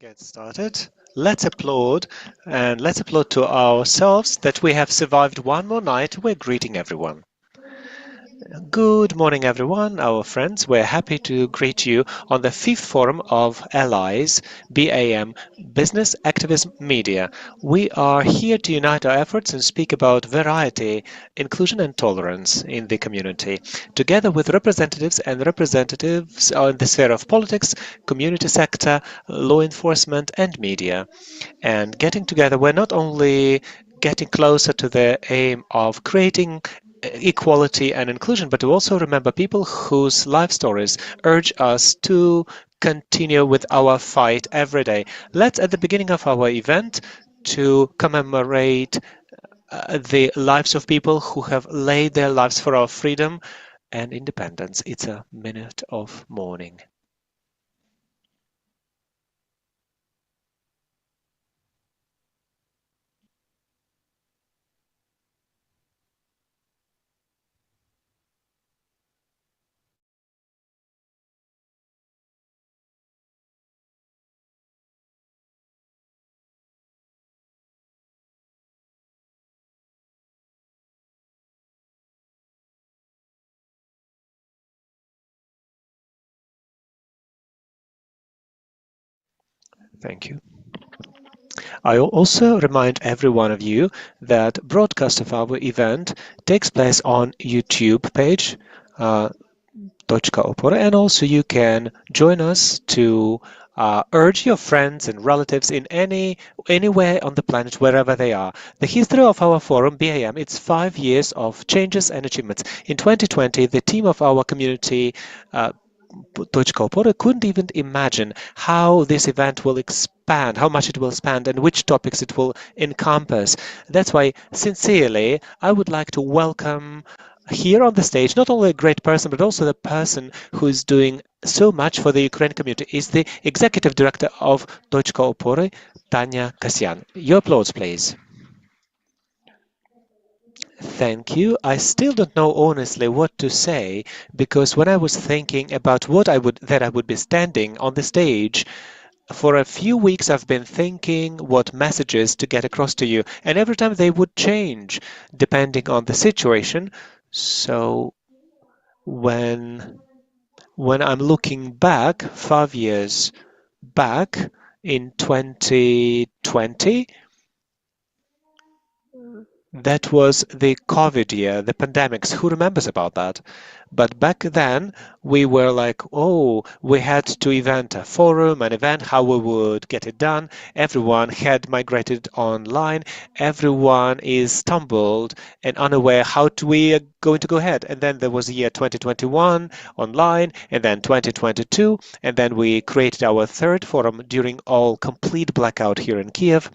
Get started. Let's applaud, and let's applaud to ourselves that we have survived one more night. We're greeting everyone. Good morning, everyone, our friends. We're happy to greet you on the fifth forum of Allies, BAM, Business Activism Media. We are here to unite our efforts and speak about variety, inclusion and tolerance in the community, together with representatives in the sphere of politics, community sector, law enforcement and media. And getting together, we're not only getting closer to the aim of creating equality and inclusion, but to also remember people whose life stories urge us to continue with our fight every day. Let's, at the beginning of our event, to commemorate the lives of people who have laid their lives for our freedom and independence. It's a minute of mourning. Thank you. I also remind every one of you that broadcast of our event takes place on YouTube page, .opora, and also you can join us to urge your friends and relatives in anywhere on the planet, wherever they are. The history of our forum, BAM, it's 5 years of changes and achievements. In 2020, the team of our community Opora couldn't even imagine how this event will expand, how much it will expand, and which topics it will encompass. That's why, sincerely, I would like to welcome here on the stage not only a great person, but also the person who is doing so much for the Ukrainian community, is the executive director of Opora, Tanya Kasyan. Your applause, please. Thank you. I still don't know honestly what to say, because when I was thinking about what I would be standing on the stage, for a few weeks I've been thinking what messages to get across to you, and every time they would change depending on the situation. So when I'm looking back 5 years back in 2020, that was the COVID year, the pandemics. Who remembers about that? But back then, we were like, oh, we had to invent a forum, an event, how we would get it done. Everyone had migrated online. Everyone is stumbled and unaware how we are going to go ahead. And then there was the year 2021 online, and then 2022, and then we created our third forum during all complete blackout here in Kiev,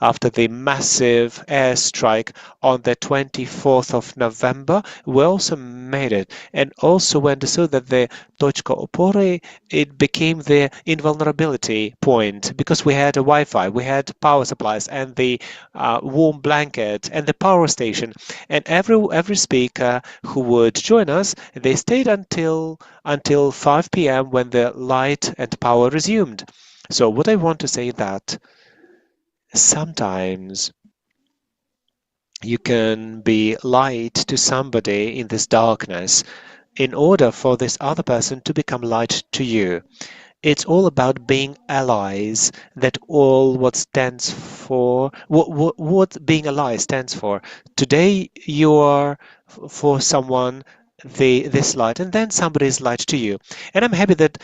after the massive airstrike on the 24th of November. We also made it, and also we understood that the Opora, it became the invulnerability point, because we had a Wi-Fi, we had power supplies, and the warm blanket, and the power station. And every speaker who would join us, they stayed until 5 p.m. when the light and power resumed. So what I want to say is that sometimes you can be light to somebody in this darkness in order for this other person to become light to you. It's all about being allies. That all what stands for, what being ally stands for. Today you are for someone this light, and then somebody is light to you. And I'm happy that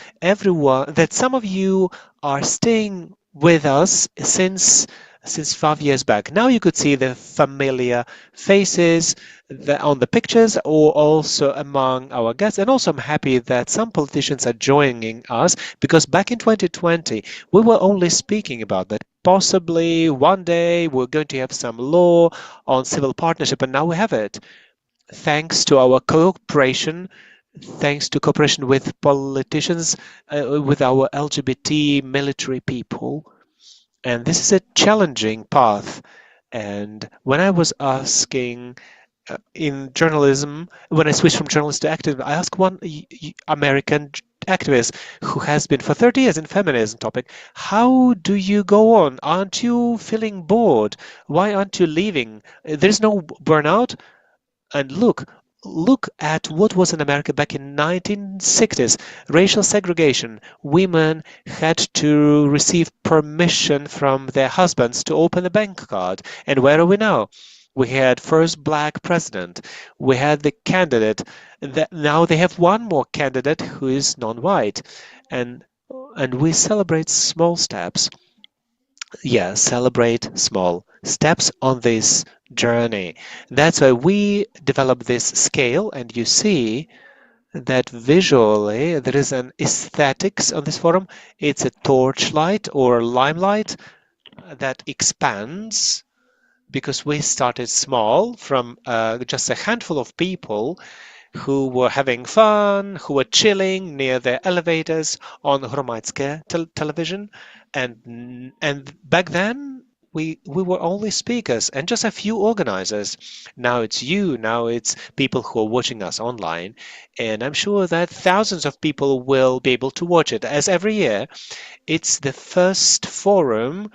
some of you are staying with us since 5 years back. Now you could see the familiar faces on the pictures, or also among our guests. And also I'm happy that some politicians are joining us, because back in 2020 we were only speaking about that. Possibly one day we're going to have some law on civil partnership, and now we have it. Thanks to our cooperation, thanks to cooperation with politicians, with our LGBT military people. And this is a challenging path. And when I was asking in journalism, when I switched from journalist to activist, I asked one American activist who has been for 30 years in feminism topic. How do you go on? Aren't you feeling bored? Why aren't you leaving? There's no burnout. And look at what was in America back in 1960s. Racial segregation. Women had to receive permission from their husbands to open a bank card. And where are we now? We had first black president. We had the candidate. Now they have one more candidate who is non-white. And and we celebrate small steps. Yeah, celebrate small steps on this journey. That's why we develop this scale, and you see that visually there is an aesthetics on this forum. It's a torchlight or limelight that expands because we started small from just a handful of people who were having fun, who were chilling near the elevators on Hromadske television, and back then we were only speakers and just a few organizers. Now it's you, now it's people who are watching us online, and I'm sure that thousands of people will be able to watch it. As every year, it's the first forum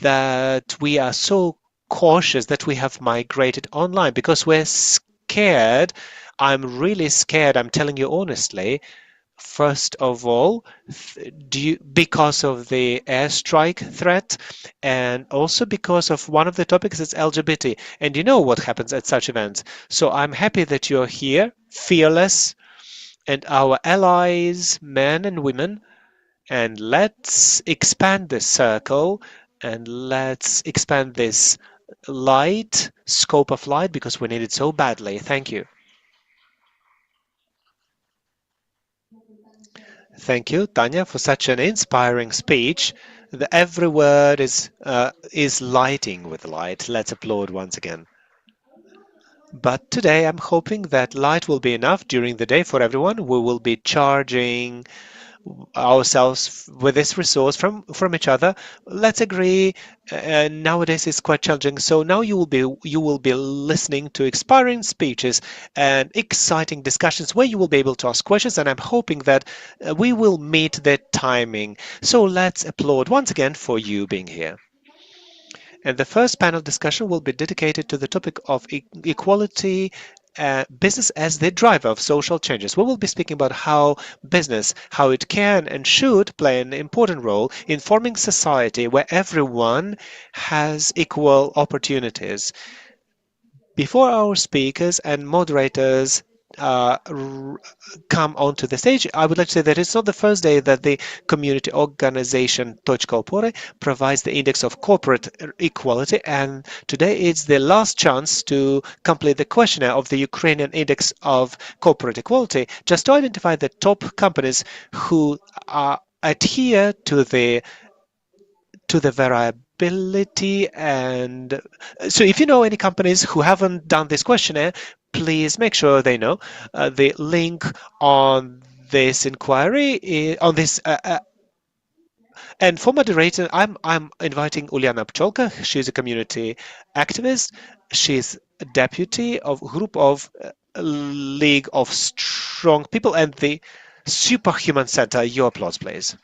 that we are so cautious that we have migrated online because we're scared. I'm really scared. I'm telling you honestly. First of all, because of the airstrike threat, and also because of one of the topics is LGBT. And you know what happens at such events. So I'm happy that you're here, fearless, and our allies, men and women, and let's expand this circle and let's expand this light, scope of light, because we need it so badly. Thank you. Thank you, Tanya, for such an inspiring speech. Every word is lighting with light. Let's applaud once again. But today I'm hoping that light will be enough during the day for everyone. We will be charging ourselves with this resource from each other. Let's agree. Nowadays it's quite challenging. So now you will be listening to inspiring speeches and exciting discussions where you will be able to ask questions. And I'm hoping that we will meet the timing. So let's applaud once again for you being here. And the first panel discussion will be dedicated to the topic of equality, business as the driver of social changes. We will be speaking about how business, how it can and should play an important role in forming society where everyone has equal opportunities. Before our speakers and moderators come onto the stage, I would like to say that it's not the first day that the community organization Точка Опоры provides the index of corporate equality, and today it's the last chance to complete the questionnaire of the Ukrainian index of corporate equality, just to identify the top companies who adhere to the variability. And so if you know any companies who haven't done this questionnaire, please make sure they know. The link on this inquiry on this and for moderator, I'm inviting Uliana Pcholka. She's a community activist. She's a deputy of group of League of Strong People and the Superhuman Center. Your applause, please.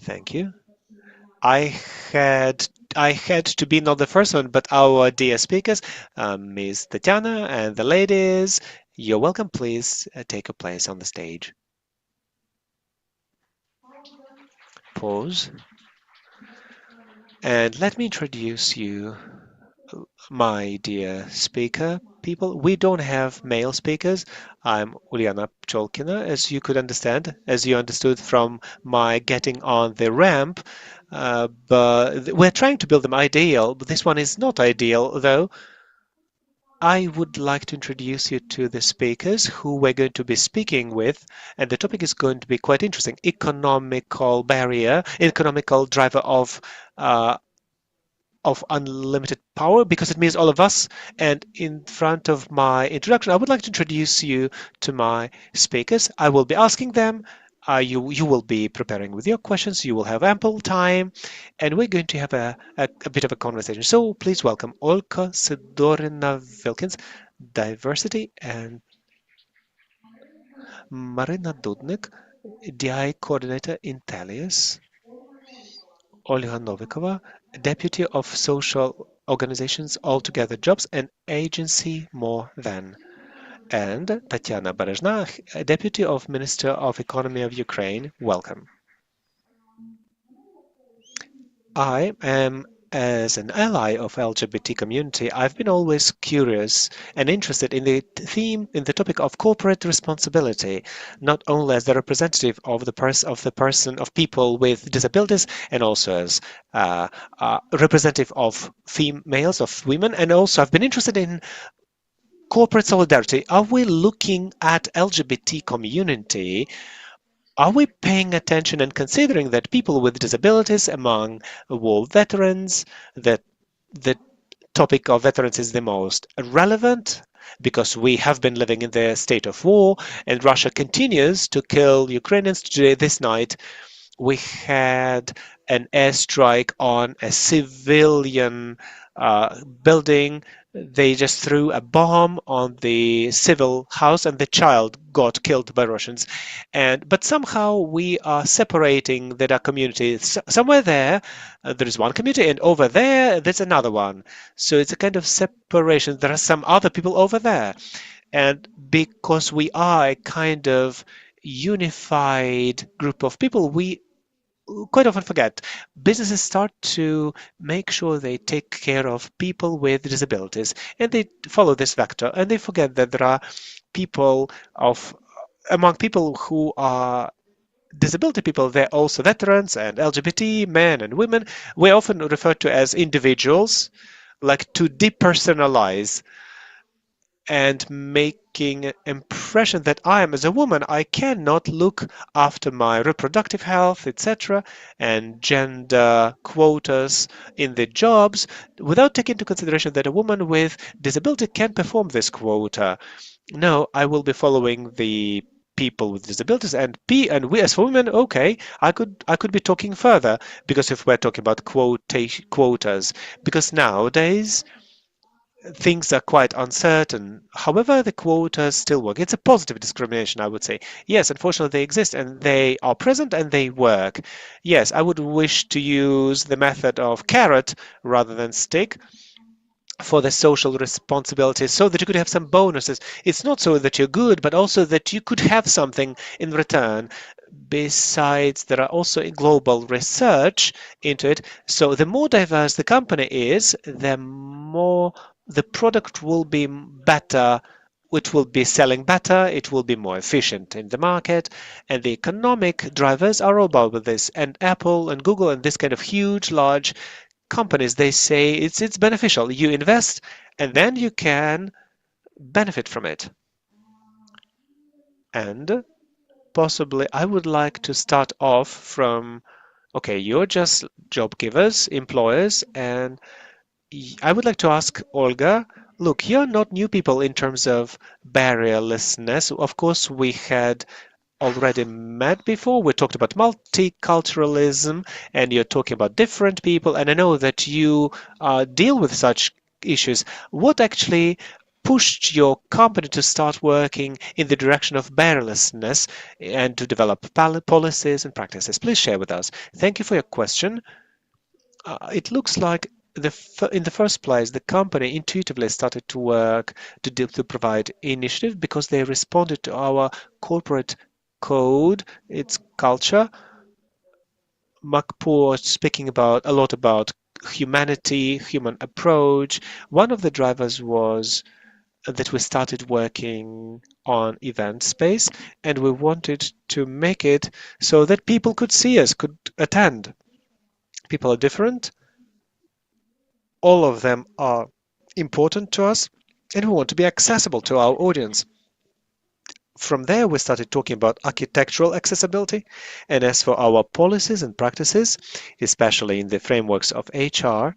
Thank you. I had I had to be not the first one, but our dear speakers, Ms. Tatiana and the ladies. You're welcome. Please take a place on the stage. Pause. And let me introduce you, my dear speaker people. We don't have male speakers. I'm Uliana Pcholkina, as you could understand, as you understood from my getting on the ramp. But we're trying to build them ideal, but this one is not ideal, though. I would like to introduce you to the speakers who we're going to be speaking with, and the topic is going to be quite interesting. Economical barrier, economical driver of unlimited power, because it means all of us. And in front of my introduction, I would like to introduce you to my speakers. I will be asking them You will be preparing with your questions. You will have ample time, and we're going to have a bit of a conversation. So please welcome Olka Sidorina Wilkins, Diversity, and Marina Dudnik, DI Coordinator in Telius, Olga Novikova, Deputy of Social Organizations Altogether Jobs and Agency More Than, and Tatiana Berezhna, Deputy of Minister of Economy of Ukraine. Welcome. I am, as an ally of LGBT community, I've been always curious and interested in the theme, in the topic of corporate responsibility, not only as the representative of of people with disabilities, and also as representative of females, of women, and also I've been interested in corporate solidarity. Are we looking at LGBT community? Are we paying attention and considering that people with disabilities among war veterans, that the topic of veterans is the most relevant because we have been living in the state of war and Russia continues to kill Ukrainians. Today, this night, we had an airstrike on a civilian building. They just threw a bomb on the civil house, and the child got killed by Russians. But somehow we are separating that our communities. Somewhere there is one community, and over there's another one. So it's a kind of separation. There are some other people over there, and because we are a kind of unified group of people, we quite often forget. Businesses start to make sure they take care of people with disabilities, and they follow this vector, and they forget that there are people of among people who are disability people, they're also veterans and LGBT men and women. We're often referred to as individuals, like to depersonalize and making an impression that I am as a woman, I cannot look after my reproductive health, etc., and gender quotas in the jobs without taking into consideration that a woman with disability can perform this quota. No, I will be following the people with disabilities and we as for women, okay, I could be talking further because if we're talking about quotas, because nowadays things are quite uncertain. However, the quotas still work. It's a positive discrimination, I would say. Yes, unfortunately, they exist and they are present and they work. Yes, I would wish to use the method of carrot rather than stick for the social responsibility so that you could have some bonuses. It's not so that you're good, but also that you could have something in return. Besides, there are also global research into it. So the more diverse the company is, the more the product will be better. It will be selling better, it will be more efficient in the market, and the economic drivers are all about this. And Apple and Google and this kind of huge, large companies, they say it's beneficial. You invest and then you can benefit from it. And possibly I would like to start off from, okay, you're just job givers, employers, and I would like to ask Olga, look, you're not new people in terms of barrierlessness. Of course, we had already met before. We talked about multiculturalism, and you're talking about different people. And I know that you deal with such issues. What actually pushed your company to start working in the direction of barrierlessness and to develop policies and practices? Please share with us. Thank you for your question. It looks like in the first place, the company intuitively started to work to provide initiative because they responded to our corporate code, its culture. Makpo was speaking about a lot about humanity, human approach. One of the drivers was that we started working on event space, and we wanted to make it so that people could see us, could attend. People are different. All of them are important to us, and we want to be accessible to our audience. From there, we started talking about architectural accessibility. And as for our policies and practices, especially in the frameworks of HR,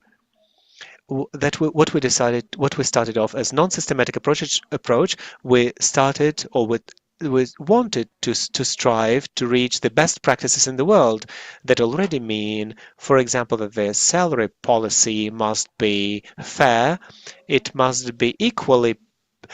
what we started off as non-systematic approach, we started, or with wanted to strive to reach the best practices in the world that already mean, for example, that the salary policy must be fair, it must be equally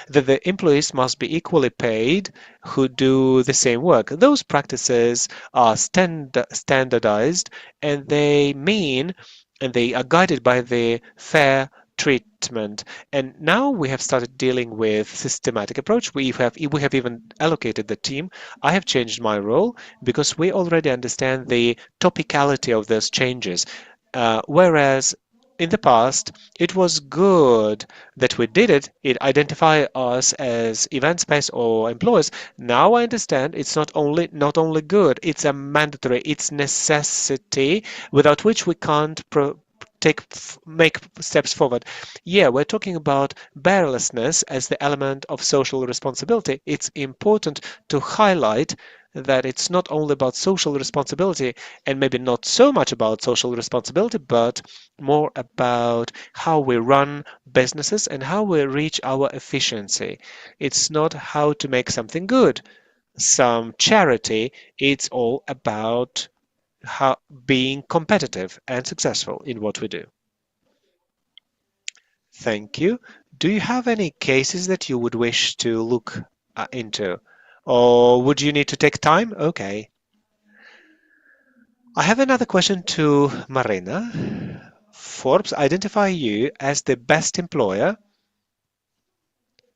that the employees must be equally paid who do the same work. Those practices are standardized and they mean and they are guided by the fair treatment. And now we have started dealing with systematic approach. We have even allocated the team. I have changed my role because we already understand the topicality of those changes. Whereas in the past, it was good that we did it. It identified us as event space or employers. Now I understand it's not only good, it's a mandatory, it's necessity without which we can't make steps forward. Yeah, we're talking about bearlessness as the element of social responsibility. It's important to highlight that it's not only about social responsibility and maybe not so much about social responsibility, but more about how we run businesses and how we reach our efficiency. It's not how to make something good, some charity. It's all about how being competitive and successful in what we do. Thank you. Do you have any cases that you would wish to look into? Or would you need to take time? Okay. I have another question to Marina. Forbes identify you as the best employer.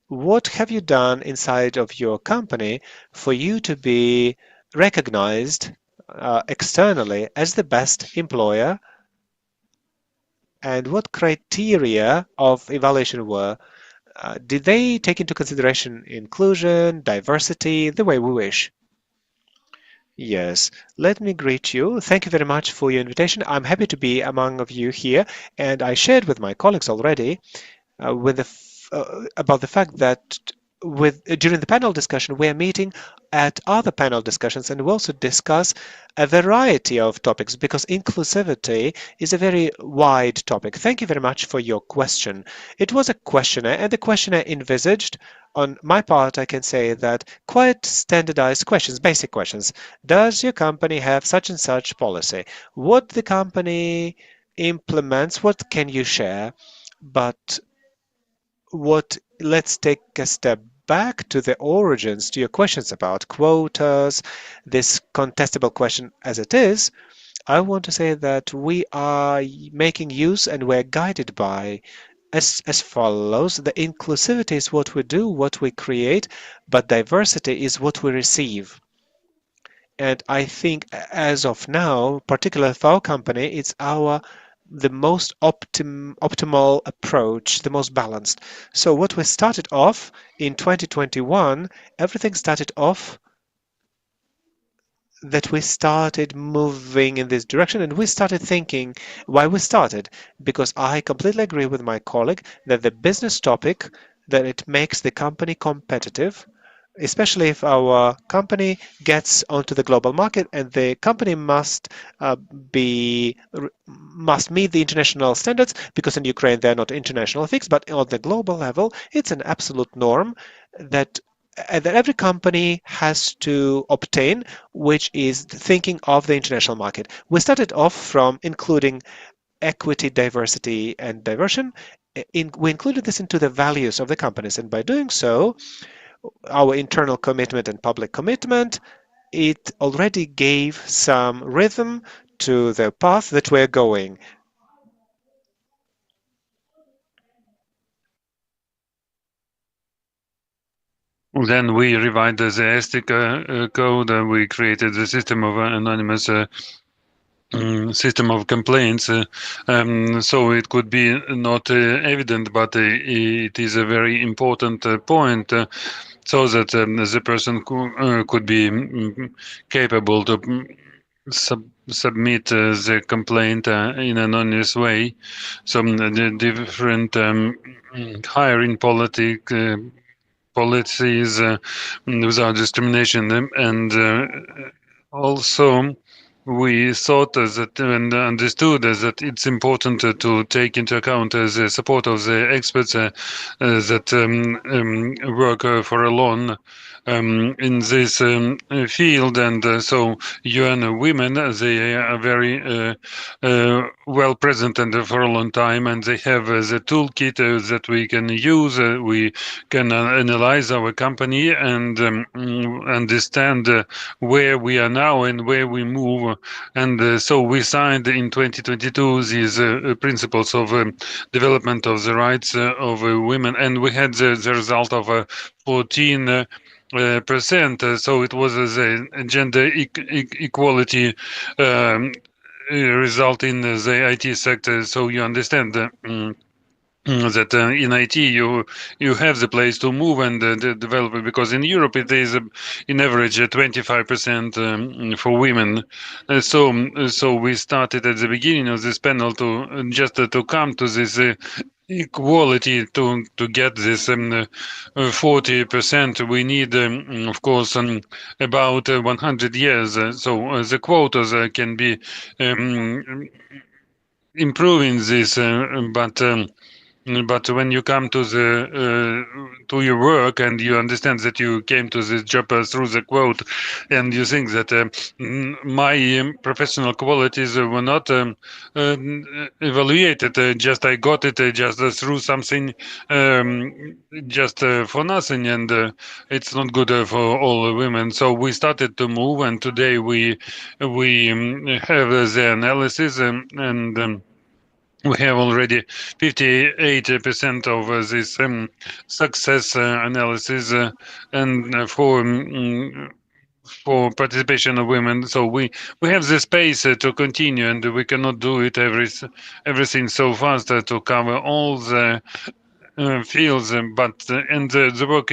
What have you done inside of your company for you to be recognized externally as the best employer? And what criteria of evaluation were? Did they take into consideration inclusion, diversity, the way we wish? Yes, let me greet you. Thank you very much for your invitation. I'm happy to be among of you here, and I shared with my colleagues already about the fact that during the panel discussion we are meeting at other panel discussions and we also discuss a variety of topics because inclusivity is a very wide topic. Thank you very much for your question. It was a questionnaire and the questionnaire envisaged on my part I can say that quite standardized questions, basic questions. Does your company have such and such policy? What the company implements, what can you share? But what let's take a step back to the origins to your questions about quotas, this contestable question as it is. I want to say that we are making use and we're guided by as follows. The inclusivity is what we do, what we create, but diversity is what we receive. And I think as of now, particularly for our company, it's the most optimal approach, the most balanced. So what we started off in 2021, everything started off that we started moving in this direction and we started thinking why we started because I completely agree with my colleague that the business topic that it makes the company competitive, especially if our company gets onto the global market and the company be must meet the international standards because in Ukraine they're not international fixed, but on the global level it's an absolute norm that that every company has to obtain, which is thinking of the international market. We started off from including equity, diversity, and diversion. We included this into the values of the companies, and by doing so, our internal commitment and public commitment, it already gave some rhythm to the path that we're going. Then we revised the ethic code. We created a system of anonymous system of complaints, so it could be not evident, but it is a very important point, so that the person could be capable to submit the complaint in an honest way. So the different hiring policies without discrimination, and also we thought that and understood that it's important to take into account the support of the experts that work for alone in this field, and so UN women, they are very well present and for a long time, and they have the toolkit that we can use. We can analyze our company and understand where we are now and where we move. And so we signed in 2022 these principles of development of the rights of women, and we had the result of 14 percent. So it was the gender equality result in the IT sector. So you understand that in IT you have the place to move and develop it, because in Europe it is in average 25% for women. So we started at the beginning of this panel to just to come to this equality to get this 40%. We need of course about 100 years. So the quotas can be improving this, but when you come to your work and you understand that you came to this job through the quote, and you think that my professional qualities were not evaluated, just I got it just through something, just for nothing, and it's not good for all women. So we started to move, and today we have the analysis, and we have already 58% of this success analysis, and for participation of women. So we have the space to continue, and we cannot do it everything so fast to cover all the fields, but and the work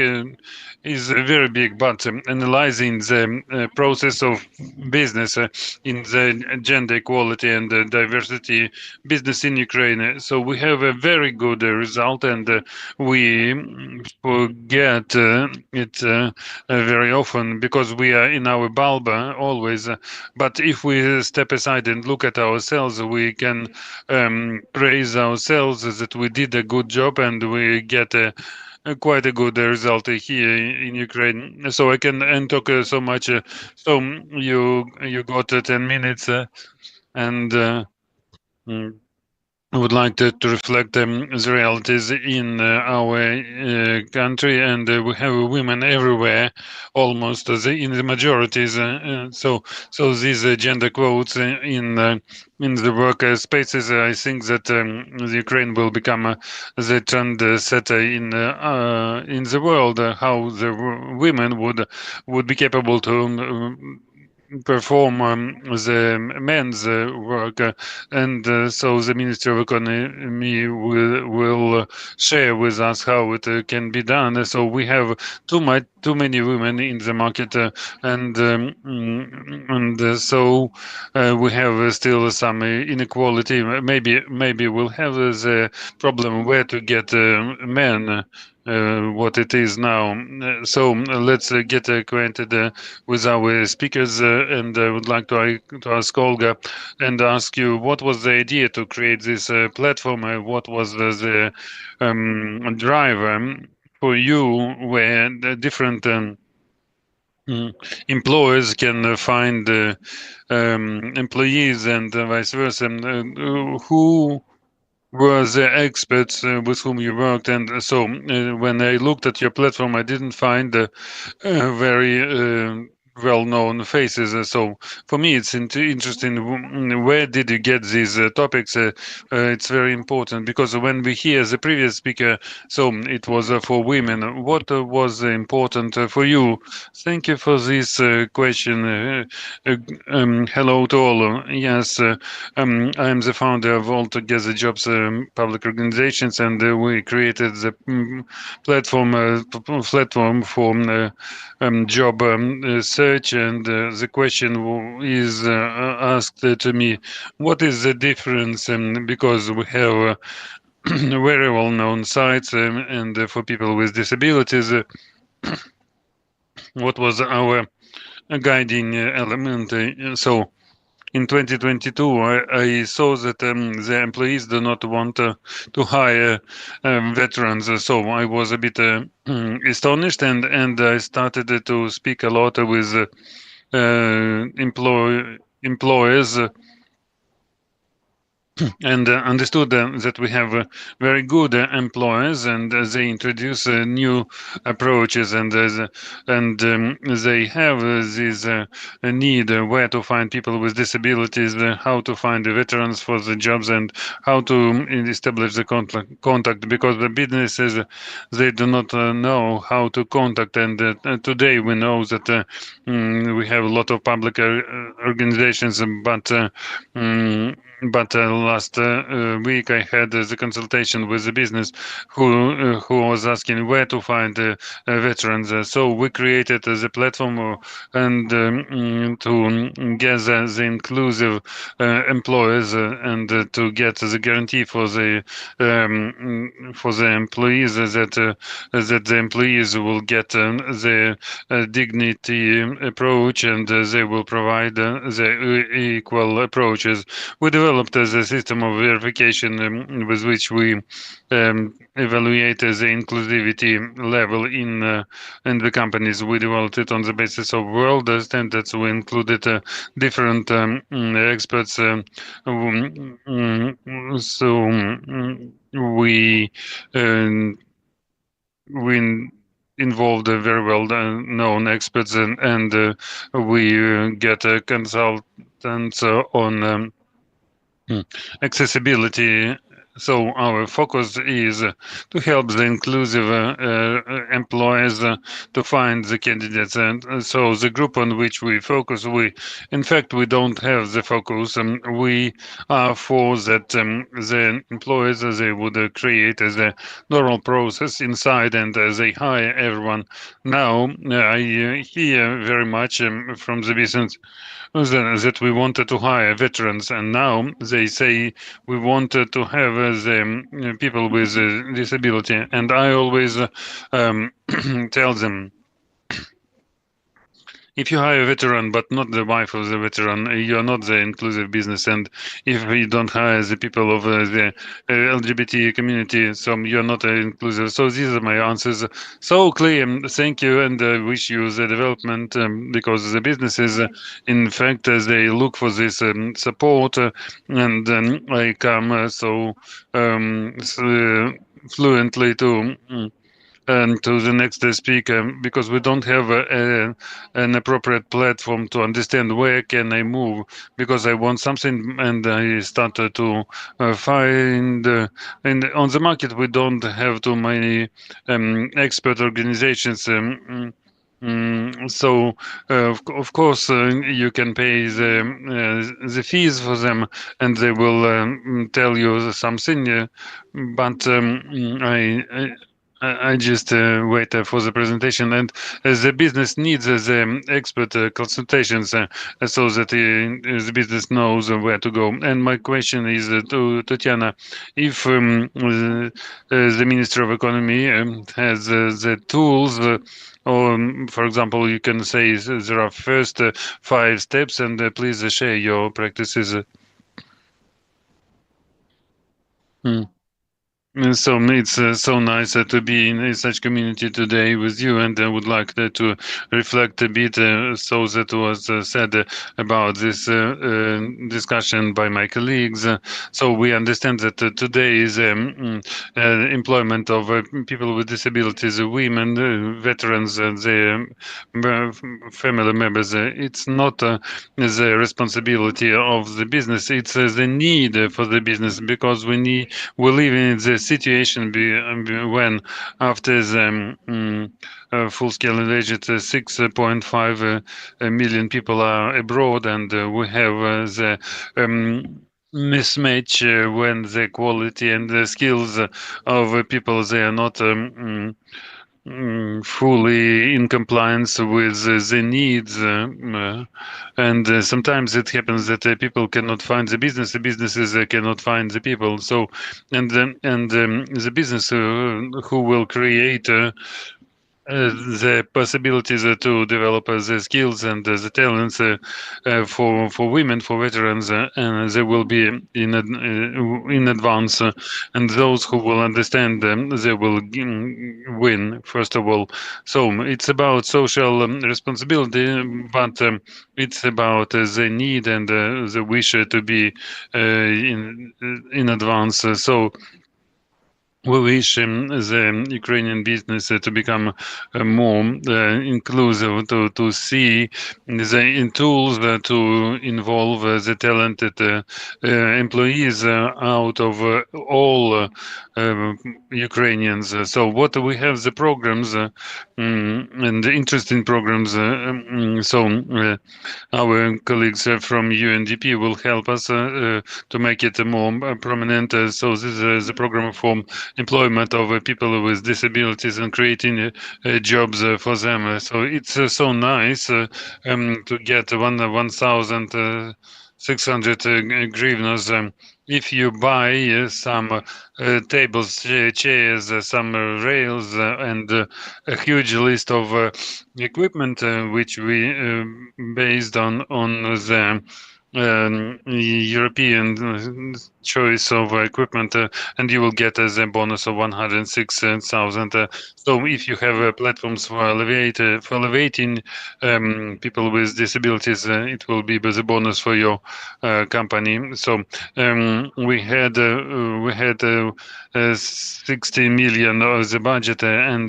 is very big. But analyzing the process of business in the gender equality and diversity business in Ukraine, so we have a very good result, and we forget it very often because we are in our bulb always. But if we step aside and look at ourselves, we can praise ourselves that we did a good job and we get quite a good result here in Ukraine. So I can and talk so much. So you got 10 minutes, and mm, I would like to reflect the realities in our country, and we have women everywhere, almost in the majorities. So these gender quotes in the work spaces, I think that the Ukraine will become the trend setter in the world. How the women would be capable to perform the men's work, and so the Ministry of Economy will share with us how it can be done. So we have too many women in the market, and so we have still some inequality. Maybe we'll have the problem where to get men. What it is now. So let's get acquainted with our speakers, and I would like to ask Olga and ask you what was the idea to create this platform. What was the driver for you, where the different employers can find employees and vice versa. Who were the experts with whom you worked? And so when I looked at your platform, I didn't find very well-known faces. So for me, it's interesting. Where did you get these topics? It's very important, because when we hear the previous speaker, so it was for women. What was important for you? Thank you for this question. Hello to all. Yes, I am the founder of All Together Jobs public organizations, and we created the platform for job search. And the question is asked to me, what is the difference? Because we have very well-known sites, and for people with disabilities, what was our guiding element? So in 2022, I saw that the employees do not want to hire veterans. So I was a bit astonished, and I started to speak a lot with employers and understood that we have very good employers, and they introduce new approaches, and they have this need where to find people with disabilities, how to find the veterans for the jobs, and how to establish the contact, because the businesses they do not know how to contact, and today we know that we have a lot of public organizations, but last week I had the consultation with the business who was asking where to find veterans. So we created the platform and to gather the inclusive employers and to get the guarantee for the employees that the employees will get the dignity approach, and they will provide the equal approaches. We developed a system of verification with which we evaluate the inclusivity level in the companies. We developed it on the basis of world standards. We included different experts. We um, we involved very well known experts, and we get consultants on accessibility. So our focus is to help the inclusive employers to find the candidates, and so the group on which we focus, in fact we don't have the focus. We are for that the employers they would create as a normal process inside, and they hire everyone. Now I hear very much from the business that we wanted to hire veterans, and now they say we wanted to have the people with disability, and I always tell them, if you hire a veteran but not the wife of the veteran, you're not the inclusive business. And if you don't hire the people of the LGBT community, so you're not inclusive. So these are my answers. So clear. Thank you, and wish you the development, because the businesses, in fact, they look for this support, and I come fluently to. And to the next speaker, because we don't have an appropriate platform to understand where can I move, because I want something and I started to find, and on the market we don't have too many expert organizations. So of course you can pay the fees for them, and they will tell you something, but I just wait for the presentation, and the business needs the expert consultations, so that the business knows where to go. And my question is to Tatiana, if the Minister of Economy has the tools, or, for example, you can say there are first 5 steps, and please share your practices. Mm. So it's so nice to be in such community today with you, and I would like to reflect a bit, so that was said about this discussion by my colleagues. So we understand that today is employment of people with disabilities, women, veterans, their family members. It's not the responsibility of the business; it's the need for the business, because we live in the situation when, after the full-scale invasion, 6.5 million people are abroad, and we have the mismatch when the quality and the skills of people, they are not fully in compliance with the needs, and sometimes it happens that people cannot find the businesses cannot find the people. So, and the business who will create the possibilities to develop the skills and the talents for women, for veterans, and they will be in advance, and those who will understand them, they will win first of all. So it's about social responsibility, but it's about the need and the wish to be in advance. So we wish the Ukrainian business to become more inclusive, to see the in tools to involve the talented employees out of all Ukrainians. So what we have the programs and interesting programs. Our colleagues from UNDP will help us to make it more prominent. So this is the program for employment of people with disabilities and creating jobs for them. So it's so nice to get 1,600 grivnas. If you buy some tables, chairs, some rails, and a huge list of equipment which we based on the European choice of equipment, and you will get as a bonus of 106,000. So if you have platforms for elevating people with disabilities, it will be the bonus for your company. So we had 60 million of the budget, and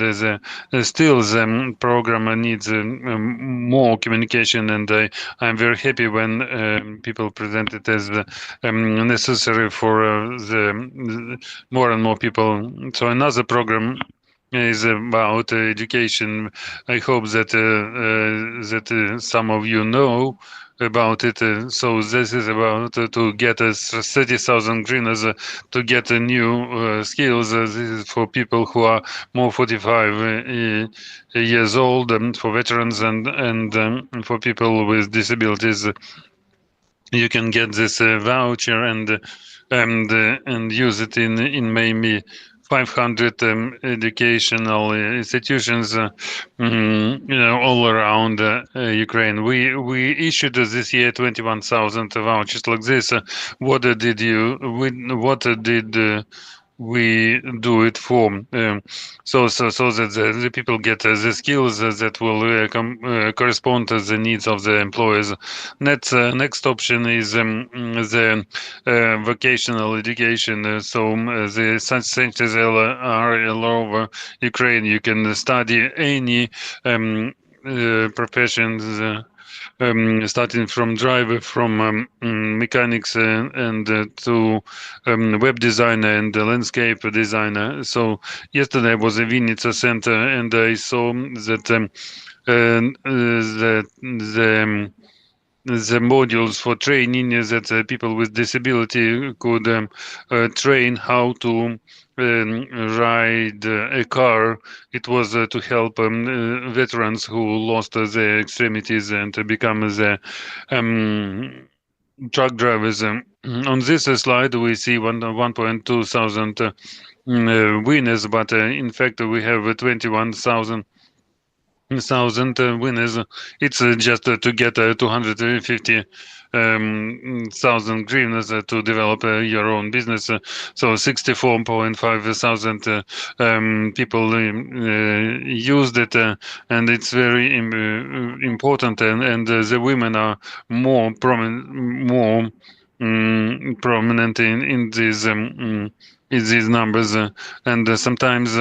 still the program needs more communication, and I'm very happy when people present it as necessary for the more and more people. So another program is about education. I hope that some of you know about it. So this is about to get us 30,000 greeners to get new skills. This is for people who are more 45 years old, for veterans and for people with disabilities. You can get this voucher and use it in maybe 500 educational institutions, all around Ukraine. We issued this year 21,000 vouchers like this. What did we do it for? So that the people get the skills that will correspond to the needs of the employers. Next option is the vocational education. The such centers are all over Ukraine. You can study any professions. Starting from driver, from mechanics, and to web designer and landscape designer. So yesterday I was at Vinnytsia Center, and I saw that the modules for training that people with disability could train how to ride a car. It was to help veterans who lost their extremities and to become the truck drivers. On this slide, we see 1.2 thousand winners, but in fact, we have 21,000 winners. It's just to get 250 thousand hryvnias to develop your own business. So 64.5 thousand people used it, and it's very important. And the women are more prominent in these numbers, and sometimes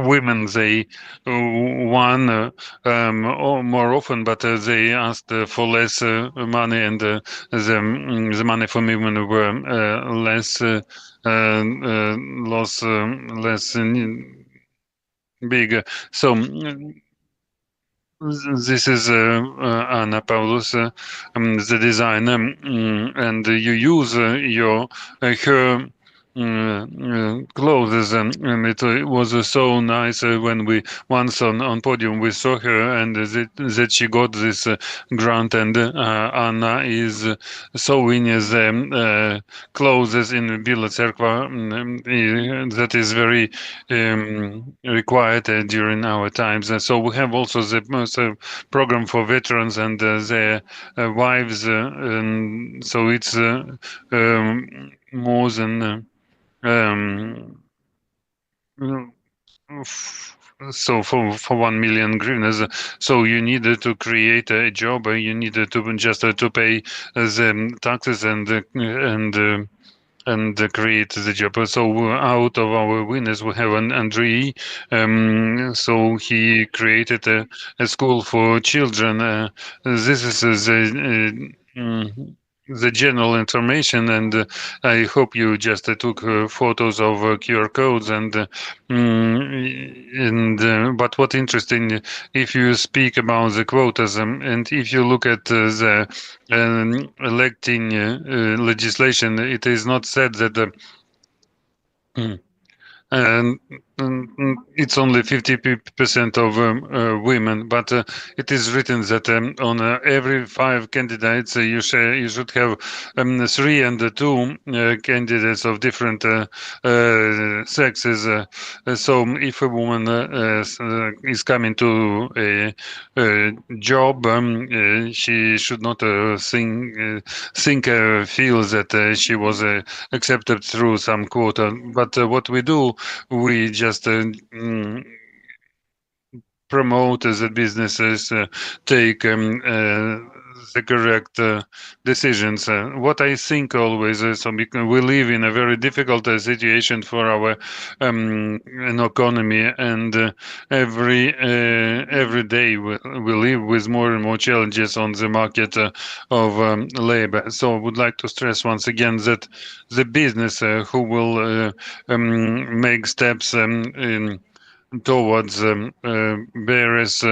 women they won or more often, but they asked for less money, and the money for women were less loss less big. So this is Anna Paulus, the designer, and you use your her clothes, and it was so nice when we once on podium we saw her, and that she got this grant, and Anna is sewing the clothes in Bila Cerkva. That is very required during our times. So we have also the program for veterans and their wives, and so it's more than um, so for 1 million hryvnias, so you needed to create a job, you needed to just to pay the taxes and create the job. So out of our winners, we have an Andrei. So he created a school for children. This is the general information, and I hope you just took photos of QR codes but what interesting, if you speak about the quotas, and if you look at the electing legislation, it is not said that and it's only 50% of women, but it is written that on every 5 candidates you should have 3 and 2 candidates of different sexes. So if a woman is coming to a job, she should not feel that she was accepted through some quota. But what we do, we just promote the businesses take the correct decisions. What I think always is we live in a very difficult situation for our an economy, and every day we live with more and more challenges on the market of labor. So I would like to stress once again that the business who will make steps towards various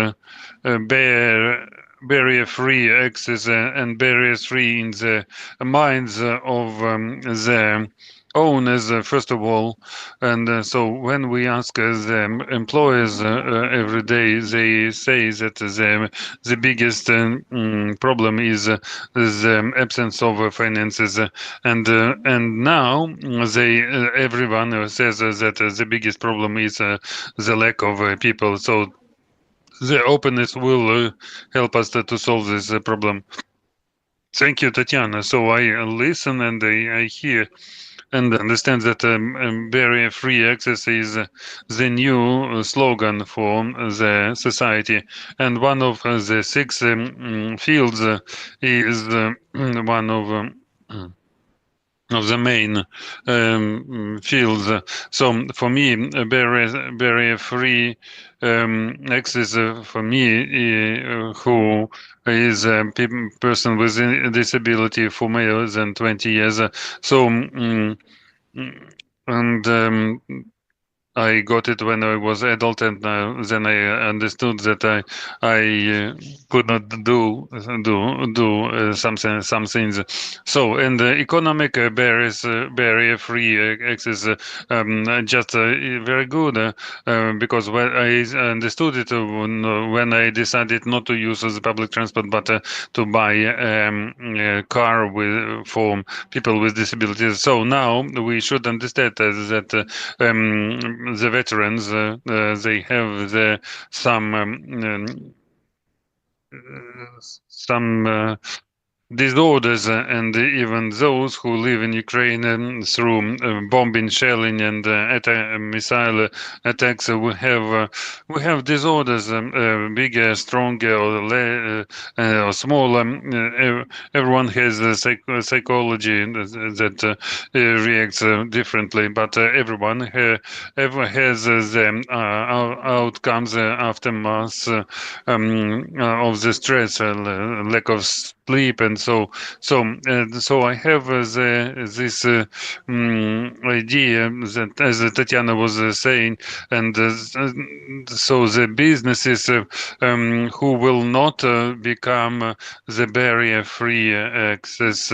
barrier-free access and barriers-free in the minds of the owners, first of all. And so when we ask the employers every day, they say that the biggest problem is the absence of finances. And now they everyone says that the biggest problem is the lack of people. So the openness will help us to solve this problem. Thank you, Tatiana. So I listen and I hear and understand that barrier-free access is the new slogan for the society. And one of the 6 fields is one of the main fields. So for me, barrier-free access for me, who is a person with a disability for more than 20 years. So and I got it when I was adult, and then I understood that I could not do some things. So, and economic barrier-free access just very good because when I understood it when I decided not to use the public transport but to buy a car for people with disabilities. So now we should understand that the veterans they have some disorders, and even those who live in Ukraine through bombing, shelling, and missile attacks, we have disorders, bigger, stronger, or smaller. Everyone has a psychology that reacts differently, but everyone ever has the outcomes, aftermath of the stress, lack of sleep, and so I have this idea that, as Tatiana was saying, and so the businesses who will not become the barrier-free access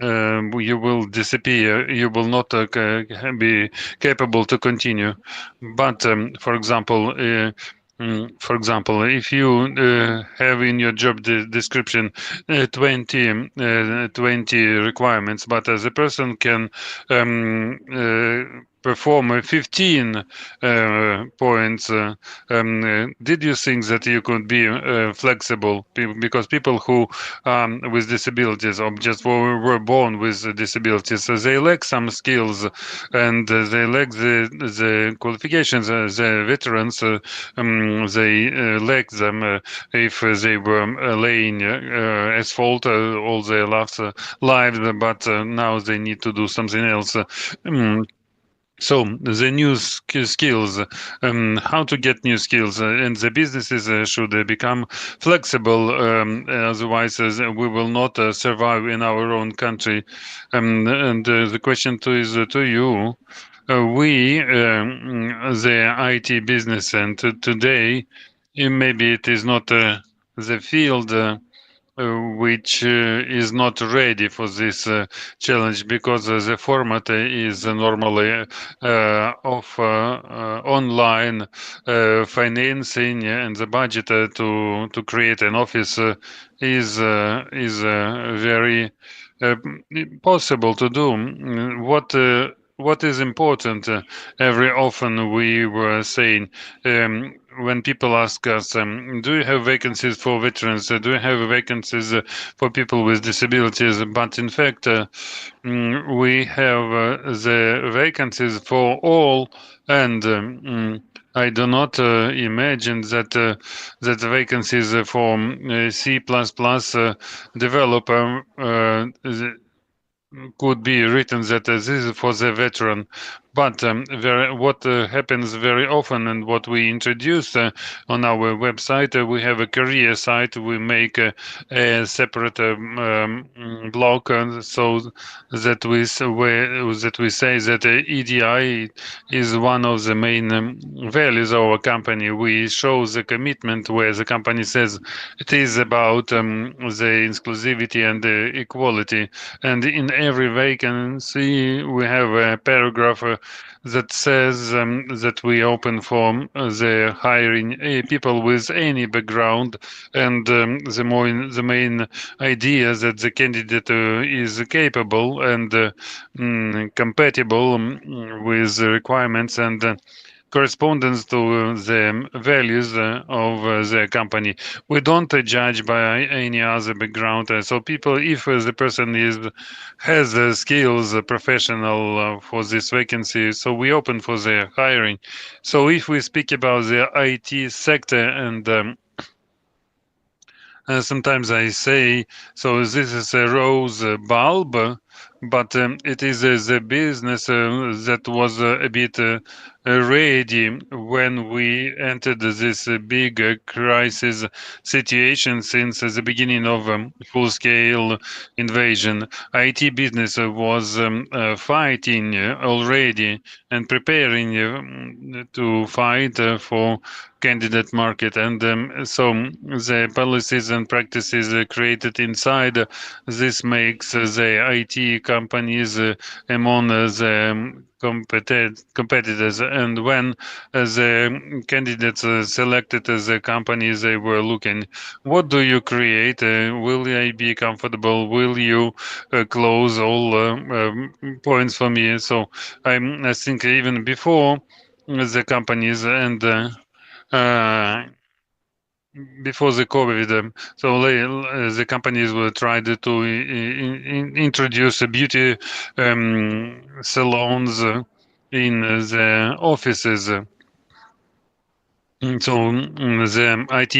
you will disappear. You will not be capable to continue. But for example, if you have in your job description 20 requirements, but as a person can perform 15 points, did you think that you could be flexible? Because people who with disabilities or just were born with disabilities, they lack some skills and they lack the qualifications. The veterans, they lack them if they were laying asphalt all their lives, but now they need to do something else. So the new skills, how to get new skills, and the businesses should become flexible. Otherwise, we will not survive in our own country. And the question is to you. We, the IT business, and today, maybe it is not the field. Which is not ready for this challenge because the format is normally of online financing and the budget to create an office is very uh, possible to do. What is important? Every often we were saying when people ask us, do you have vacancies for veterans? Do you have vacancies for people with disabilities? But in fact, we have the vacancies for all, and I do not imagine that the vacancies for C++ developer could be written that this is for the veteran. But what happens very often and what we introduce on our website, we have a career site. We make a separate blog so that we say that EDI is one of the main values of our company. We show the commitment where the company says it is about the inclusivity and the equality. And in every vacancy, we have a paragraph that says that we open for the hiring people with any background, and the main idea that the candidate is capable and compatible with the requirements and correspondence to the values of the company. We don't judge by any other background. So people, if the person has the skills, professional for this vacancy, so we open for the hiring. So if we speak about the IT sector and sometimes I say, so this is a rose bulb, but it is the business that was a bit ready when we entered this big crisis situation since the beginning of full-scale invasion. IT business was fighting already and preparing to fight for candidate market, and so the policies and practices created inside this makes the IT companies among the competitors, and when the candidates selected the companies they were looking, what do you create? Will I be comfortable? Will you close all points for me? So I think even before the companies and before the COVID, so the companies were tried to introduce beauty salons in the offices. So the IT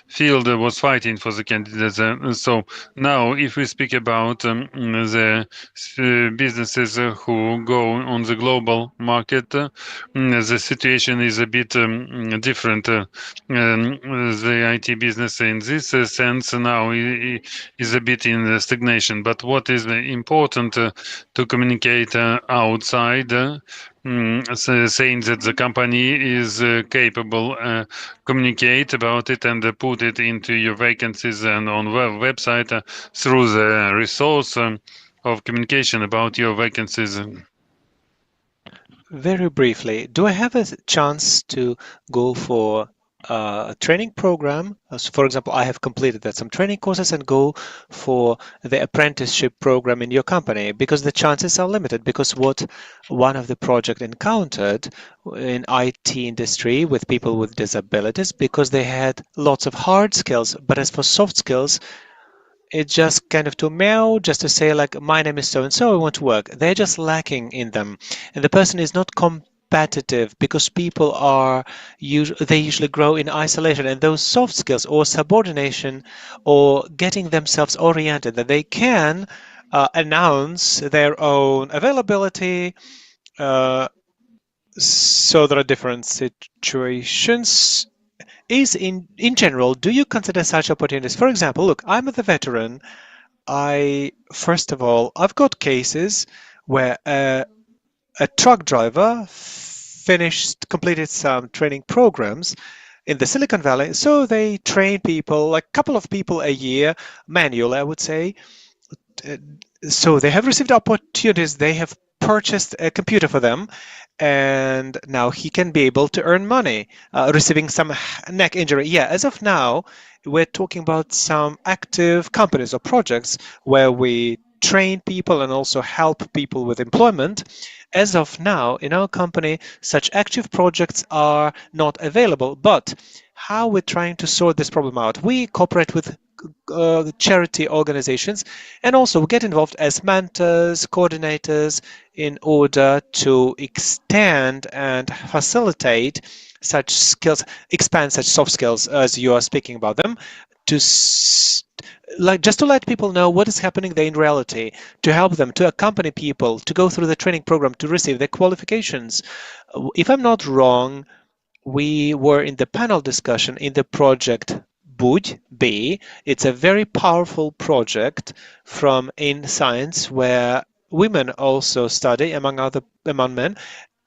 field was fighting for the candidates. So now, if we speak about the businesses who go on the global market, the situation is a bit different. The IT business in this sense now is a bit in stagnation. But what is important to communicate outside? Saying that the company is capable, communicate about it and put it into your vacancies and on website through the resource. of communication about your vacancies. Very briefly, do I have a chance to go for a training program? So for example, I have completed some training courses and go for the apprenticeship program in your company because the chances are limited. Because what one of the project encountered in IT industry with people with disabilities, because they had lots of hard skills, but as for soft skills, it's just kind of to mail, just to say like, my name is so and so, I want to work. They're just lacking in them, and the person is not competitive because people are they usually grow in isolation, and those soft skills or subordination or getting themselves oriented that they can announce their own availability. Uh, so there are different situations. Is in general, do you consider such opportunities? For example, look, I'm the veteran. First of all, I've got cases where a truck driver completed some training programs in the Silicon Valley. So they train people, like a couple of people a year, manually, I would say. Uh, So they have received opportunities. They have purchased a computer for them, and now he can be able to earn money, receiving some neck injury. Yeah, as of now, we're talking about some active companies or projects where we train people and also help people with employment. As of now, in our company, such active projects are not available. But how we're trying to sort this problem out? We cooperate with charity organizations and also get involved as mentors, coordinators in order to extend and facilitate such skills, expand such soft skills as you are speaking about them, to like just to let people know what is happening there in reality, to help them, to accompany people, to go through the training program, to receive their qualifications. If I'm not wrong, we were in the panel discussion in the project Budj B. It's a very powerful project from in science where women also study among men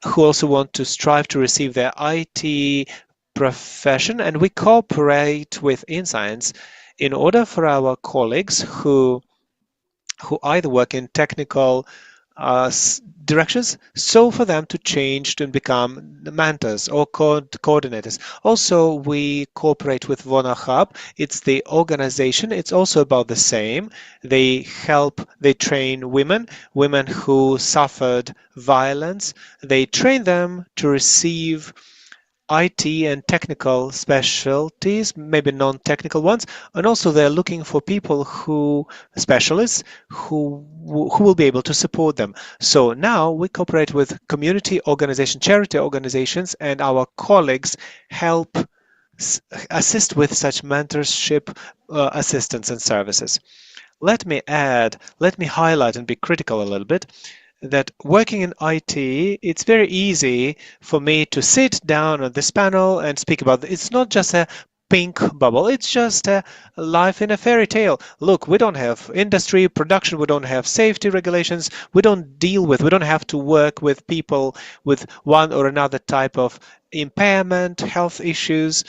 who also want to strive to receive their IT profession, and we cooperate with InScience in order for our colleagues who either work in technical directions, so for them to change to become mentors or coordinators. Also, we cooperate with Vona Hub. It's the organization. It's also about the same. They train women who suffered violence. They train them to receive IT and technical specialties, maybe non-technical ones, and also they're looking for people specialists who will be able to support them. So now we cooperate with community organizations, charity organizations, and our colleagues help assist with such mentorship assistance and services. Let me highlight and be critical a little bit that working in IT, it's very easy for me to sit down on this panel and speak about it. It's not just a pink bubble. It's just a life in a fairy tale. Look, we don't have industry, production, we don't have safety regulations, we don't have to work with people with one or another type of impairment, health issues.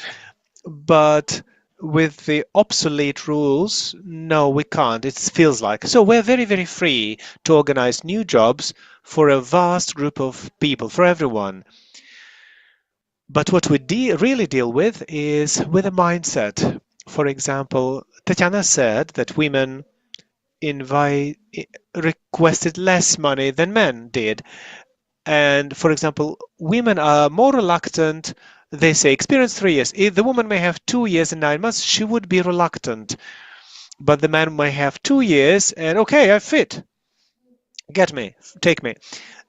But with the obsolete rules, no, we can't. It feels like. So we're very, very free to organize new jobs for a vast group of people, for everyone. But what we really deal with is with a mindset. For example, Tatiana said that women invite, requested less money than men did. And for example, women are more reluctant. They say experience 3 years. If the woman may have 2 years and 9 months, she would be reluctant. But the man may have 2 years and okay, I fit. Get me, take me.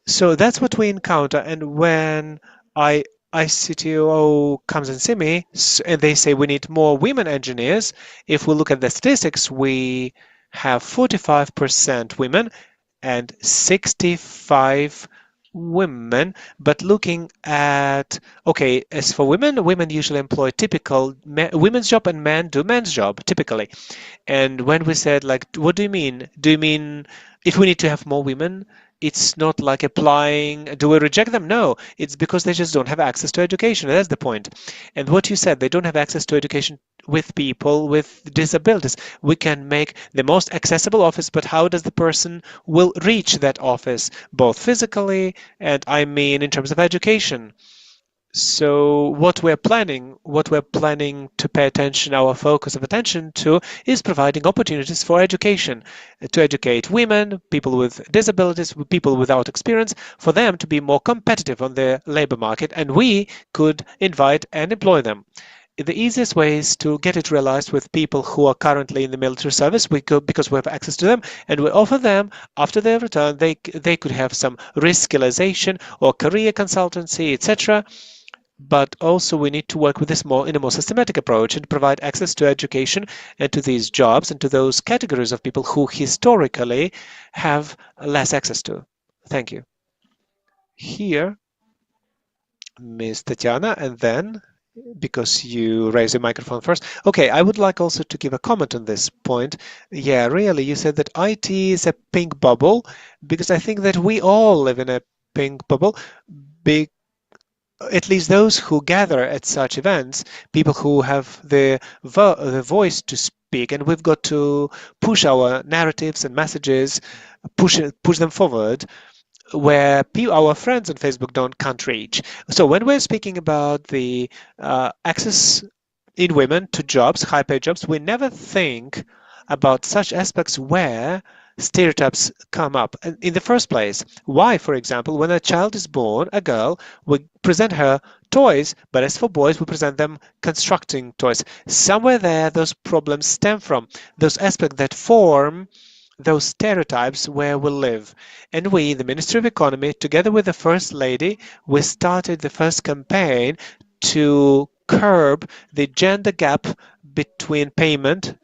So that's what we encounter. And when I ICTO comes and see me, and they say we need more women engineers. If we look at the statistics, we have 45% women and 65 women. But looking at, okay, as for women, women usually employ typical women's job and men do men's job typically. And when we said like, what do you mean? Do you mean if we need to have more women? It's not like applying, do we reject them? No, it's because they just don't have access to education. That's the point. And what you said, they don't have access to education. with people with disabilities. We can make the most accessible office, but how does the person will reach that office, both physically and I mean in terms of education? So what we're planning to pay attention, our focus of attention to, is providing opportunities for education, to educate women, people with disabilities, people without experience, for them to be more competitive on the labor market, and we could invite and employ them. The easiest way is to get it realized with people who are currently in the military service. We could, because we have access to them, and we offer them after their return. They could have some reskillization or career consultancy, etc. But also we need to work with this more in a more systematic approach and provide access to education and to these jobs and to those categories of people who historically have less access to. Thank you. Here, Ms. Tatiana, and then because you raised your microphone first. Okay, I would like also to give a comment on this point. Yeah, really, you said that IT is a pink bubble because I think that we all live in a pink bubble. Big, at least those who gather at such events, people who have the voice to speak, and we've got to push our narratives and messages, push them forward where our friends on Facebook can't reach. So when we're speaking about the access in women to jobs, high-paid jobs, we never think about such aspects where stereotypes come up. In the first place, why, for example, when a child is born, a girl, we present her toys, but as for boys, we present them constructing toys. Somewhere there, those problems stem from, those aspects that form those stereotypes where we live. And we, the Ministry of Economy, together with the First Lady, we started the first campaign to curb the gender gap between payment.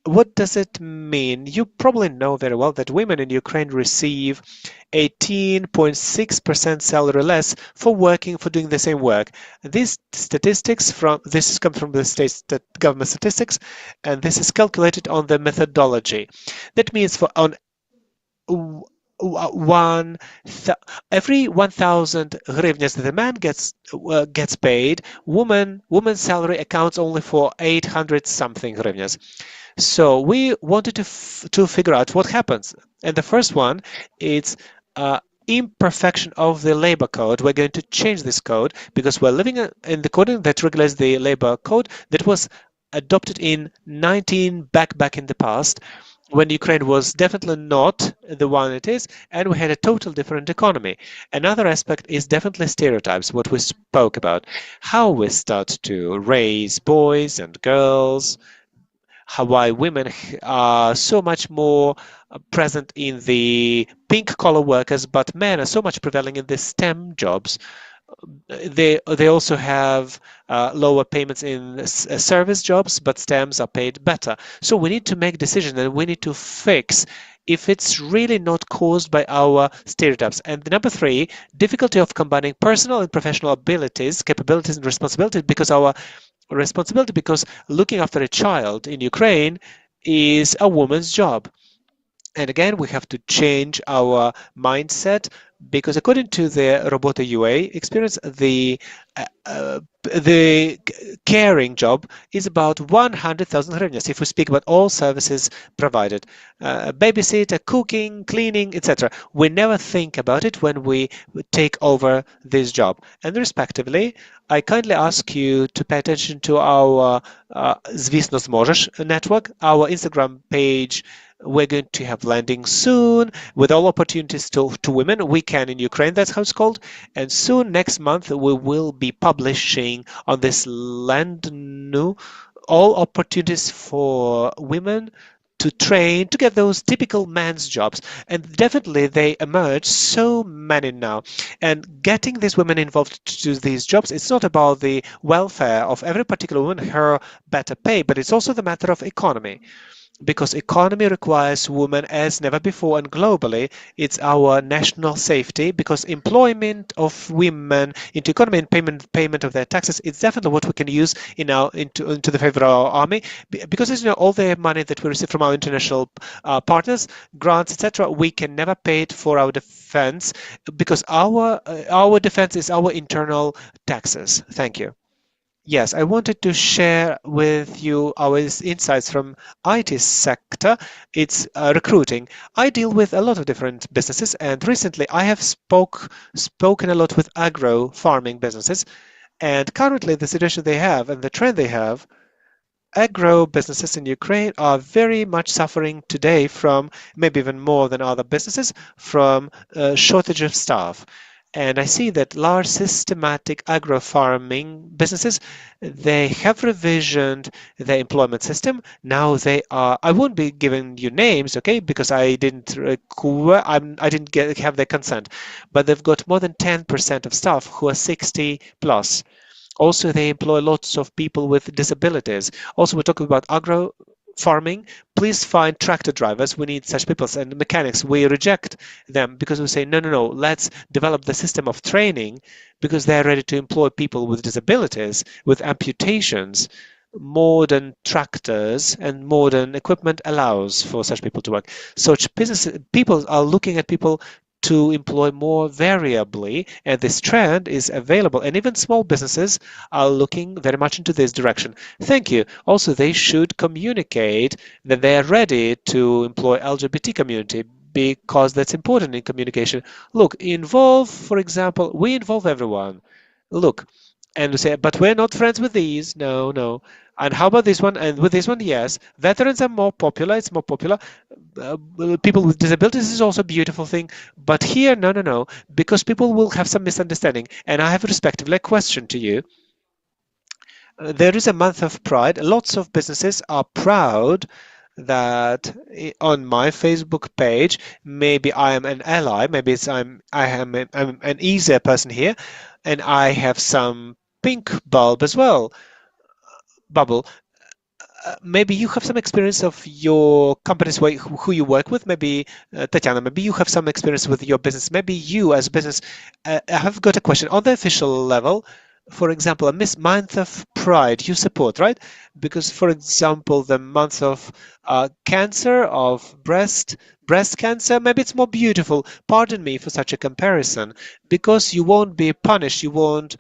What does it mean? You probably know very well that women in Ukraine receive 18.6% salary less for working for doing the same work. These statistics come from the state government statistics, and this is calculated on the methodology. That means for on one every 1,000 hryvnias that a man gets paid, woman's salary accounts only for 800 something hryvnias. So we wanted to figure out what happens. And the first one is imperfection of the labor code. We're going to change this code because we're living in the code that regulates the labor code that was adopted in 19 back in the past when Ukraine was definitely not the one it is, and we had a total different economy. Another aspect is definitely stereotypes, what we spoke about, how we start to raise boys and girls, why women are so much more present in the pink collar workers, but men are so much prevailing in the STEM jobs. They also have lower payments in service jobs, but STEMs are paid better. So we need to make decisions and we need to fix if it's really not caused by our stereotypes. And the number three, difficulty of combining personal and professional abilities, capabilities, and responsibilities, because our responsibility, because looking after a child in Ukraine is a woman's job. And again, we have to change our mindset because according to the Robota UA experience, the caring job is about 100,000 hryvnias if we speak about all services provided, babysitter, cooking, cleaning, etc. We never think about it when we take over this job. And respectively, I kindly ask you to pay attention to our Zvisno Zmożesz network, our Instagram page. We're going to have landing soon with all opportunities to women. We can in Ukraine, that's how it's called. And soon, next month, we will be publishing on this land new all opportunities for women to train to get those typical man's jobs, and definitely they emerge so many now. And getting these women involved to do these jobs, it's not about the welfare of every particular woman, her better pay, but it's also the matter of economy, because economy requires women as never before, and globally it's our national safety, because employment of women into economy and payment of their taxes is definitely what we can use into the favor of our army, because as you know, all the money that we receive from our international partners, grants, etc., we can never pay it for our defense, because our defense is our internal taxes. Thank you. Yes, I wanted to share with you our insights from IT sector. It's recruiting. I deal with a lot of different businesses, and recently I have spoken a lot with agro farming businesses. And currently, the situation they have and the trend they have, agro businesses in Ukraine are very much suffering today from, maybe even more than other businesses, from shortage of staff. And I see that large systematic agro farming businesses, they have revisioned their employment system. Now they are, I won't be giving you names, okay, because I didn't have their consent, but they've got more than 10% of staff who are 60 plus. Also, they employ lots of people with disabilities. Also, we're talking about agro farming. Please find tractor drivers. We need such people and mechanics. We reject them because we say, no, no, no, let's develop the system of training because they're ready to employ people with disabilities, with amputations. Modern tractors and modern equipment allows for such people to work. Such business people are looking at people to employ more variably, and this trend is available. And even small businesses are looking very much into this direction. Thank you. Also, they should communicate that they are ready to employ LGBT community because that's important in communication. Look, involve, for example, we involve everyone. Look, and we say, but we're not friends with these. No, no. And how about this one? And with this one, yes. Veterans are more popular. It's more popular. People with disabilities is also a beautiful thing. But here, no, no, no. Because people will have some misunderstanding. And I have respectively a question to you. There is a month of pride. Lots of businesses are proud that on my Facebook page, maybe I am an ally, maybe I'm an easier person here, and I have some pink bulb as well, bubble. Maybe you have some experience of your companies who you work with. Maybe Tatiana, maybe you have some experience with your business. Maybe you as a business I have got a question on the official level. For example, a month of pride you support, right? Because, for example, the month of cancer of breast cancer, maybe it's more beautiful. Pardon me for such a comparison, because you won't be punished. You won't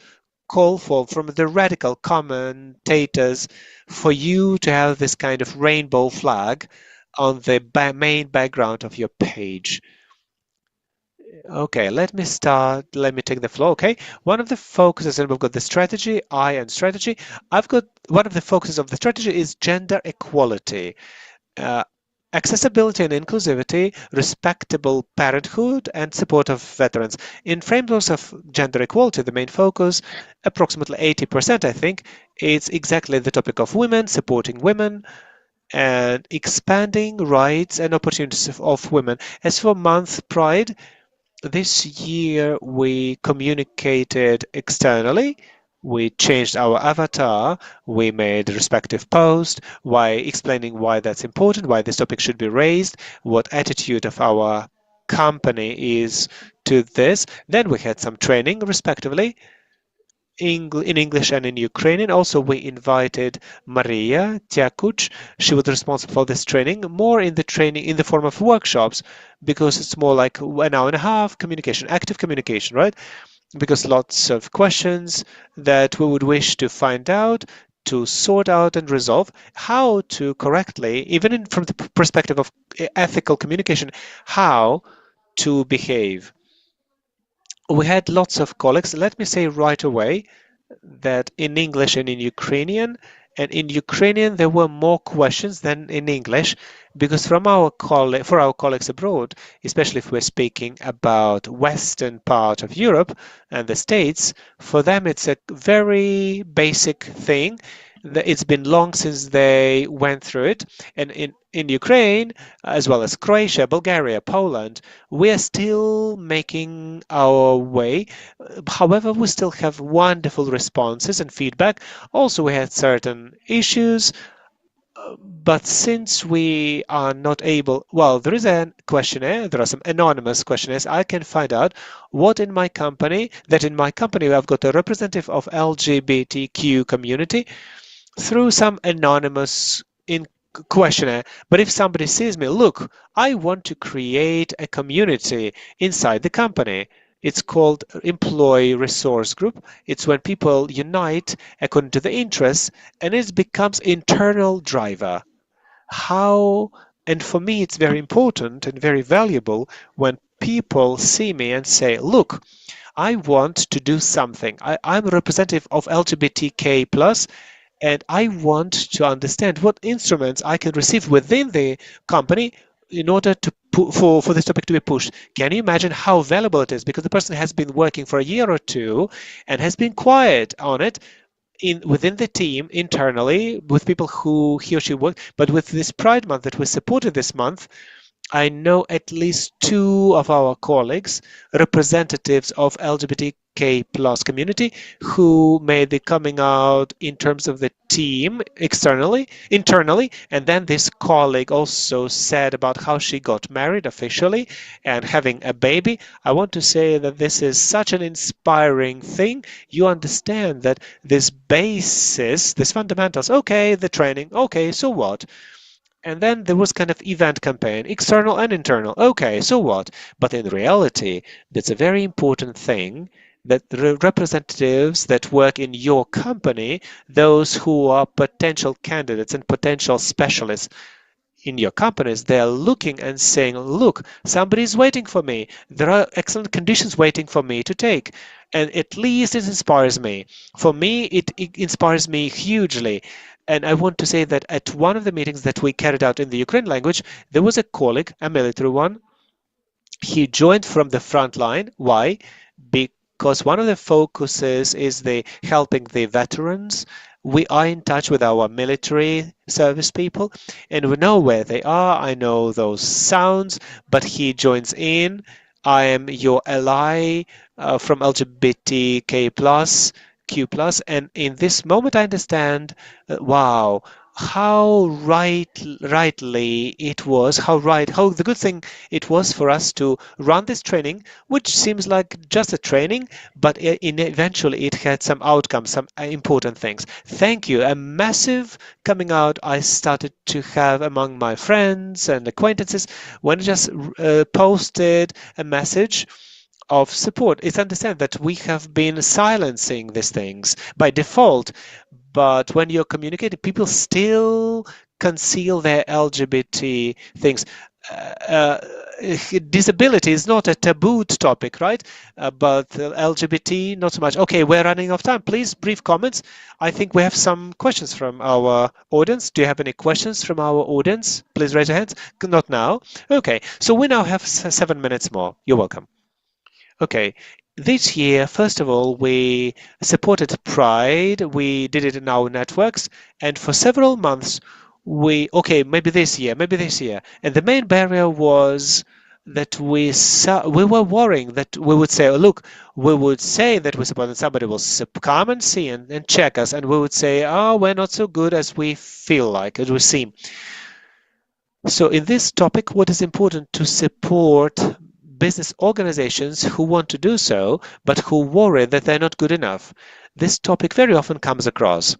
call for from the radical commentators for you to have this kind of rainbow flag on the main background of your page. Okay, let me start. Let me take the flow. Okay, one of the focuses, and we've got the strategy, I and strategy. I've got one of the focuses of the strategy is gender equality. Uh, Accessibility and inclusivity, respectable parenthood, and support of veterans. In frameworks of gender equality, the main focus, approximately 80%, I think, it's exactly the topic of women, supporting women, and expanding rights and opportunities of women. As for Month Pride, this year we communicated externally. We changed our avatar. We made respective posts, why explaining why that's important, why this topic should be raised, what attitude of our company is to this. Then we had some training, respectively, in English and in Ukrainian. Also, we invited Maria Tyakuch. She was responsible for this training, more in the training in the form of workshops, because it's more like an hour and a half communication, active communication, right? Because lots of questions that we would wish to find out, to sort out and resolve, how to correctly, even from the perspective of ethical communication, how to behave. We had lots of colleagues. Let me say right away that in English and in Ukrainian there were more questions than in English, because for our colleagues abroad, especially if we're speaking about western part of Europe and the States, for them it's a very basic thing. It's been long since they went through it, and in Ukraine, as well as Croatia, Bulgaria, Poland, we are still making our way. However, we still have wonderful responses and feedback. Also, we had certain issues, but since we are not able, well, there is a questionnaire, there are some anonymous questionnaires. I can find out that in my company I've got a representative of LGBTQ community through some anonymous in questionnaire. But if somebody sees me, look, I want to create a community inside the company. It's called employee resource group. It's when people unite according to the interests, and it becomes internal driver. How, and for me, it's very important and very valuable when people see me and say, look, I want to do something. I'm a representative of LGBTK plus, and I want to understand what instruments I can receive within the company in order to for this topic to be pushed. Can you imagine how valuable it is? Because the person has been working for a year or two and has been quiet on it in within the team internally with people who he or she worked. But with this Pride Month that we supported this month, I know at least two of our colleagues, representatives of LGBTK plus community, who made the coming out in terms of the team internally, and then this colleague also said about how she got married officially and having a baby. I want to say that this is such an inspiring thing. You understand that this basis, this fundamentals, okay, the training, okay, so what? And then there was kind of event campaign, external and internal. Okay, so what? But in reality, that's a very important thing that the representatives that work in your company, those who are potential candidates and potential specialists in your companies, they're looking and saying, look, somebody's waiting for me. There are excellent conditions waiting for me to take. And at least it inspires me. For me, it inspires me hugely. And I want to say that at one of the meetings that we carried out in the Ukraine language, there was a colleague, a military one. He joined from the front line. Why? Because one of the focuses is the helping the veterans. We are in touch with our military service people and we know where they are. I know those sounds, but he joins in. I am your ally from LGBTK plus Q plus, and in this moment I understand, wow, how rightly it was, how the good thing it was for us to run this training, which seems like just a training, but eventually it had some outcomes, some important things. Thank you. A massive coming out I started to have among my friends and acquaintances when I just posted a message of support. It's understand that we have been silencing these things by default, but when you're communicating, people still conceal their LGBT things. Uh, Disability is not a taboo topic, right? But LGBT, not so much. Okay, we're running out of time. Please, brief comments. I think we have some questions from our audience. Do you have any questions from our audience? Please raise your hands. Not now. Okay, so we now have 7 minutes more. You're welcome. Okay, this year, first of all, we supported Pride. We did it in our networks, and for several months, okay, maybe this year, and the main barrier was that we were worrying that we would say, oh, look, we would say that we support, and somebody will come and see and check us, and we would say, oh, we're not so good as we feel like, as we seem. So in this topic, what is important to support business organizations who want to do so, but who worry that they're not good enough. This topic very often comes across.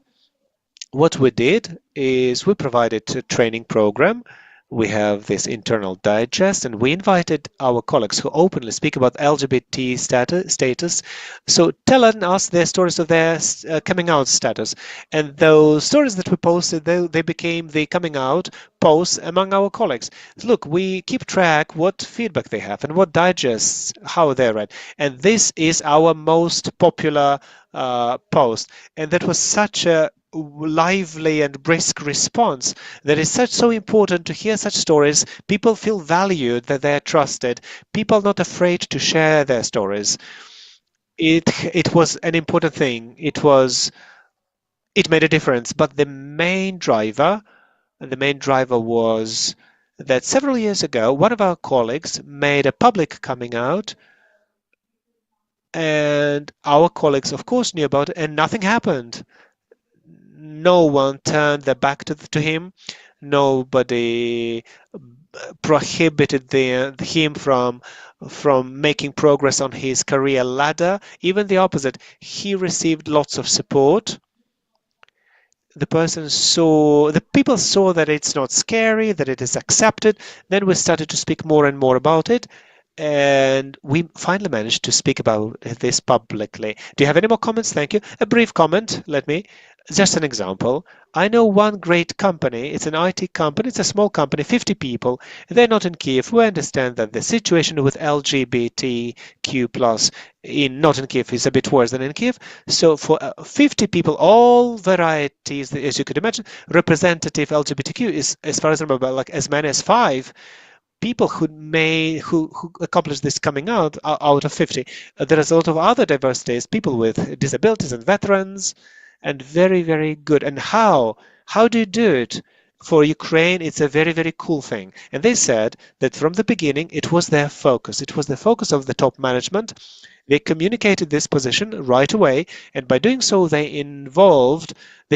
What we did is we provided a training program. We have this internal digest, and we invited our colleagues who openly speak about LGBT status. So telling us their stories of their coming out status. And those stories that we posted, they became the coming out posts among our colleagues. Look, we keep track what feedback they have and what digests, how they're read. And this is our most popular post. And that was such a lively and brisk response that is so important to hear such stories. People feel valued, that they're trusted. People not afraid to share their stories. It was an important thing. It made a difference. But the main driver was that several years ago, one of our colleagues made a public coming out, and our colleagues, of course, knew about it, and nothing happened. No one turned their back to him. Nobody prohibited him from making progress on his career ladder. Even the opposite, he received lots of support. The people saw that it's not scary, that it is accepted. Then we started to speak more and more about it. and we finally managed to speak about this publicly. Do you have any more comments? Thank you. A brief comment, let me. Just an example. I know one great company. It's an IT company. It's a small company, 50 people. They're not in Kiev. We understand that the situation with LGBTQ plus in not in Kiev is a bit worse than in Kiev. So for 50 people, all varieties, as you could imagine, representative LGBTQ is, as far as I remember, like as many as 5 people who accomplish this coming out of 50. There is a lot of other diversities, people with disabilities and veterans, and very, very good. And how do you do it? For Ukraine, it's a very, very cool thing. And they said that from the beginning, it was their focus. It was the focus of the top management. They communicated this position right away, and by doing so, they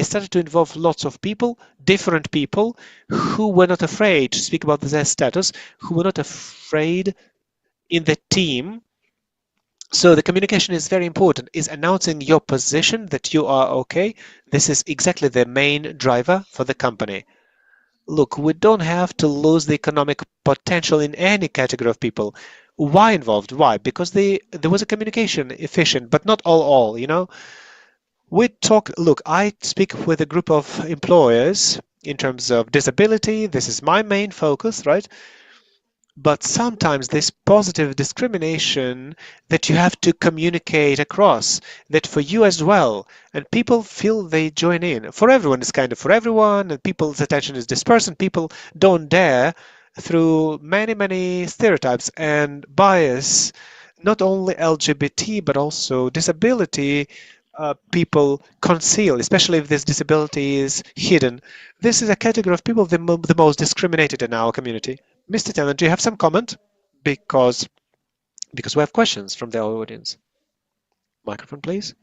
started to involve lots of people, different people, who were not afraid to speak about their status, who were not afraid in the team. So the communication is very important, is announcing your position that you are okay. This is exactly the main driver for the company. Look, we don't have to lose the economic potential in any category of people. Why involved? Why? Because there was a communication efficient, but not all, you know? Look, I speak with a group of employers in terms of disability. This is my main focus, right? But sometimes this positive discrimination that you have to communicate across, that for you as well, and people feel they join in. For everyone, it's kind of for everyone, and people's attention is dispersed, and people don't dare through many, many stereotypes and bias, not only LGBT, but also disability. People conceal, especially if this disability is hidden. This is a category of people the most discriminated in our community. Mr. Tennant, do you have some comment? Because because we have questions from the audience. Microphone, please.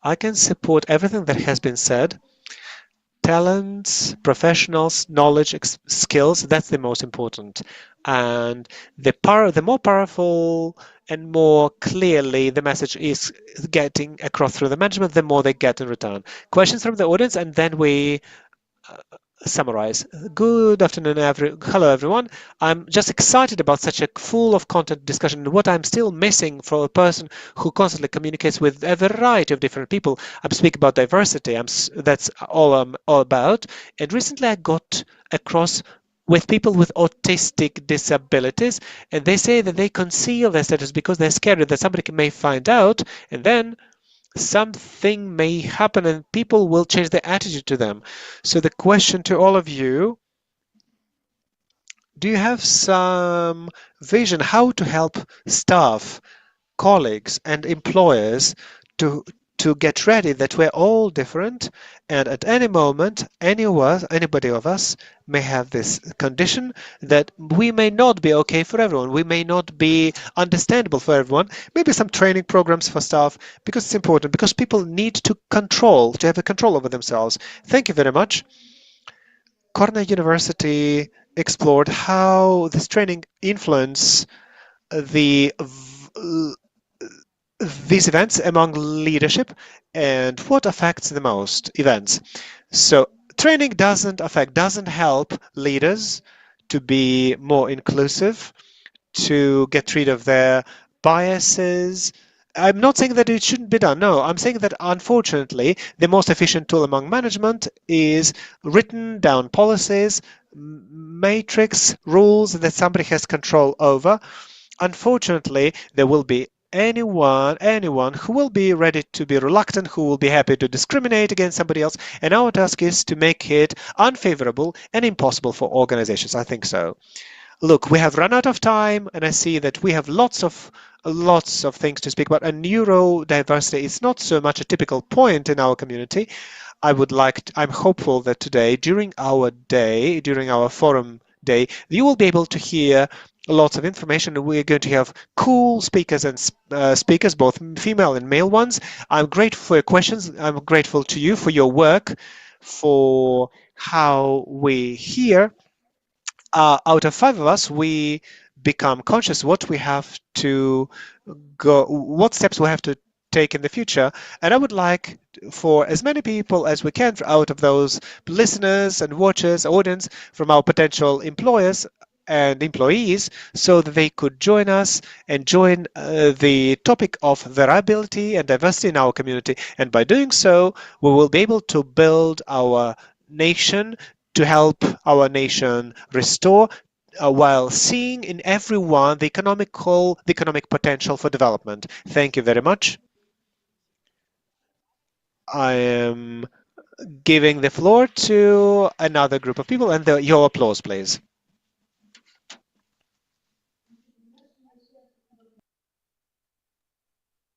I can support everything that has been said. Talents, professionals, knowledge, skills, that's the most important. And the more powerful and more clearly the message is getting across through the management, the more they get in return. Questions from the audience, and then we summarize. Good afternoon, hello everyone. I'm just excited about such a full of content discussion. What I'm still missing for a person who constantly communicates with a variety of different people. I'm speaking about diversity. That's all I'm all about. And recently I got across with people with autistic disabilities, and they say that they conceal their status because they're scared that somebody may find out, and then something may happen and people will change their attitude to them. So the question to all of you, do you have some vision how to help staff, colleagues and employers to get ready that we're all different, and at any moment anybody of us may have this condition that we may not be okay for everyone, we may not be understandable for everyone. Maybe some training programs for staff, because it's important, because people need to have a control over themselves. Thank you very much. Cornell University explored how this training influence the these events among leadership and what affects the most events. So training doesn't help leaders to be more inclusive, to get rid of their biases. I'm not saying that it shouldn't be done. No, I'm saying that unfortunately, the most efficient tool among management is written down policies, matrix rules that somebody has control over. Unfortunately, there will be anyone who will be ready to be reluctant, who will be happy to discriminate against somebody else, and our task is to make it unfavorable and impossible for organizations. I think so. Look, we have run out of time, and I see that we have lots of things to speak about. And neurodiversity is not so much a typical point in our community. I'm hopeful that today, during our forum day, you will be able to hear lots of information. We're going to have cool speakers and speakers, both female and male ones. I'm grateful for your questions. I'm grateful to you for your work, for how we hear. Out of 5 of us, we become conscious what steps we have to take in the future. And I would like for as many people as we can out of those listeners and watchers, audience, from our potential employers, and employees so that they could join us and join the topic of variability and diversity in our community. And by doing so, we will be able to build our nation, to help our nation restore, while seeing in everyone the economic potential for development. Thank you very much. I am giving the floor to another group of people, and your applause, please.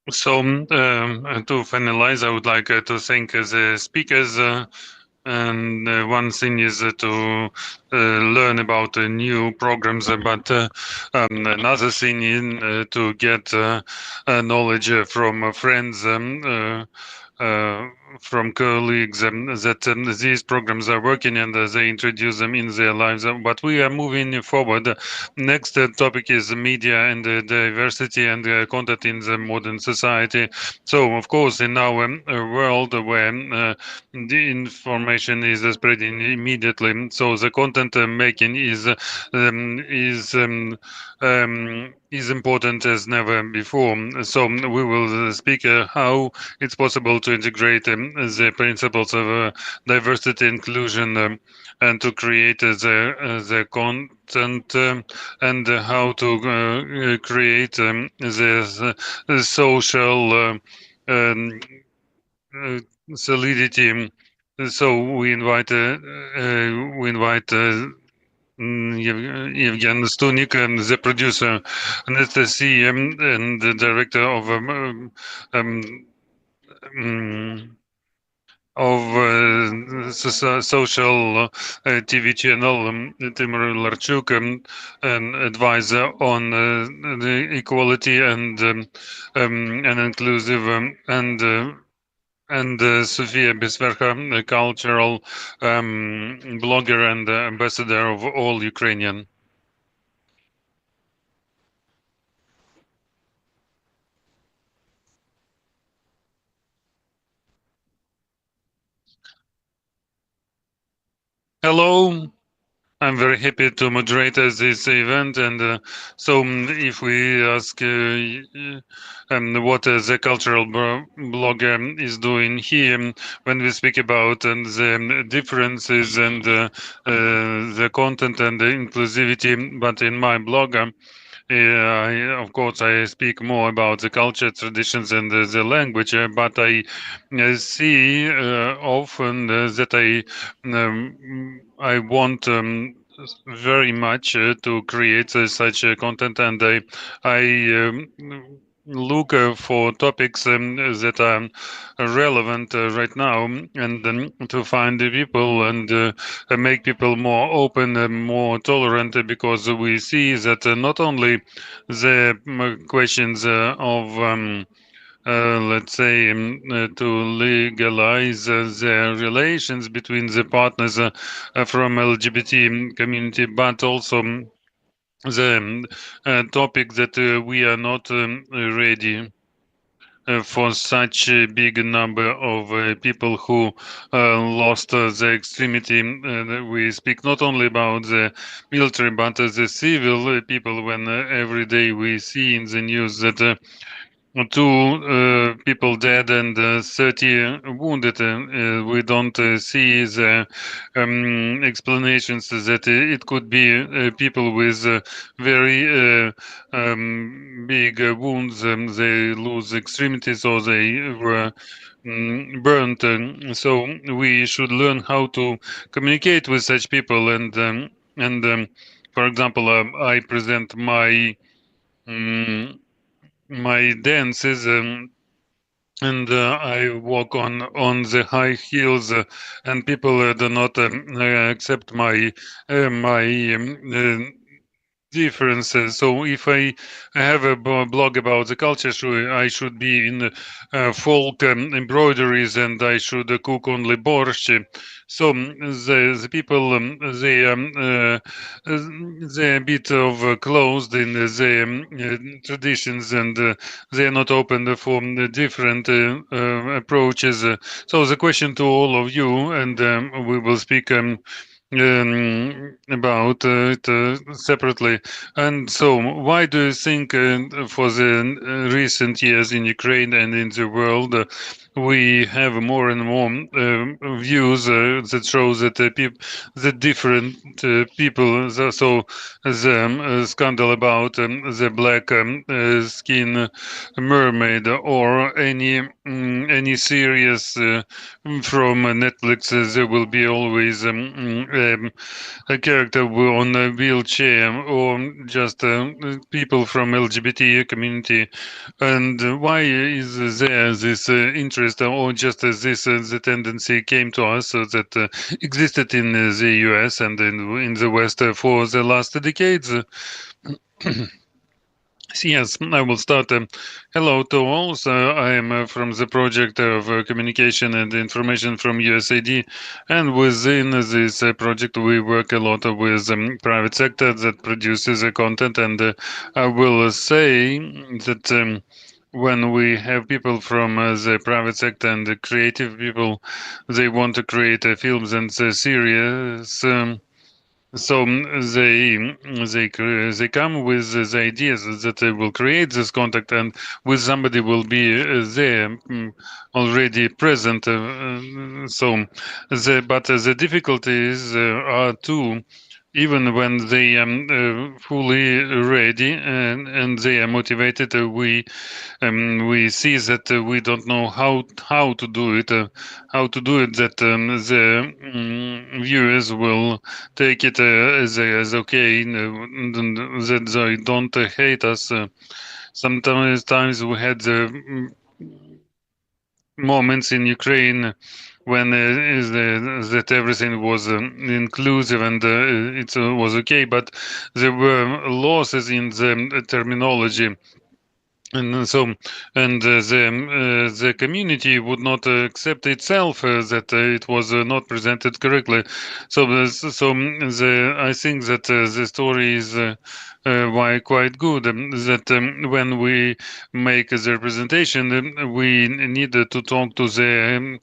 So to finalize, I would like to thank the speakers. And one thing is to learn about new programs, but another thing is to get knowledge from friends. From colleagues that these programs are working and they introduce them in their lives. But we are moving forward. Next topic is media and diversity and content in the modern society. So, of course, in our world where the information is spreading immediately, so the content making is important as never before. So we will speak how it's possible to integrate the principles of diversity, inclusion, and to create the content and how to create the social uh, solidity. So we invite Evgen Stunik, the producer, Anastasia, and the director um, um, social TV channel, Timur Larchuk, an advisor on the equality and inclusive and Sofia Bisverka, a cultural blogger and ambassador of all Ukrainian. Hello, I'm very happy to moderate this event. And so if we ask what the cultural blogger is doing here, when we speak about the differences and the content and the inclusivity, but in my blog, of course, I speak more about the culture, traditions, and the language, but I see often that I want very much to create such content, and I look for topics that are relevant right now, and to find the people and make people more open, more tolerant, because we see that not only the questions of let's say, to legalize the relations between the partners from LGBT community, but also the topic that we are not ready for such a big number of people who lost the extremity. We speak not only about the military, but the civil people, when every day we see in the news that two people dead and 30 wounded. We don't see the explanations that it could be people with very big wounds. They lose extremities or they were burnt. So we should learn how to communicate with such people. And for example, I present my dances and I walk on the high heels and people do not accept my differences. So if I have a blog about the culture, so I should be in folk embroideries and I should cook only borscht. So the people they're a bit of closed in the traditions and they are not open for different approaches. So the question to all of you, and we will speak about it separately. And so, why do you think for the recent years in Ukraine and in the world, we have more and more views that show that the different people, so the scandal about the black skin mermaid or any series from Netflix, there will be always a character on a wheelchair or just people from LGBT community. And why is there this interest, or just as this the tendency came to us that existed in the US and in the West for the last decades? Yes, I will start. Hello to all. So I am from the project of communication and information from USAID, and within this project, we work a lot with private sector that produces the content. And I will say that when we have people from the private sector and the creative people, they want to create films and series. So they come with the ideas that they will create this contact, and with somebody will be there already present. So but the difficulties are two. Even when they are fully ready and they are motivated, we see that we don't know how to do it. That the viewers will take it as okay, that they don't hate us. Sometimes we had moments in Ukraine when that everything was inclusive and it was okay, but there were losses in the terminology. And so, and the community would not accept itself that it was not presented correctly. So, I think that the story is why quite good. That when we make the representation, we need to talk to the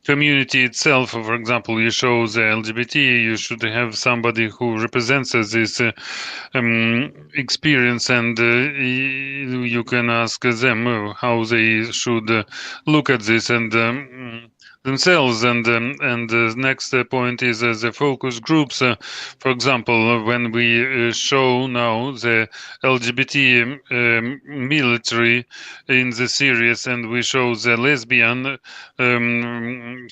community itself. For example, you show the LGBT, you should have somebody who represents this experience, and you can ask them how they should look at this and themselves. And the next point is the focus groups. For example, when we show now the LGBT military in the series, and we show the lesbian,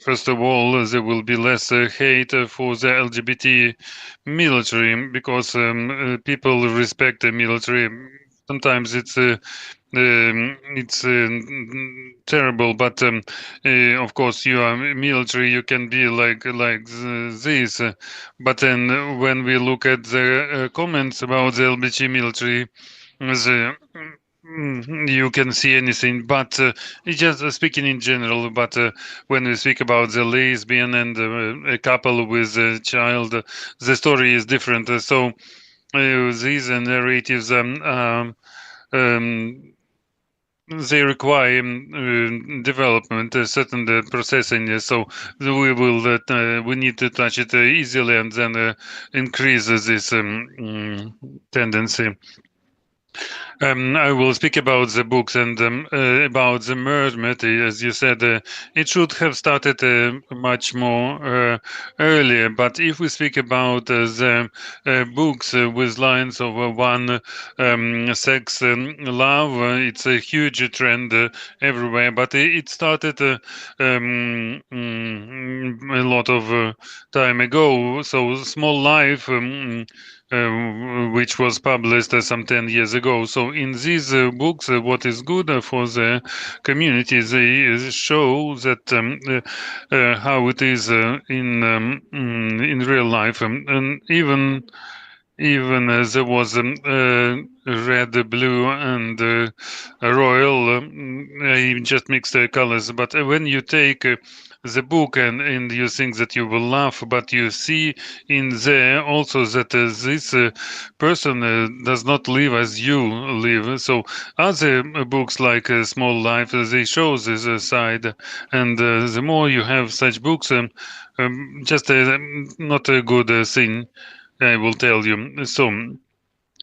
first of all, there will be less hate for the LGBT military, because people respect the military. Sometimes it's terrible, but of course, you are military, you can be like this. But then when we look at the comments about the LGBT military, the you can see anything, but it's just speaking in general. But when we speak about the lesbian and a couple with a child, the story is different. So these narratives they require development, certain processing. So we need to touch it easily, and then increase this tendency. I will speak about the books and about the mermaid. As you said, it should have started much more earlier. But if we speak about the books with lines of one sex love, it's a huge trend everywhere. But it started a lot of time ago. So Small Life. Which was published some 10 years ago. So in these books, what is good for the community, they show that how it is in real life, and even even there was red, blue, and royal. I just mixed the colors. But when you take the book and you think that you will laugh, but you see in there also that this person does not live as you live. So other books like Small Life, they show this side, and the more you have such books, just not a good thing. I will tell you. So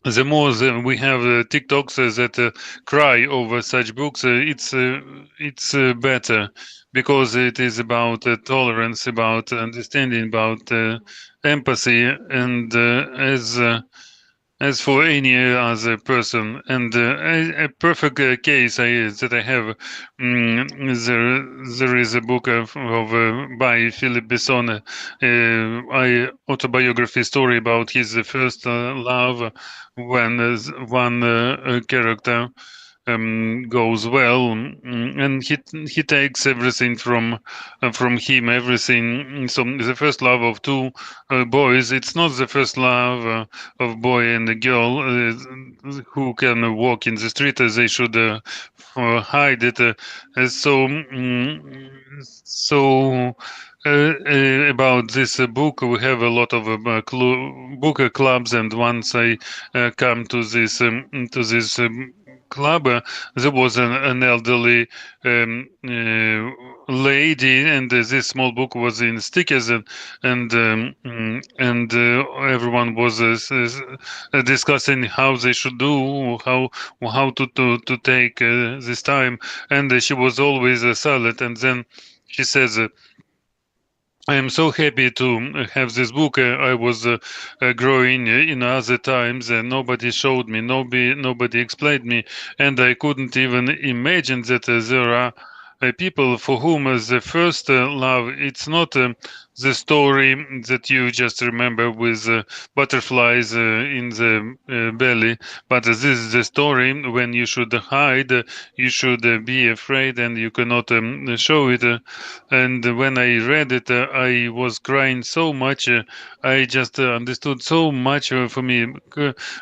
the more we have TikToks that cry over such books, it's better because it is about tolerance, about understanding, about empathy, and as for any other person. And a perfect case that I have, there is a book by Philip Besson, autobiography story about his first love, when one character goes well, and he takes everything from him, everything. So the first love of two boys, it's not the first love of boy and a girl who can walk in the street. They should hide it. So. About this book, we have a lot of book clubs, and once I come to this club, there was an elderly lady, and this small book was in stickers, and everyone was discussing how they should do, how to take this time, and she was always silent, and then she says. I am so happy to have this book. I was growing in other times, and nobody showed me, nobody explained me, and I couldn't even imagine that there are people for whom the first love, it's not the story that you just remember with butterflies in the belly, but this is the story when you should hide, you should be afraid, and you cannot show it. And when I read it, I was crying so much. I just understood so much for me.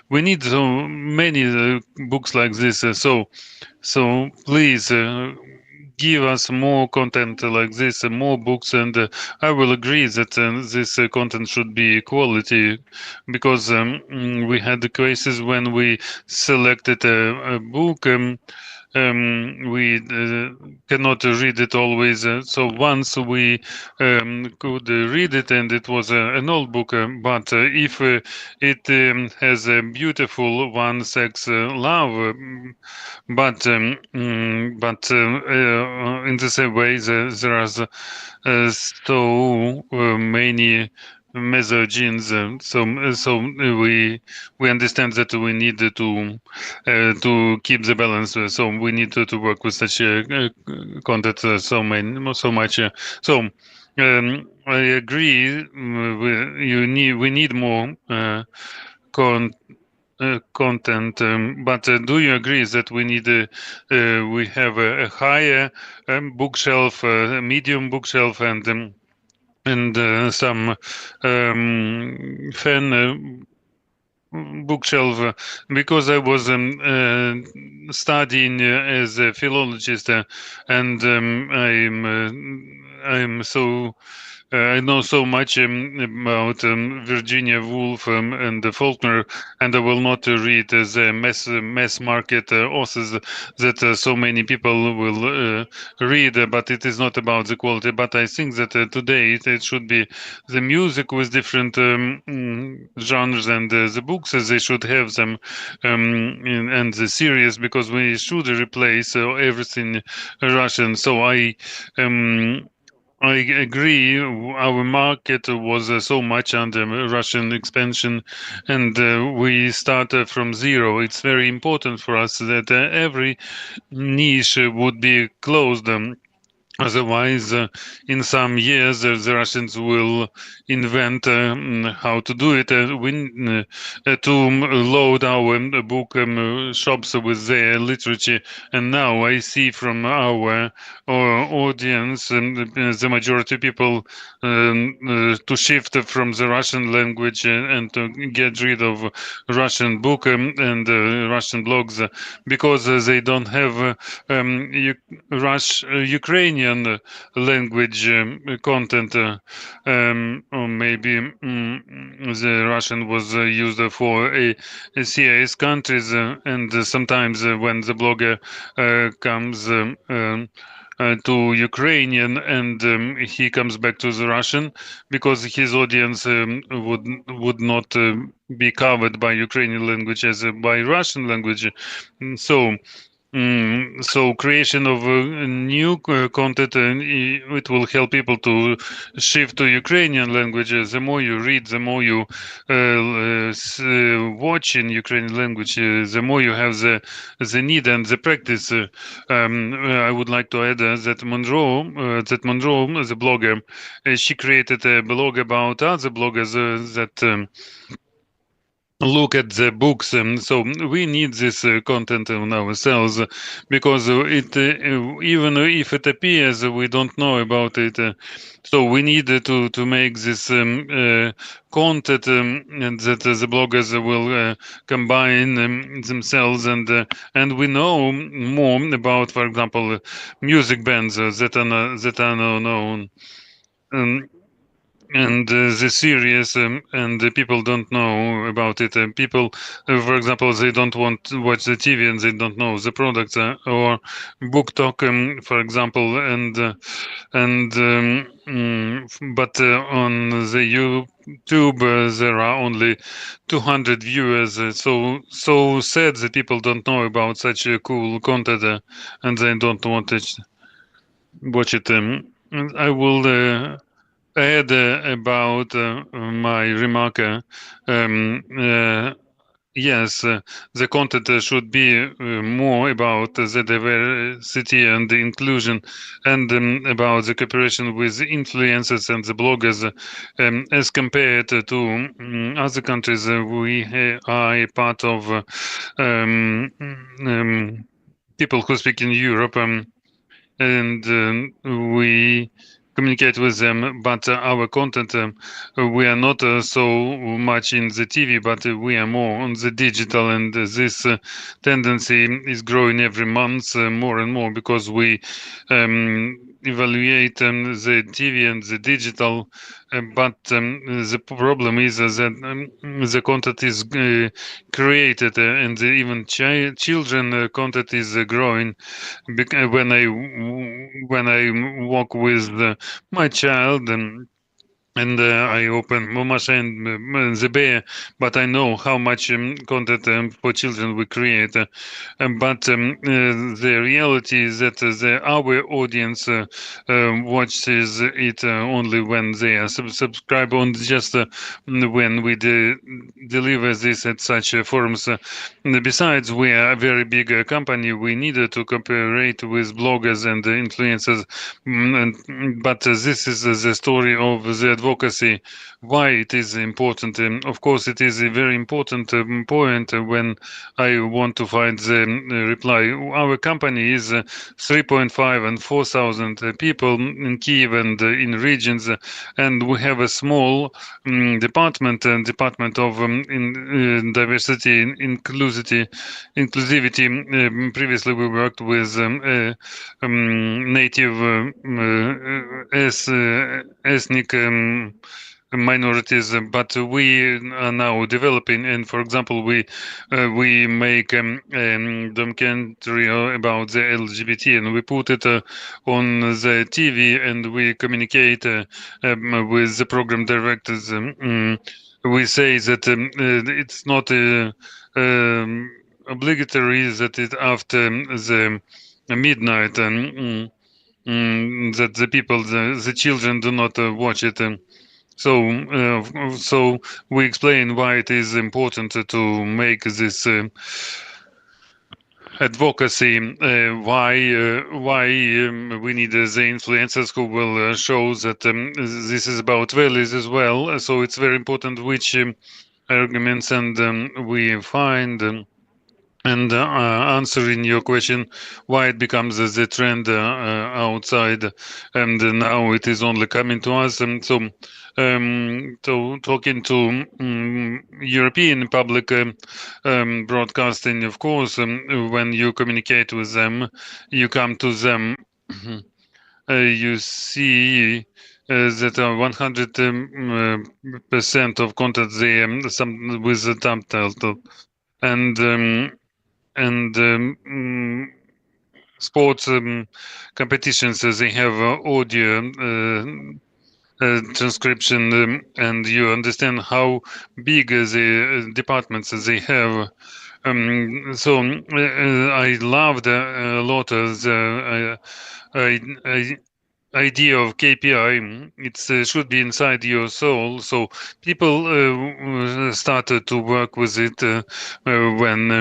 We need so many books like this. So please give us more content like this, more books, and I will agree that this content should be quality, because we had the cases when we selected a book. We cannot read it always. So once we could read it, and it was an old book, but if it has a beautiful one sex love, but in the same way, there are so many misogynes. So we understand that we need to keep the balance. So we need to work with such content so much. So I agree. We need more content. But do you agree that we have a higher bookshelf, a medium bookshelf, and some fan bookshelf, because I was studying as a philologist, and I'm so I know so much about Virginia Woolf and Faulkner, and I will not read the mass market authors that so many people will read, but it is not about the quality. But I think that today it should be the music with different genres, and the books, they should have them, and the series, because we should replace everything Russian. So I agree. Our market was so much under Russian expansion, and we started from zero. It's very important for us that every niche would be closed. Otherwise, in some years, the Russians will invent how to do it. To load our book shops with their literature. And now I see from our audience, the majority of people to shift from the Russian language and to get rid of Russian book and Russian blogs because they don't have Ukrainian language content, or maybe the Russian was used for a CIS countries, and sometimes when the blogger comes to Ukrainian and he comes back to the Russian because his audience would not be covered by Ukrainian language as by Russian language. So so creation of new content, it will help people to shift to Ukrainian language. The more you read, the more you watch in Ukrainian language, the more you have the need and the practice. I would like to add that Monroe, the blogger, she created a blog about other bloggers that. Look at the books, so we need this content on ourselves because even if it appears we don't know about it, so we need to make this content and that the bloggers will combine themselves and we know more about, for example, music bands that are known. Um, and the series and the people don't know about it. People, for example, they don't want to watch the TV and they don't know the products or book talk, for example, but on the YouTube there are only 200 viewers. So sad that people don't know about such a cool content and they don't want to watch it. And I will. Add about my remark. Yes, the content should be more about the diversity and the inclusion and about the cooperation with influencers and the bloggers as compared to other countries we are a part of people who speak in Europe. And we communicate with them, but our content, we are not so much in the TV, but we are more on the digital, and this tendency is growing every month more and more because we evaluate the TV and the digital, but the problem is that the content is created and even children content is growing. When I walk with my child and I open Momasha and the bear, but I know how much content for children we create. But the reality is that our audience watches it only when they are subscribe on just when we deliver this at such forums. Besides, we are a very big company. We needed to cooperate with bloggers and influencers. But this is the story of the advocacy, why it is important. Of course, it is a very important point when I want to find the reply. Our company is 3.5 and 4,000 people in Kiev and in regions, and we have a small department of diversity, inclusivity. Previously, we worked with native ethnic minorities, but we are now developing. And for example, we make documentary about the LGBT, and we put it on the TV, and we communicate with the program directors. We say that it's not obligatory that it after the midnight that the people, the children do not watch it. So we explain why it is important to make this advocacy, why we need the influencers who will show that this is about values as well. So it's very important which arguments and we find. And answering your question, why it becomes the trend outside, and now it is only coming to us. And so, talking to European public broadcasting, of course, when you communicate with them, you come to them. You see that 100% of content they some with the subtitle and sports competitions they have audio transcription and you understand how big the departments they have. So I loved a lot of the idea of KPI. It should be inside your soul. So people started to work with it when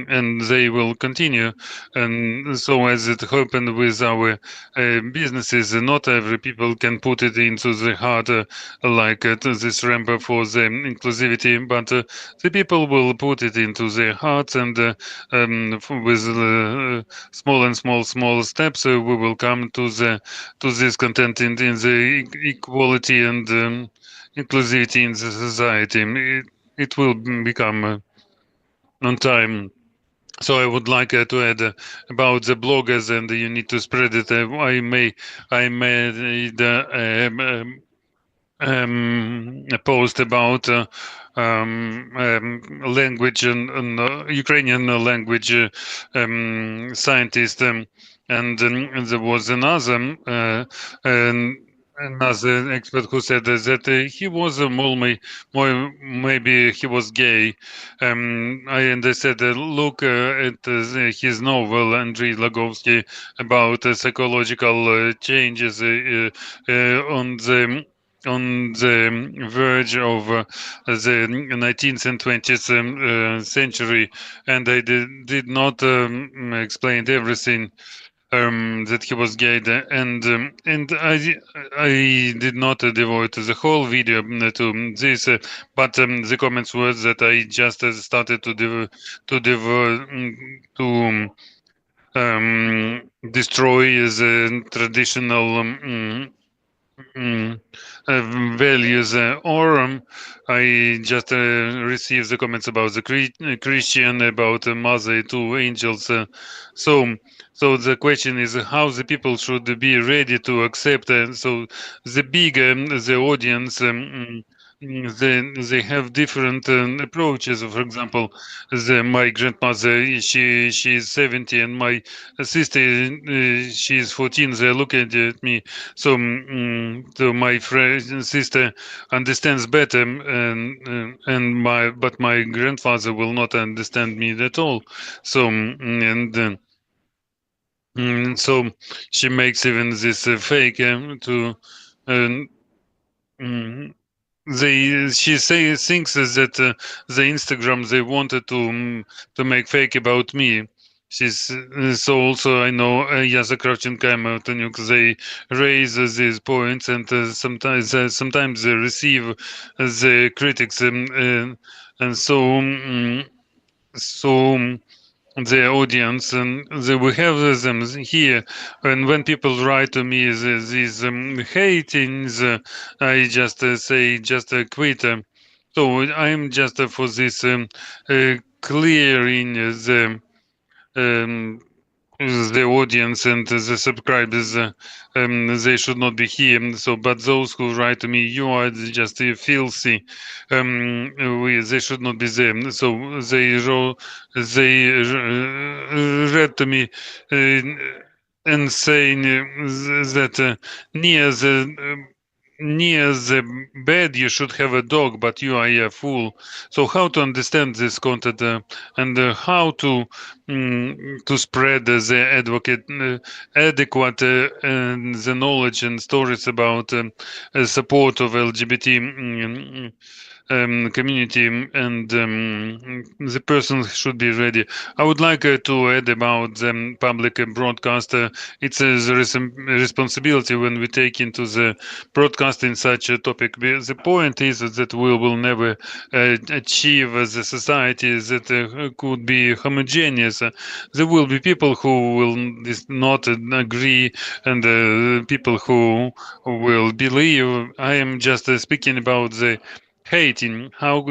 and they will continue. And so as it happened with our businesses, not every people can put it into the heart like this ramp for the inclusivity, but the people will put it into their hearts and with small steps we will come to this content in the equality and inclusivity in the society. It will become on time. So I would like to add about the bloggers, and you need to spread it. I made a post about language and Ukrainian language scientist, and there was another expert who said that he was maybe he was gay. I said, look at his novel, Andrei Lagovsky, about psychological changes on the verge of the 19th and 20th century, and I did not explain everything that he was gay, and I did not devote the whole video to this, but the comments were that I just started to destroy the traditional values, or I just received the comments about the Christian, about Mother, two angels. So the question is how the people should be ready to accept. So the bigger the audience. They have different approaches. For example, my grandmother, she is 70, and my sister, she is 14. They're looking at me, so my sister understands better, and my grandfather will not understand me at all. So so she makes even this fake to. Mm, she thinks that the Instagram they wanted to make fake about me. She's so also I know Jacek Kravchenko and Tanyuk, they raise these points, and sometimes they receive the critics, and so the audience, and we have them here. And when people write to me these hatings, I just say just quit. So I'm just for this clearing um, the audience and the subscribers, they should not be here. So, but those who write to me, you are just filthy. They should not be there. So they read to me and saying that near the bed you should have a dog, but you are a fool. So how to understand this content and how to spread the adequate and the knowledge and stories about support of LGBT community, and the person should be ready. I would like to add about the public broadcaster. It's the responsibility when we take into the broadcasting such a topic. The point is that we will never achieve the society that could be homogeneous. There will be people who will not agree, and people who will believe. I am just speaking about the hating. How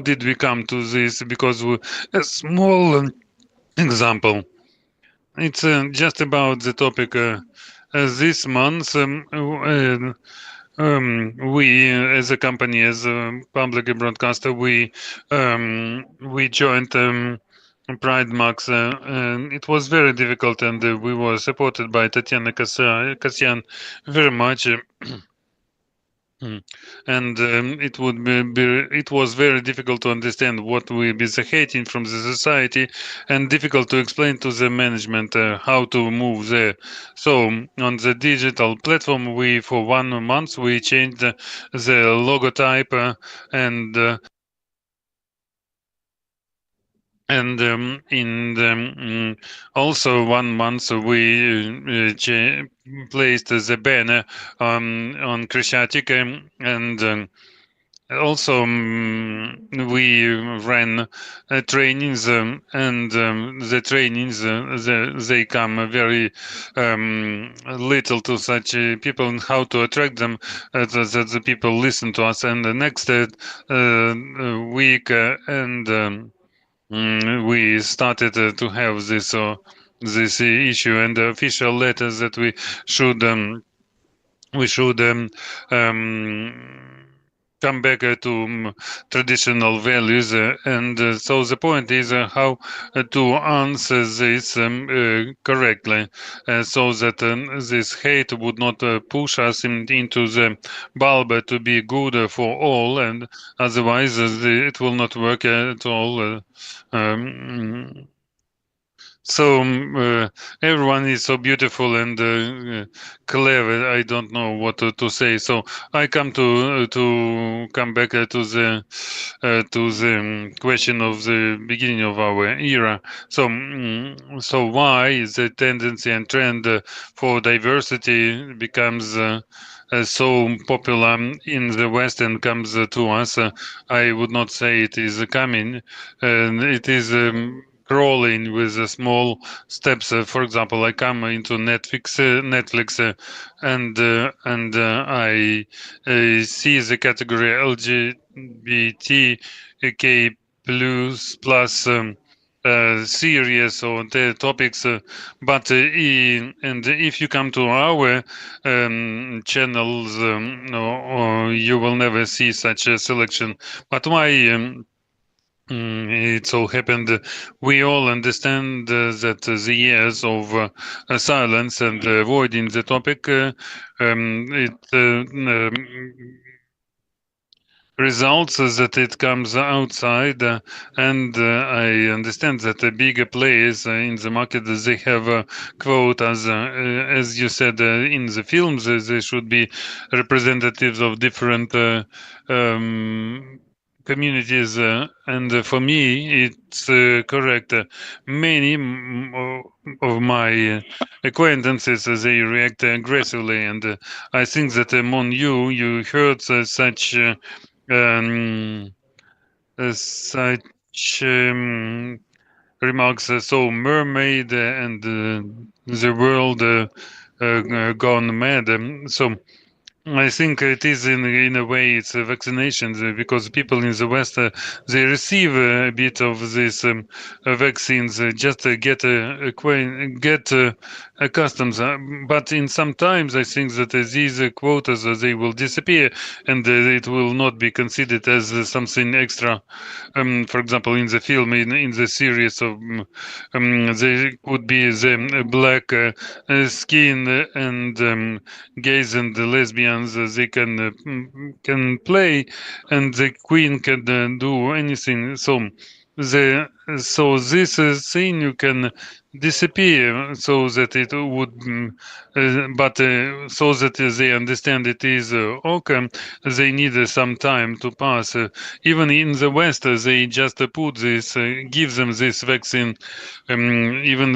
did we come to this? Because a small example. It's just about the topic. This month, we, as a company, as a public broadcaster, we joined Pride Max, and it was very difficult, and we were supported by Tatiana Kasyan very much. And it was very difficult to understand what will be the hating from the society, and difficult to explain to the management how to move there. So on the digital platform, we for 1 month we changed the logotype and in the, also 1 month we placed the banner on Krishchatik, and also we ran trainings, and the trainings they come very little to such people, and how to attract them, that the people listen to us. And the next week and we started to have this issue, and the official letters that we should come back to traditional values, and so the point is how to answer this correctly, so that this hate would not push us into the bulb to be good for all, and otherwise it will not work at all. So everyone is so beautiful and clever. I don't know what to say. So I come to come back to the question of the beginning of our era. So so why is the tendency and trend for diversity becomes so popular in the West and comes to us? I would not say it is coming. It is. Crawling with small steps. For example, I come into Netflix, and I see the category LGBTQ plus series or the topics, but and if you come to our channels, you will never see such a selection. But why? It so happened we all understand that the years of silence and avoiding the topic, it results that it comes outside, and I understand that the bigger players in the market, they have quotas, as you said, in the films, they should be representatives of different communities, and for me it's correct. Many of my acquaintances, they react aggressively, and I think that among you heard such such remarks. So mermaid and the world gone mad. So I think it is in a way it's vaccinations, because people in the West, they receive a bit of these vaccines, just to get accustomed. But in sometimes I think that these quotas, they will disappear, and it will not be considered as something extra. For example, in the film, in the series of there could be the black skin, and gays and the lesbians, they can play, and the queen can do anything. So this thing you can disappear so that it would but so that they understand it is okay, they need some time to pass. Even in the west, they just put this give them this vaccine, even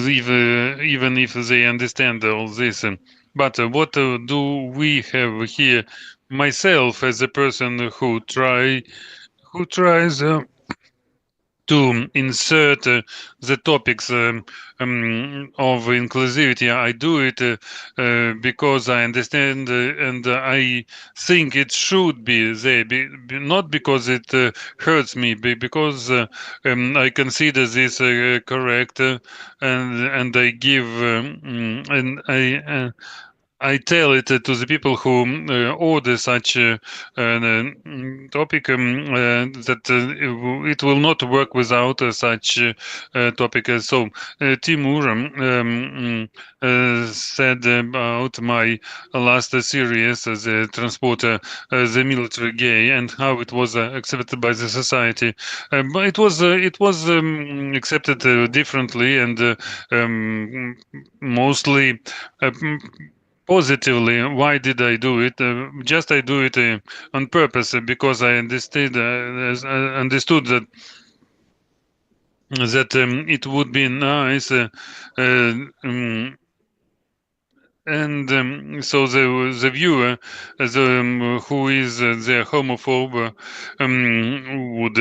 if they understand all this. But what do we have here? Myself, as a person who tries to insert the topics of inclusivity. I do it because I understand and I think it should be there, not because it hurts me, because I consider this correct, and I give and I tell it to the people who order such topic that it will not work without such topic. So Timur said about my last series, the transporter, the military gay, and how it was accepted by the society. But it was accepted differently and mostly. Uh, Positively. Why did I do it? Just I do it on purpose because I understood that it would be nice uh, um, and so the viewer, who is the homophobe, would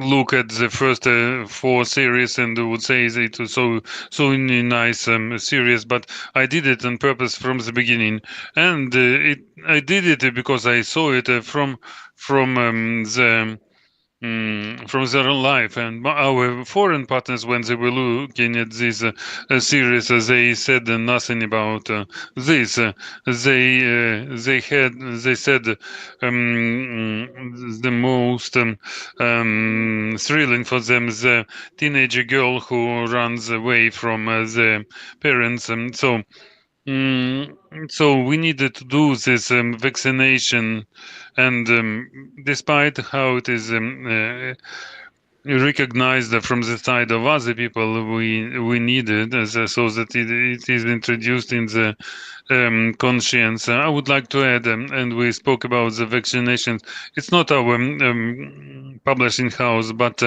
look at the first four series and would say it was so nice series. But I did it on purpose from the beginning, and I did it because I saw it from their life. And our foreign partners, when they were looking at this series, they said nothing about this. They said the most thrilling for them the teenage girl who runs away from the parents. So we needed to do this vaccination, and despite how it is recognized from the side of other people, we need it so that it is introduced in the conscience. I would like to add, and we spoke about the vaccinations. It's not our publishing house, but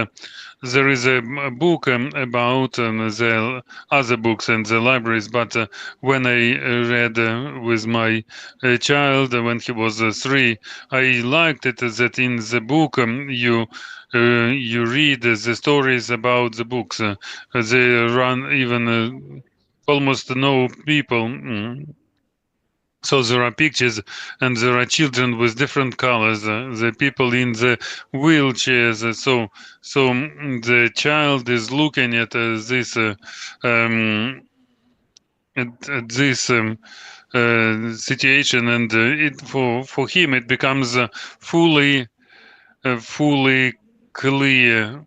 there is a book about the other books and the libraries. But when I read with my child when he was 3, I liked it that in the book you read the stories about the books. They run even almost no people. So there are pictures, and there are children with different colors. The people in the wheelchairs. The child is looking at this at this situation, and it for him it becomes fully clear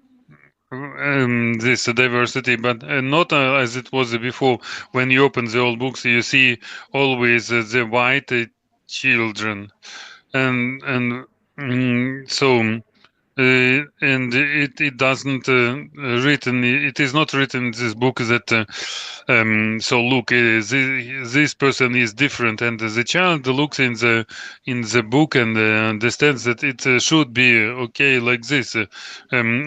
this diversity, but not as it was before. When you open the old books, you see always the white children, and so and it doesn't written. It is not written in this book that so look, this person is different, and the child looks in the book and understands that it should be okay like this.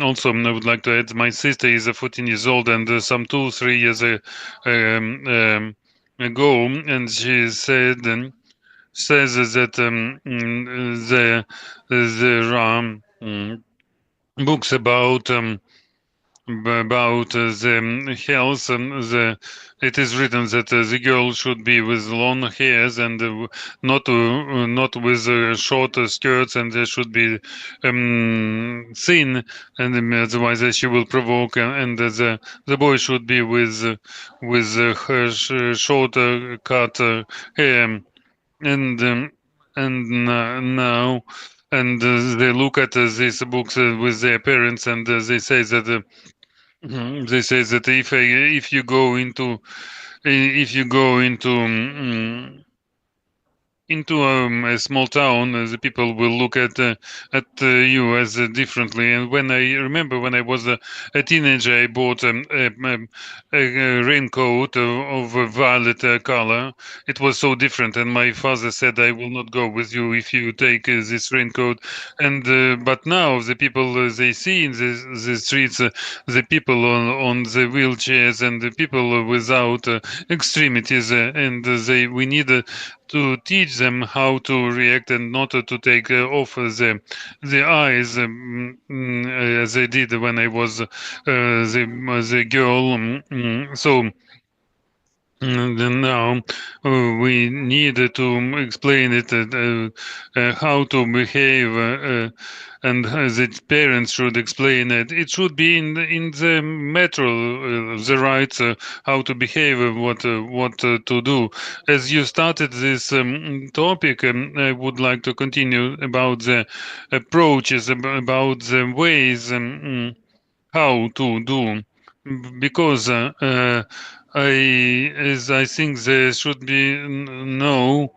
Also, I would like to add, my sister is 14 years old, and some 2-3 years ago, and she said. Says that there are books about the health, and it is written that the girl should be with long hairs and not with short skirts, and they should be thin, and otherwise she will provoke, and the boy should be with her short cut hair, and now and they look at these books with their parents, and they say that if you go into into a small town, the people will look at you as differently. And when I remember when I was a teenager, I bought a raincoat of a violet color. It was so different, and my father said, "I will not go with you if you take this raincoat." And but now the people they see in the streets, the people on the wheelchairs and the people without extremities, and they we need. To teach them how to react and not to take off the eyes as I did when I was the girl. So then now we need to explain it how to behave, and the parents should explain it. It should be in the metro, the rights, how to behave, what to do. As you started this topic, I would like to continue about the approaches, about the ways. How to do because I think there should be no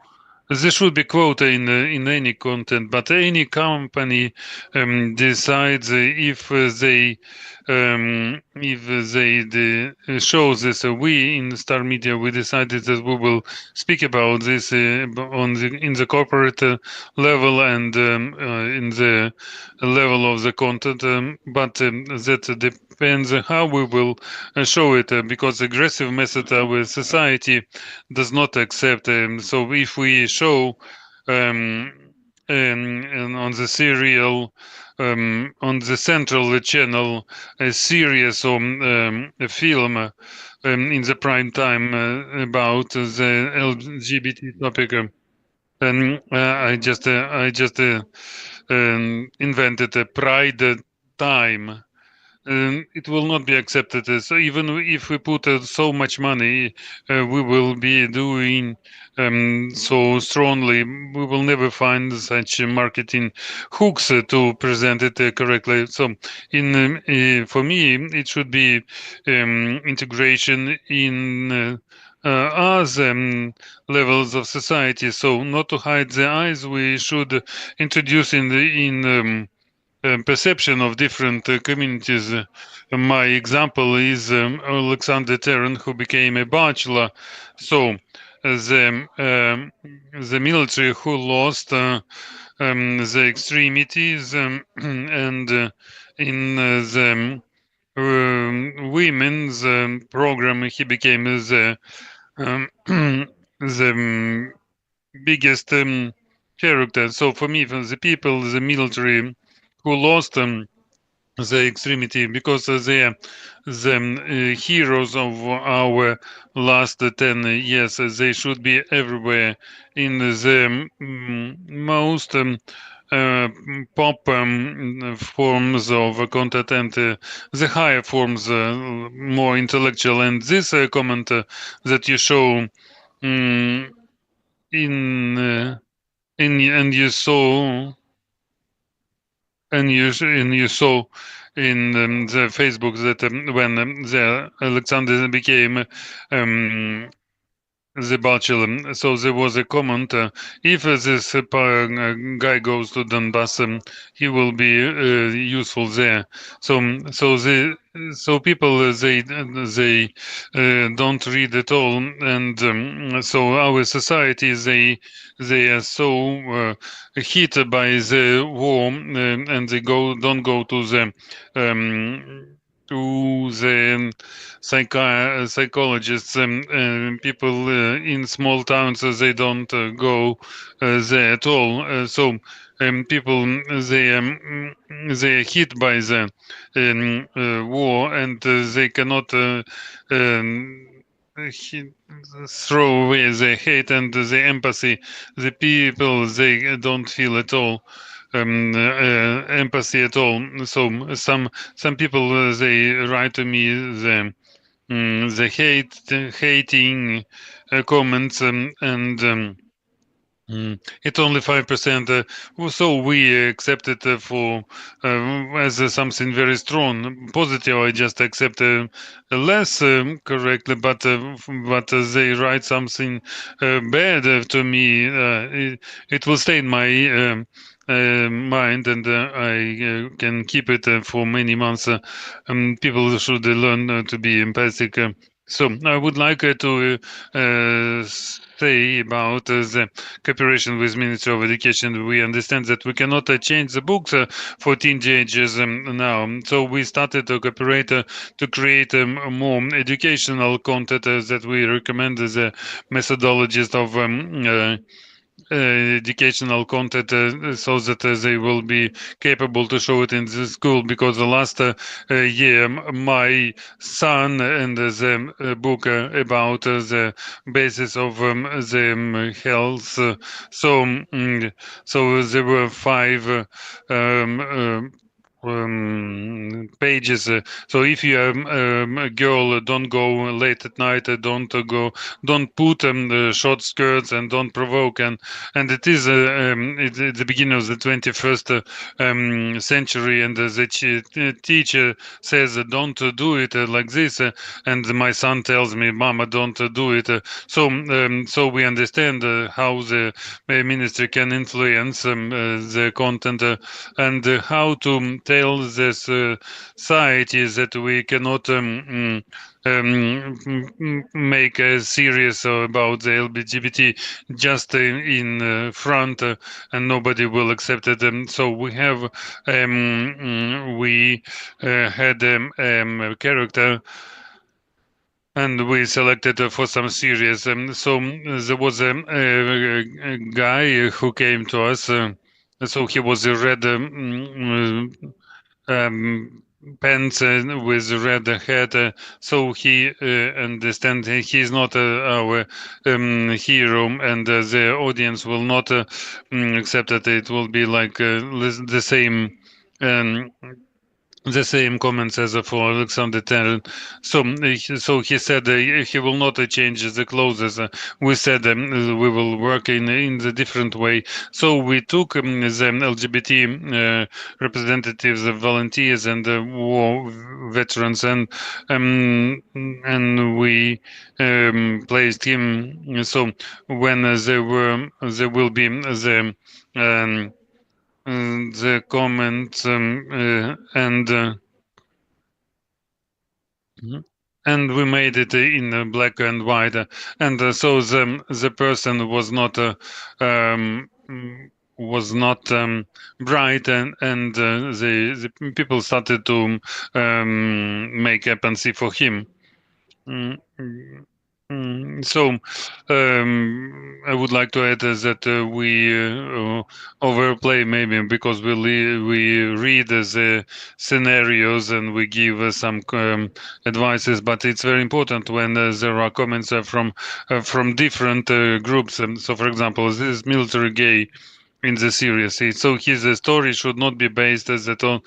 there should be quota in any content, but any company decides if they show this. We in Star Media we decided that we will speak about this on in the corporate level and in the level of the content, but that depends how we will show it because aggressive method our society does not accept. So if we show um, and on the serial on the central channel a series or a film in the prime time about the LGBT topic. I just invented a pride time. It will not be accepted. So even if we put so much money, we will be doing so strongly. We will never find such marketing hooks to present it correctly. So, for me, it should be integration in. Other levels of society, so not to hide the eyes, we should introduce in perception of different communities. My example is Alexander Terran, who became a bachelor. So the military who lost the extremities and in the women's program, he became the biggest character. So for me, for the people, the military who lost the extremity because they are the heroes of our last 10 years. They should be everywhere in the most pop forms of content and the higher forms, more intellectual. And this comment that you show um, in and you saw and you saw in the Facebook that when the Alexander became the bachelor, so there was a comment: if this guy goes to Donbass, he will be useful there. So people they don't read at all, and so our society they are so hit by the war, and they don't go to the psychologists. People in small towns they don't go there at all. So people they are hit by the war, and they cannot he- throw away the hate and the empathy. The people they don't feel at all empathy at all. So some people they write to me the hating comments and It's only 5%. So we accept it for as something very strong, positive. I just accept less correctly, but they write something bad to me. It will stay in my mind, and I can keep it for many months. People should learn to be empathic. So I would like to say about the cooperation with Ministry of Education. We understand that we cannot change the books for teenagers now. So we started to cooperate to create more educational content that we recommend as a methodologist of educational content so that they will be capable to show it in the school, because the last year my son and the book about the basis of the health so there were 5 pages. So if you are a girl, don't go late at night. Don't put short skirts, and don't provoke. And it is it's the beginning of the 21st century, and the teacher says, don't do it like this. And my son tells me, Mama, don't do it. So we understand how the ministry can influence the content and how to tell this society that we cannot make a series about the LGBT just in front, and nobody will accept it. So we have we had a character, and we selected for some series. There was a guy who came to us. So he was a red pants with red hat. So he understand he's not our hero, and the audience will not accept it. It will be like um, the same comments as for Alexander Terran. So he said he will not change the clothes. We said we will work in the different way. So we took the LGBT representatives, volunteers, and war veterans, and we placed him. So when there will be um, the comments Mhm. And we made it in black and white, and so the person was not bright, and the people started to make empathy for him. Mm, mm, So, I would like to add that we overplay maybe because we read the scenarios and we give some advices, but it's very important when there are comments from different groups. So, for example, this military gay in the series. So his story should not be based as that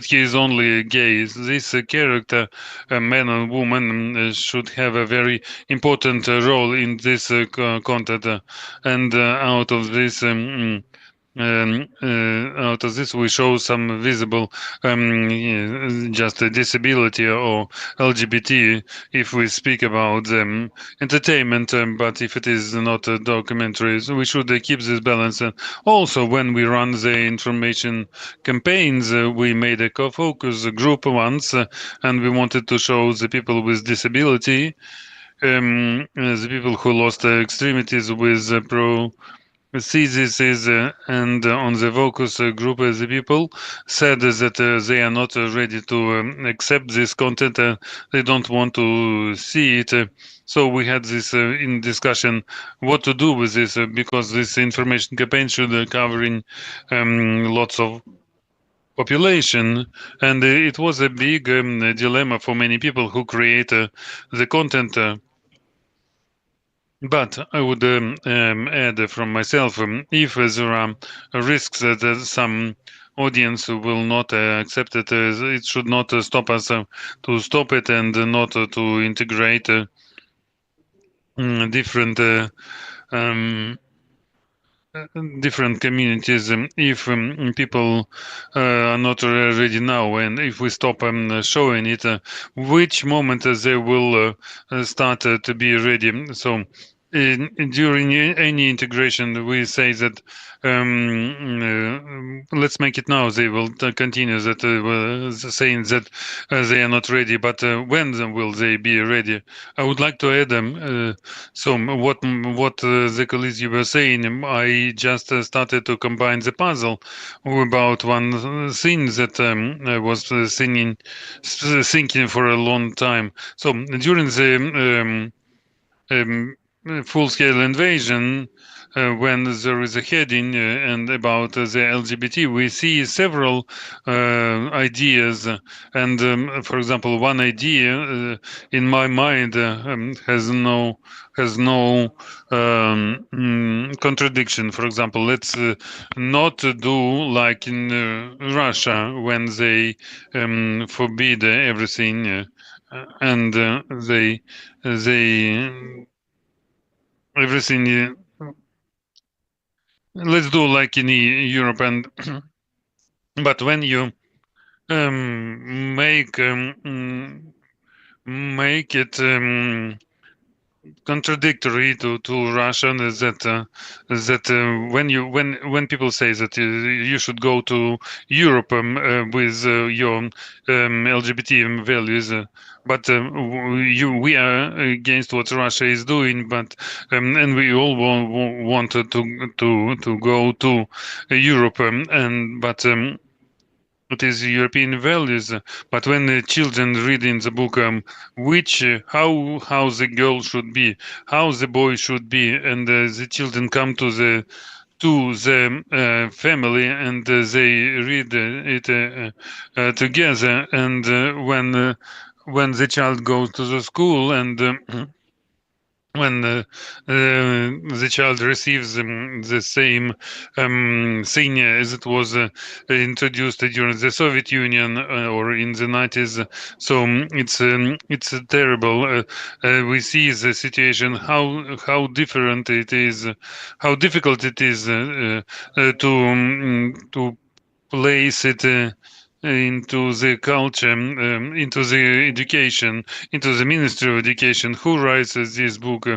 he is only gay. This character, man and woman, should have a very important role in this content, and out of this. Out of this, we show some visible just a disability or LGBT if we speak about entertainment, but if it is not a documentary, so we should keep this balance. Also, when we run the information campaigns, we made a co-focus group once, and we wanted to show the people with disability, the people who lost extremities with theses, and on the focus group, the people said that they are not ready to accept this content. They don't want to see it. So we had this in discussion what to do with this, because this information campaign should covering lots of population, and it was a big dilemma for many people who create the content. But I would add from myself, if there are risks that some audience will not accept it, it should not stop us to stop it, and not to integrate different um, different communities. If people are not ready now, and if we stop showing it, which moment they will start to be ready? So during any integration, we say that let's make it now. They will continue that saying that they are not ready, but when will they be ready? I would like to add so what the colleagues you were saying, I just started to combine the puzzle about one thing that I was thinking for a long time. So during the full-scale invasion, when there is a heading and about the LGBT, we see several ideas. And for example, one idea in my mind has no contradiction. For example, let's not do like in Russia when they forbid everything and they everything. Let's do like in Europe, and but when you make it contradictory to Russian is that when people say that you should go to Europe with your LGBT values, but we are against what Russia is doing, but and we all wanted to go to Europe, and but. It is European values, but when children read in the book which how the girl should be, how the boy should be, and the children come to the family and they read it together, and when the child goes to the school and when the child receives the same thing as it was introduced during the Soviet Union or in the 90s. So it's terrible. We see the situation how different it is, how difficult it is to place it into the culture, into the education, into the Ministry of Education. Who writes this book?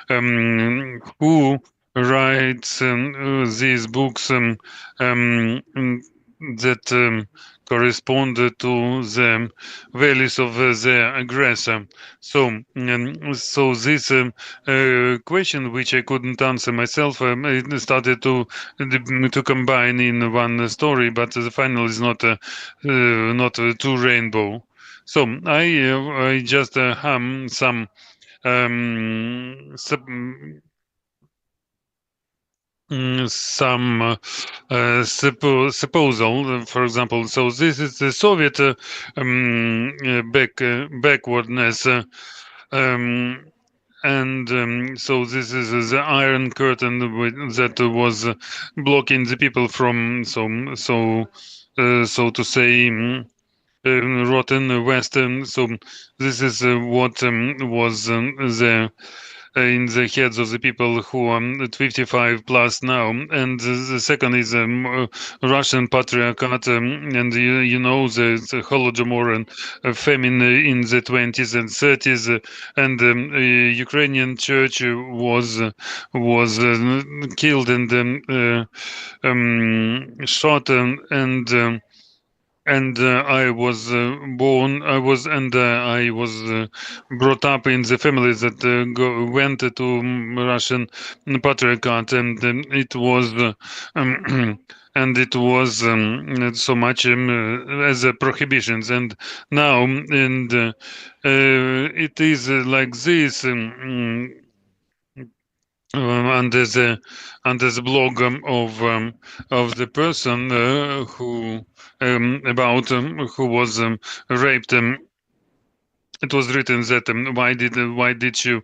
Who writes these books that correspond to the values of the aggressor? So this question, which I couldn't answer myself, it started to combine in one story, but the final is not too rainbow. So I just hum some some supposal, for example. So this is the Soviet backwardness. And so this is the iron curtain that was blocking the people from so to say rotten West. So this is what was the in the heads of the people who are 55 plus now. And the second is Russian patriarchate, and you know the Holodomor and famine in the 20s and 30s, and Ukrainian church was killed and shot, and I was born. I was brought up in the family that went to Russian patriarchate, and it was. And it was not so much as prohibitions, and now it is like this. Under the blog of the person who about who was raped. It was written that why did you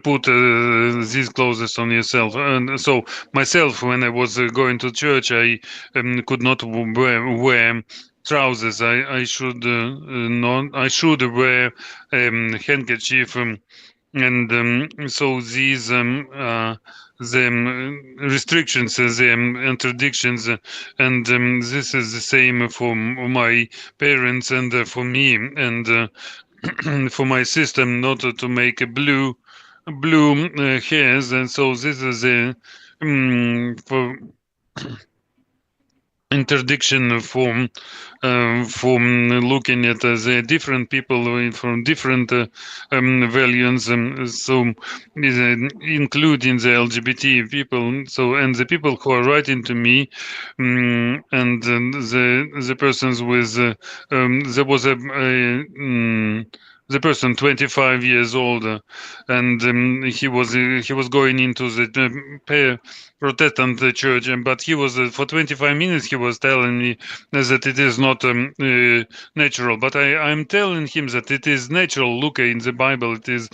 put these clothes on yourself? And so myself, when I was going to church, I could not wear trousers. I should not. I should wear handkerchief. And so these restrictions, the interdictions, and this is the same for my parents and for me and for my system not to make a blue hairs, and so this is a for interdiction from looking at the different people from different values, so including the LGBT people. So and the people who are writing to me, and the persons with there was the person 25 years older, and he was going into the Protestant church, but he was for 25 minutes he was telling me that it is not natural. But I'm telling him that it is natural. Look in the Bible, it is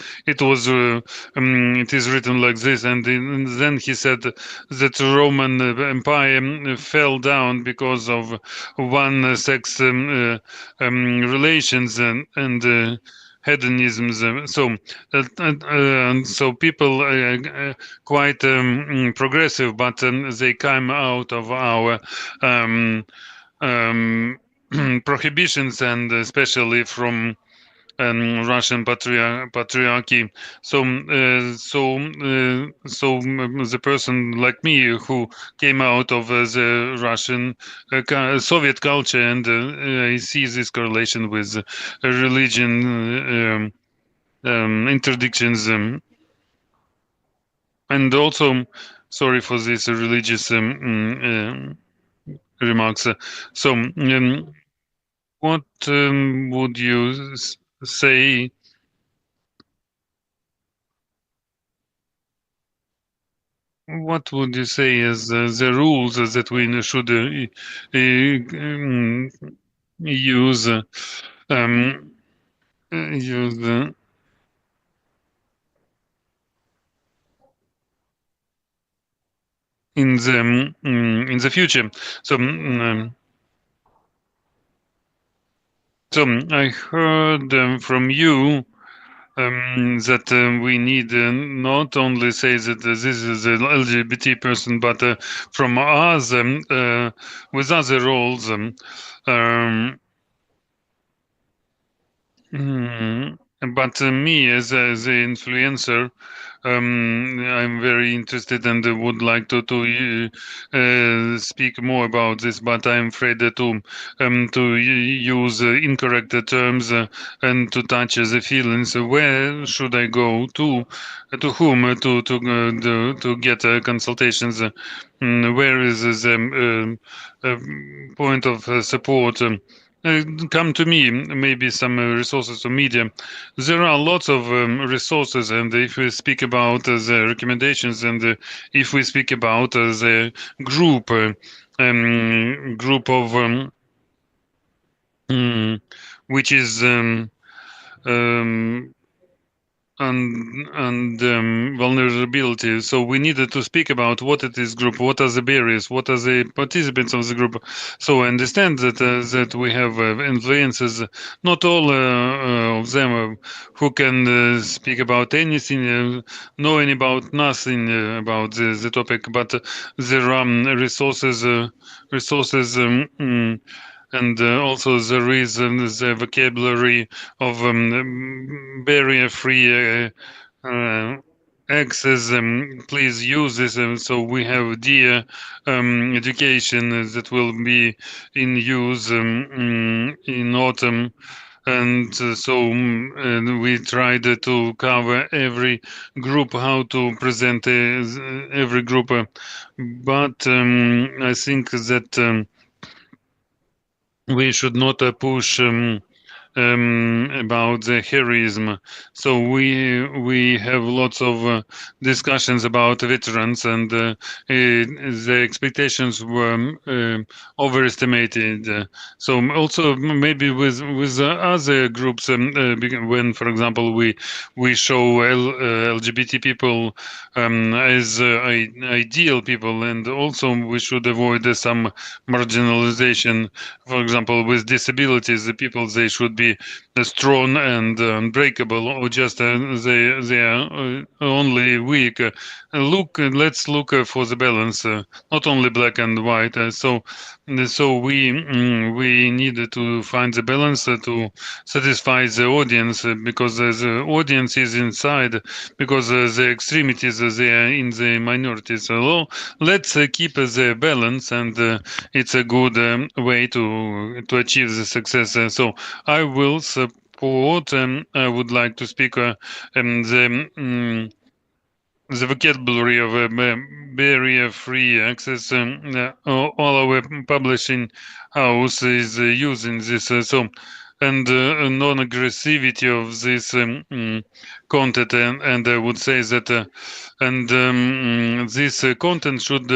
written like this, and then he said that Roman Empire fell down because of one sex relations and hedonism. So people quite progressive, but they come out of our prohibitions, and especially from Russian patriarchy. The person like me who came out of the Russian Soviet culture, and I see this correlation with religion interdictions, and also sorry for this religious remarks. What would you say? What would you say as the rules that we should use use in the future? So I heard from you that we need not only say that this is an LGBT person, but from us with other roles. But me as the influencer, I'm very interested and would like to speak more about this, but I'm afraid to use incorrect terms and to touch the feelings. Where should I go to whom to get consultations? Where is the point of support? Come to me, maybe some resources or media. There are lots of resources, and if we speak about the recommendations, and if we speak about the group of which is and vulnerability. So we needed to speak about what it is group, what are the barriers, what are the participants of the group. So I understand that that we have influences, not all of them who can speak about anything, knowing about nothing about the topic, but there are resources. And also there is the vocabulary of barrier-free access. Please use this. So we have dear education that will be in use in autumn. And we tried to cover every group, how to present every group. But I think that we should not push about the heroism. So we have lots of discussions about veterans, and the expectations were overestimated. So also maybe with other groups, when, for example, we show LGBT people as ideal people, and also we should avoid some marginalization. For example, with disabilities, the people, they should be strong and unbreakable, or just they are only weak. let's look for the balance, not only black and white. So we needed to find the balance to satisfy the audience, because the audience is inside, because the extremities they are in the minorities. So let's keep the balance, and it's a good way to achieve the success. So I will support. I would like to speak the vocabulary of barrier-free access. All our publishing house is using this. And non-aggressivity of this content, and I would say that this content should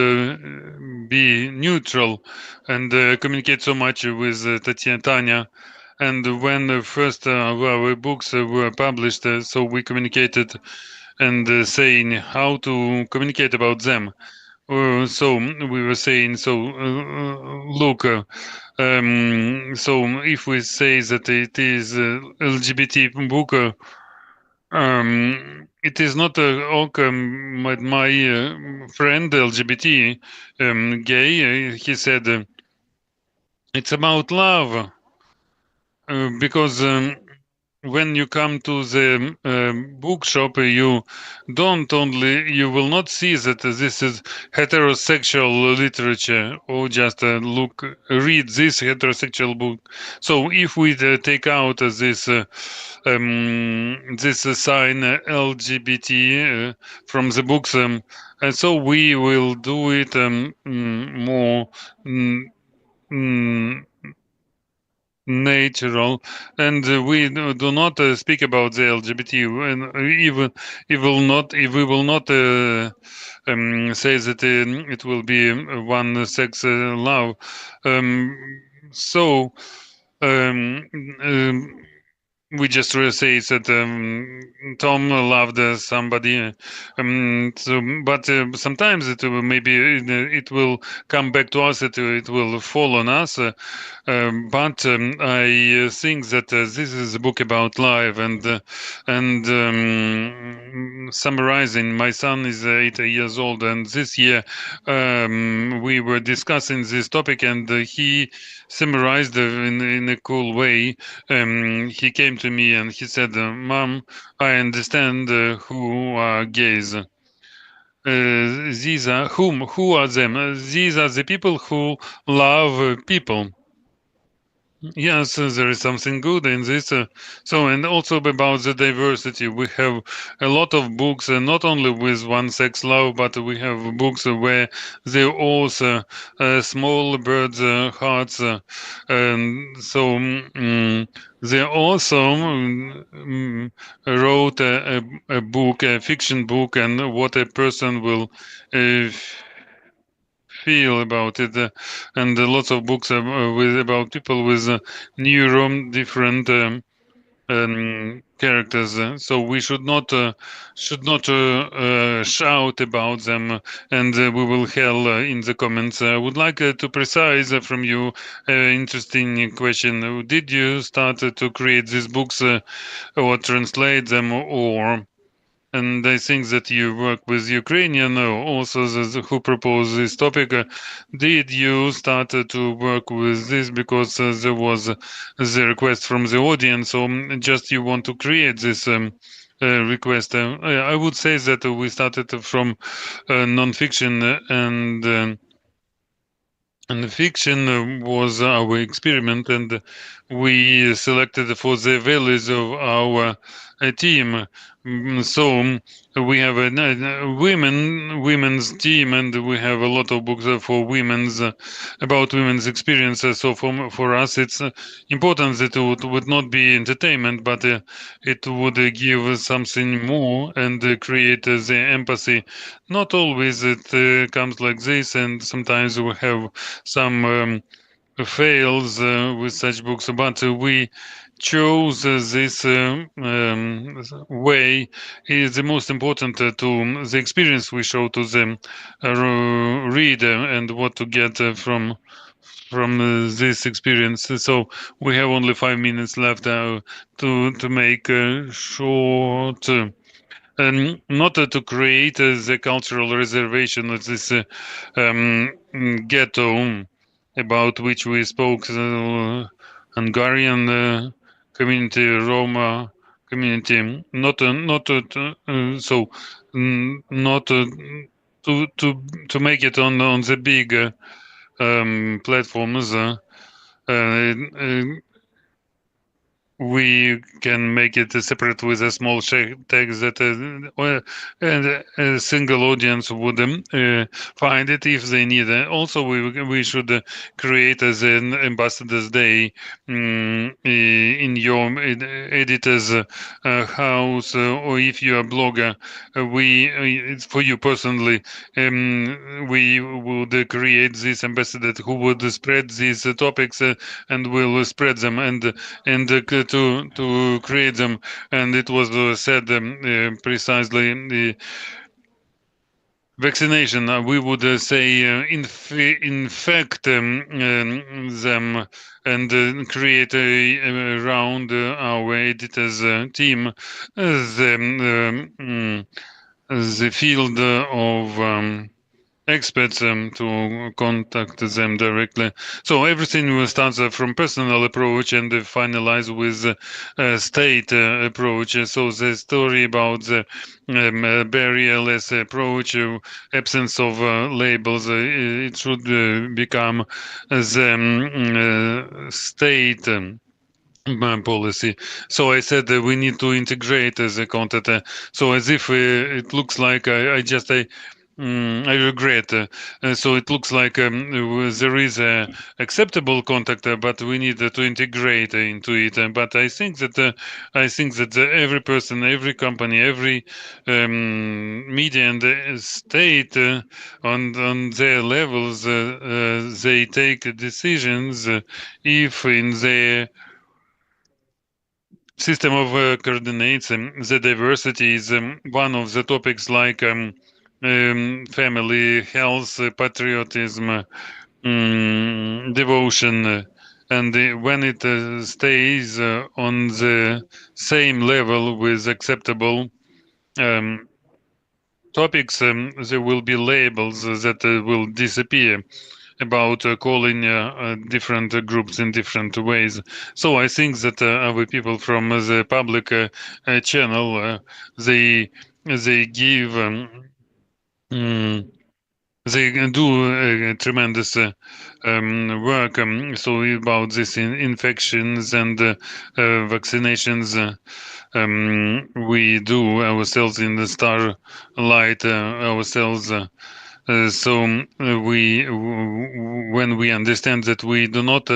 be neutral and communicate so much with Tanya. And when first our books were published, so we communicated and saying how to communicate about them. So we were saying, look, so if we say that it is LGBT book, it is not okay. My friend LGBT gay, he said it's about love, because when you come to the bookshop, you will not see that this is heterosexual literature, or just read this heterosexual book. So if we take out this sign LGBT from the books, and so we will do it more natural, and we do not speak about the LGBT, and even if we will not say that it will be one sex love. So um, um, we just say that Tom loved somebody, but sometimes it maybe it will come back to us. It will fall on us. But I think that this is a book about life, and summarizing. My son is 8 years old, and this year we were discussing this topic, and he summarized in a cool way. He came to me and he said, "Mom, I understand who are gays. These are who are them? These are the people who love people." Yes, there is something good in this. And also about the diversity, we have a lot of books, not only with one sex love, but we have books where they also small birds' hearts, and so they also wrote a book, a fiction book, and what a person will feel about it, and lots of books about people with different characters. So we should not shout about them, and we will hell in the comments. I would like to precise from you interesting question. Did you start to create these books or translate them, or? And I think that you work with Ukrainian also who proposed this topic. Did you start to work with this because there was the request from the audience, or just you want to create this request? I would say that we started from non-fiction, and fiction was our experiment, and we selected for the values of our team. So we have a women's team, and we have a lot of books for women's about women's experiences. So for us, it's important that it would not be entertainment, but it would give something more and create the empathy. Not always it comes like this, and sometimes we have some fails with such books, but we chose this way. Is the most important to the experience we show to the reader, and what to get from this experience. So we have only 5 minutes left to make short not to create the cultural reservation of this ghetto about which we spoke, Hungarian community, Roma community, not to make it on the big platforms. We can make it separate with a small text that a single audience would find it if they need it. Also, we should create as an Ambassador's Day in your editor's house, or if you're a blogger, it's for you personally. We would create this ambassador who would spread these topics and will spread them and to create them. And it was said precisely vaccination. We would say infect them and create around our editors team the field of experts to contact them directly. So everything will start from personal approach and finalize with state approach. So the story about the barrierless approach, absence of labels, it should become the state policy. So I said that we need to integrate the content. So as if it looks like I regret. So it looks like there is a acceptable contact, but we need to integrate into it. But I think that every person, every company, every media and the state on their levels, they take decisions if in their system of coordinates the diversity is one of the topics like family, health, patriotism, devotion, and when it stays on the same level with acceptable topics, there will be labels that will disappear about calling different groups in different ways. So I think that our people from the public channel, they give mm, they do tremendous work. So about this infections and vaccinations, we do ourselves in the starlight ourselves. When we understand that we do not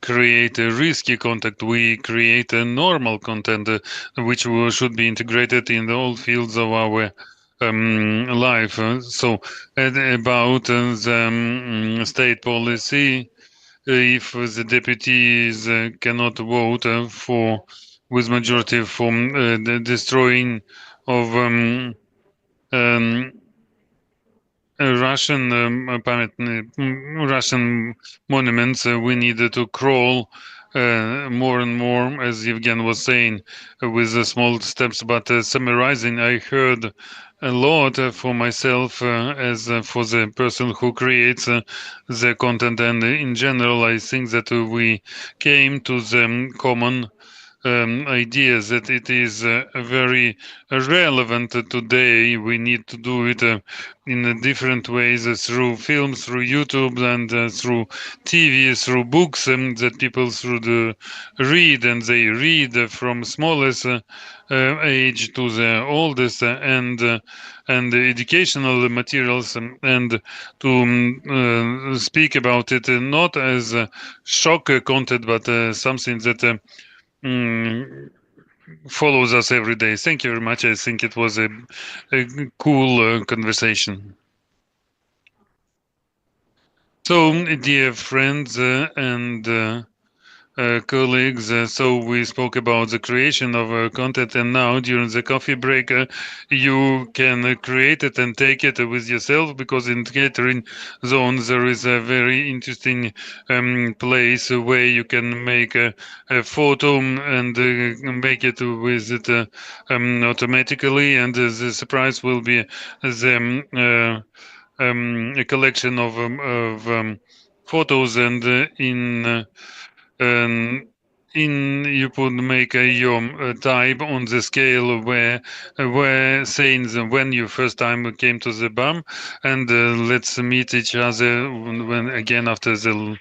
create a risky content, we create a normal content which should be integrated in all fields of our life. So about the state policy, if the deputies cannot vote for with majority for the destroying of Russian Russian monuments, we needed to crawl more and more, as Evgen was saying, with small steps. But summarizing, I heard a lot for myself as for the person who creates the content, and in general, I think that we came to the common ideas that it is very relevant today. We need to do it in different ways through films, through YouTube, and through TV, through books that people should read, and they read from smallest age to the oldest, and the educational materials, and to speak about it not as shock content, but something that follows us every day. Thank you very much. I think it was a cool conversation. So, dear friends and colleagues. So we spoke about the creation of content, and now during the coffee break, you can create it and take it with yourself, because in catering zone there is a very interesting place where you can make a photo and make it with it automatically, and the surprise will be the a collection of photos, and um, in you could make a your type on the scale where saying when you first time came to the BAM, and let's meet each other when again after the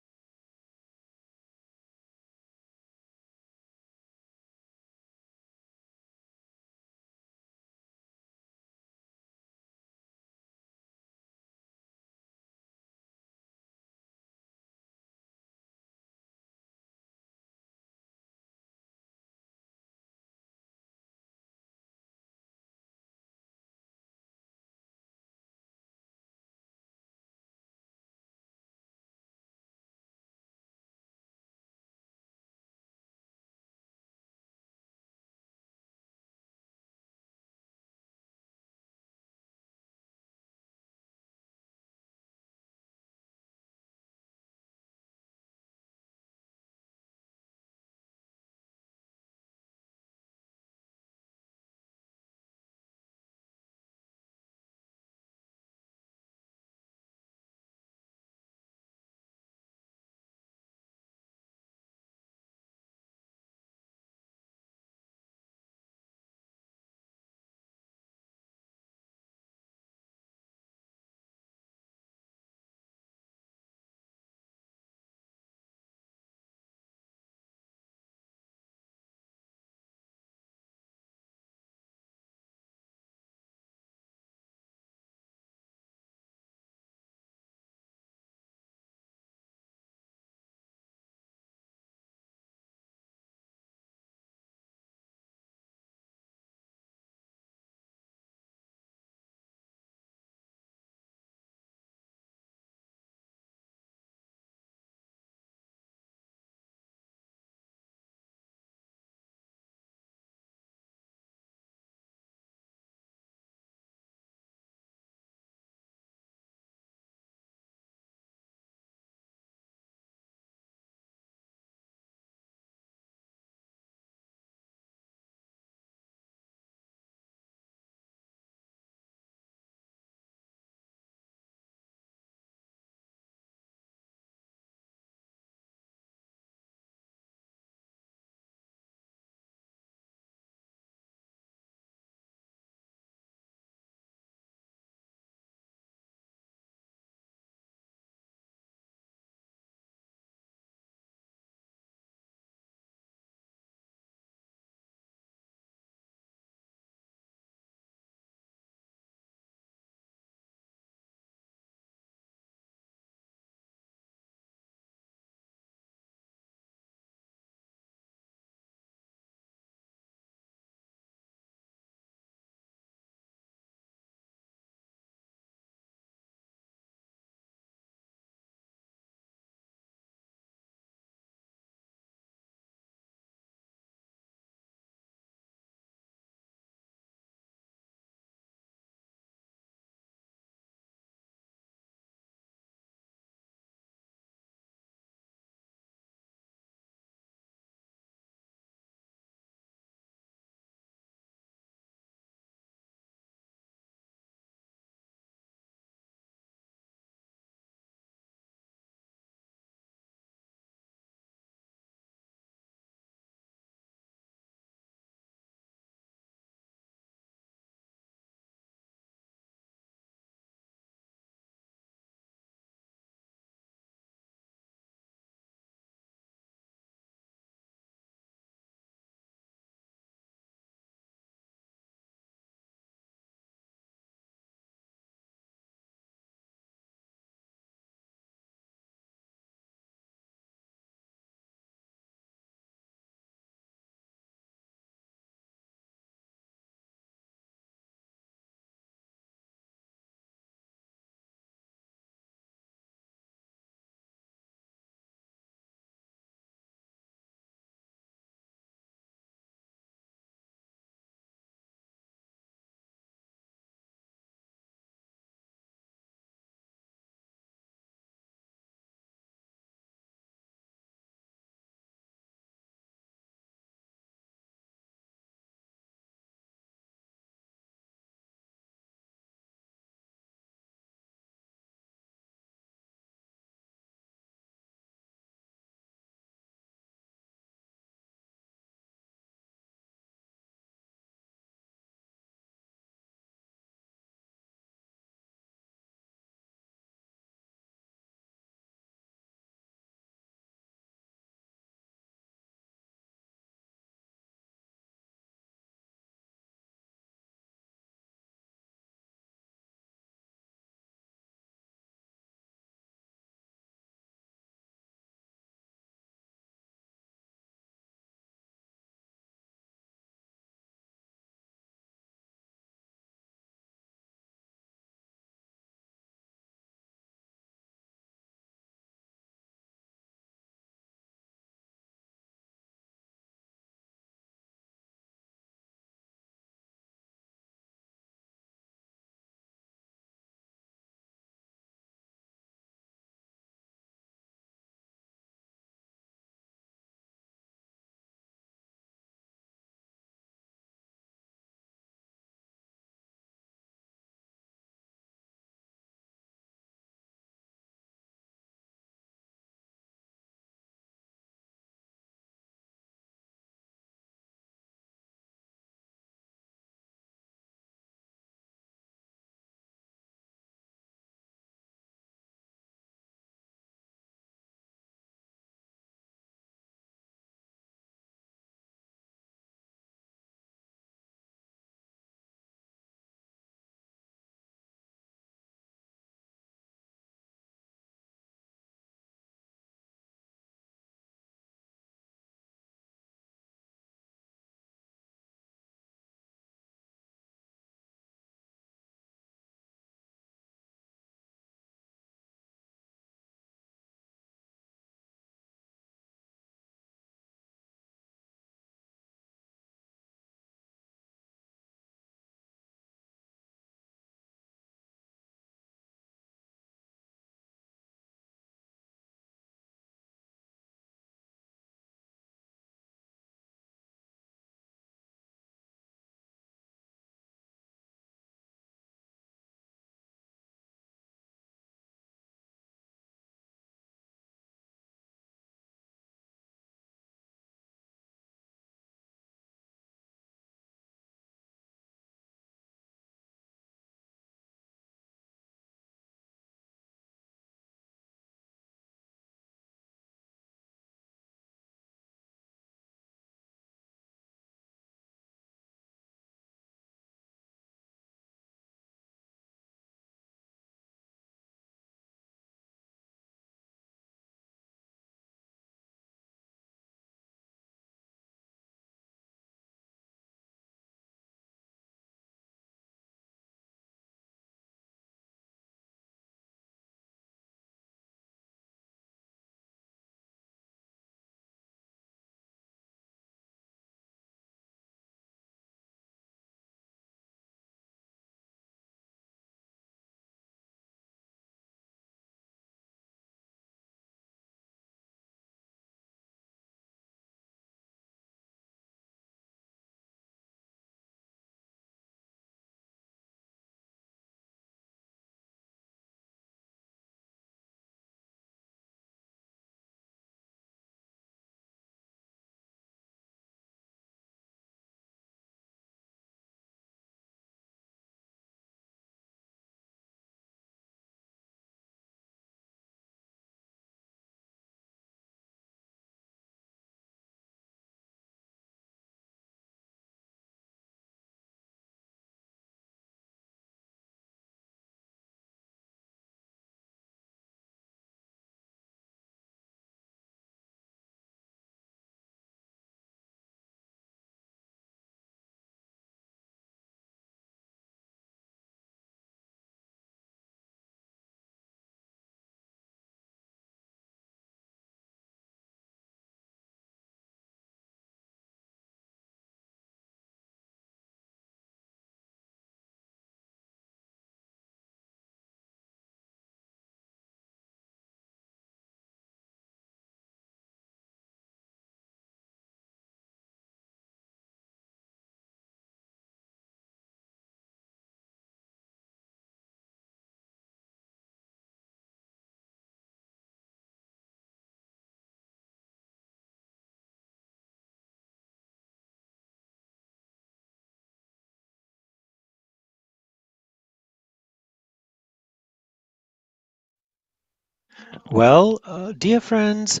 Dear friends,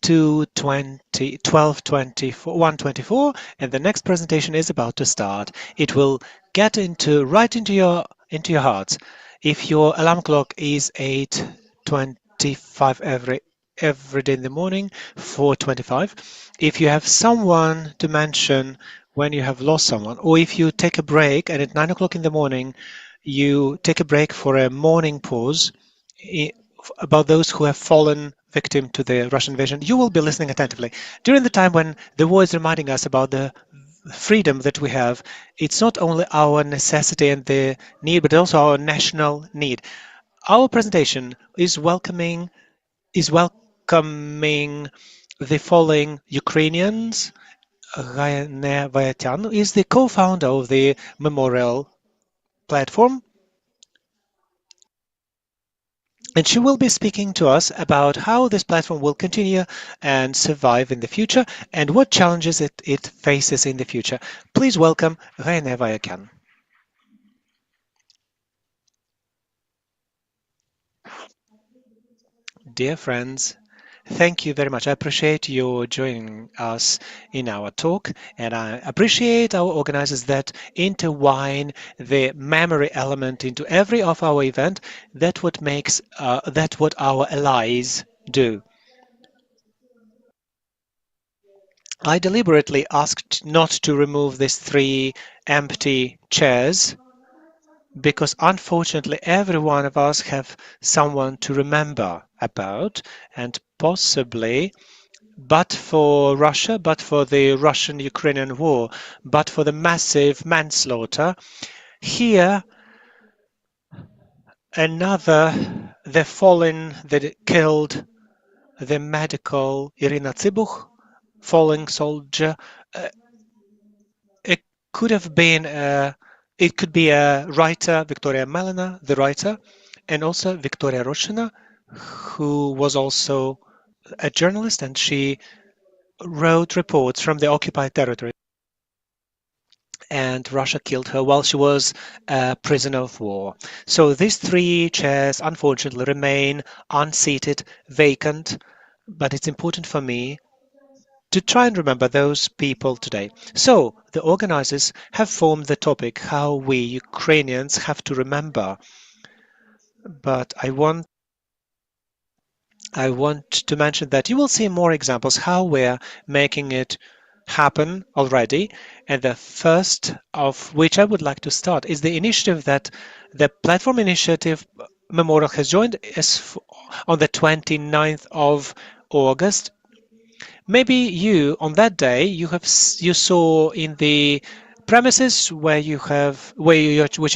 2:20, 12:24, 1:24, and the next presentation is about to start. It will get into right into your hearts. If your alarm clock is 8:25 every day in the morning, 4:25. If you have someone to mention when you have lost someone, or if you take a break and at 9 o'clock in the morning you take a break for a morning pause, i- about those who have fallen victim to the Russian invasion, you will be listening attentively. During the time when the war is reminding us about the freedom that we have, it's not only our necessity and the need, but also our national need. Our presentation is welcoming the following Ukrainians. Raine Vayatyan is the co-founder of the Memorial platform, and she will be speaking to us about how this platform will continue and survive in the future and what challenges it faces in the future. Please welcome Raine Vayatyan. Dear friends, thank you very much. I appreciate you joining us in our talk, and I appreciate our organizers that intertwine the memory element into every of our event. That what our allies do. I deliberately asked not to remove these three empty chairs because unfortunately every one of us have someone to remember about, and possibly but for Russia, but for the Russian-Ukrainian war, but for the massive manslaughter, here another, the fallen that killed the medical Irina Tsibuch, fallen soldier. uh, it could have been it could be a writer, Victoria Melina, the writer, and also Victoria Roshina, who was also a journalist, and she wrote reports from the occupied territory. And Russia killed her while she was a prisoner of war. So these three chairs, unfortunately, remain unseated, vacant. But it's important for me to try and remember those people today. So the organizers have formed the topic how we Ukrainians have to remember. But I want to mention that you will see more examples how we're making it happen already. And the first of which I would like to start is the initiative that the Platform Initiative Memorial has joined on the 29th of August. Maybe you, on that day, you saw in the premises which you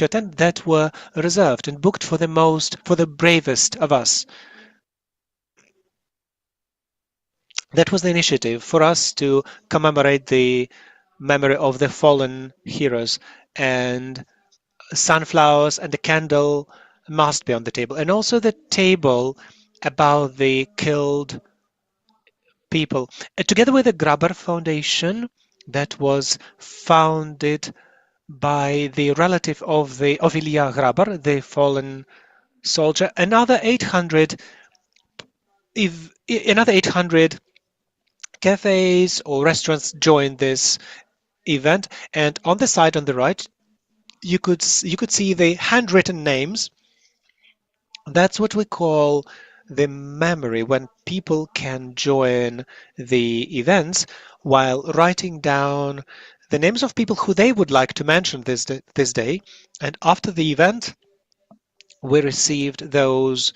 attend that were reserved and booked for the bravest of us. That was the initiative for us to commemorate the memory of the fallen heroes, and sunflowers and the candle must be on the table, and also the table about the killed people. Together with the Grabar Foundation, that was founded by the relative of Ilya Grabar, the fallen soldier. Another 800 cafes or restaurants joined this event, and on the side on the right, you could see the handwritten names. That's what we call the memory, when people can join the events while writing down the names of people who they would like to mention this day. And after the event, we received those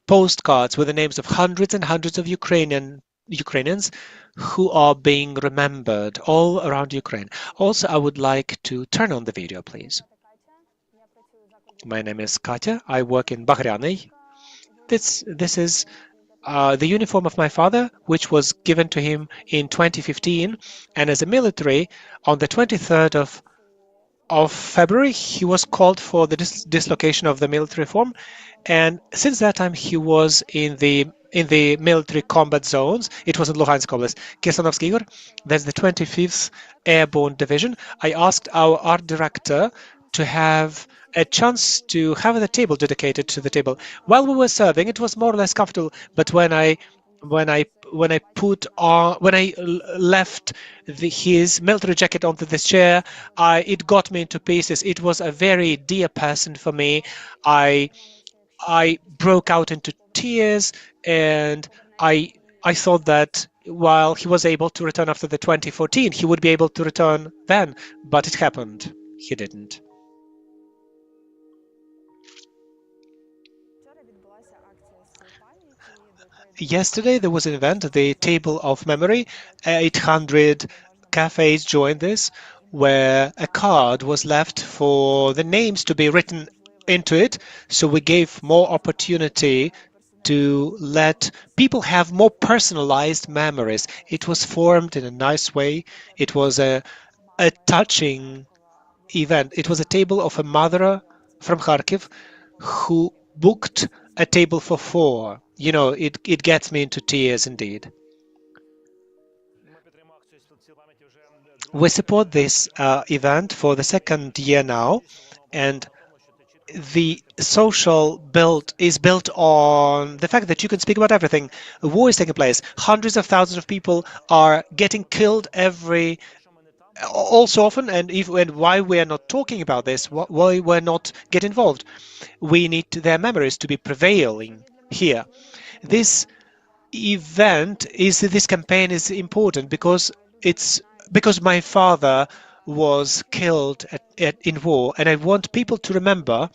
postcards with the names of hundreds and hundreds of Ukrainians who are being remembered all around Ukraine. Also, I would like to turn on the video, please. My name is Katya. I work in Baghryanny. This is the uniform of my father, which was given to him in 2015, and as a military, on the 23rd of February, he was called for the dislocation of the military form, and since that time he was in the military combat zones. It was in Luhansk Oblast, Kirsanovsky Igor. That's the 25th Airborne Division. I asked our art director to have a chance to have the table dedicated to the table. While we were serving, it was more or less comfortable. But when I put on when I left his military jacket onto this chair, it got me into pieces. It was a very dear person for me. I I broke out into tears, and I I thought that while he was able to return after the 2014, he would be able to return then, but it happened. He didn't. Yesterday there was an event, the Table of Memory. 800 cafes joined this, where a card was left for the names to be written into it. So we gave more opportunity to let people have more personalized memories. It was formed in a nice way. It was a touching event. It was a table of a mother from Kharkiv who booked a table for four. It gets me into tears indeed. We support this event for the second year now, and the social build is built on the fact that you can speak about everything. A war is taking place. Hundreds of thousands of people are getting killed every all so often, and why we are not talking about this, why we're not get involved. We need their memories to be prevailing here. This this campaign is important it's because my father was killed in war, and I want people to remember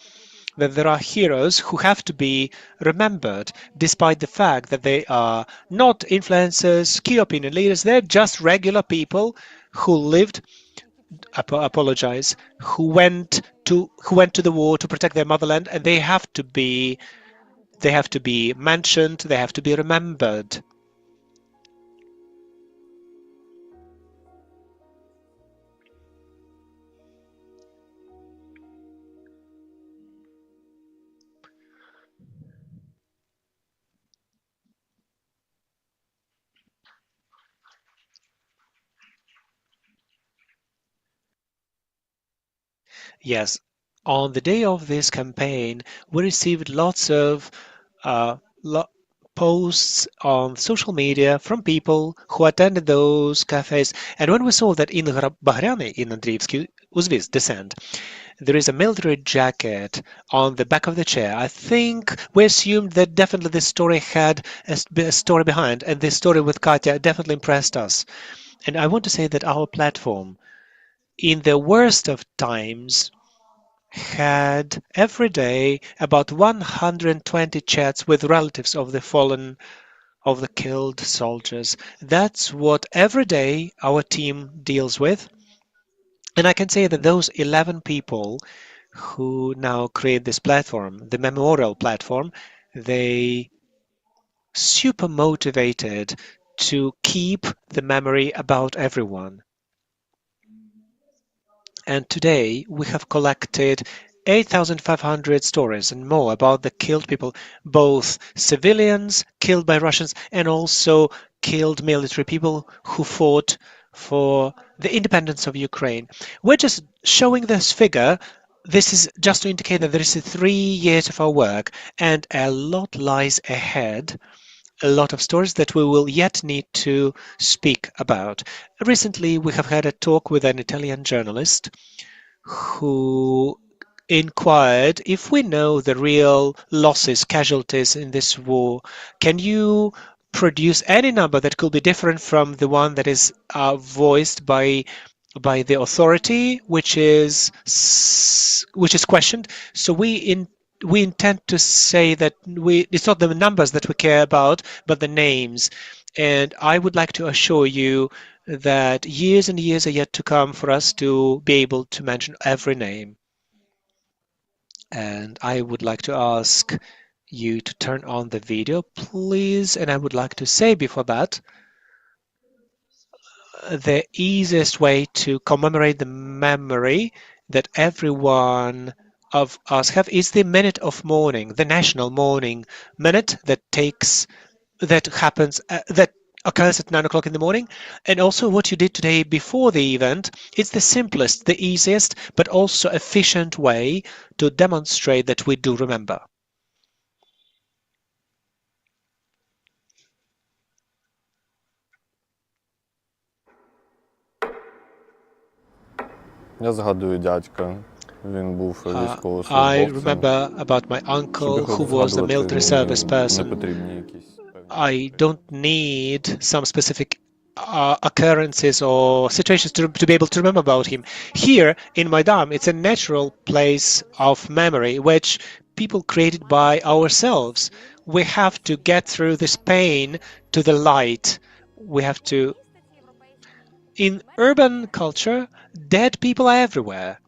that there are heroes who have to be remembered, despite the fact that they are not influencers, key opinion leaders. They're just regular people who lived, apologize, who went to the war to protect their motherland, and they have to be mentioned, they have to be remembered. Yes, on the day of this campaign, we received lots of uh, lo- posts on social media from people who attended those cafes. And when we saw that in Bahrani, in Andreevsky Uzviz descent, there is a military jacket on the back of the chair, I think we assumed that definitely this story had a story behind, and this story with Katya definitely impressed us. And I want to say that our platform, in the worst of times, had every day about 120 chats with relatives of the fallen, of the killed soldiers. That's what every day our team deals with. And I can say that those 11 people who now create this platform, the memorial platform, they super motivated to keep the memory about everyone. And today we have collected 8,500 stories and more about the killed people, both civilians killed by Russians and also killed military people who fought for the independence of Ukraine. We're just showing this figure. This is just to indicate that there is 3 years of our work, and a lot lies ahead, a lot of stories that we will yet need to speak about. Recently, we have had a talk with an Italian journalist who inquired if we know the real losses, casualties in this war. Can you produce any number that could be different from the one that is voiced by the authority, which is questioned? So we intend to say that it's not the numbers that we care about, but the names. And I would like to assure you that years and years are yet to come for us to be able to mention every name. And I would like to ask you to turn on the video, please. And I would like to say before that, the easiest way to commemorate the memory that everyone of us have is the minute of mourning, the national mourning minute that happens that occurs at 9 o'clock in the morning, and also what you did today before the event. It's the simplest, the easiest, but also efficient way to demonstrate that we do remember. Я згадую дядька. Він був I військовослужбовцем. remember about my Щоб uncle його who was a згадувати, military мені service не person. потрібні якісь певні I факти. don't need some specific occurrences or situations to be able to remember about him. Here in Maidan, it's a natural place of memory which people created by ourselves. We have to get through this pain to the light. We have to. In urban culture, dead people are everywhere.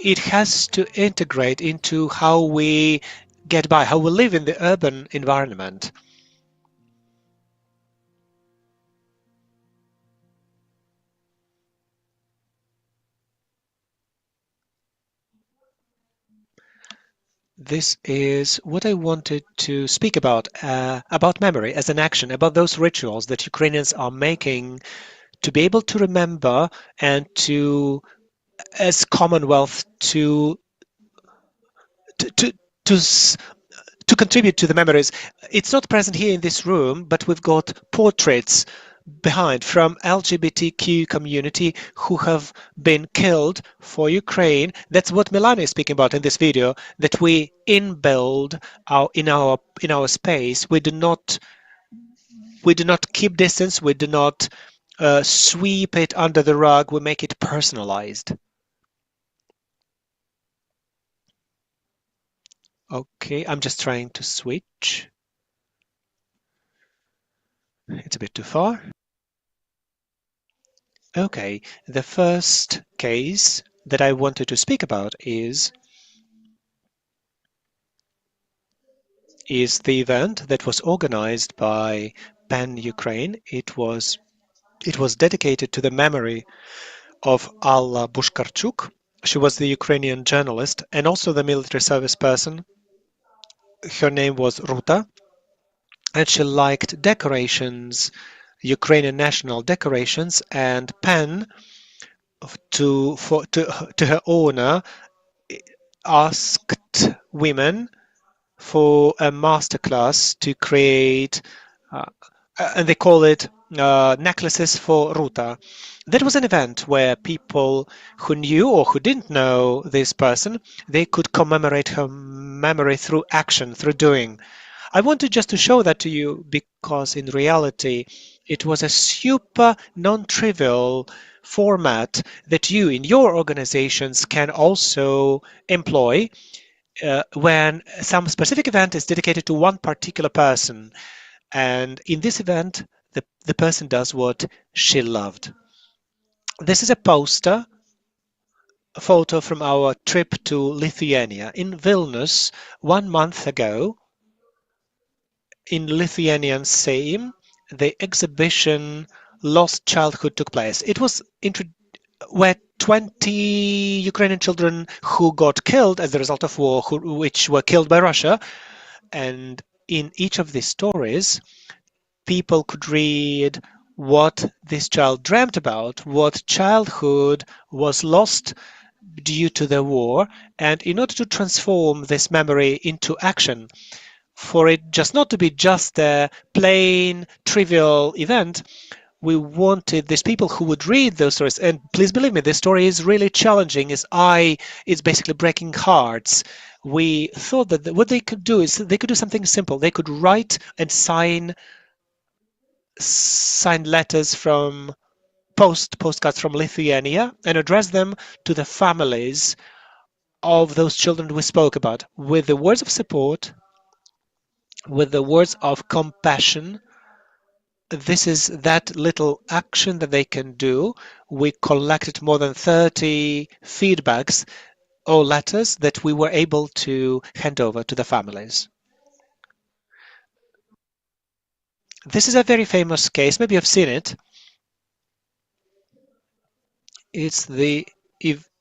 It has to integrate into how we get by, how we live in the urban environment. This is what I wanted to speak about memory as an action, about those rituals that Ukrainians are making to be able to remember and to, as Commonwealth, to, to, to to contribute to the memories. It's not present here in this room, but we've got portraits behind from LGBTQ community who have been killed for Ukraine. That's what Milana is speaking about in this video, that we inbuild in our space. We do not keep distance. We do not sweep it under the rug. We make it personalized. Okay, I'm just trying to switch. It's a bit too far. Okay, the first case that I wanted to speak about is the event that was organized by PEN Ukraine. It was dedicated to the memory of Alla Bushkarchuk. She was the Ukrainian journalist and also the military service person. Her name was Ruta, and she liked decorations, Ukrainian national decorations, and PEN to her honor asked women for a masterclass to create, uh, and they call it necklaces for Ruta. That was an event where people who knew or who didn't know this person, they could commemorate her memory through action, through doing. I wanted just to show that to you because in reality, it was a super non-trivial format that you in your organizations can also employ when some specific event is dedicated to one particular person. And in this event, the person does what she loved. This is a poster, a photo from our trip to Lithuania. In Vilnius, 1 month ago, in Lithuanian Sejm, the exhibition Lost Childhood took place. It was where 20 Ukrainian children who got killed as a result of war, which were killed by Russia. And in each of these stories, people could read what this child dreamt about, what childhood was lost due to the war. And in order to transform this memory into action, for it just not to be just a plain trivial event, we wanted these people who would read those stories. And please believe me, this story is really challenging. It's basically breaking hearts. We thought that what they could do is they could do something simple. They could write and sign letters from postcards from Lithuania and address them to the families of those children we spoke about with the words of support, with the words of compassion. This is that little action that they can do. We collected more than 30 feedbacks or letters that we were able to hand over to the families. This is a very famous case. Maybe you've seen it. It's the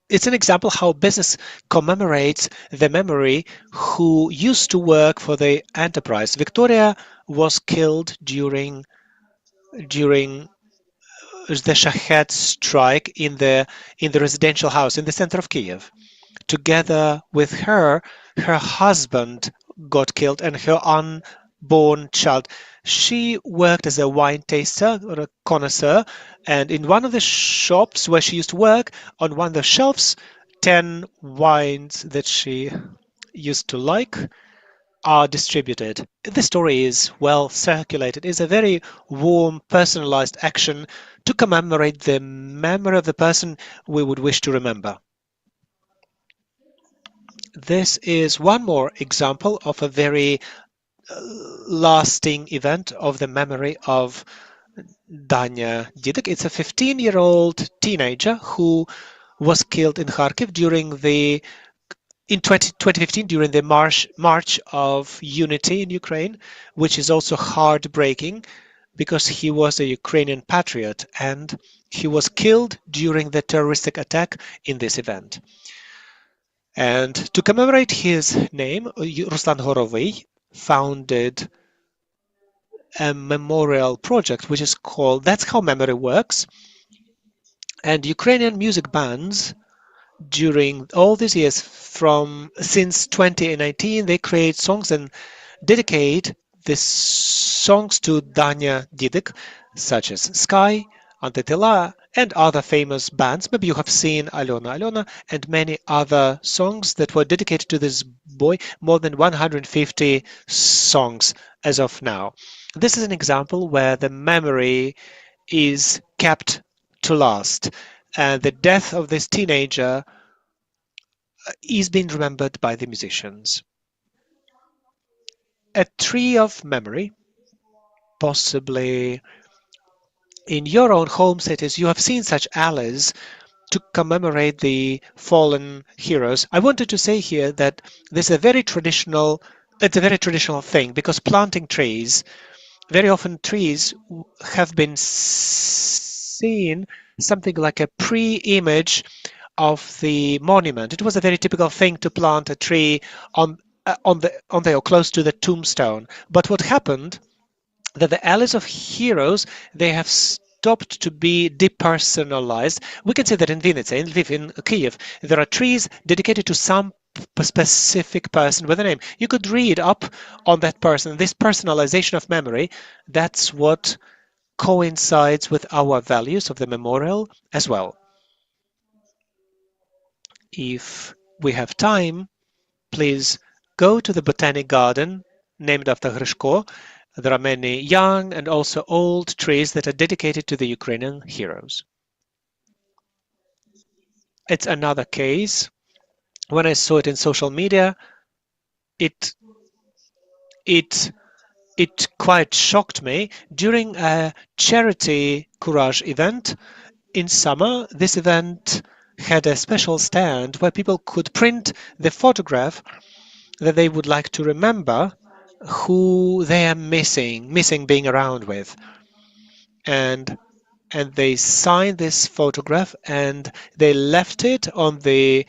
it's an example how business commemorates the memory who used to work for the enterprise. Victoria was killed during the Shahed strike in the residential house in the center of Kiev. Together with her, her husband got killed and her unborn child. She worked as a wine taster or a connoisseur, and in one of the shops where she used to work, on one of the shelves, 10 wines that she used to like are distributed. The story is well circulated. It's a very warm, personalized action to commemorate the memory of the person we would wish to remember. This is one more example of a very lasting event of the memory of Danya Didik. It's a 15-year-old teenager who was killed in Kharkiv in 2015 during the March of Unity in Ukraine, which is also heartbreaking because he was a Ukrainian patriot and he was killed during the terroristic attack in this event. And to commemorate his name, Ruslan Horovy founded a memorial project which is called That's How Memory Works. And Ukrainian music bands during all these years since 2019 they create songs and dedicate these songs to Danya Didik, such as Sky, Antetila, and other famous bands. Maybe you have seen Alona Alona and many other songs that were dedicated to this boy, more than 150 songs as of now. This is an example where the memory is kept to last. And the death of this teenager is being remembered by the musicians. A tree of memory, possibly in your own home cities, you have seen such alleys to commemorate the fallen heroes. I wanted to say here that this is it's a very traditional thing because planting trees, very often trees have been seen something like a pre-image of the monument. It was a very typical thing to plant a tree on the or close to the tombstone. But what happened that the alleys of heroes they have stopped to be depersonalized. We can see that in Vinnytsia, in Lviv, in Kiev, there are trees dedicated to some specific person with a name. You could read up on that person. This personalization of memory, that's what coincides with our values of the memorial as well. If we have time, please go to the botanic garden named after Grishko. There are many young and also old trees that are dedicated to the Ukrainian heroes. It's another case. When I saw it in social media, it it it quite shocked me. During a charity Courage event in summer, this event had a special stand where people could print the photograph that they would like to remember who they are missing being around with. And they signed this photograph and they left it on the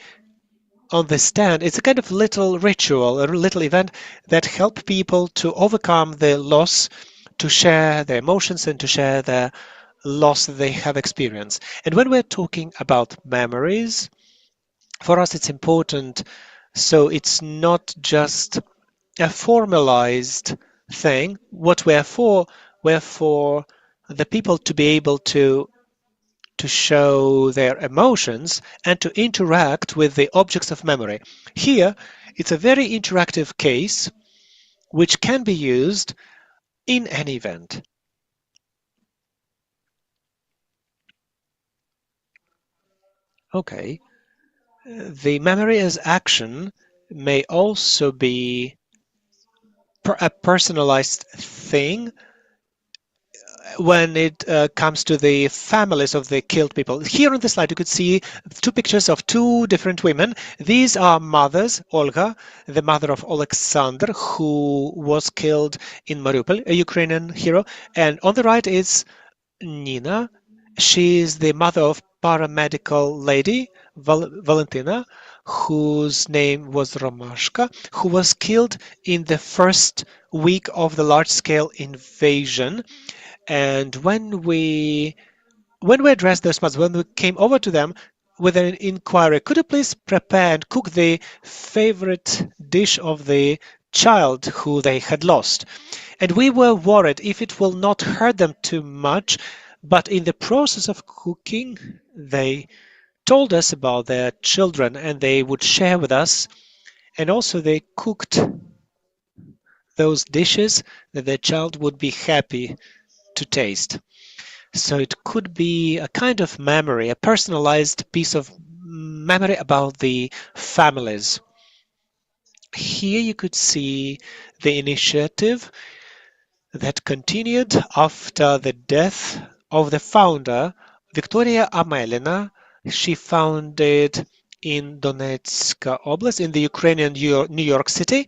stand. It's a kind of little ritual, a little event that help people to overcome the loss, to share their emotions and to share the loss that they have experienced. And when we're talking about memories, for us it's important. So it's not just a formalized thing. What we're for the people to be able to show their emotions and to interact with the objects of memory. Here, it's a very interactive case which can be used in an event. Okay. The memory as action may also be a personalized thing when it comes to the families of the killed people. Here on the slide, you could see two pictures of two different women. These are mothers, Olga, the mother of Alexander, who was killed in Mariupol, a Ukrainian hero. And on the right is Nina. She is the mother of paramedical lady, Valentina, whose name was Romashka, who was killed in the first week of the large-scale invasion. And when we addressed those mothers, when we came over to them with an inquiry, could you please prepare and cook the favorite dish of the child who they had lost? And we were worried if it will not hurt them too much, but in the process of cooking, they told us about their children and they would share with us. And also, they cooked those dishes that their child would be happy to taste. So it could be a kind of memory, a personalized piece of memory about the families. Here you could see the initiative that continued after the death of the founder, Victoria Amelina. She founded in Donetsk Oblast, in the Ukrainian New York City.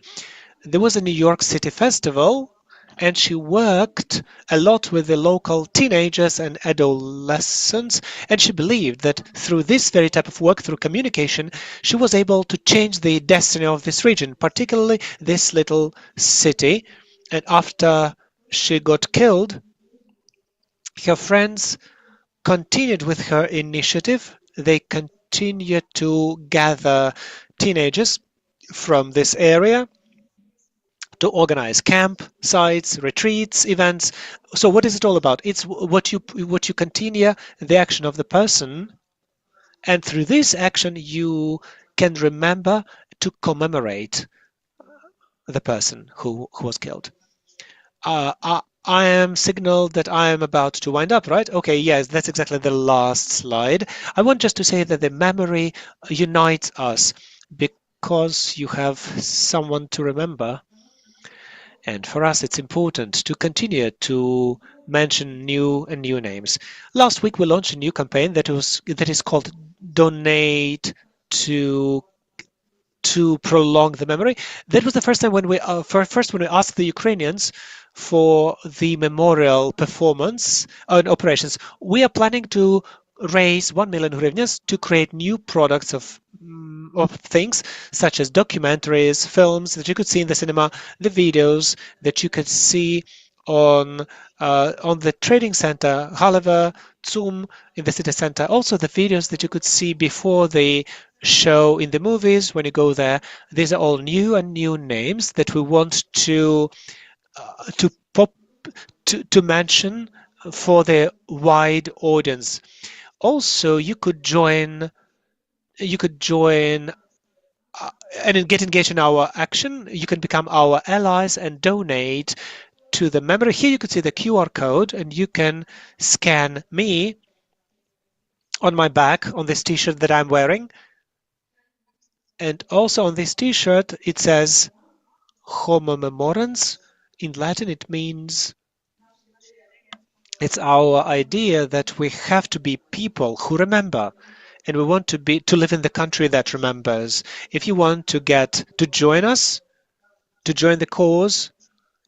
There was a New York City festival, and she worked a lot with the local teenagers and adolescents. And she believed that through this very type of work, through communication, she was able to change the destiny of this region, particularly this little city. And after she got killed, her friends continued with her initiative. They continued to gather teenagers from this area to organize camp sites, retreats, events. So what is it all about? It's what you continue the action of the person, and through this action you can remember to commemorate the person who was killed. I am signaled that I am about to wind up, right? Okay, yes, that's exactly the last slide. I want just to say that the memory unites us because you have someone to remember. And for us, it's important to continue to mention new and new names. Last week, we launched a new campaign that is called "Donate to prolong the memory." That was the first time when when we asked the Ukrainians for the memorial performance and operations. We are planning to raise 1 million hryvnias to create new products of things such as documentaries, films that you could see in the cinema, the videos that you could see on the trading center, Haleva, Zoom in the city center. Also the videos that you could see before the show in the movies when you go there. These are all new and new names that we want to pop to mention for the wide audience. Also, you could join and get engaged in our action. You can become our allies and donate to the memory. Here you could see the QR code, and you can scan me on my back on this T-shirt that I'm wearing. And also on this T-shirt, it says Homo memorans. In Latin, it means it's our idea that we have to be people who remember, and we want to live in the country that remembers. If you want to join us, to join the cause,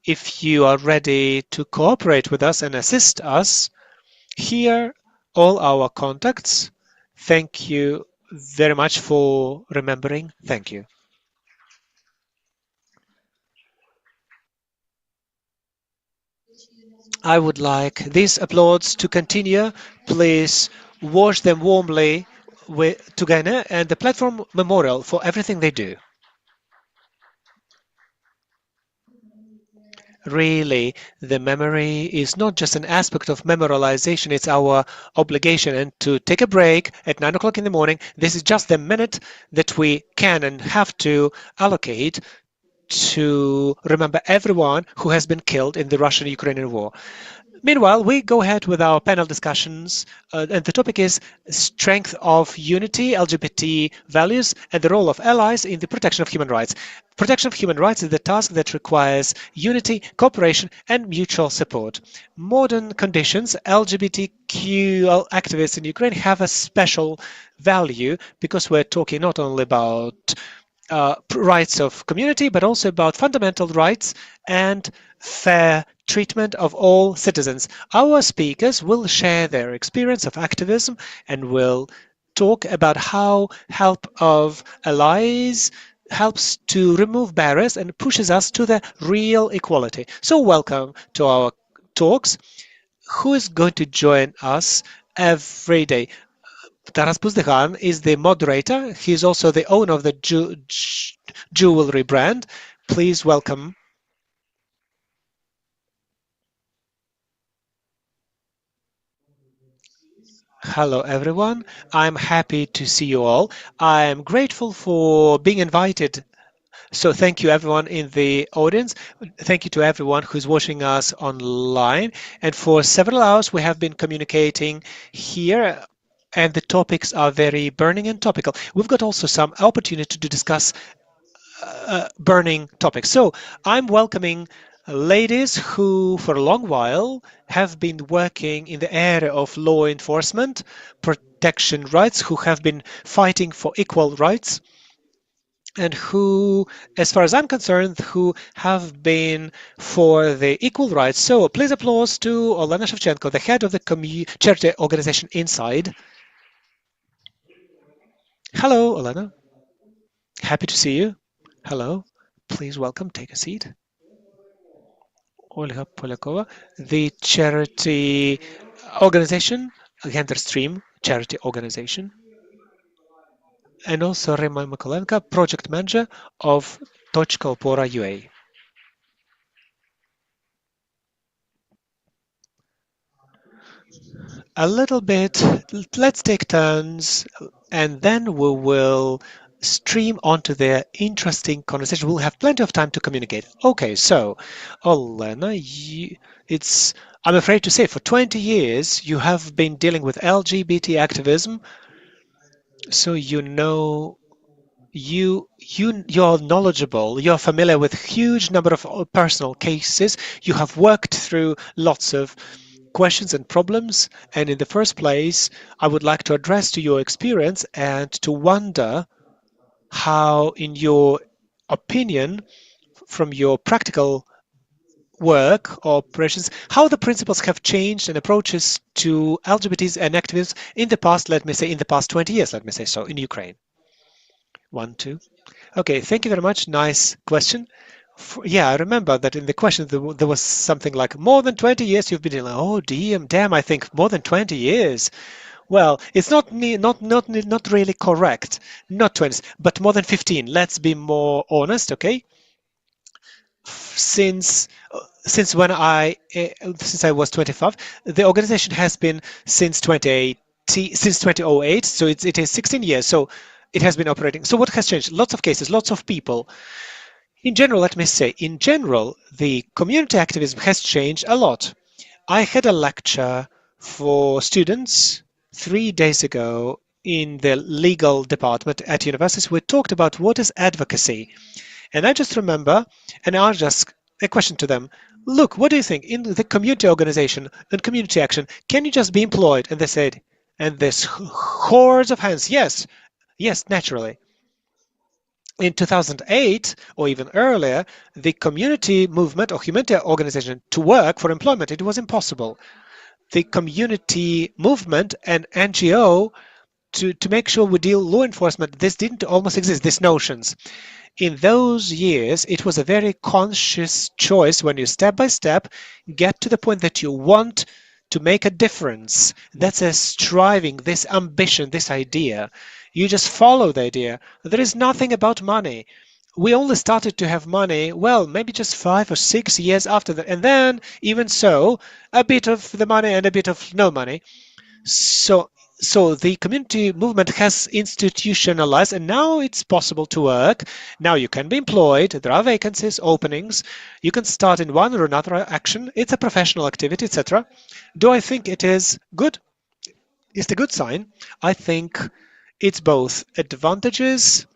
if you are ready to cooperate with us and assist us, here all our contacts. Thank you very much for remembering. Thank you. I would like these applauds to continue. Please wash them warmly together and the platform memorial for everything they do. Really, the memory is not just an aspect of memorialization, it's our obligation. And to take a break at 9 o'clock in the morning, this is just the minute that we can and have to allocate to remember everyone who has been killed in the Russian-Ukrainian war. Meanwhile, we go ahead with our panel discussions, and the topic is strength of unity, LGBT values, and the role of allies in the protection of human rights. Protection of human rights is the task that requires unity, cooperation, and mutual support. Modern conditions, LGBTQ activists in Ukraine have a special value because we're talking not only about rights of community, but also about fundamental rights and fair treatment of all citizens. Our speakers will share their experience of activism and will talk about how help of allies helps to remove barriers and pushes us to the real equality. So welcome to our talks. Who is going to join us every day? Taras Buzdehan is the moderator. He's also the owner of the jewelry brand. Please welcome. Hello, everyone. I'm happy to see you all. I am grateful for being invited. So thank you, everyone in the audience. Thank you to everyone who's watching us online. And for several hours, we have been communicating here, and the topics are very burning and topical. We've got also some opportunity to discuss burning topics. So I'm welcoming ladies who, for a long while, have been working in the area of law enforcement, protection rights, who have been fighting for equal rights, and who, as far as I'm concerned, who have been for the equal rights. So please applause to Olena Shevchenko, the head of the charity organization Inside. Hello, Olena. Happy to see you. Hello. Please welcome, take a seat. Olga Polakova, the charity organization, Stream charity organization, and also Rema Mikolenko, project manager of Точка Опора UA. A little bit, let's take turns, and then we will stream onto the interesting conversation. We'll have plenty of time to communicate. Okay, so Olena, it's I'm afraid to say for 20 years you have been dealing with LGBT activism, so you're knowledgeable, you're familiar with huge number of personal cases, you have worked through lots of questions and problems, and in the first place I would like to address to your experience and to wonder how, in your opinion, from your practical work or operations, how the principles have changed and approaches to LGBTs and activists in the past, let me say in the past 20 years, let me say so, in Ukraine. One, two. Okay, thank you very much. Nice question. Yeah, I remember that in the question there was something like more than 20 years you've been dealing. Oh, damn, I think more than 20 years. Well, it's not really correct. Not 20, but more than 15. Let's be more honest, okay? Since since when since I was 25, the organization has been since 2008, so it is 16 years. So it has been operating. So what has changed? Lots of cases, lots of people. In general, let me say, in general, the community activism has changed a lot. I had a lecture for students 3 days ago in the legal department at universities. We talked about what is advocacy. And I just remember, and I asked a question to them. Look, what do you think in the community organization and community action? Can you just be employed? And they said, and this hordes of hands, yes, yes, naturally. In 2008 or even earlier, the community movement or humanitarian organization to work for employment, it was impossible. The community movement and NGO to make sure we deal law enforcement, this didn't almost exist, these notions. In those years, it was a very conscious choice when you step by step get to the point that you want to make a difference. That's a striving, this ambition, this idea. You just follow the idea. There is nothing about money. We only started to have money, well, maybe just 5 or 6 years after that. And then, even so, a bit of the money and a bit of no money. So the community movement has institutionalized, and now it's possible to work. Now you can be employed. There are vacancies, openings. You can start in one or another action. It's a professional activity, etc. Do I think it is good? It's a good sign. I think it's both advantages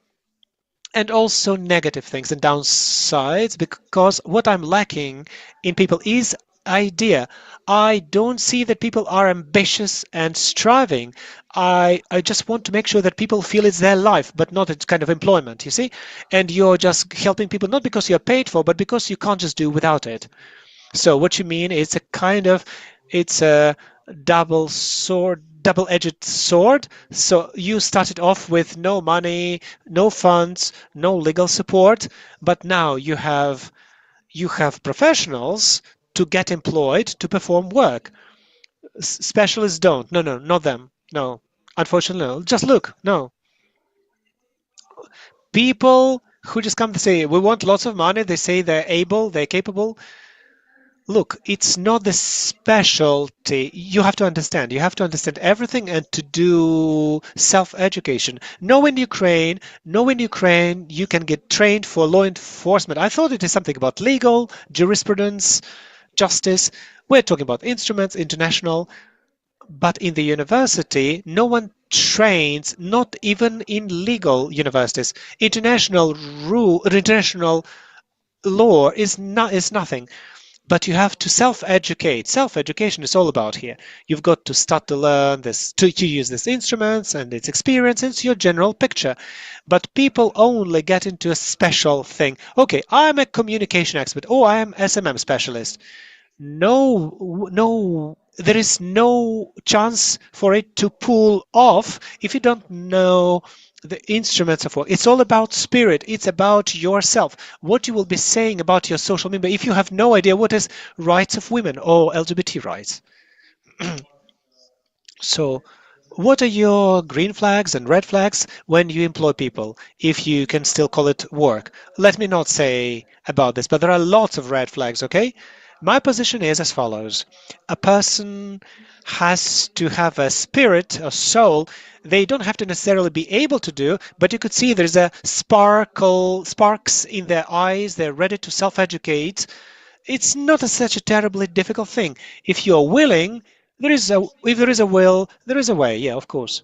and also negative things and downsides, because what I'm lacking in people is idea. I don't see that people are ambitious and striving. I just want to make sure that people feel it's their life, but not it's kind of employment, you see? And you're just helping people not because you're paid for, but because you can't just do without it. So what you mean is a kind of, it's a double-edged sword. So you started off with no money, no funds, no legal support, but now you have professionals to get employed to perform work. Specialists don't. No, no, not them. No, unfortunately, no. Just look. No, people who just come to say we want lots of money. They say they're able, they're capable. Look, it's not the specialty. You have to understand. You have to understand everything and to do self-education. Know in Ukraine, you can get trained for law enforcement. I thought it is something about legal, jurisprudence, justice. We're talking about instruments, international. But in the university, no one trains, not even in legal universities. International law is nothing. But you have to self-educate. Self-education is all about here. You've got to start to learn this, to use these instruments and its experience into your general picture. But people only get into a special thing. Okay, I'm a communication expert. Oh, I am SMM specialist. No, there is no chance for it to pull off if you don't know the instruments of work. It's all about spirit. It's about yourself. What you will be saying about your social member if you have no idea what is rights of women or LGBT rights. So, what are your green flags and red flags when you employ people, if you can still call it work? Let me not say about this, but there are lots of red flags, okay? My position is as follows. A person has to have a spirit, a soul. They don't have to necessarily be able to do, but you could see there's a sparks in their eyes. They're ready to self-educate. It's not such a terribly difficult thing. If you're willing, if there is a will, there is a way. Yeah, of course.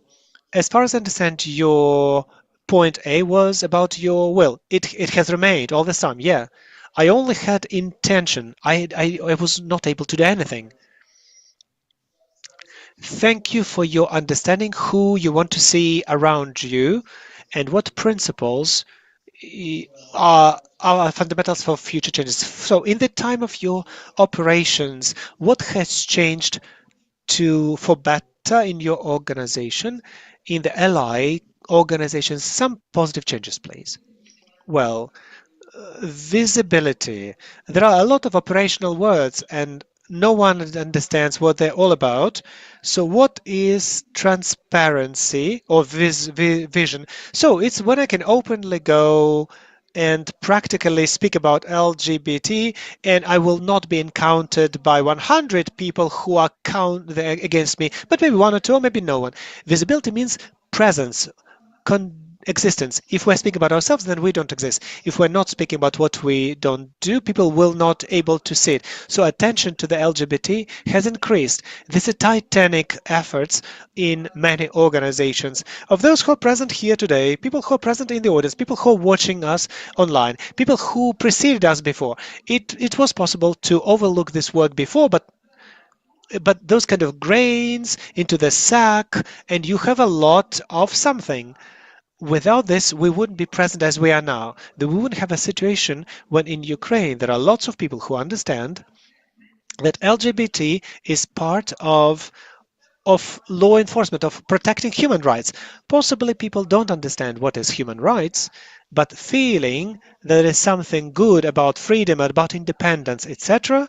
As far as I understand, your point A was about your will. It has remained all this time. Yeah, I only had intention. I was not able to do anything. Thank you for your understanding who you want to see around you and what principles are fundamentals for future changes. So, in the time of your operations, what has changed to for better in your organization, in the ally organizations? Some positive changes, please. Well, visibility. There are a lot of operational words and no one understands what they're all about. So what is transparency or vision? So it's when I can openly go and practically speak about LGBT and I will not be encountered by 100 people who are against me, but maybe one or two or maybe no one. Visibility means presence, existence. If we're speaking about ourselves, then we don't exist. If we're not speaking about what we don't do, people will not able to see it. So attention to the LGBT has increased. This is titanic efforts in many organizations. Of those who are present here today, people who are present in the audience, people who are watching us online, people who preceded us before, it was possible to overlook this work before, but those kind of grains into the sack, and you have a lot of something. Without this, we wouldn't be present as we are now. We wouldn't have a situation when in Ukraine there are lots of people who understand that LGBT is part of law enforcement, of protecting human rights. Possibly people don't understand what is human rights, but feeling there is something good about freedom, about independence, etc.,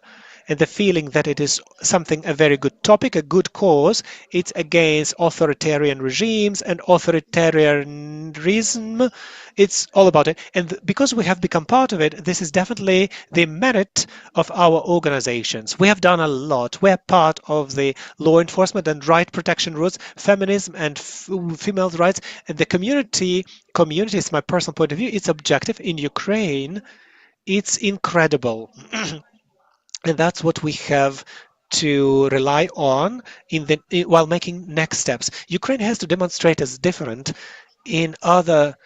and the feeling that it is something, a very good topic, a good cause, it's against authoritarian regimes and authoritarianism. It's all about it. And because we have become part of it, this is definitely the merit of our organizations. We have done a lot. We're part of the law enforcement and right protection roots, feminism and female rights. And the community is my personal point of view. It's objective in Ukraine. It's incredible. And that's what we have to rely on while making next steps. Ukraine has to demonstrate as different in other.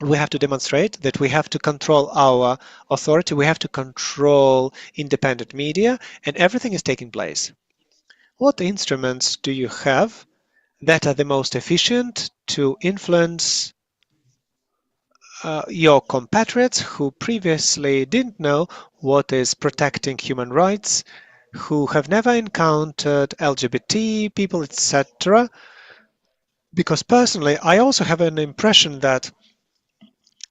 We have to demonstrate that we have to control our authority, we have to control independent media, and everything is taking place. What instruments do you have that are the most efficient to influence your compatriots who previously didn't know what is protecting human rights who have never encountered LGBT people, etc. Because personally, I also have an impression that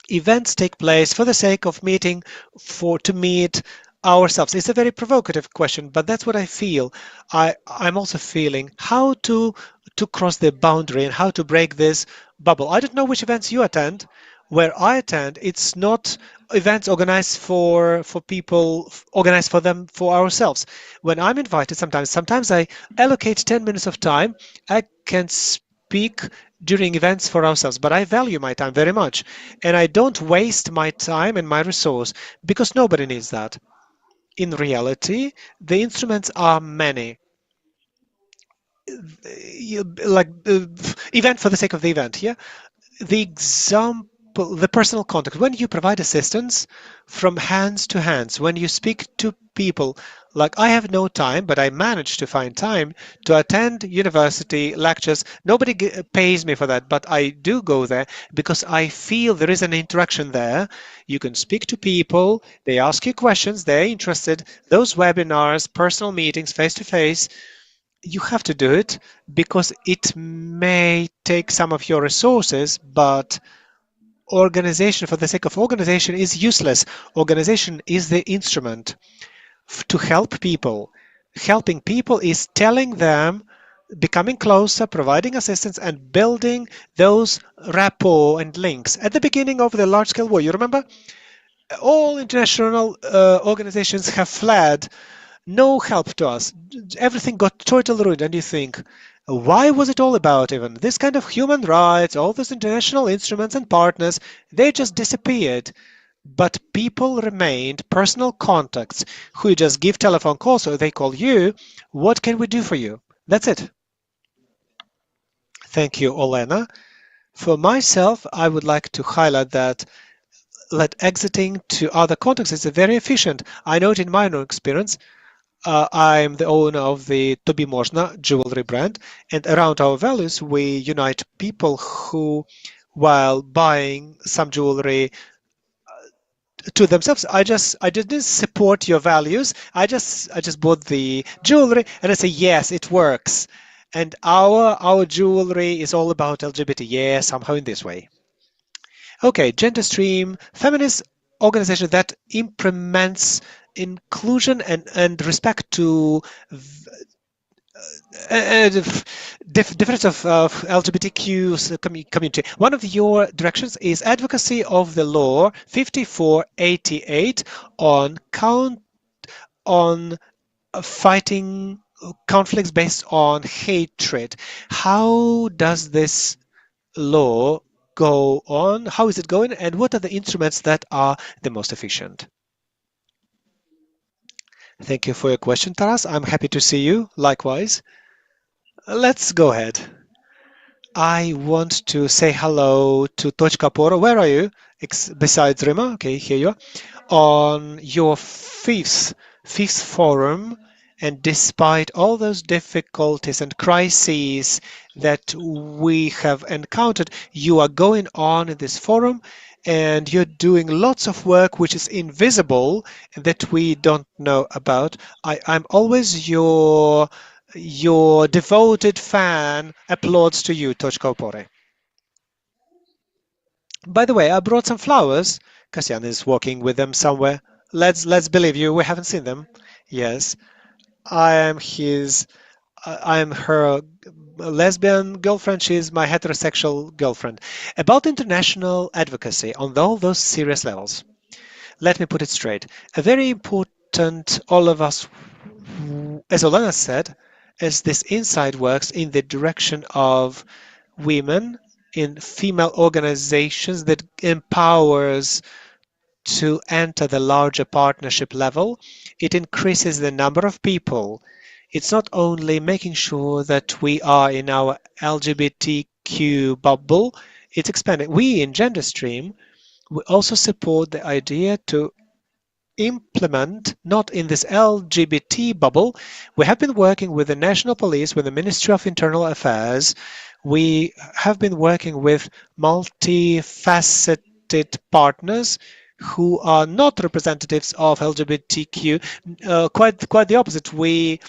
events take place for the sake of meeting, for to meet ourselves. It's a very provocative question, but that's what I feel. I'm also feeling how to cross the boundary and how to break this bubble. I don't know which events you attend. Where I attend, it's not events organized for people, organized for them, for ourselves. When I'm invited, sometimes I allocate 10 minutes of time. I can speak during events for ourselves, but I value my time very much, and I don't waste my time and my resource because nobody needs that. In reality, the instruments are many. Like event for the sake of the event, yeah. The example, the personal contact, when you provide assistance from hands to hands, when you speak to people, like I have no time, but I manage to find time to attend university lectures. Nobody pays me for that, but I do go there because I feel there is an interaction there. You can speak to people, they ask you questions, they're interested. Those webinars, personal meetings, face to face, you have to do it because it may take some of your resources, but organization for the sake of organization is useless. Organization is the instrument to help people. Helping people is telling them, becoming closer, providing assistance, and building those rapport and links. At the beginning of the large-scale war, you remember, all international organizations have fled, no help to us. Everything got totally ruined. And you think, why was it all about even? This kind of human rights, all those international instruments and partners, they just disappeared. But people remained personal contacts who just give telephone calls or they call you. What can we do for you? That's it. Thank you, Olena. For myself, I would like to highlight that exiting to other contexts is very efficient. I know it in my own experience. I'm the owner of the Tobi Można jewelry brand, and around our values, we unite people who, while buying some jewelry to themselves, I didn't support your values. I just bought the jewelry, and I say yes, it works. And our jewelry is all about LGBT. Yeah, somehow in this way. Okay, gender stream, feminist organization that implements inclusion and respect to difference of LGBTQ community. One of your directions is advocacy of the law 5488 on on fighting conflicts based on hatred. How does this law go on? How is it going? And what are the instruments that are the most efficient? Thank you for your question, Taras. I'm happy to see you. Likewise. Let's go ahead. I want to say hello to Tochka Poro. Where are you? Besides Rima, okay, here you are. On your fifth forum, and despite all those difficulties and crises that we have encountered, you are going on in this forum and you're doing lots of work which is invisible that we don't know about. I'm always your devoted fan. Applauds to you, Tochka Opore. By the way, I brought some flowers. Kasyan is walking with them somewhere. Let's believe you. We haven't seen them. Yes, I am his. I am her lesbian girlfriend. She's my heterosexual girlfriend. About international advocacy on all those serious levels. Let me put it straight. A very important, all of us, as Olena said, as this insight works in the direction of women in female organizations that empowers to enter the larger partnership level. It increases the number of people. It's not only making sure that we are in our LGBTQ bubble, it's expanding. We in GenderStream, we also support the idea to implement, not in this LGBT bubble. We have been working with the National Police, with the Ministry of Internal Affairs. We have been working with multifaceted partners who are not representatives of LGBTQ. Quite the opposite. We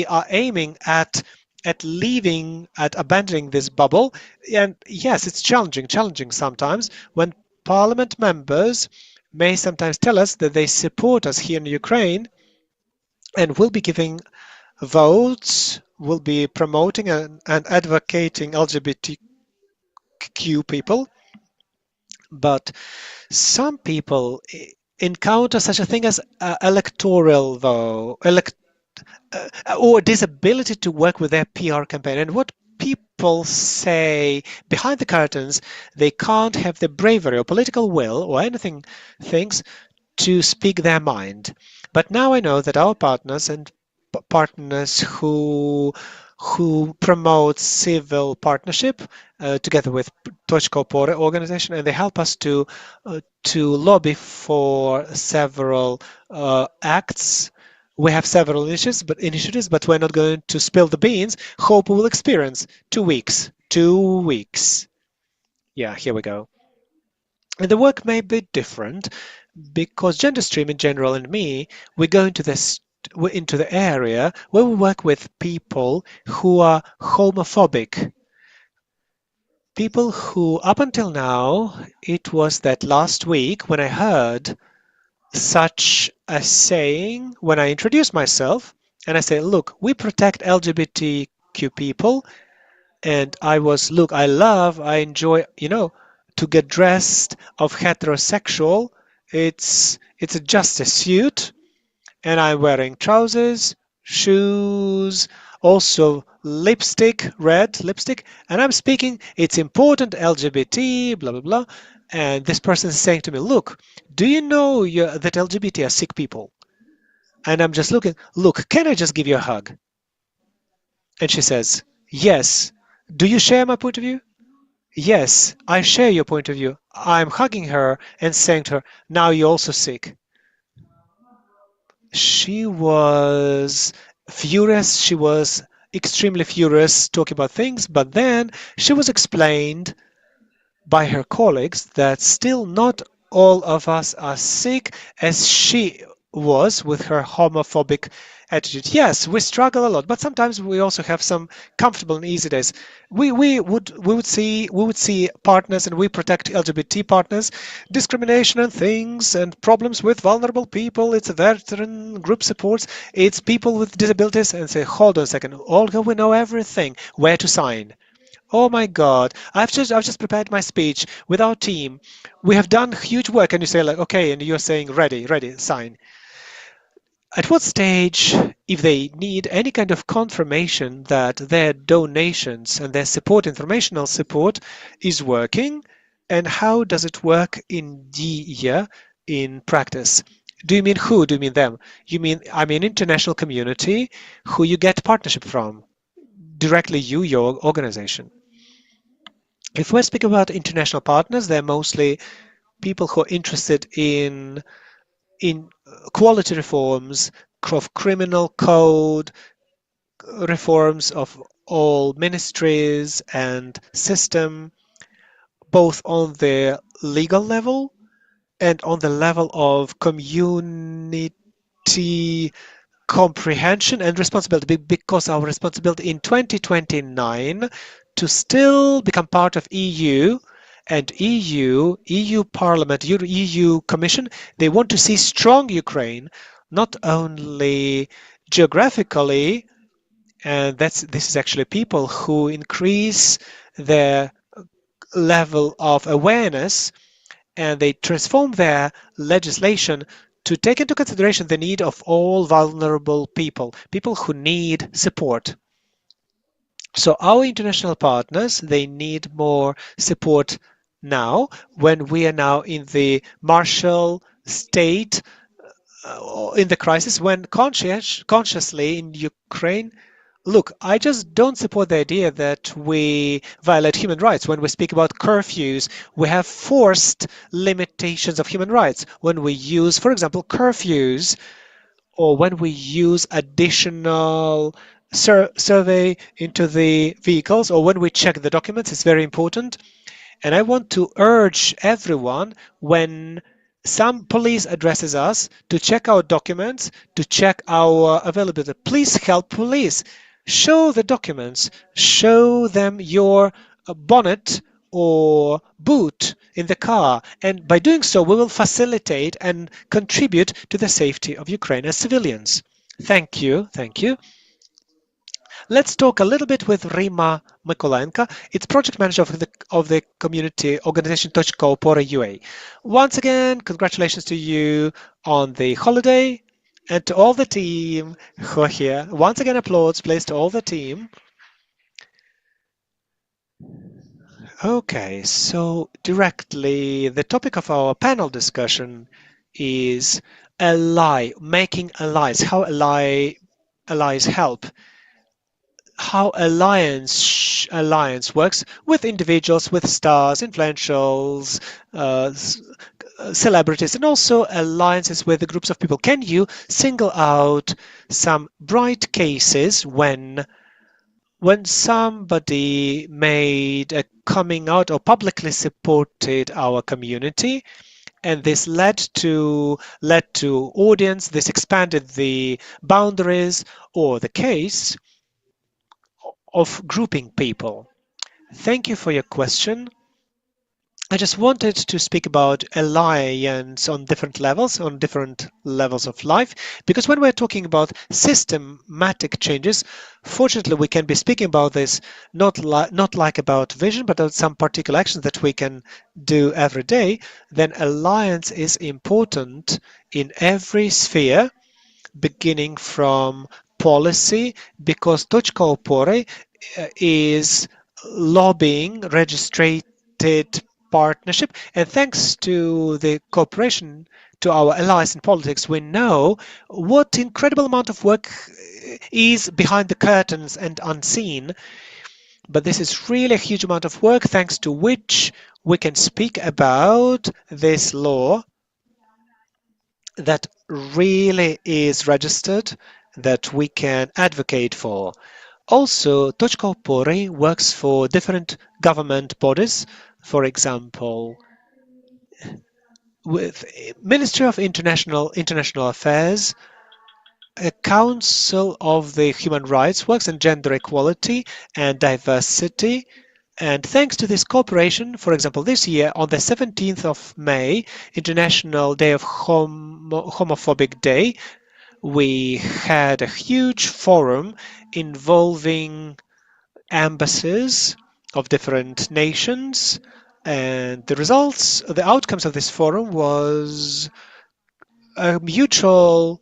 are aiming at abandoning this bubble. And yes, it's challenging sometimes when parliament members may sometimes tell us that they support us here in Ukraine and will be giving votes, will be promoting and advocating LGBTQ people, but some people encounter such a thing as electoral vote, or disability to work with their PR campaign. And what people say behind the curtains, they can't have the bravery or political will or anything, things to speak their mind. But now I know that our partners and partners who promote civil partnership together with Tochko Pore organization, and they help us to lobby for several acts. We have several initiatives, but we're not going to spill the beans. Hope we will experience 2 weeks. 2 weeks. Yeah, here we go. And the work may be different because gender stream in general and me, we go into the area where we work with people who are homophobic. People who, up until now, it was that last week when I heard such a saying when I introduced myself and I say, look, we protect LGBTQ people. And look, I enjoy, to get dressed of heterosexual. It's just a suit, and I'm wearing trousers, shoes, also lipstick, red lipstick, and I'm speaking, it's important, LGBT, blah, blah, blah. And this person is saying to me, look, do you know that LGBT are sick people? And I'm just looking, look, can I just give you a hug? And she says, yes. Do you share my point of view? Yes, I share your point of view. I'm hugging her and saying to her, now you're also sick. She was furious. She was extremely furious talking about things, but then she was explained by her colleagues that still not all of us are sick as she was with her homophobic attitude. Yes, we struggle a lot, but sometimes we also have some comfortable and easy days. We would see partners, and we protect LGBT partners, discrimination and things and problems with vulnerable people. It's a veteran group supports. It's people with disabilities, and say, hold on a second, Olga, we know everything. Where to sign? Oh my God, I've just prepared my speech with our team. We have done huge work, and you say like, okay, and you're saying ready, ready, sign. At what stage, if they need any kind of confirmation that their donations and their support, informational support, is working, and how does it work in practice? Do you mean who? Do you mean them? I mean international community who you get partnership from, directly your organization. If we're speaking about international partners, they're mostly people who are interested in quality reforms of criminal code, reforms of all ministries and system, both on the legal level and on the level of community comprehension and responsibility, because our responsibility in 2029 to still become part of EU, and EU Parliament, EU Commission, they want to see strong Ukraine, not only geographically, and this is actually people who increase their level of awareness, and they transform their legislation to take into consideration the need of all vulnerable people, people who need support. So our international partners, they need more support now when we are now in the martial state, in the crisis, when consciously in Ukraine. Look, I just don't support the idea that we violate human rights. When we speak about curfews, we have forced limitations of human rights. When we use, for example, curfews, or when we use additional survey into the vehicles, or when we check the documents, it's very important. And I want to urge everyone, when Some police addresses us to check our documents, to check our availability. Please help police. Show the documents. Show them your bonnet or boot in the car. And by doing so, we will facilitate and contribute to the safety of Ukrainian civilians. Thank you. Thank you. Let's talk a little bit with Rima Mikolenko. It's project manager of the community organization NGO Fulcrum UA. Once again, congratulations to you on the holiday and to all the team who are here. Once again, applause, please, to all the team. Okay, so directly, the topic of our panel discussion is making allies, how allies help, how alliance works with individuals, with stars, influentials, celebrities, and also alliances with the groups of people. Can you single out some bright cases when somebody made a coming out or publicly supported our community, and this led to audience, this expanded the boundaries or the case of grouping people? Thank you for your question. I just wanted to speak about alliance on different levels of life, because when we're talking about systematic changes, fortunately, we can be speaking about this not like about vision, but about some particular actions that we can do every day. Then alliance is important in every sphere, beginning from policy, because Tochka Opore is lobbying registered partnership, and thanks to the cooperation to our allies in politics, we know what incredible amount of work is behind the curtains and unseen. But this is really a huge amount of work, thanks to which we can speak about this law that really is registered, that we can advocate for. Also, Tochka Opore works for different government bodies, for example, with Ministry of International Affairs, a Council of the Human Rights works on gender equality and diversity. And thanks to this cooperation, for example, this year on the 17th of May, International Day of Homophobic Day, we had a huge forum involving embassies of different nations, and the outcomes of this forum was a mutual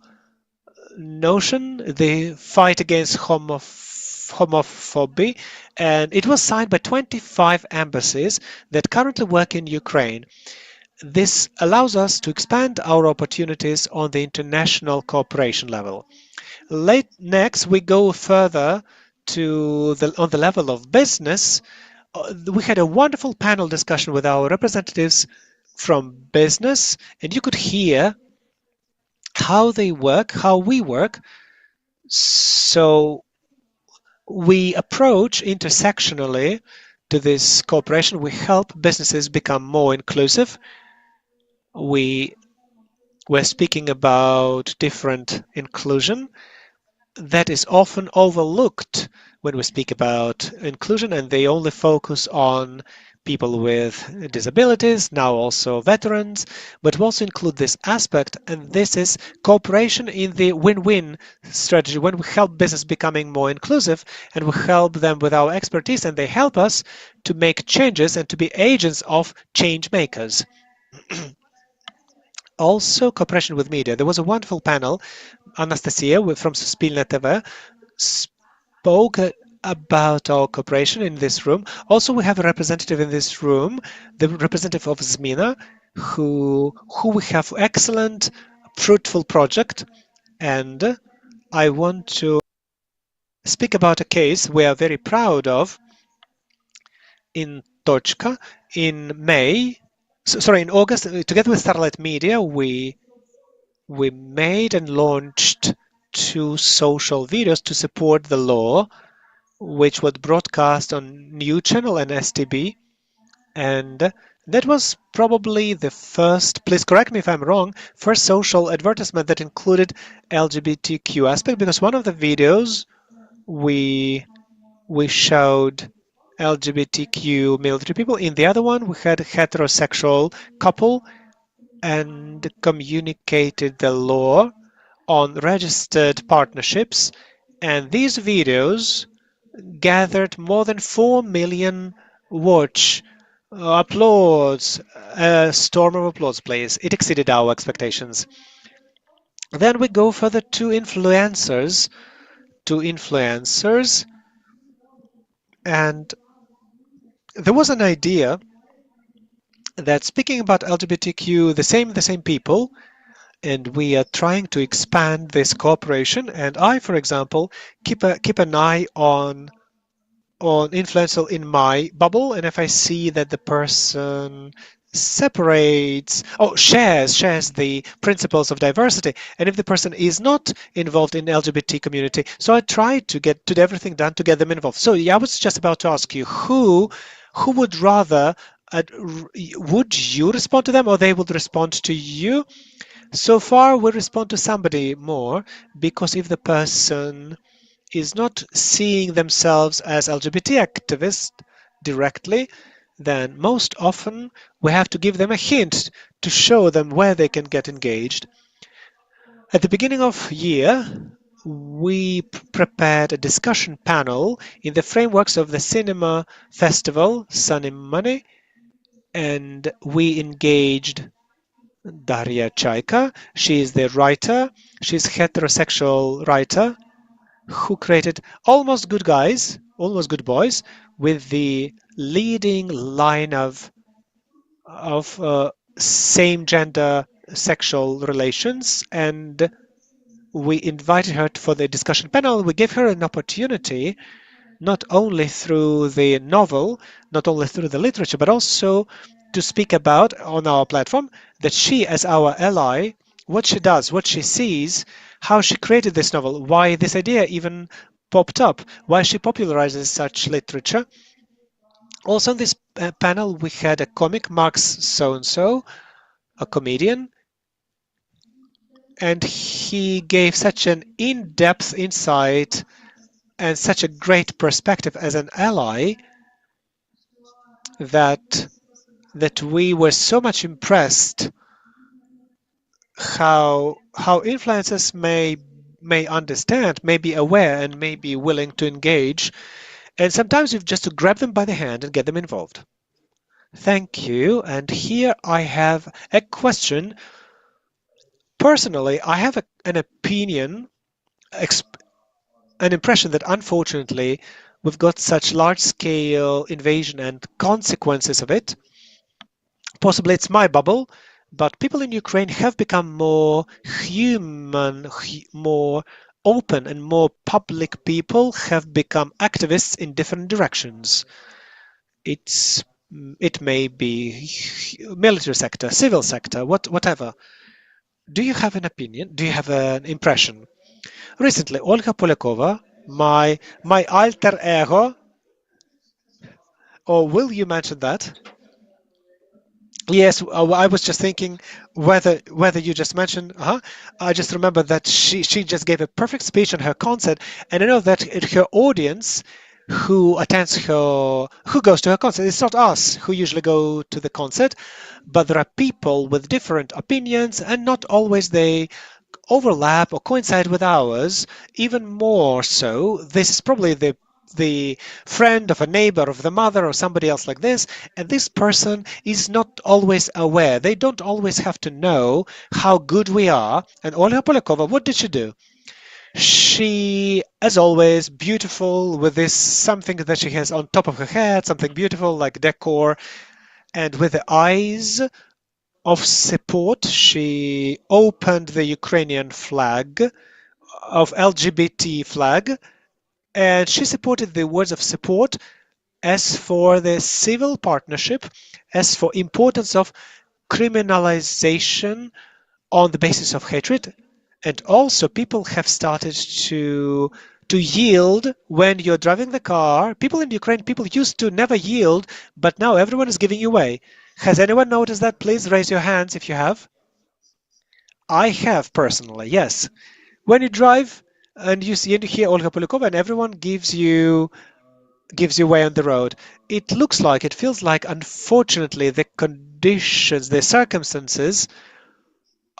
notion, the fight against homophobia, and it was signed by 25 embassies that currently work in Ukraine. This allows us to expand our opportunities on the international cooperation level. Next, we go further on the level of business. We had a wonderful panel discussion with our representatives from business, and you could hear how they work, how we work. So we approach intersectionally to this cooperation. We help businesses become more inclusive. We're speaking about different inclusion that is often overlooked when we speak about inclusion, and they only focus on people with disabilities, now also veterans, but we also include this aspect, and this is cooperation in the win-win strategy, when we help business becoming more inclusive and we help them with our expertise, and they help us to make changes and to be agents of change makers. Also, cooperation with media. There was a wonderful panel. Anastasia from Suspilne TV spoke about our cooperation in this room. Also, we have a representative in this room, the representative of Zmina, who we have excellent, fruitful project. And I want to speak about a case we are very proud of in Tochka in in August, together with Starlight Media, we made and launched 2 social videos to support the law, which was broadcast on New Channel and STB. And That was probably the first, please correct me if I'm wrong, first social advertisement that included LGBTQ aspect, because one of the videos we showed LGBTQ military people. In the other one, we had a heterosexual couple and communicated the law on registered partnerships. And these videos gathered more than 4 million watch. Applause, a storm of applause, please. It exceeded our expectations. Then we go further to influencers, and there was an idea that speaking about LGBTQ, the same people, and we are trying to expand this cooperation. And I, for example, keep an eye on influential in my bubble, and if I see that the person shares the principles of diversity, and if the person is not involved in LGBT community, so I try to do everything done to get them involved. So yeah, I was just about to ask you, who would rather would you respond to them, or they would respond to you? So far we respond to somebody more, because if the person is not seeing themselves as LGBT activists directly, then most often we have to give them a hint to show them where they can get engaged. At the beginning of year, we prepared a discussion panel in the frameworks of the cinema festival, Sunny Money, and we engaged Daria Chaika. She is the writer. She's a heterosexual writer who created Almost Good Guys, Almost Good Boys, with the leading line of same gender sexual relations. And we invited her for the discussion panel. We gave her an opportunity, not only through the novel, not only through the literature, but also to speak about on our platform that she, as our ally, what she does, what she sees, how she created this novel, why this idea even popped up, why she popularizes such literature. Also, in this panel, we had a comic, Max So-and-so, a comedian, and he gave such an in-depth insight and such a great perspective as an ally that we were so much impressed how influencers may understand, may be aware, and may be willing to engage. And sometimes you've just to grab them by the hand and get them involved. Thank you. And here I have a question. Personally, I have an opinion, an impression that unfortunately we've got such large-scale invasion and consequences of it. Possibly it's my bubble, but people in Ukraine have become more human, more open, and more public people have become activists in different directions. It may be military sector, civil sector, whatever. Do you have an opinion? Do you have an impression? Recently, Olga Polякova, my alter ego, or will you mention that? Yes, I was just thinking whether you just mentioned. I just remember that she just gave a perfect speech on her concert, and I know that her audience who attends who goes to her concert, it's not us who usually go to the concert, but there are people with different opinions, and not always they overlap or coincide with ours. Even more so, this is probably the friend of a neighbor, of the mother, or somebody else like this, and this person is not always aware. They don't always have to know how good we are. And Olga Polakova, what did she do? She, as always, beautiful with this something that she has on top of her head, something beautiful like decor, and with the eyes of support, she opened the Ukrainian flag of LGBT flag, and she supported the words of support as for the civil partnership, as for importance of criminalization on the basis of hatred. And also people have started to to yield when you're driving the car. People in Ukraine, people used to never yield, but now everyone is giving you way. Has anyone noticed that? Please raise your hands if you have. I have personally, yes. When you drive and you see and you hear Olga Polyakova and everyone gives you way on the road, it looks like, it feels like, unfortunately, the conditions, the circumstances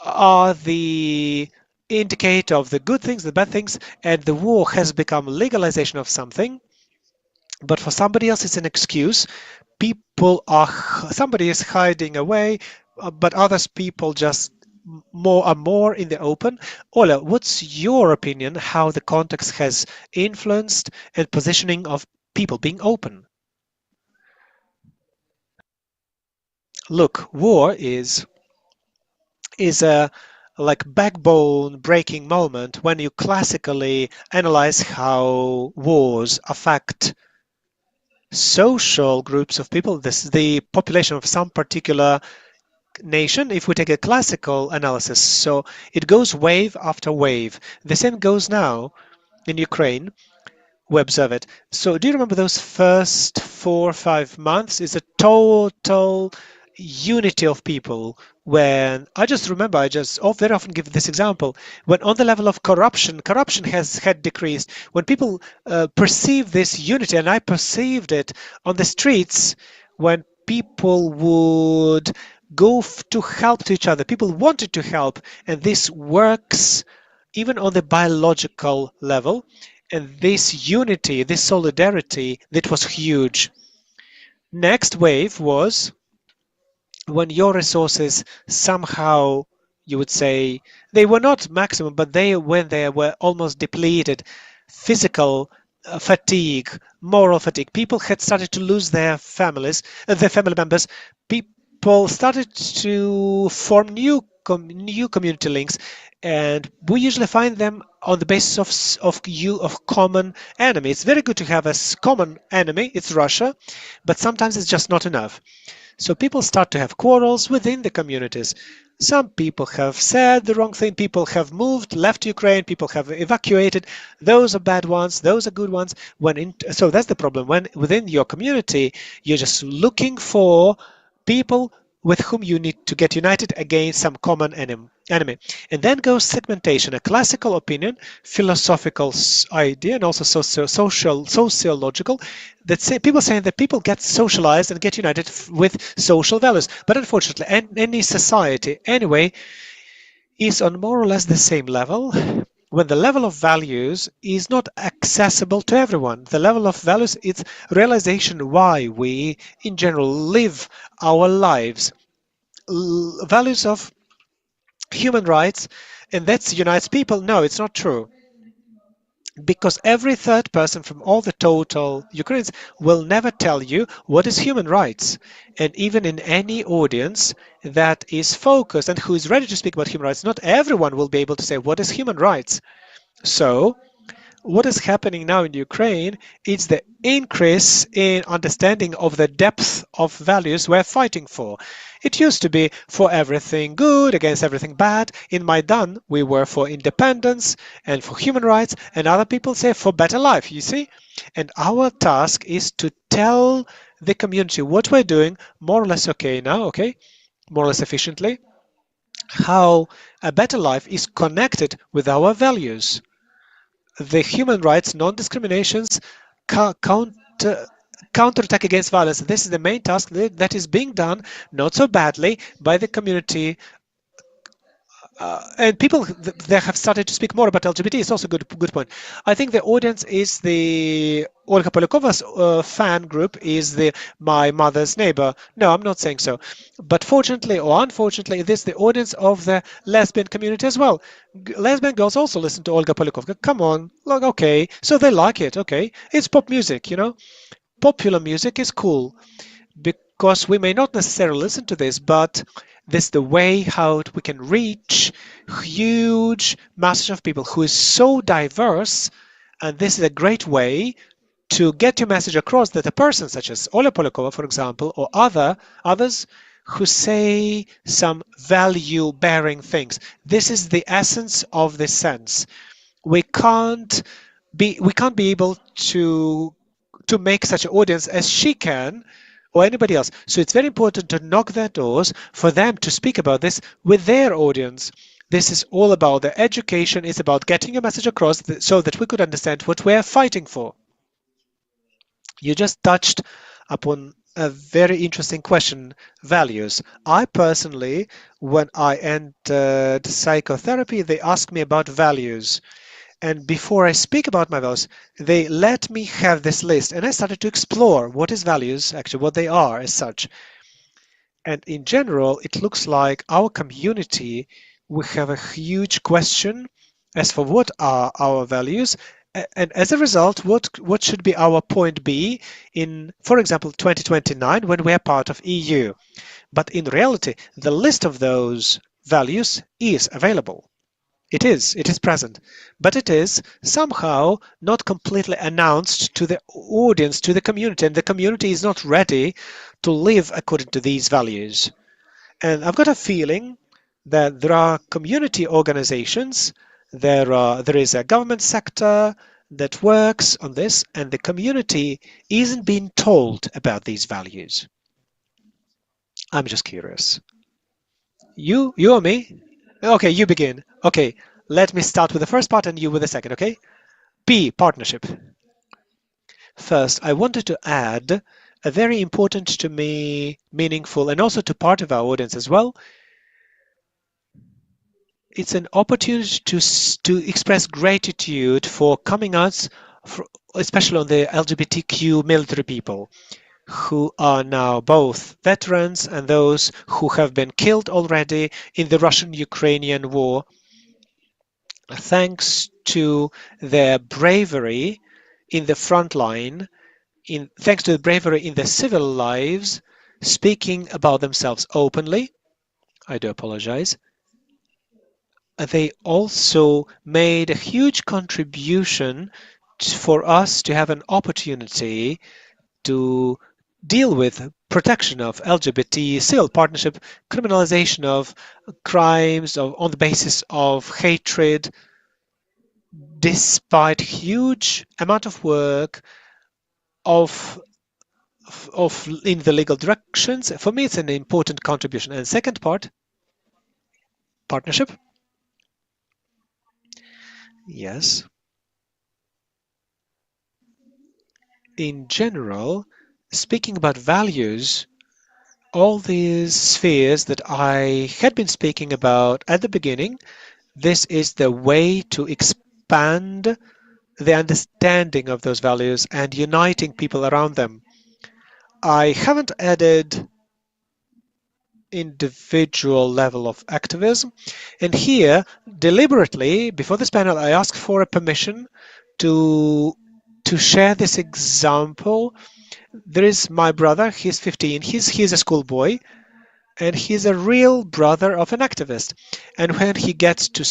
are the indicator of the good things, the bad things, and the war has become legalization of something. But for somebody else, it's an excuse. Somebody is hiding away, but others people just are more in the open. Ola, what's your opinion how the context has influenced and positioning of people being open? Look, war is a like backbone breaking moment when you classically analyze how wars affect social groups of people. This is the population of some particular nation. If we take a classical analysis, so it goes wave after wave. The same goes now in Ukraine. We observe it. So do you remember those first 4 or 5 months? Is a total unity of people. When I just remember, very often give this example. When on the level of corruption has had decreased. When people perceive this unity, and I perceived it on the streets, when people would to help to each other, people wanted to help, and this works even on the biological level. And this unity, this solidarity, that was huge. Next wave was when your resources somehow, you would say, they were not maximum, but when they were almost depleted, physical fatigue, moral fatigue. People had started to lose their family members. People started to form new community links, and we usually find them on the basis of common enemy. It's very good to have a common enemy. It's Russia, but sometimes it's just not enough. So people start to have quarrels within the communities. Some people have said the wrong thing. People have moved, left Ukraine. People have evacuated. Those are bad ones. Those are good ones. So that's the problem. When within your community, you're just looking for people with whom you need to get united against some common enemy. And then goes segmentation, a classical opinion, philosophical idea, and also sociological, that people saying that people get socialized and get united with social values. But unfortunately, any society anyway is on more or less the same level when the level of values is not accessible to everyone. The level of values is realization why we in general live our lives. Values of human rights, and that unites people. No, it's not true. Because every third person from all the total Ukrainians will never tell you what is human rights. And even in any audience that is focused and who is ready to speak about human rights, not everyone will be able to say what is human rights. So what is happening now in Ukraine is the increase in understanding of the depth of values we're fighting for. It used to be for everything good against everything bad. In Maidan, we were for independence and for human rights, and other people say for better life, you see? And our task is to tell the community what we're doing more or less okay now, okay? More or less efficiently, how a better life is connected with our values. The human rights, non-discriminations, counterattack against violence. This is the main task that is being done not so badly by the community. And people they have started to speak more about LGBT. It's also a good point. I think the audience is the Olga Polyakova's fan group is the my mother's neighbor. No, I'm not saying so. But fortunately or unfortunately, this is the audience of the lesbian community as well. Lesbian girls also listen to Olga Polyakova. Come on, like okay, so they like it. Okay, it's pop music, you know. Popular music is cool because we may not necessarily listen to this, but this is the way how we can reach huge masses of people who is so diverse, and this is a great way to get your message across that a person such as Oля Polakova, for example, or others who say some value-bearing things. This is the essence of this sense. We can't we can't be able to make such an audience as she can or anybody else. So it's very important to knock their doors for them to speak about this with their audience. This is all about the education. It's about getting a message across so that we could understand what we're fighting for. You just touched upon a very interesting question, values. I personally, when I entered psychotherapy, they asked me about values. And before I speak about my values, they let me have this list. And I started to explore what is values, actually, what they are as such. And in general, it looks like our community, we have a huge question as for what are our values. And as a result, what should be our point be in, for example, 2029 when we are part of EU? But in reality, the list of those values is available. It is present, but it is somehow not completely announced to the audience, to the community, and the community is not ready to live according to these values. And I've got a feeling that there are community organizations, there is a government sector that works on this, and the community isn't being told about these values. I'm just curious. You or me? Okay, you begin. Okay, let me start with the first part and you with the second, okay? P, partnership. First, I wanted to add a very important to me, meaningful, and also to part of our audience as well. It's an opportunity to express gratitude for coming out, especially on the LGBTQ military people who are now both veterans and those who have been killed already in the Russian-Ukrainian war. Thanks to their bravery in the front line, thanks to the bravery in their civil lives, speaking about themselves openly. I do apologize. They also made a huge contribution for us to have an opportunity to deal with protection of LGBT civil partnership, criminalization of crimes on the basis of hatred, despite huge amount of work of in the legal directions. For me, it's an important contribution. And second part, partnership. Yes. In general, speaking about values, all these spheres that I had been speaking about at the beginning, this is the way to expand the understanding of those values and uniting people around them. I haven't added individual level of activism. And here, deliberately, before this panel, I asked for a permission to share this example. There is my brother, he's 15, he's a schoolboy, and he's a real brother of an activist. And when he goes to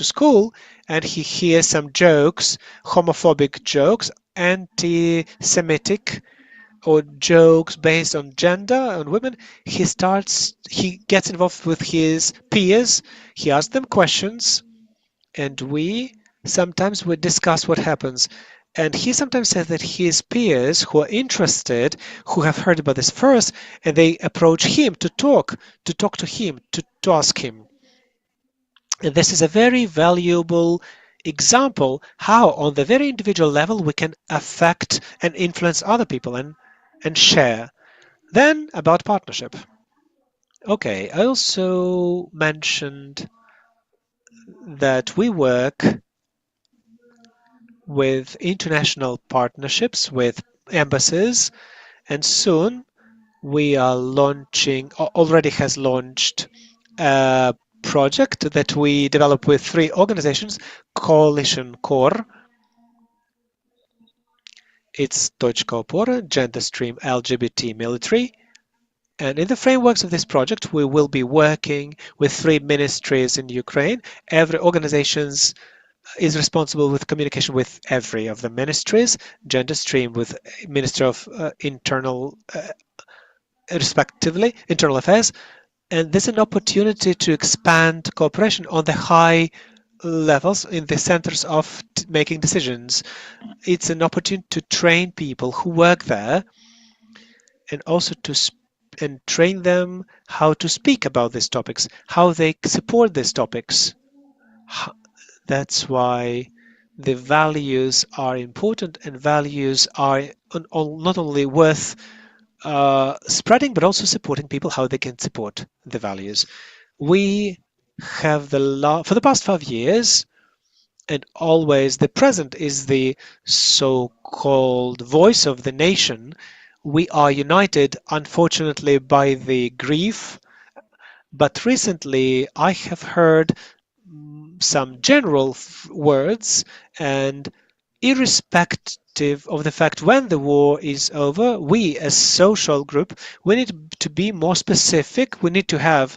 school and he hears some jokes, homophobic jokes, anti-Semitic or jokes based on gender and women, he gets involved with his peers, he asks them questions, and we sometimes would discuss what happens. And he sometimes says that his peers who are interested, who have heard about this first, and they approach him to talk to him, to ask him. And this is a very valuable example how on the very individual level we can affect and influence other people and share. Then about partnership. Okay, I also mentioned that we work with international partnerships with embassies, and soon we are launching, already has launched a project that we developed with 3 organizations, Coalition Core, it's Точка Опора, Gender Stream LGBT Military. And in the frameworks of this project, we will be working with 3 ministries in Ukraine. Every organization is responsible with communication with every of the ministries, Gender Stream with Minister of Internal, respectively, Internal Affairs. And there's an opportunity to expand cooperation on the high levels, in the centers of making decisions. It's an opportunity to train people who work there and also and train them how to speak about these topics, how they support these topics. That's why the values are important, and values are not only worth spreading, but also supporting people how they can support the values. We have the law for the past 5 years, and always the present is the so-called voice of the nation. We are united, unfortunately, by the grief, but recently I have heard some general words, and irrespective of the fact when the war is over, we as social group, we need to be more specific. We need to have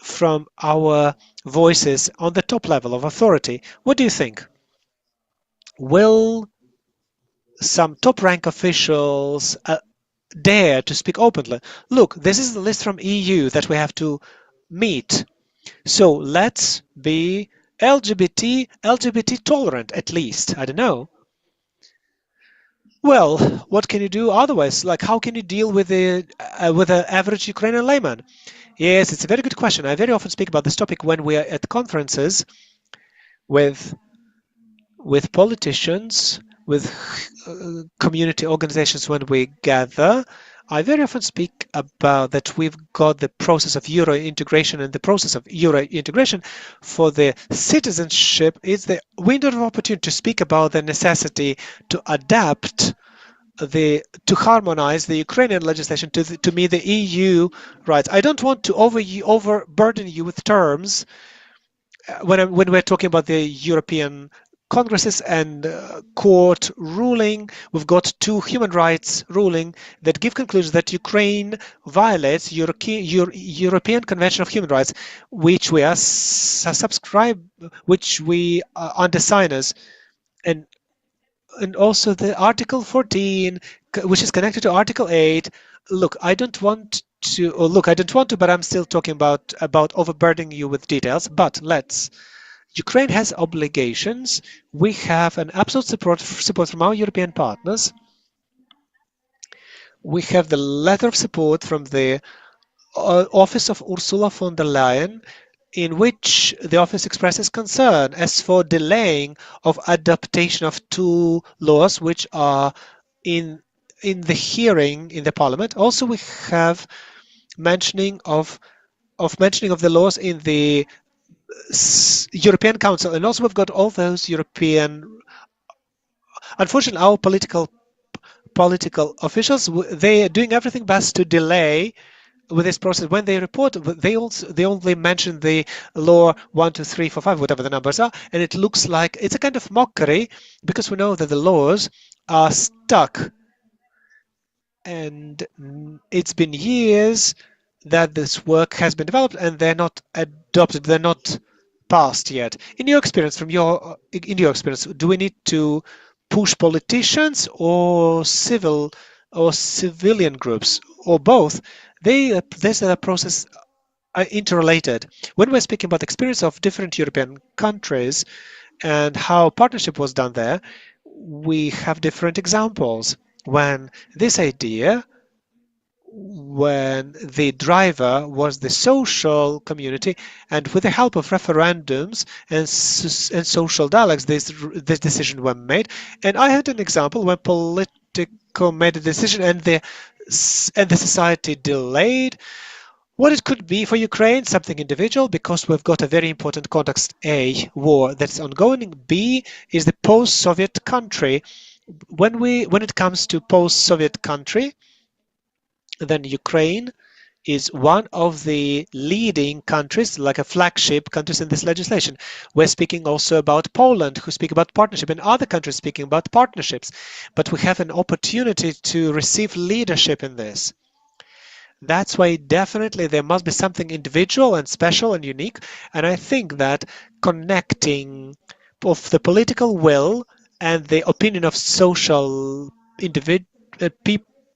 from our voices on the top level of authority. What do you think? Will some top rank officials dare to speak openly? Look, this is the list from EU that we have to meet. So let's be LGBT tolerant at least. I don't know. Well, what can you do otherwise? Like, how can you deal with the average Ukrainian layman? Yes, it's a very good question. I very often speak about this topic when we are at conferences with politicians, with community organizations when we gather. I very often speak about that we've got the process of Euro integration, and the process of Euro integration for the citizenship is the window of opportunity to speak about the necessity to adapt to harmonize the Ukrainian legislation to meet the EU rights. I don't want to overburden you with terms when we're talking about the European congresses and court ruling. We've got two human rights ruling that give conclusions that Ukraine violates European Convention of Human Rights, which we are subscribe, which we are undersigners, and also the Article 14, which is connected to Article 8. Look, I don't want to, or look, I don't want to, but I'm still talking about overburdening you with details. But let's. Ukraine has obligations. We have an absolute support from our European partners. We have the letter of support from the office of Ursula von der Leyen, in which the office expresses concern as for delaying of adaptation of two laws which are in the hearing in the parliament. Also, we have mentioning of the laws in the European Council, and also we've got all those European. Unfortunately, our political officials, they are doing everything best to delay with this process. When they report, they only mention the law 1, 2, 3, 4, 5, whatever the numbers are, and it looks like it's a kind of mockery because we know that the laws are stuck, and it's been years that this work has been developed and they're not adopted, they're not passed yet. In your experience, do we need to push politicians or civilian groups or both? This process are interrelated. When we're speaking about the experience of different European countries and how partnership was done there, we have different examples. When the driver was the social community, and with the help of referendums and social dialogues, this decision was made. And I had an example when political made a decision and the society delayed. What it could be for Ukraine, something individual, because we've got a very important context: A, war that's ongoing; B is the post-Soviet country. When it comes to post-Soviet country, then Ukraine is one of the leading countries, like a flagship countries in this legislation. We're speaking also about Poland, who speak about partnership, and other countries speaking about partnerships. But we have an opportunity to receive leadership in this. That's why definitely there must be something individual and special and unique. And I think that connecting of the political will and the opinion of social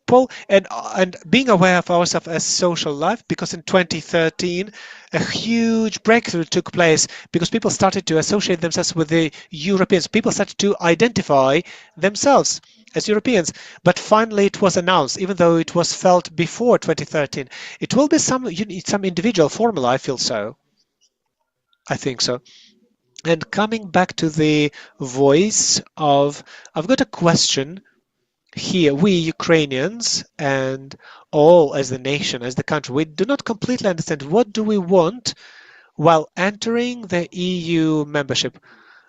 people and being aware of ourselves as social life, because in 2013 a huge breakthrough took place because people started to associate themselves with the Europeans. People started to identify themselves as Europeans. But finally it was announced, even though it was felt before 2013, it will be some individual formula. I feel so. I think so. And coming back to the voice of, I've got a question here. We Ukrainians and all as the nation, as the country, we do not completely understand what do we want while entering the EU membership,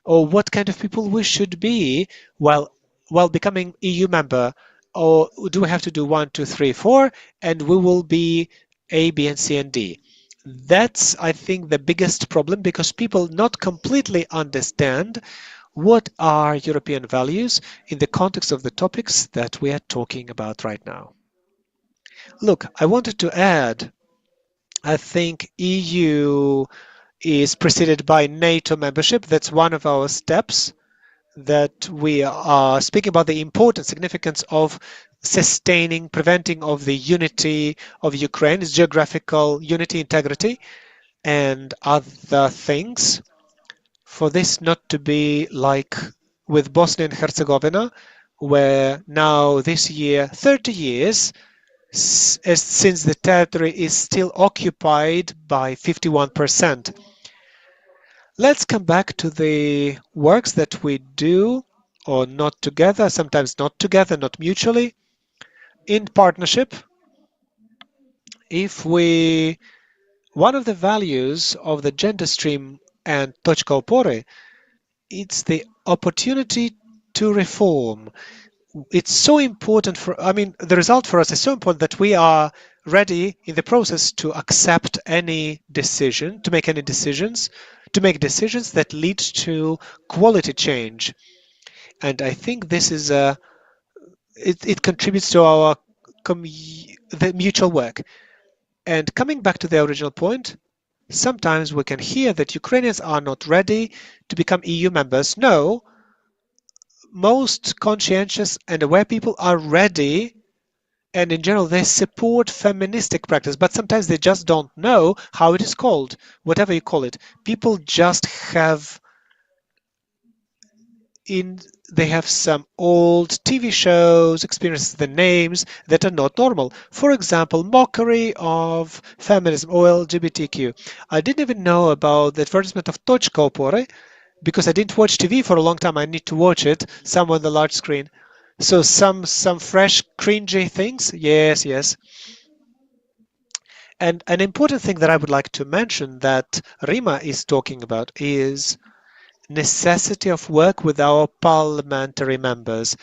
or what kind of people we should be while becoming EU member, or do we have to do 1, 2, 3, 4, and we will be A, B, and C, and D? That's, I think, the biggest problem because people not completely understand what are European values in the context of the topics that we are talking about right now. Look, I wanted to add, I think EU is preceded by NATO membership. That's one of our steps that we are speaking about the important significance of sustaining, preventing of the unity of Ukraine, its geographical unity, integrity, and other things. For this not to be like with Bosnia and Herzegovina, where now this year, 30 years since the territory is still occupied by 51%. Let's come back to the works that we do, or not together, sometimes not together, not mutually, in partnership. If we, one of the values of the gender stream and Точка опоры, it's the opportunity to reform. It's so important for, I mean, the result for us is so important that we are ready in the process to accept any decision, to make any decisions, to make decisions that lead to quality change. And I think this is it contributes to our the mutual work. And coming back to the original point, sometimes we can hear that Ukrainians are not ready to become EU members. No, most conscientious and aware people are ready, and in general they support feministic practice, but sometimes they just don't know how it is called, whatever you call it. People just have they have some old TV shows, experiences, the names that are not normal. For example, mockery of feminism or LGBTQ. I didn't even know about the advertisement of Точка опоры because I didn't watch TV for a long time. I need to watch it somewhere on the large screen. So some fresh cringy things. Yes, yes. And an important thing that I would like to mention that Rima is talking about is necessity of work with our parliamentary members.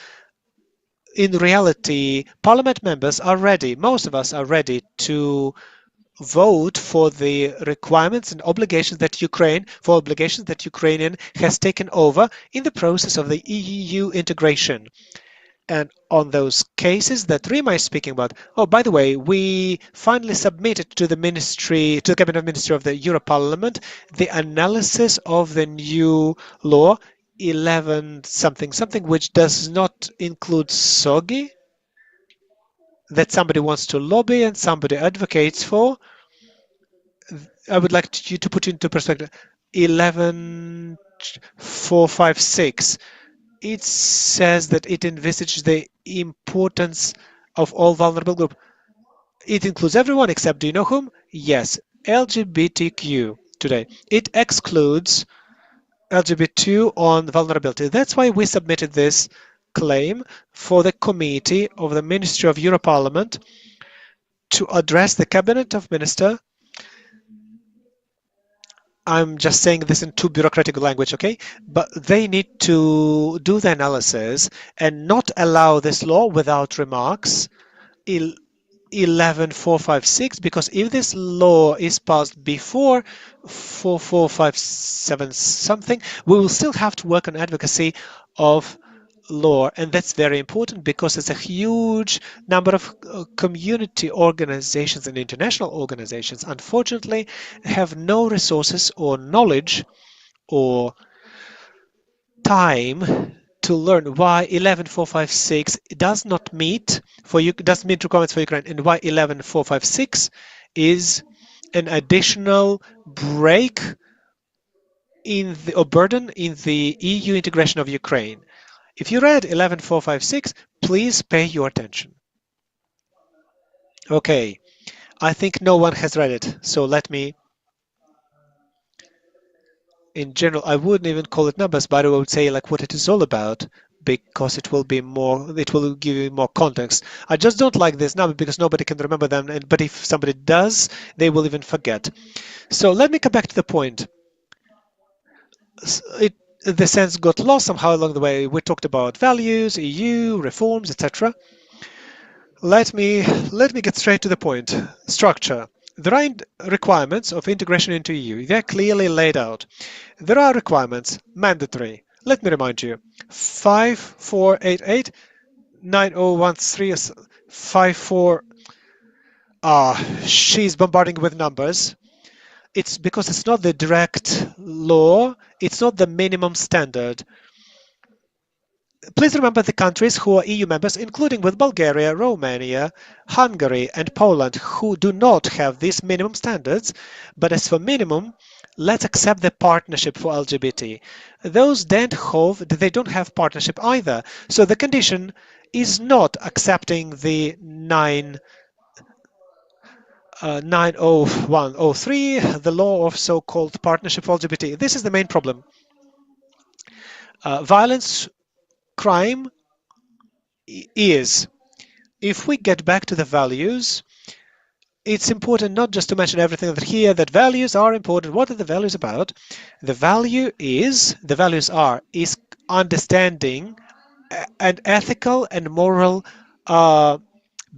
In reality, parliament members are ready, most of us are ready to vote for the requirements and obligations that Ukrainian has taken over in the process of the EU integration. And on those cases that Rima is speaking about, oh, by the way, we finally submitted to the ministry, to the cabinet ministry of the Euro Parliament, the analysis of the new law 11 something something, which does not include SOGI, that somebody wants to lobby and somebody advocates for. I would like you to put into perspective 11456. It says that it envisages the importance of all vulnerable groups. It includes everyone except, do you know whom? Yes, LGBTQ today. It excludes LGBT on vulnerability. That's why we submitted this claim for the committee of the Ministry of Euro Parliament to address the Cabinet of Minister. I'm just saying this in too bureaucratic language, okay? But they need to do the analysis and not allow this law without remarks. 11456, because if this law is passed before 4457 something, we will still have to work on advocacy of law, and that's very important because it's a huge number of community organizations and international organizations unfortunately have no resources or knowledge or time to learn why 11456 does not meet for you doesn't meet requirements for Ukraine, and why 11456 is an additional break in the or burden in the EU integration of Ukraine. If you read 11456, please pay your attention. Okay, I think no one has read it, so let me. In general, I wouldn't even call it numbers, but I would say like what it is all about, because it will be more, it will give you more context. I just don't like this number because nobody can remember them, but if somebody does, they will even forget. So let me come back to the point. The sense got lost somehow along the way. We talked about values, EU, reforms, etc. Let me get straight to the point. Structure. There are requirements of integration into EU. They're clearly laid out. There are requirements, mandatory. Let me remind you. 5488 9013 54. She's bombarding with numbers. It's because it's not the direct law, it's not the minimum standard. Please remember the countries who are EU members, including with Bulgaria, Romania, Hungary, and Poland, who do not have these minimum standards. But as for minimum, let's accept the partnership for LGBT. Those they don't have partnership either. So the condition is not accepting the 90103, the law of so-called partnership for LGBT. This is the main problem. Violence, crime is. If we get back to the values, it's important not just to mention everything that here, that values are important. What are the values about? The values is understanding and ethical and moral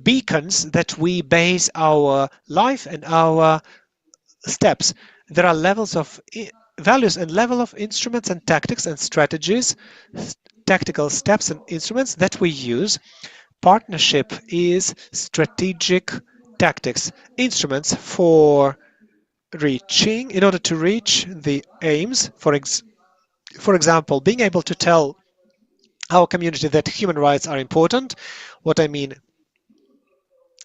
beacons that we base our life and our steps. There are levels of values and level of instruments and tactics and strategies, tactical steps and instruments that we use. Partnership is strategic tactics, instruments for in order to reach the aims. For example, being able to tell our community that human rights are important. What I mean,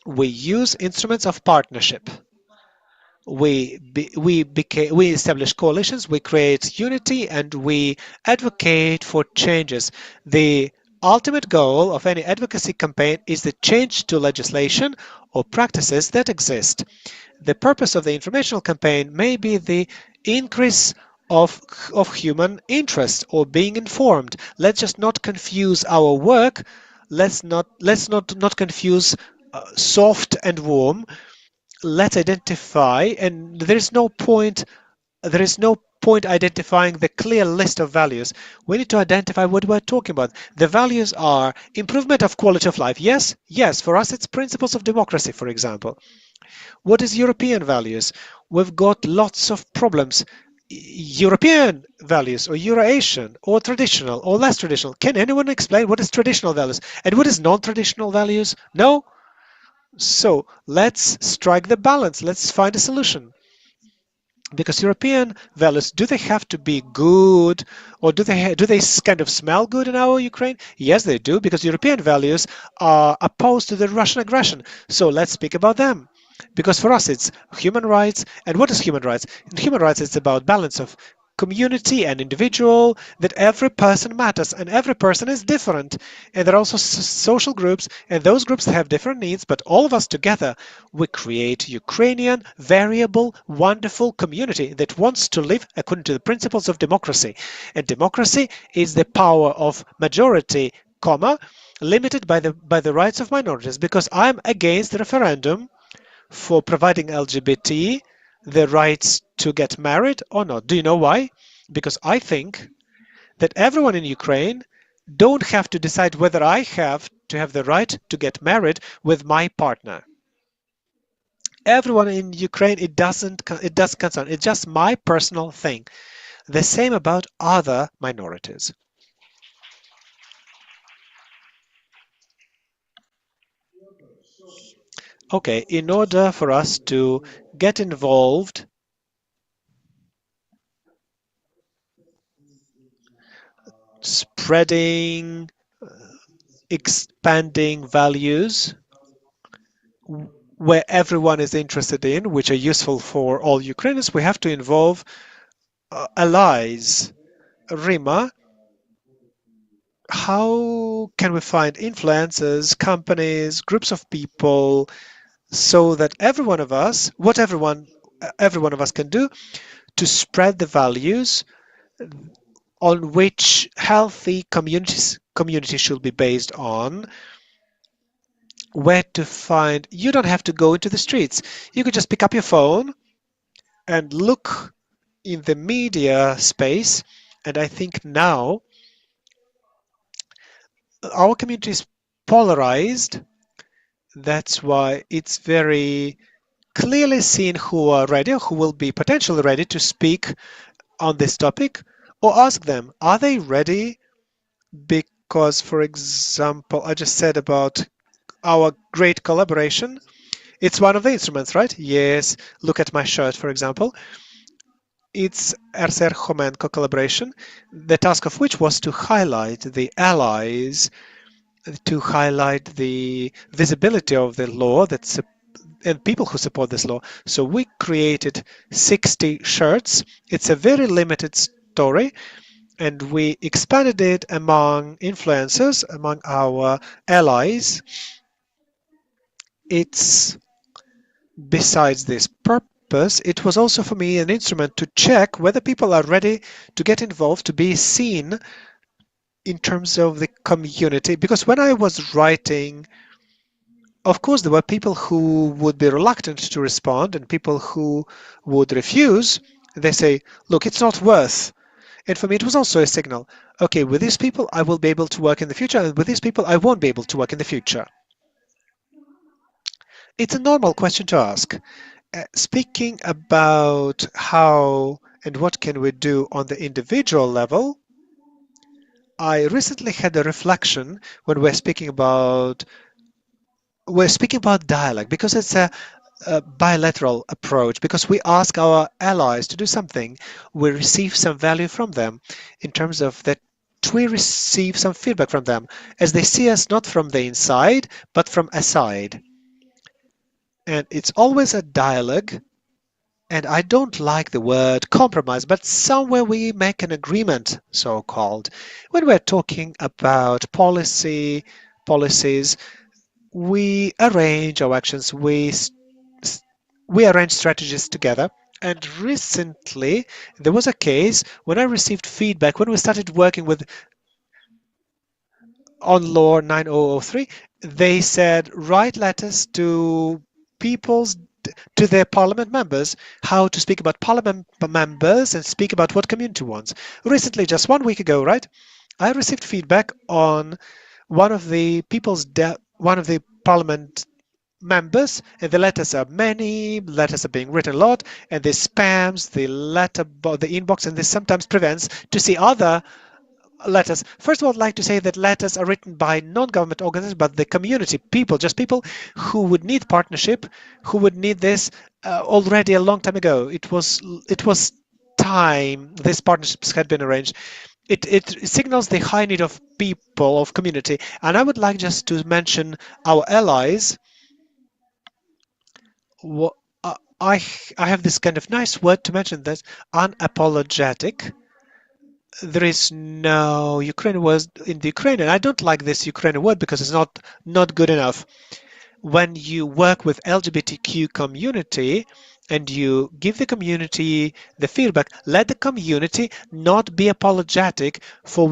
we use instruments of partnership. We establish coalitions, we create unity, and we advocate for changes. The ultimate goal of any advocacy campaign is the change to legislation or practices that exist. The purpose of the informational campaign may be the increase of human interest or being informed. Let's just not confuse our work. Let's not confuse soft and warm. Let's identify, and there is no point identifying the clear list of values. We need to identify what we're talking about. The values are improvement of quality of life. Yes, for us it's principles of democracy, for example. What is European values? We've got lots of problems. European values or Euro-Asian or traditional or less traditional. Can anyone explain what is traditional values and what is non-traditional values? No? So let's strike the balance. Let's find a solution. Because European values, do they have to be good, or do they kind of smell good in our Ukraine? Yes, they do, because European values are opposed to the Russian aggression. So let's speak about them. Because for us, it's human rights. And what is human rights? In human rights, it's about balance of community and individual, that every person matters and every person is different. And there are also social groups, and those groups have different needs, but all of us together, we create Ukrainian, variable, wonderful community that wants to live according to the principles of democracy. And democracy is the power of majority, limited by the rights of minorities, because I'm against the referendum for providing LGBT the rights to get married or not. Do you know why? Because I think that everyone in Ukraine don't have to decide whether I have to have the right to get married with my partner. Everyone in Ukraine, it doesn't concern. It's just my personal thing. The same about other minorities. Okay, in order for us to get involved, spreading, expanding values where everyone is interested in, which are useful for all Ukrainians, we have to involve allies. Rima, how can we find influencers, companies, groups of people, so that every one of us, every one of us can do to spread the values on which healthy community should be based on, where to find. You don't have to go into the streets. You could just pick up your phone and look in the media space. And I think now our community is polarized. That's why it's very clearly seen who are ready, who will be potentially ready to speak on this topic, or ask them, are they ready? Because, for example, I just said about our great collaboration. It's one of the instruments, right? Yes. Look at my shirt, for example. It's RCR Homenko collaboration, the task of which was to highlight the allies, to highlight the visibility of the law and people who support this law. So we created 60 shirts. It's a very limited story, and we expanded it among influencers, among our allies. It's besides this purpose, it was also for me an instrument to check whether people are ready to get involved, to be seen in terms of the community. Because when I was writing, of course, there were people who would be reluctant to respond and people who would refuse. They say, look, it's not worth. And for me, it was also a signal. Okay, with these people, I will be able to work in the future, and with these people, I won't be able to work in the future. It's a normal question to ask. Speaking about how and what can we do on the individual level, I recently had a reflection when we're speaking about dialogue, because it's a bilateral approach, because we ask our allies to do something, we receive some value from them in terms of that we receive some feedback from them as they see us not from the inside but from aside. And it's always a dialogue. And I don't like the word compromise, but somewhere we make an agreement, so-called. When we're talking about policies, we arrange our actions, we arrange strategies together. And recently, there was a case when I received feedback, when we started working with on law 9003, they said write letters to people's to their parliament members, how to speak about parliament members and speak about what community wants. Recently, just 1 week ago, right, I received feedback on one of the parliament members, and the letters are many, letters are being written a lot, and this spams the inbox, and this sometimes prevents to see other letters. First of all, I'd like to say that letters are written by non-government organizations, but the community, people, just people who would need partnership, who would need this already a long time ago. It was time these partnerships had been arranged. It signals the high need of people, of community. And I would like just to mention our allies. Wha- uh, I I have this kind of nice word to mention, that unapologetic. There is no Ukrainian word in the Ukrainian. I don't like this Ukrainian word because it's not good enough. When you work with LGBTQ community and you give the community the feedback, let the community not be apologetic for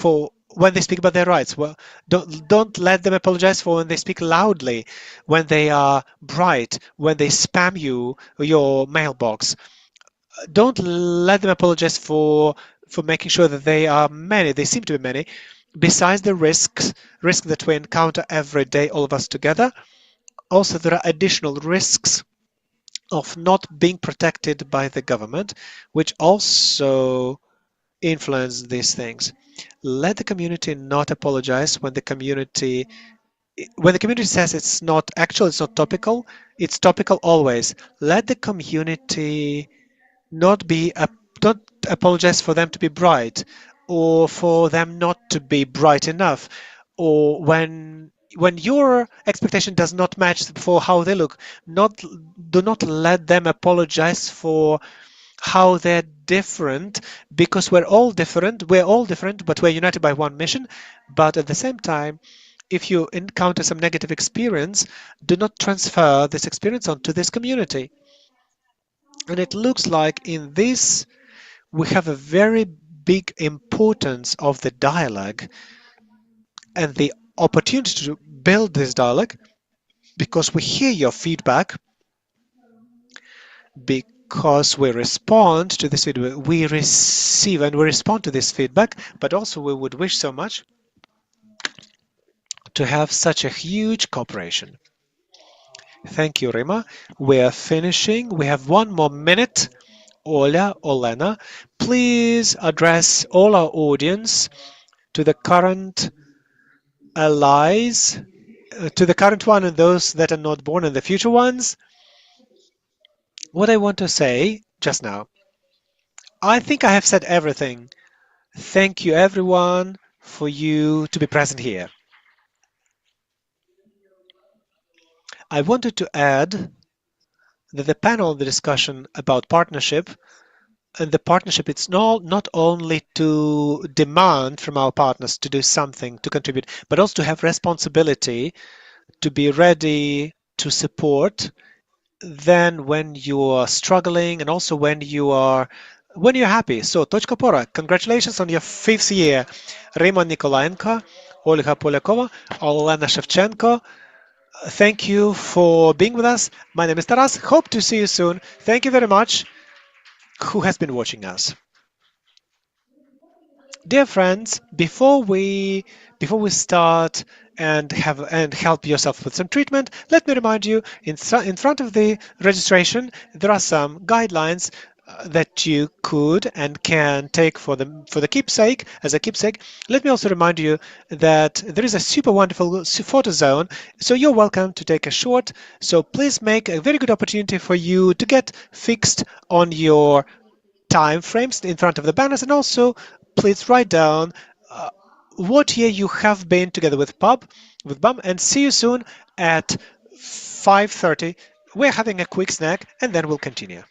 for when they speak about their rights. Well, don't let them apologize for when they speak loudly, when they are bright, when they spam your mailbox. Don't let them apologize for making sure that they are many. They seem to be many. Besides the risk that we encounter every day, all of us together, also there are additional risks of not being protected by the government, which also influence these things. Let the community not apologize when the community says it's not actual, it's not topical, it's topical always. Let the community not be don't apologize for them to be bright. or for them not to be bright enough, or when your expectation does not match for how they look, do not let them apologize for how they're different, because we're all different, but we're united by one mission. But at the same time, if you encounter some negative experience, do not transfer this experience onto this community. And it looks like in this we have a very big importance of the dialogue and the opportunity to build this dialogue, because we hear your feedback, because we respond to this feedback, we receive and we respond to this feedback, but also we would wish so much to have such a huge cooperation. Thank you, Rima. We are finishing. We have 1 more minute. Ola, Olena, please address all our audience, to the current allies, to the current one and those that are not born, and the future ones. What I want to say just now, I think I have said everything. Thank you, everyone, for you to be present here. I wanted to add that the panel, the discussion about partnership, and the partnership, it's not only to demand from our partners to do something to contribute, but also to have responsibility, to be ready to support then when you are struggling, and also when you're happy. So, Tochka Pora, congratulations on your 5th year. Raymond Nikolaenko, Olga Polyakova, Olena Shevchenko, thank you for being with us. My name is Taras. Hope to see you soon. Thank you very much. Who has been watching us? Dear friends, before we start and help yourself with some treatment, let me remind you, in front of the registration there are some guidelines that you could and can take for the keepsake, as a keepsake. Let me also remind you that there is a super wonderful photo zone, so you're welcome to take a shot. So please make a very good opportunity for you to get fixed on your time frames in front of the banners, and also please write down what year you have been together with BUM, and see you soon at 5:30. We're having a quick snack and then we'll continue.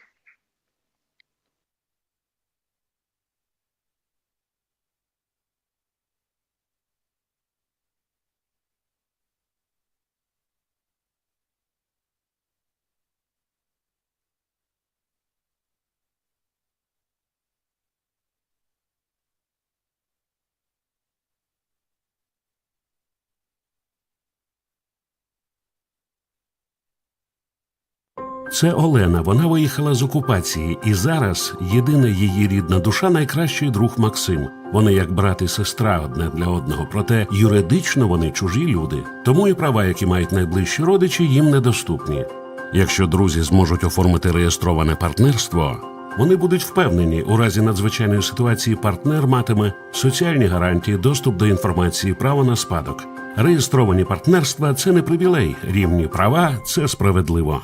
Це Олена. Вона виїхала з окупації, і зараз єдина її рідна душа – найкращий друг Максим. Вони як брат і сестра одне для одного, проте юридично вони чужі люди. Тому і права, які мають найближчі родичі, їм недоступні. Якщо друзі зможуть оформити реєстроване партнерство, вони будуть впевнені, у разі надзвичайної ситуації партнер матиме соціальні гарантії, доступ до інформації, право на спадок. Реєстровані партнерства – це не привілей, рівні права – це справедливо.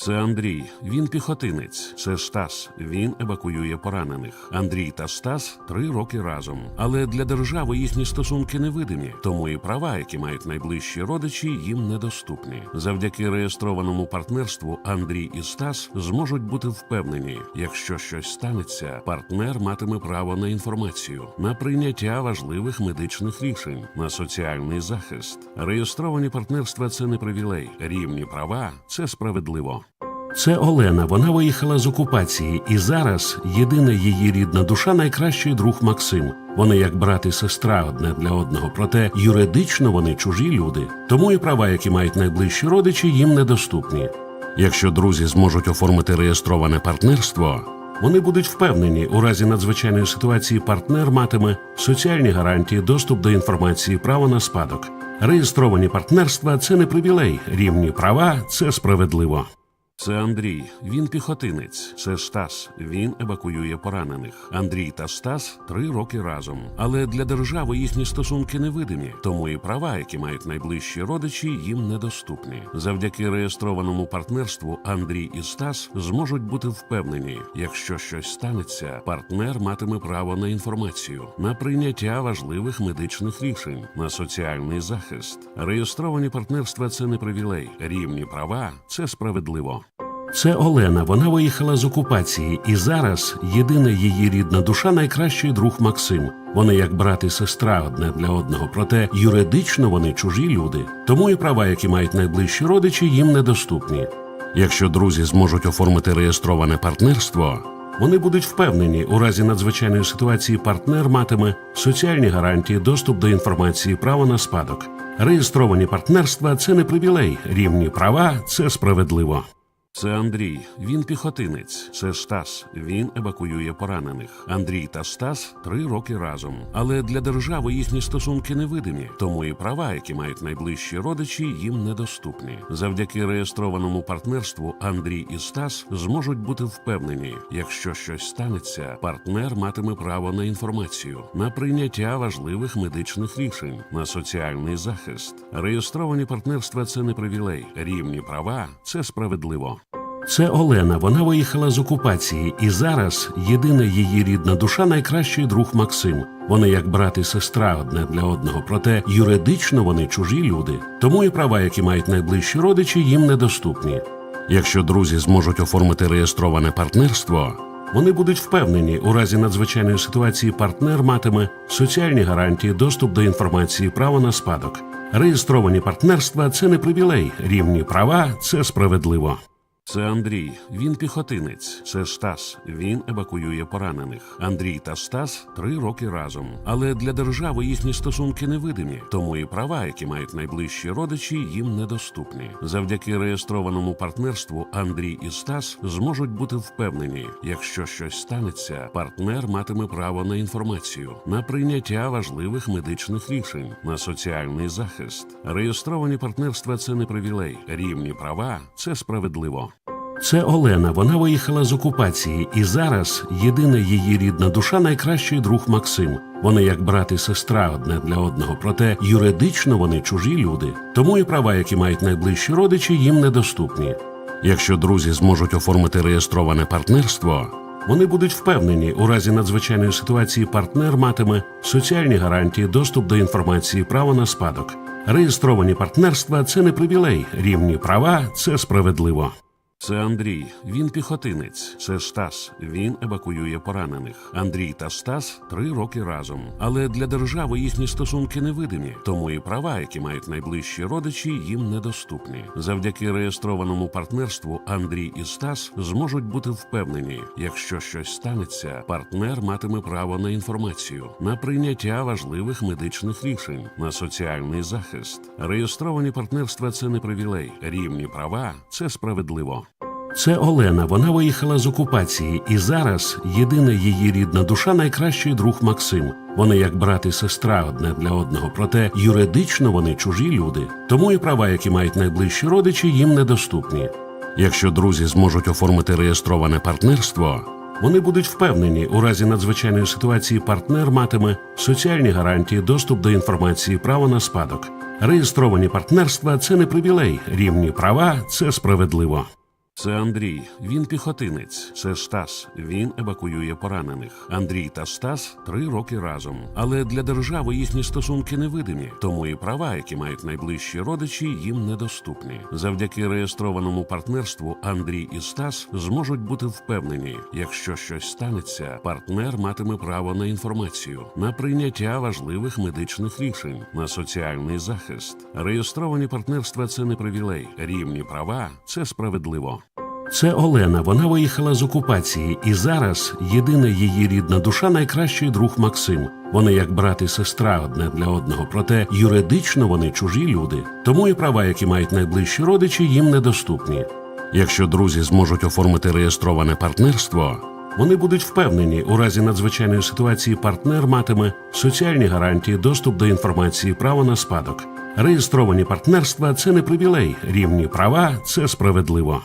Це Андрій, він піхотинець. Це Стас, він евакуює поранених. Андрій та Стас 3 роки разом. Але для держави їхні стосунки невидимі, тому і права, які мають найближчі родичі, їм недоступні. Завдяки реєстрованому партнерству Андрій і Стас зможуть бути впевнені, якщо щось станеться, партнер матиме право на інформацію, на прийняття важливих медичних рішень, на соціальний захист. Реєстровані партнерства – це не привілей, рівні права – це справедливо. Це Олена. Вона виїхала з окупації, і зараз єдина її рідна душа – найкращий друг Максим. Вони як брат і сестра одне для одного, проте юридично вони чужі люди. Тому і права, які мають найближчі родичі, їм недоступні. Якщо друзі зможуть оформити реєстроване партнерство, вони будуть впевнені, у разі надзвичайної ситуації партнер матиме соціальні гарантії, доступ до інформації, право на спадок. Реєстровані партнерства – це не привілей, рівні права – це справедливо. Це Андрій, він піхотинець. Це Стас, він евакуює поранених. Андрій та Стас 3 роки разом. Але для держави їхні стосунки невидимі, тому і права, які мають найближчі родичі, їм недоступні. Завдяки реєстрованому партнерству Андрій і Стас зможуть бути впевнені, якщо щось станеться, партнер матиме право на інформацію, на прийняття важливих медичних рішень, на соціальний захист. Реєстровані партнерства – це не привілей. Рівні права – це справедливо. Це Олена, вона виїхала з окупації, і зараз єдина її рідна душа – найкращий друг Максим. Вони як брат і сестра одне для одного, проте юридично вони чужі люди. Тому і права, які мають найближчі родичі, їм недоступні. Якщо друзі зможуть оформити реєстроване партнерство, вони будуть впевнені, у разі надзвичайної ситуації партнер матиме соціальні гарантії, доступ до інформації, право на спадок. Реєстровані партнерства – це не привілей, рівні права – це справедливо. Це Андрій, він піхотинець. Це Стас, він евакуює поранених. Андрій та Стас 3 роки разом. Але для держави їхні стосунки невидимі, тому і права, які мають найближчі родичі, їм недоступні. Завдяки реєстрованому партнерству Андрій і Стас зможуть бути впевнені, якщо щось станеться, партнер матиме право на інформацію, на прийняття важливих медичних рішень, на соціальний захист. Реєстровані партнерства – це не привілей, рівні права – це справедливо. Це Олена, вона виїхала з окупації, і зараз єдина її рідна душа – найкращий друг Максим. Вони як брат і сестра одне для одного, проте юридично вони чужі люди. Тому і права, які мають найближчі родичі, їм недоступні. Якщо друзі зможуть оформити реєстроване партнерство, вони будуть впевнені, у разі надзвичайної ситуації партнер матиме соціальні гарантії, доступ до інформації, право на спадок. Реєстровані партнерства – це не привілей, рівні права – це справедливо. Це Андрій, він піхотинець. Це Стас, він евакуює поранених. Андрій та Стас 3 роки разом. Але для держави їхні стосунки невидимі, тому і права, які мають найближчі родичі, їм недоступні. Завдяки реєстрованому партнерству Андрій і Стас зможуть бути впевнені, якщо щось станеться, партнер матиме право на інформацію, на прийняття важливих медичних рішень, на соціальний захист. Реєстровані партнерства – це не привілей, рівні права – це справедливо. Це Олена, вона виїхала з окупації, і зараз єдина її рідна душа – найкращий друг Максим. Вони як брат і сестра одне для одного, проте юридично вони чужі люди. Тому і права, які мають найближчі родичі, їм недоступні. Якщо друзі зможуть оформити реєстроване партнерство, вони будуть впевнені, у разі надзвичайної ситуації партнер матиме соціальні гарантії, доступ до інформації, право на спадок. Реєстровані партнерства – це не привілей, рівні права – це справедливо. Це Андрій, він піхотинець. Це Стас, він евакуює поранених. Андрій та Стас 3 роки разом. Але для держави їхні стосунки невидимі, тому і права, які мають найближчі родичі, їм недоступні. Завдяки реєстрованому партнерству Андрій і Стас зможуть бути впевнені, якщо щось станеться, партнер матиме право на інформацію, на прийняття важливих медичних рішень, на соціальний захист. Реєстровані партнерства – це не привілей, рівні права – це справедливо. Це Олена, вона виїхала з окупації, і зараз єдина її рідна душа – найкращий друг Максим. Вони як брат і сестра одне для одного, проте юридично вони чужі люди. Тому і права, які мають найближчі родичі, їм недоступні. Якщо друзі зможуть оформити реєстроване партнерство, вони будуть впевнені, у разі надзвичайної ситуації партнер матиме соціальні гарантії, доступ до інформації, право на спадок. Реєстровані партнерства – це не привілей, рівні права – це справедливо. Це Андрій, він піхотинець. Це Стас, він евакуює поранених. Андрій та Стас 3 роки разом. Але для держави їхні стосунки невидимі, тому і права, які мають найближчі родичі, їм недоступні. Завдяки реєстрованому партнерству Андрій і Стас зможуть бути впевнені, якщо щось станеться, партнер матиме право на інформацію, на прийняття важливих медичних рішень, на соціальний захист. Реєстровані партнерства – це не привілей, рівні права – це справедливо. Це Олена, вона виїхала з окупації, і зараз єдина її рідна душа – найкращий друг Максим. Вони як брат і сестра одне для одного, проте юридично вони чужі люди. Тому і права, які мають найближчі родичі, їм недоступні. Якщо друзі зможуть оформити реєстроване партнерство, вони будуть впевнені, у разі надзвичайної ситуації партнер матиме соціальні гарантії, доступ до інформації, право на спадок. Реєстровані партнерства – це не привілей, рівні права – це справедливо.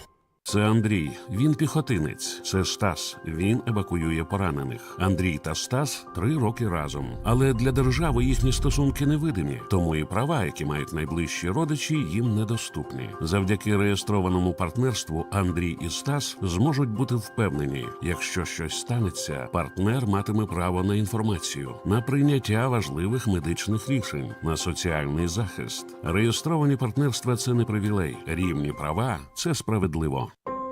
Це Андрій, він піхотинець. Це Стас, він евакуює поранених. Андрій та Стас 3 роки разом. Але для держави їхні стосунки невидимі, тому і права, які мають найближчі родичі, їм недоступні. Завдяки реєстрованому партнерству Андрій і Стас зможуть бути впевнені, якщо щось станеться, партнер матиме право на інформацію, на прийняття важливих медичних рішень, на соціальний захист. Реєстровані партнерства – це не привілей. Рівні права – це справедливо.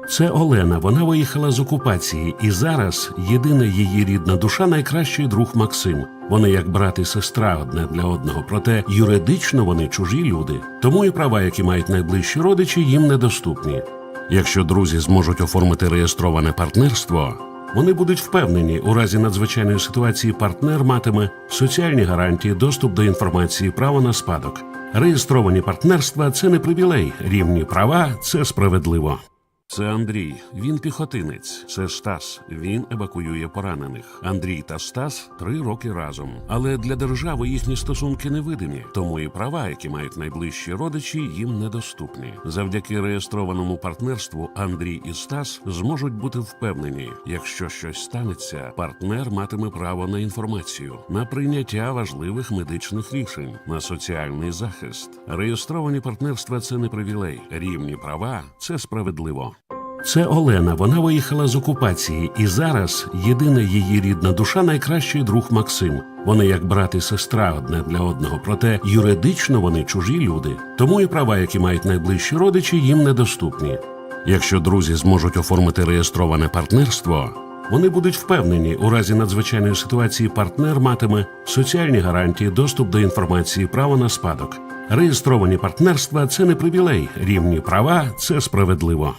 Це Олена, вона виїхала з окупації, і зараз єдина її рідна душа – найкращий друг Максим. Вони як брат і сестра одне для одного, проте юридично вони чужі люди. Тому і права, які мають найближчі родичі, їм недоступні. Якщо друзі зможуть оформити реєстроване партнерство, вони будуть впевнені, у разі надзвичайної ситуації партнер матиме соціальні гарантії, доступ до інформації, право на спадок. Реєстровані партнерства – це не привілей, рівні права – це справедливо. Це Андрій, він піхотинець. Це Стас, він евакуює поранених. Андрій та Стас 3 роки разом. Але для держави їхні стосунки невидимі, тому і права, які мають найближчі родичі, їм недоступні. Завдяки реєстрованому партнерству Андрій і Стас зможуть бути впевнені, якщо щось станеться, партнер матиме право на інформацію, на прийняття важливих медичних рішень, на соціальний захист. Реєстровані партнерства – це не привілей, рівні права – це справедливо. Це Олена, вона виїхала з окупації, і зараз єдина її рідна душа – найкращий друг Максим. Вони як брат і сестра одне для одного, проте юридично вони чужі люди. Тому і права, які мають найближчі родичі, їм недоступні. Якщо друзі зможуть оформити реєстроване партнерство, вони будуть впевнені, у разі надзвичайної ситуації партнер матиме соціальні гарантії, доступ до інформації, право на спадок. Реєстровані партнерства – це не привілей, рівні права – це справедливо.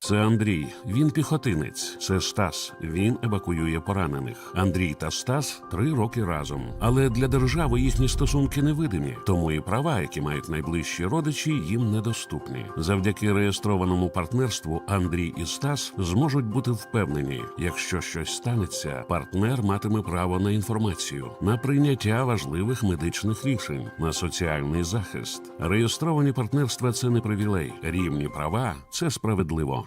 Це Андрій, він піхотинець. Це Стас, він евакуює поранених. Андрій та Стас 3 роки разом. Але для держави їхні стосунки невидимі, тому і права, які мають найближчі родичі, їм недоступні. Завдяки реєстрованому партнерству Андрій і Стас зможуть бути впевнені, якщо щось станеться, партнер матиме право на інформацію, на прийняття важливих медичних рішень, на соціальний захист. Реєстровані партнерства – це не привілей, рівні права – це справедливо.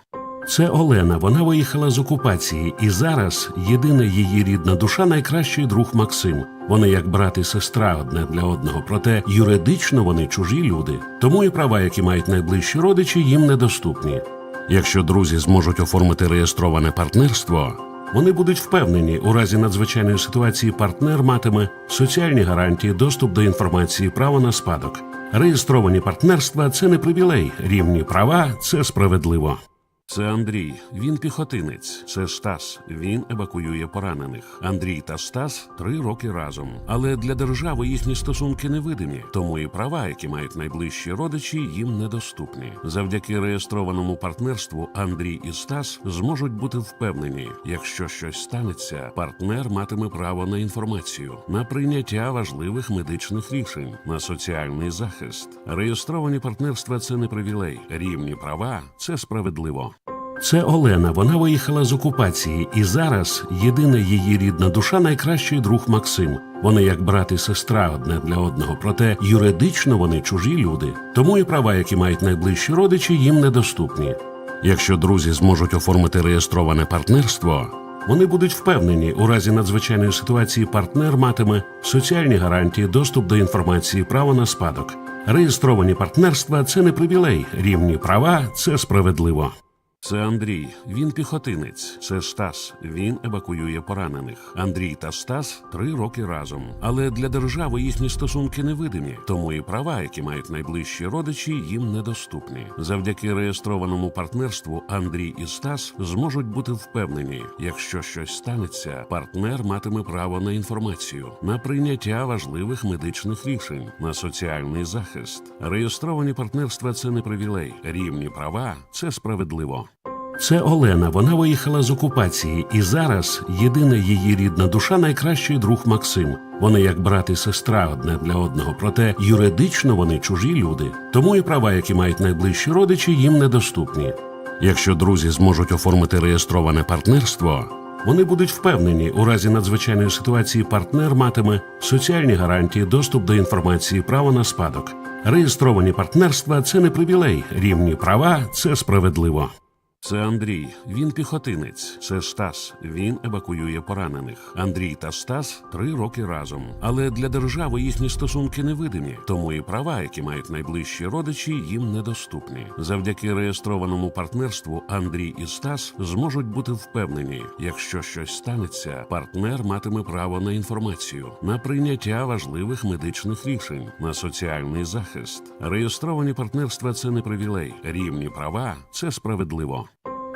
Це Олена, вона виїхала з окупації, і зараз єдина її рідна душа – найкращий друг Максим. Вони як брат і сестра одне для одного, проте юридично вони чужі люди. Тому і права, які мають найближчі родичі, їм недоступні. Якщо друзі зможуть оформити реєстроване партнерство, вони будуть впевнені, у разі надзвичайної ситуації партнер матиме соціальні гарантії, доступ до інформації, право на спадок. Реєстровані партнерства – це не привілей, рівні права – це справедливо. Це Андрій, він піхотинець. Це Стас, він евакуює поранених. Андрій та Стас 3 роки разом. Але для держави їхні стосунки невидимі, тому і права, які мають найближчі родичі, їм недоступні. Завдяки реєстрованому партнерству Андрій і Стас зможуть бути впевнені, якщо щось станеться, партнер матиме право на інформацію, на прийняття важливих медичних рішень, на соціальний захист. Реєстровані партнерства – це не привілей, рівні права – це справедливо. Це Олена, вона виїхала з окупації, і зараз єдина її рідна душа – найкращий друг Максим. Вони як брат і сестра одне для одного, проте юридично вони чужі люди. Тому і права, які мають найближчі родичі, їм недоступні. Якщо друзі зможуть оформити реєстроване партнерство, вони будуть впевнені, у разі надзвичайної ситуації партнер матиме соціальні гарантії, доступ до інформації, право на спадок. Реєстровані партнерства – це не привілей, рівні права – це справедливо. Це Андрій, він піхотинець. Це Стас, він евакуює поранених. Андрій та Стас 3 роки разом. Але для держави їхні стосунки невидимі, тому і права, які мають найближчі родичі, їм недоступні. Завдяки реєстрованому партнерству Андрій і Стас зможуть бути впевнені, якщо щось станеться, партнер матиме право на інформацію, на прийняття важливих медичних рішень, на соціальний захист. Реєстровані партнерства – це не привілей, рівні права – це справедливо. Це Олена, вона виїхала з окупації, і зараз єдина її рідна душа – найкращий друг Максим. Вони як брат і сестра одне для одного, проте юридично вони чужі люди. Тому і права, які мають найближчі родичі, їм недоступні. Якщо друзі зможуть оформити реєстроване партнерство, вони будуть впевнені, у разі надзвичайної ситуації партнер матиме соціальні гарантії, доступ до інформації, право на спадок. Реєстровані партнерства – це не привілей, рівні права – це справедливо. Це Андрій, він піхотинець. Це Стас, він евакуює поранених. Андрій та Стас 3 роки разом. Але для держави їхні стосунки невидимі, тому і права, які мають найближчі родичі, їм недоступні. Завдяки реєстрованому партнерству Андрій і Стас зможуть бути впевнені, якщо щось станеться, партнер матиме право на інформацію, на прийняття важливих медичних рішень, на соціальний захист. Реєстровані партнерства – це не привілей. Рівні права – це справедливо.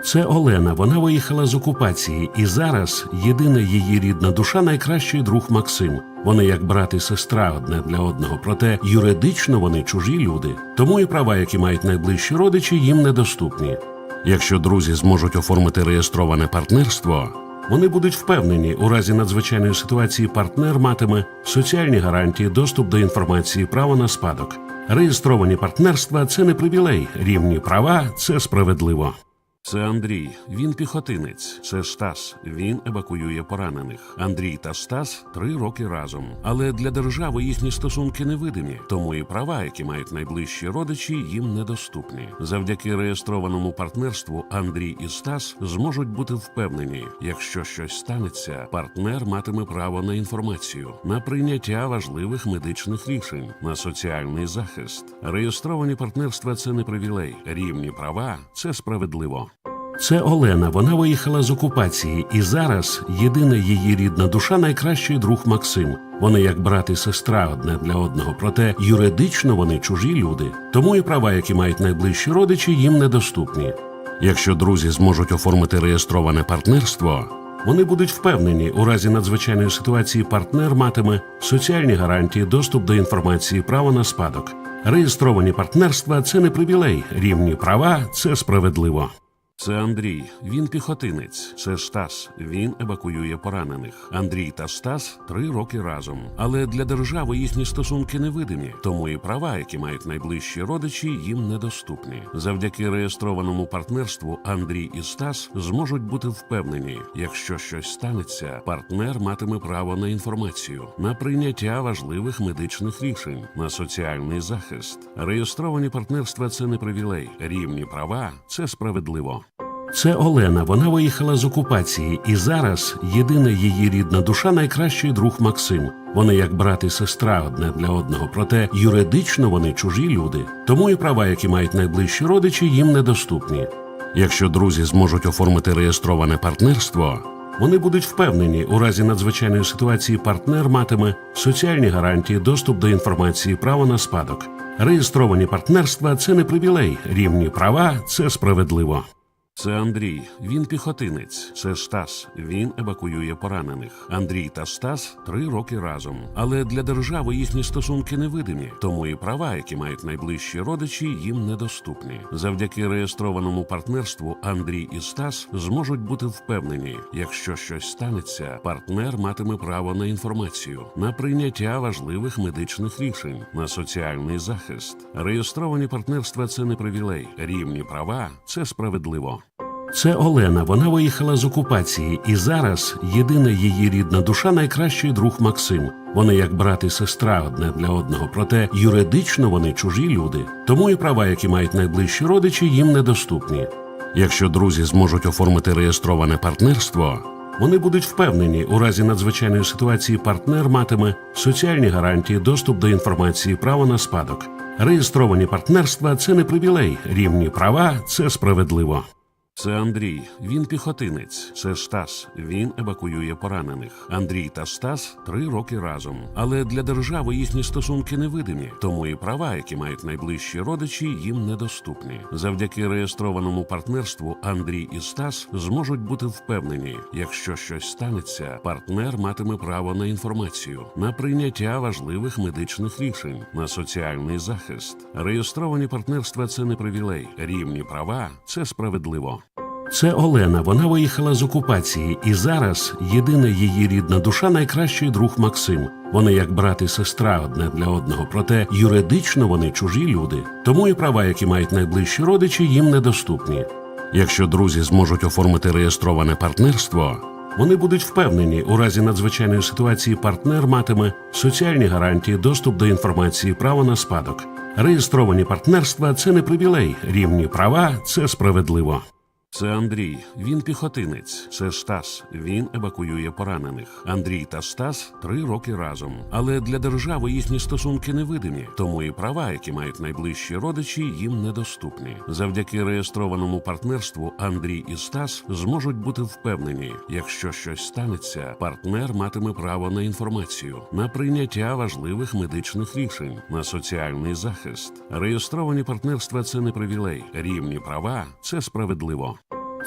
Це Олена, вона виїхала з окупації, і зараз єдина її рідна душа – найкращий друг Максим. Вони як брат і сестра одне для одного, проте юридично вони чужі люди. Тому і права, які мають найближчі родичі, їм недоступні. Якщо друзі зможуть оформити реєстроване партнерство, вони будуть впевнені, у разі надзвичайної ситуації партнер матиме соціальні гарантії, доступ до інформації, право на спадок. Реєстровані партнерства – це не привілей, рівні права – це справедливо. Це Андрій, він піхотинець. Це Стас, він евакуює поранених. Андрій та Стас 3 роки разом. Але для держави їхні стосунки невидимі, тому і права, які мають найближчі родичі, їм недоступні. Завдяки реєстрованому партнерству Андрій і Стас зможуть бути впевнені, якщо щось станеться, партнер матиме право на інформацію, на прийняття важливих медичних рішень, на соціальний захист. Реєстровані партнерства – це не привілей, рівні права – це справедливо. Це Олена, вона виїхала з окупації, і зараз єдина її рідна душа – найкращий друг Максим. Вони як брат і сестра одне для одного, проте юридично вони чужі люди. Тому і права, які мають найближчі родичі, їм недоступні. Якщо друзі зможуть оформити реєстроване партнерство, вони будуть впевнені, у разі надзвичайної ситуації партнер матиме соціальні гарантії, доступ до інформації, право на спадок. Реєстровані партнерства – це не привілей, рівні права – це справедливо. Це Андрій, він піхотинець. Це Стас, він евакуює поранених. Андрій та Стас 3 роки разом. Але для держави їхні стосунки невидимі, тому і права, які мають найближчі родичі, їм недоступні. Завдяки реєстрованому партнерству Андрій і Стас зможуть бути впевнені, якщо щось станеться, партнер матиме право на інформацію, на прийняття важливих медичних рішень, на соціальний захист. Реєстровані партнерства – це не привілей, рівні права – це справедливо. Це Олена, вона виїхала з окупації, і зараз єдина її рідна душа – найкращий друг Максим. Вони як брат і сестра одне для одного, проте юридично вони чужі люди. Тому і права, які мають найближчі родичі, їм недоступні. Якщо друзі зможуть оформити реєстроване партнерство, вони будуть впевнені, у разі надзвичайної ситуації партнер матиме соціальні гарантії, доступ до інформації, право на спадок. Реєстровані партнерства – це не привілей, рівні права – це справедливо. Це Андрій, він піхотинець. Це Стас, він евакуює поранених. Андрій та Стас 3 роки разом. Але для держави їхні стосунки невидимі, тому і права, які мають найближчі родичі, їм недоступні. Завдяки реєстрованому партнерству Андрій і Стас зможуть бути впевнені, якщо щось станеться, партнер матиме право на інформацію, на прийняття важливих медичних рішень, на соціальний захист. Реєстровані партнерства – це не привілей, рівні права – це справедливо. Це Олена, вона виїхала з окупації, і зараз єдина її рідна душа – найкращий друг Максим. Вони як брат і сестра одне для одного, проте юридично вони чужі люди. Тому і права, які мають найближчі родичі, їм недоступні. Якщо друзі зможуть оформити реєстроване партнерство, вони будуть впевнені, у разі надзвичайної ситуації партнер матиме соціальні гарантії, доступ до інформації, право на спадок. Реєстровані партнерства – це не привілей, рівні права – це справедливо. Це Андрій, він піхотинець. Це Стас, він евакуює поранених. Андрій та Стас 3 роки разом. Але для держави їхні стосунки невидимі, тому і права, які мають найближчі родичі, їм недоступні. Завдяки реєстрованому партнерству Андрій і Стас зможуть бути впевнені, якщо щось станеться, партнер матиме право на інформацію, на прийняття важливих медичних рішень, на соціальний захист. Реєстровані партнерства – це не привілей, рівні права – це справедливо. Це Олена, вона виїхала з окупації, і зараз єдина її рідна душа – найкращий друг Максим. Вони як брат і сестра одне для одного, проте юридично вони чужі люди. Тому і права, які мають найближчі родичі, їм недоступні. Якщо друзі зможуть оформити реєстроване партнерство, вони будуть впевнені, у разі надзвичайної ситуації партнер матиме соціальні гарантії, доступ до інформації, право на спадок. Реєстровані партнерства – це не привілей, рівні права – це справедливо. Це Андрій, він піхотинець. Це Стас, він евакуює поранених. Андрій та Стас 3 роки разом. Але для держави їхні стосунки невидимі, тому і права, які мають найближчі родичі, їм недоступні. Завдяки реєстрованому партнерству Андрій і Стас зможуть бути впевнені, якщо щось станеться, партнер матиме право на інформацію, на прийняття важливих медичних рішень, на соціальний захист. Реєстровані партнерства – це не привілей. Рівні права – це справедливо.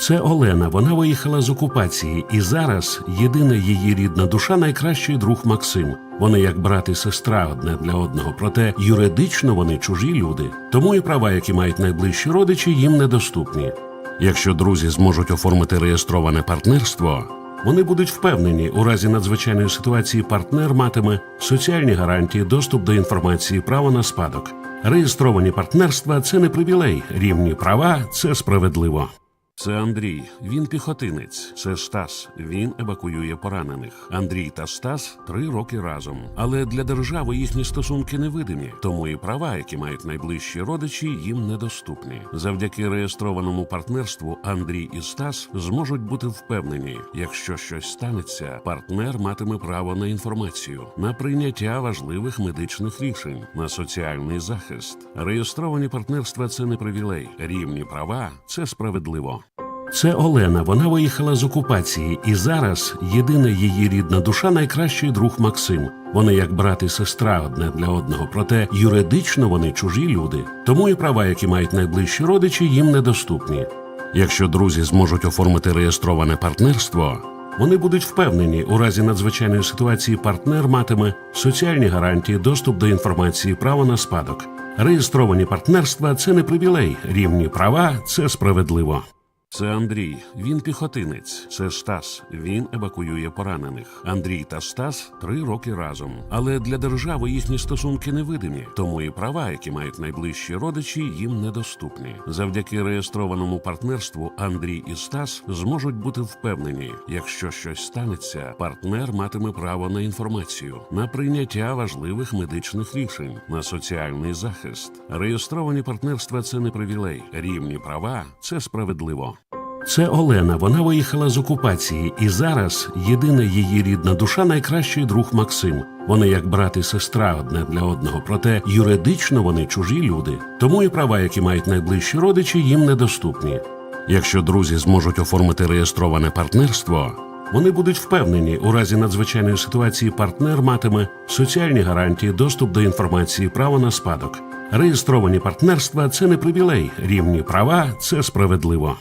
Це Олена, вона виїхала з окупації, і зараз єдина її рідна душа – найкращий друг Максим. Вони як брат і сестра одне для одного, проте юридично вони чужі люди. Тому і права, які мають найближчі родичі, їм недоступні. Якщо друзі зможуть оформити реєстроване партнерство, вони будуть впевнені, у разі надзвичайної ситуації партнер матиме соціальні гарантії, доступ до інформації, право на спадок. Реєстровані партнерства – це не привілей, рівні права – це справедливо. Це Андрій, він піхотинець. Це Стас, він евакуює поранених. Андрій та Стас 3 роки разом. Але для держави їхні стосунки невидимі, тому і права, які мають найближчі родичі, їм недоступні. Завдяки реєстрованому партнерству Андрій і Стас зможуть бути впевнені, якщо щось станеться, партнер матиме право на інформацію, на прийняття важливих медичних рішень, на соціальний захист. Реєстровані партнерства – це не привілей, рівні права – це справедливо. Це Олена, вона виїхала з окупації, і зараз єдина її рідна душа – найкращий друг Максим. Вони як брат і сестра одне для одного, проте юридично вони чужі люди. Тому і права, які мають найближчі родичі, їм недоступні. Якщо друзі зможуть оформити реєстроване партнерство, вони будуть впевнені, у разі надзвичайної ситуації партнер матиме соціальні гарантії, доступ до інформації, право на спадок. Реєстровані партнерства – це не привілей, рівні права – це справедливо. Це Андрій, він піхотинець. Це Стас, він евакуює поранених. Андрій та Стас 3 роки разом. Але для держави їхні стосунки невидимі, тому і права, які мають найближчі родичі, їм недоступні. Завдяки реєстрованому партнерству Андрій і Стас зможуть бути впевнені, якщо щось станеться, партнер матиме право на інформацію, на прийняття важливих медичних рішень, на соціальний захист. Реєстровані партнерства – це не привілей, рівні права – це справедливо. Це Олена, вона виїхала з окупації, і зараз єдина її рідна душа – найкращий друг Максим. Вони як брат і сестра одне для одного, проте юридично вони чужі люди. Тому і права, які мають найближчі родичі, їм недоступні. Якщо друзі зможуть оформити реєстроване партнерство, вони будуть впевнені, у разі надзвичайної ситуації партнер матиме соціальні гарантії, доступ до інформації, право на спадок. Реєстровані партнерства – це не привілей, рівні права – це справедливо.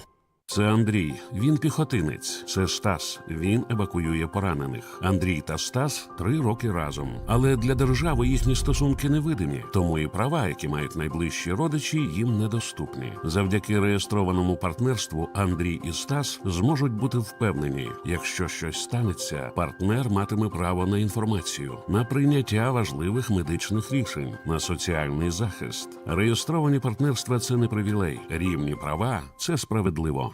Це Андрій, він піхотинець. Це Стас, він евакуює поранених. Андрій та Стас 3 роки разом. Але для держави їхні стосунки невидимі, тому і права, які мають найближчі родичі, їм недоступні. Завдяки реєстрованому партнерству Андрій і Стас зможуть бути впевнені, якщо щось станеться, партнер матиме право на інформацію, на прийняття важливих медичних рішень, на соціальний захист. Реєстровані партнерства – це не привілей, рівні права – це справедливо.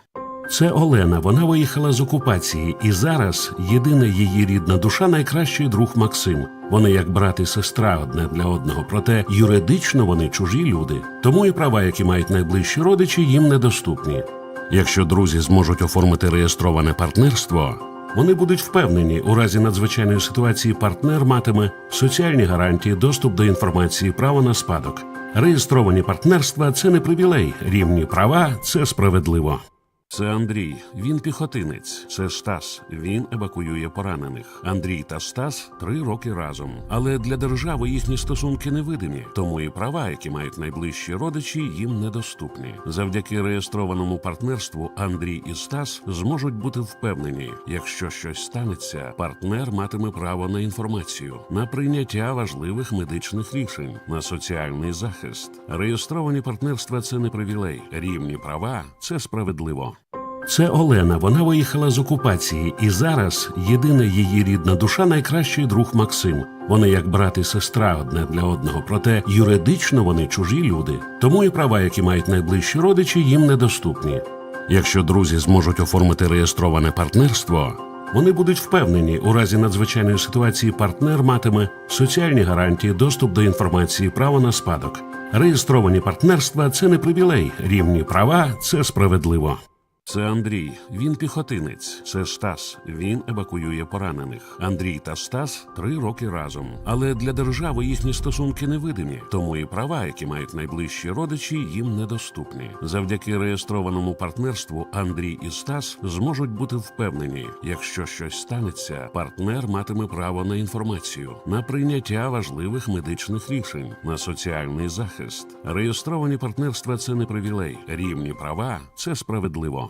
Це Олена, вона виїхала з окупації, і зараз єдина її рідна душа – найкращий друг Максим. Вони як брат і сестра одне для одного, проте юридично вони чужі люди. Тому і права, які мають найближчі родичі, їм недоступні. Якщо друзі зможуть оформити реєстроване партнерство, вони будуть впевнені, у разі надзвичайної ситуації партнер матиме соціальні гарантії, доступ до інформації, право на спадок. Реєстровані партнерства – це не привілей, рівні права – це справедливо. Це Андрій, він піхотинець. Це Стас, він евакуює поранених. Андрій та Стас 3 роки разом. Але для держави їхні стосунки невидимі, тому і права, які мають найближчі родичі, їм недоступні. Завдяки реєстрованому партнерству Андрій і Стас зможуть бути впевнені, якщо щось станеться, партнер матиме право на інформацію, на прийняття важливих медичних рішень, на соціальний захист. Реєстровані партнерства – це не привілей, рівні права – це справедливо. Це Олена, вона виїхала з окупації, і зараз єдина її рідна душа – найкращий друг Максим. Вони як брат і сестра одне для одного, проте юридично вони чужі люди. Тому і права, які мають найближчі родичі, їм недоступні. Якщо друзі зможуть оформити реєстроване партнерство, вони будуть впевнені, у разі надзвичайної ситуації партнер матиме соціальні гарантії, доступ до інформації, право на спадок. Реєстровані партнерства – це не привілей, рівні права – це справедливо. Це Андрій, він піхотинець. Це Стас, він евакуює поранених. Андрій та Стас 3 роки разом. Але для держави їхні стосунки невидимі, тому і права, які мають найближчі родичі, їм недоступні. Завдяки реєстрованому партнерству Андрій і Стас зможуть бути впевнені, якщо щось станеться, партнер матиме право на інформацію, на прийняття важливих медичних рішень, на соціальний захист. Реєстровані партнерства – це не привілей. Рівні права – це справедливо.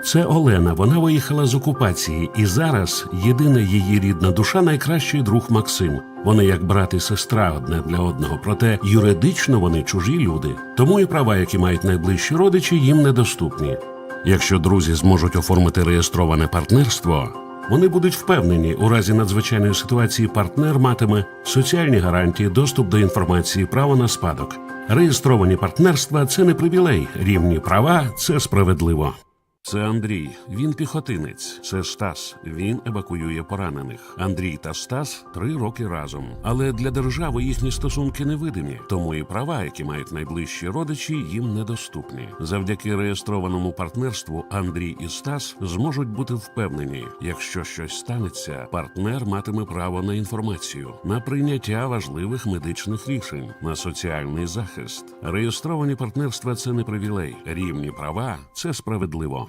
Це Олена, вона виїхала з окупації, і зараз єдина її рідна душа – найкращий друг Максим. Вони як брат і сестра одне для одного, проте юридично вони чужі люди, тому і права, які мають найближчі родичі, їм недоступні. Якщо друзі зможуть оформити реєстроване партнерство, вони будуть впевнені, у разі надзвичайної ситуації партнер матиме соціальні гарантії, доступ до інформації, право на спадок. Реєстровані партнерства – це не привілей, рівні права – це справедливо. Це Андрій, він піхотинець. Це Стас, він евакуює поранених. Андрій та Стас 3 роки разом. Але для держави їхні стосунки невидимі, тому і права, які мають найближчі родичі, їм недоступні. Завдяки реєстрованому партнерству Андрій і Стас зможуть бути впевнені, якщо щось станеться, партнер матиме право на інформацію, на прийняття важливих медичних рішень, на соціальний захист. Реєстровані партнерства – це не привілей, рівні права – це справедливо.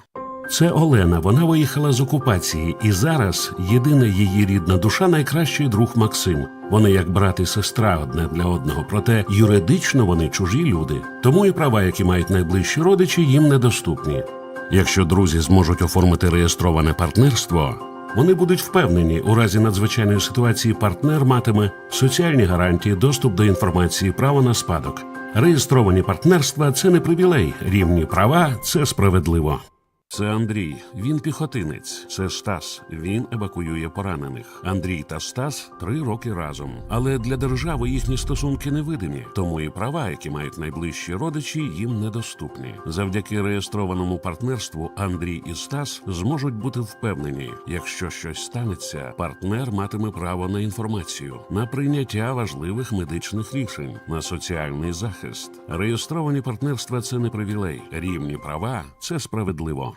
Це Олена, вона виїхала з окупації, і зараз єдина її рідна душа – найкращий друг Максим. Вони як брат і сестра одне для одного, проте юридично вони чужі люди, тому і права, які мають найближчі родичі, їм недоступні. Якщо друзі зможуть оформити реєстроване партнерство, вони будуть впевнені, у разі надзвичайної ситуації партнер матиме соціальні гарантії, доступ до інформації, право на спадок. Реєстровані партнерства – це не привілей, рівні права – це справедливо. Це Андрій, він піхотинець. Це Стас, він евакуює поранених. Андрій та Стас 3 роки разом. Але для держави їхні стосунки невидимі, тому і права, які мають найближчі родичі, їм недоступні. Завдяки реєстрованому партнерству Андрій і Стас зможуть бути впевнені, якщо щось станеться, партнер матиме право на інформацію, на прийняття важливих медичних рішень, на соціальний захист. Реєстровані партнерства – це не привілей, рівні права – це справедливо.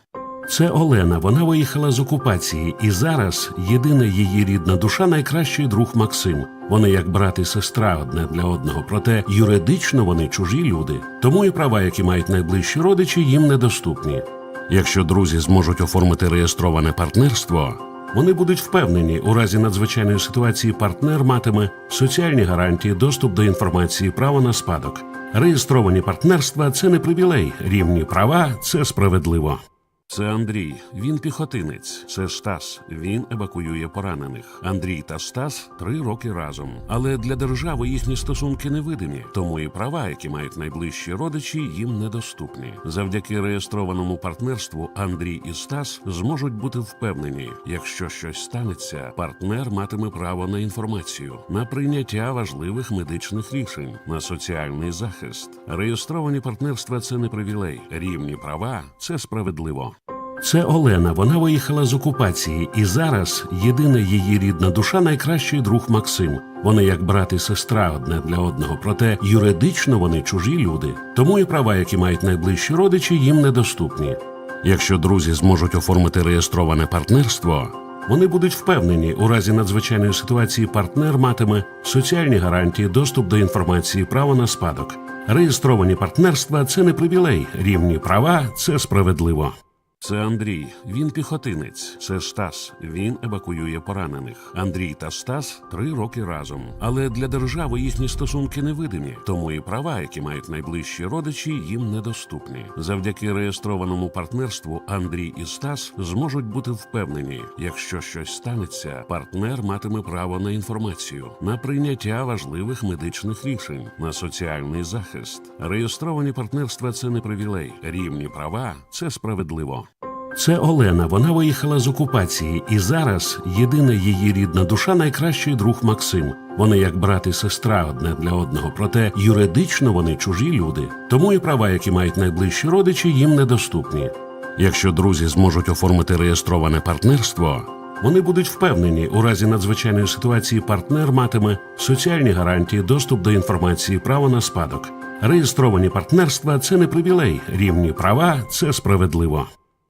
Це Олена, вона виїхала з окупації, і зараз єдина її рідна душа – найкращий друг Максим. Вони як брат і сестра одне для одного, проте юридично вони чужі люди, тому і права, які мають найближчі родичі, їм недоступні. Якщо друзі зможуть оформити реєстроване партнерство, вони будуть впевнені, у разі надзвичайної ситуації партнер матиме соціальні гарантії, доступ до інформації, право на спадок. Реєстровані партнерства – це не привілей, рівні права – це справедливо. Це Андрій, він піхотинець. Це Стас, він евакуює поранених. Андрій та Стас 3 роки разом. Але для держави їхні стосунки невидимі, тому і права, які мають найближчі родичі, їм недоступні. Завдяки реєстрованому партнерству Андрій і Стас зможуть бути впевнені, якщо щось станеться, партнер матиме право на інформацію, на прийняття важливих медичних рішень, на соціальний захист. Реєстровані партнерства – це не привілей, рівні права – це справедливо. Це Олена, вона виїхала з окупації, і зараз єдина її рідна душа – найкращий друг Максим. Вони як брат і сестра одне для одного, проте юридично вони чужі люди, тому і права, які мають найближчі родичі, їм недоступні. Якщо друзі зможуть оформити реєстроване партнерство, вони будуть впевнені, у разі надзвичайної ситуації партнер матиме соціальні гарантії, доступ до інформації, право на спадок. Реєстровані партнерства – це не привілей, рівні права – це справедливо. Це Андрій, він піхотинець. Це Стас, він евакуює поранених. Андрій та Стас 3 роки разом. Але для держави їхні стосунки невидимі, тому і права, які мають найближчі родичі, їм недоступні. Завдяки реєстрованому партнерству Андрій і Стас зможуть бути впевнені, якщо щось станеться, партнер матиме право на інформацію, на прийняття важливих медичних рішень, на соціальний захист. Реєстровані партнерства – це не привілей, рівні права – це справедливо. Це Олена, вона виїхала з окупації, і зараз єдина її рідна душа – найкращий друг Максим. Вони як брат і сестра одне для одного, проте юридично вони чужі люди, тому і права, які мають найближчі родичі, їм недоступні. Якщо друзі зможуть оформити реєстроване партнерство, вони будуть впевнені, у разі надзвичайної ситуації партнер матиме соціальні гарантії, доступ до інформації, право на спадок. Реєстровані партнерства – це не привілей, рівні права – це справедливо.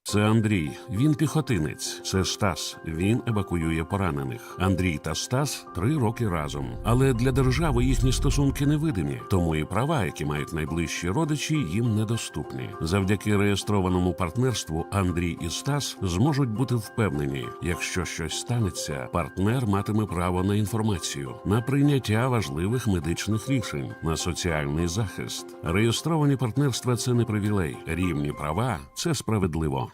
Це Андрій, він піхотинець. Це Стас, він евакуює поранених. Андрій та Стас 3 роки разом. Але для держави їхні стосунки невидимі, тому і права, які мають найближчі родичі, їм недоступні. Завдяки реєстрованому партнерству Андрій і Стас зможуть бути впевнені, якщо щось станеться, партнер матиме право на інформацію, на прийняття важливих медичних рішень, на соціальний захист. Реєстровані партнерства – це не привілей. Рівні права – це справедливо.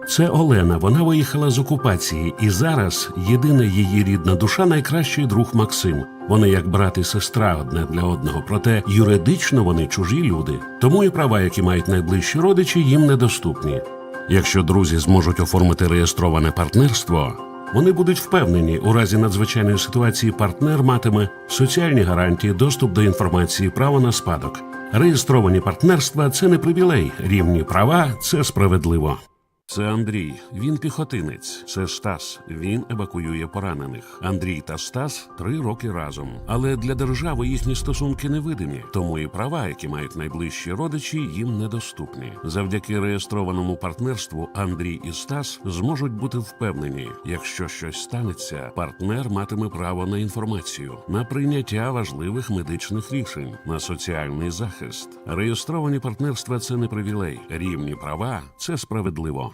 Це Олена, вона виїхала з окупації, і зараз єдина її рідна душа – найкращий друг Максим. Вони як брат і сестра одне для одного, проте юридично вони чужі люди, тому і права, які мають найближчі родичі, їм недоступні. Якщо друзі зможуть оформити реєстроване партнерство, вони будуть впевнені, у разі надзвичайної ситуації партнер матиме соціальні гарантії, доступ до інформації, право на спадок. Реєстровані партнерства – це не привілей, рівні права – це справедливо. Це Андрій, він піхотинець. Це Стас, він евакуює поранених. Андрій та Стас 3 роки разом. Але для держави їхні стосунки невидимі, тому і права, які мають найближчі родичі, їм недоступні. Завдяки реєстрованому партнерству Андрій і Стас зможуть бути впевнені, якщо щось станеться, партнер матиме право на інформацію, на прийняття важливих медичних рішень, на соціальний захист. Реєстровані партнерства – це не привілей, рівні права – це справедливо.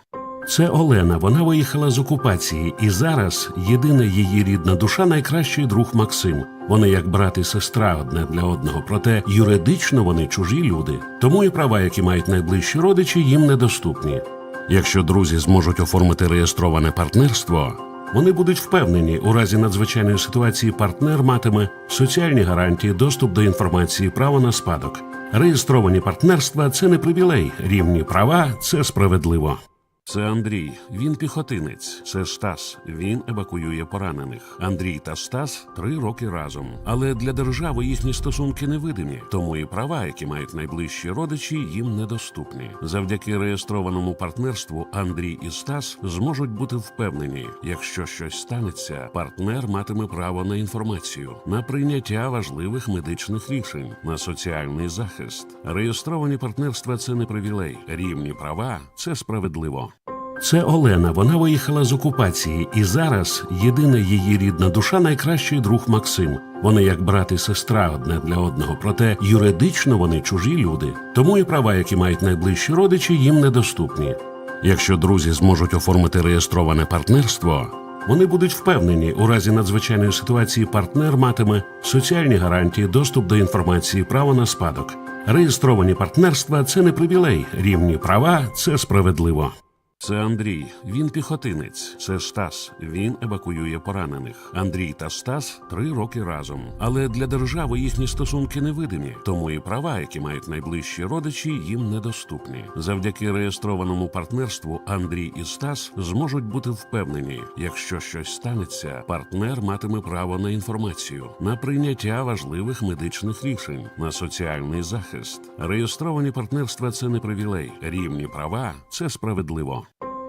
Це Олена, вона виїхала з окупації, і зараз єдина її рідна душа – найкращий друг Максим. Вони як брат і сестра одне для одного, проте юридично вони чужі люди, тому і права, які мають найближчі родичі, їм недоступні. Якщо друзі зможуть оформити реєстроване партнерство, вони будуть впевнені, у разі надзвичайної ситуації партнер матиме соціальні гарантії, доступ до інформації, право на спадок. Реєстровані партнерства – це не привілей, рівні права – це справедливо. Це Андрій, він піхотинець. Це Стас, він евакуює поранених. Андрій та Стас 3 роки разом. Але для держави їхні стосунки невидимі, тому і права, які мають найближчі родичі, їм недоступні. Завдяки реєстрованому партнерству Андрій і Стас зможуть бути впевнені, якщо щось станеться, партнер матиме право на інформацію, на прийняття важливих медичних рішень, на соціальний захист. Реєстровані партнерства – це не привілей, рівні права – це справедливо. Це Олена, вона виїхала з окупації, і зараз єдина її рідна душа – найкращий друг Максим. Вони як брат і сестра одне для одного, проте юридично вони чужі люди, тому і права, які мають найближчі родичі, їм недоступні. Якщо друзі зможуть оформити реєстроване партнерство, вони будуть впевнені, у разі надзвичайної ситуації партнер матиме соціальні гарантії, доступ до інформації, право на спадок. Реєстровані партнерства – це не привілей, рівні права – це справедливо. Це Андрій, він піхотинець. Це Стас, він евакуює поранених. Андрій та Стас 3 роки разом. Але для держави їхні стосунки невидимі, тому і права, які мають найближчі родичі, їм недоступні. Завдяки реєстрованому партнерству Андрій і Стас зможуть бути впевнені, якщо щось станеться, партнер матиме право на інформацію, на прийняття важливих медичних рішень, на соціальний захист. Реєстровані партнерства – це не привілей, рівні права – це справедливо.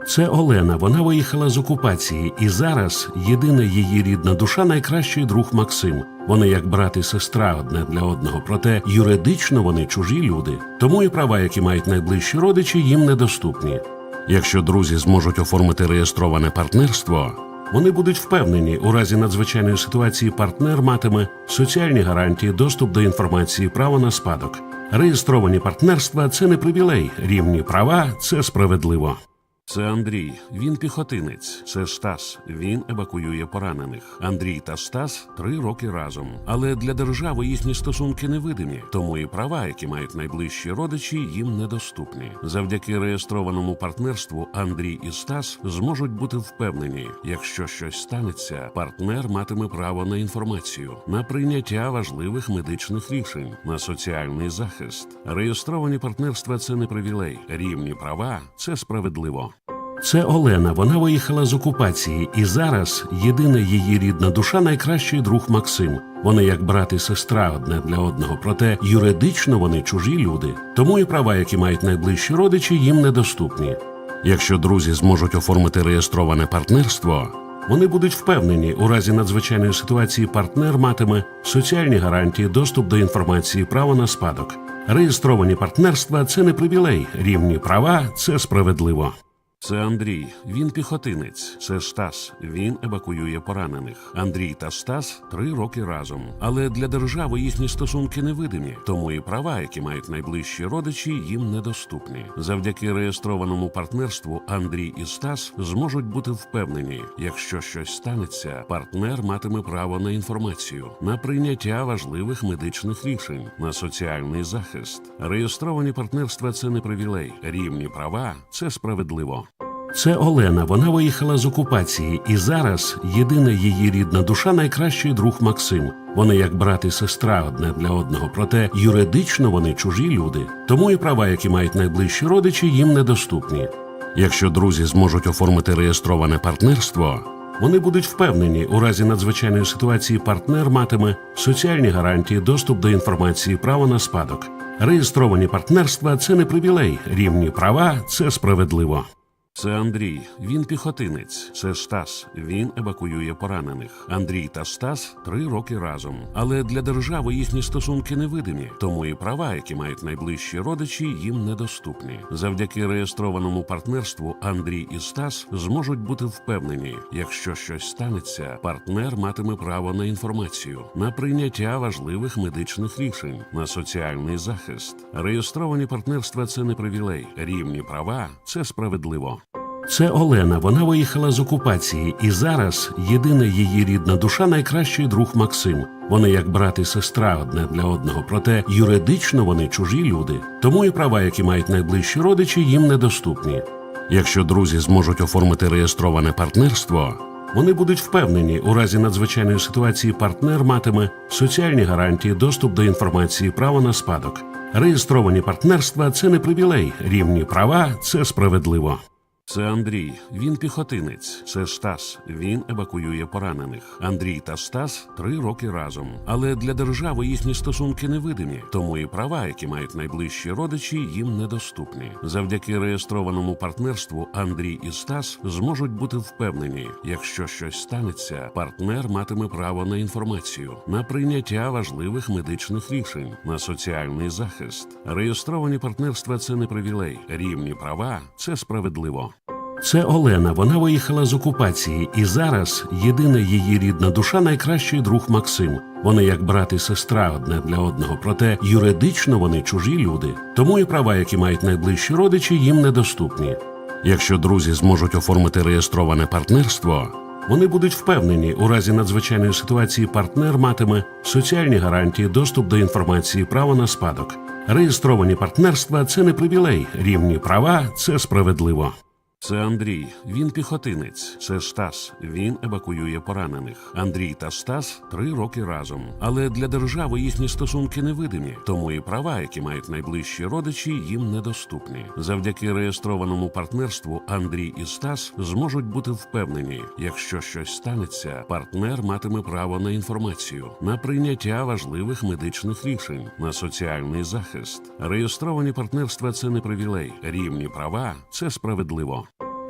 Це Олена, вона виїхала з окупації, і зараз єдина її рідна душа – найкращий друг Максим. Вони як брат і сестра одне для одного, проте юридично вони чужі люди, тому і права, які мають найближчі родичі, їм недоступні. Якщо друзі зможуть оформити реєстроване партнерство, вони будуть впевнені, у разі надзвичайної ситуації партнер матиме соціальні гарантії, доступ до інформації, право на спадок. Реєстровані партнерства – це не привілей, рівні права – це справедливо. Це Андрій, він піхотинець. Це Стас, він евакуює поранених. Андрій та Стас 3 роки разом. Але для держави їхні стосунки невидимі, тому і права, які мають найближчі родичі, їм недоступні. Завдяки реєстрованому партнерству Андрій і Стас зможуть бути впевнені, якщо щось станеться, партнер матиме право на інформацію, на прийняття важливих медичних рішень, на соціальний захист. Реєстровані партнерства – це не привілей, рівні права – це справедливо. Це Олена, вона виїхала з окупації, і зараз єдина її рідна душа – найкращий друг Максим. Вони як брат і сестра одне для одного, проте юридично вони чужі люди, тому і права, які мають найближчі родичі, їм недоступні. Якщо друзі зможуть оформити реєстроване партнерство, вони будуть впевнені, у разі надзвичайної ситуації партнер матиме соціальні гарантії, доступ до інформації, право на спадок. Реєстровані партнерства – це не привілей, рівні права – це справедливо. Це Андрій, він піхотинець. Це Стас, він евакуює поранених. Андрій та Стас 3 роки разом. Але для держави їхні стосунки невидимі, тому і права, які мають найближчі родичі, їм недоступні. Завдяки реєстрованому партнерству Андрій і Стас зможуть бути впевнені, якщо щось станеться, партнер матиме право на інформацію, на прийняття важливих медичних рішень, на соціальний захист. Реєстровані партнерства – це не привілей. Рівні права – це справедливо. Це Олена, вона виїхала з окупації, і зараз єдина її рідна душа – найкращий друг Максим. Вони як брат і сестра одне для одного, проте юридично вони чужі люди, тому і права, які мають найближчі родичі, їм недоступні. Якщо друзі зможуть оформити реєстроване партнерство, вони будуть впевнені, у разі надзвичайної ситуації партнер матиме соціальні гарантії, доступ до інформації, право на спадок. Реєстровані партнерства – це не привілей, рівні права – це справедливо. Це Андрій, він піхотинець. Це Стас, він евакуює поранених. Андрій та Стас 3 роки разом. Але для держави їхні стосунки невидимі, тому і права, які мають найближчі родичі, їм недоступні. Завдяки реєстрованому партнерству Андрій і Стас зможуть бути впевнені, якщо щось станеться, партнер матиме право на інформацію, на прийняття важливих медичних рішень, на соціальний захист. Реєстровані партнерства – це не привілей, рівні права – це справедливо. Це Олена, вона виїхала з окупації, і зараз єдина її рідна душа – найкращий друг Максим. Вони як брат і сестра одне для одного, проте юридично вони чужі люди, тому і права, які мають найближчі родичі, їм недоступні. Якщо друзі зможуть оформити реєстроване партнерство, вони будуть впевнені, у разі надзвичайної ситуації партнер матиме соціальні гарантії, доступ до інформації, право на спадок. Реєстровані партнерства – це не привілей, рівні права – це справедливо. Це Андрій, він піхотинець. Це Стас, він евакуює поранених. Андрій та Стас 3 роки разом. Але для держави їхні стосунки невидимі, тому і права, які мають найближчі родичі, їм недоступні. Завдяки реєстрованому партнерству Андрій і Стас зможуть бути впевнені, якщо щось станеться, партнер матиме право на інформацію, на прийняття важливих медичних рішень, на соціальний захист. Реєстровані партнерства – це не привілей, рівні права – це справедливо. Це Олена, вона виїхала з окупації, і зараз єдина її рідна душа – найкращий друг Максим. Вони як брат і сестра одне для одного, проте юридично вони чужі люди, тому і права, які мають найближчі родичі, їм недоступні. Якщо друзі зможуть оформити реєстроване партнерство, вони будуть впевнені, у разі надзвичайної ситуації партнер матиме соціальні гарантії, доступ до інформації, право на спадок. Реєстровані партнерства – це не привілей, рівні права – це справедливо. Це Андрій, він піхотинець. Це Стас, він евакуює поранених. Андрій та Стас 3 роки разом. Але для держави їхні стосунки невидимі, тому і права, які мають найближчі родичі, їм недоступні. Завдяки реєстрованому партнерству Андрій і Стас зможуть бути впевнені, якщо щось станеться, партнер матиме право на інформацію, на прийняття важливих медичних рішень, на соціальний захист. Реєстровані партнерства – це не привілей, рівні права – це справедливо.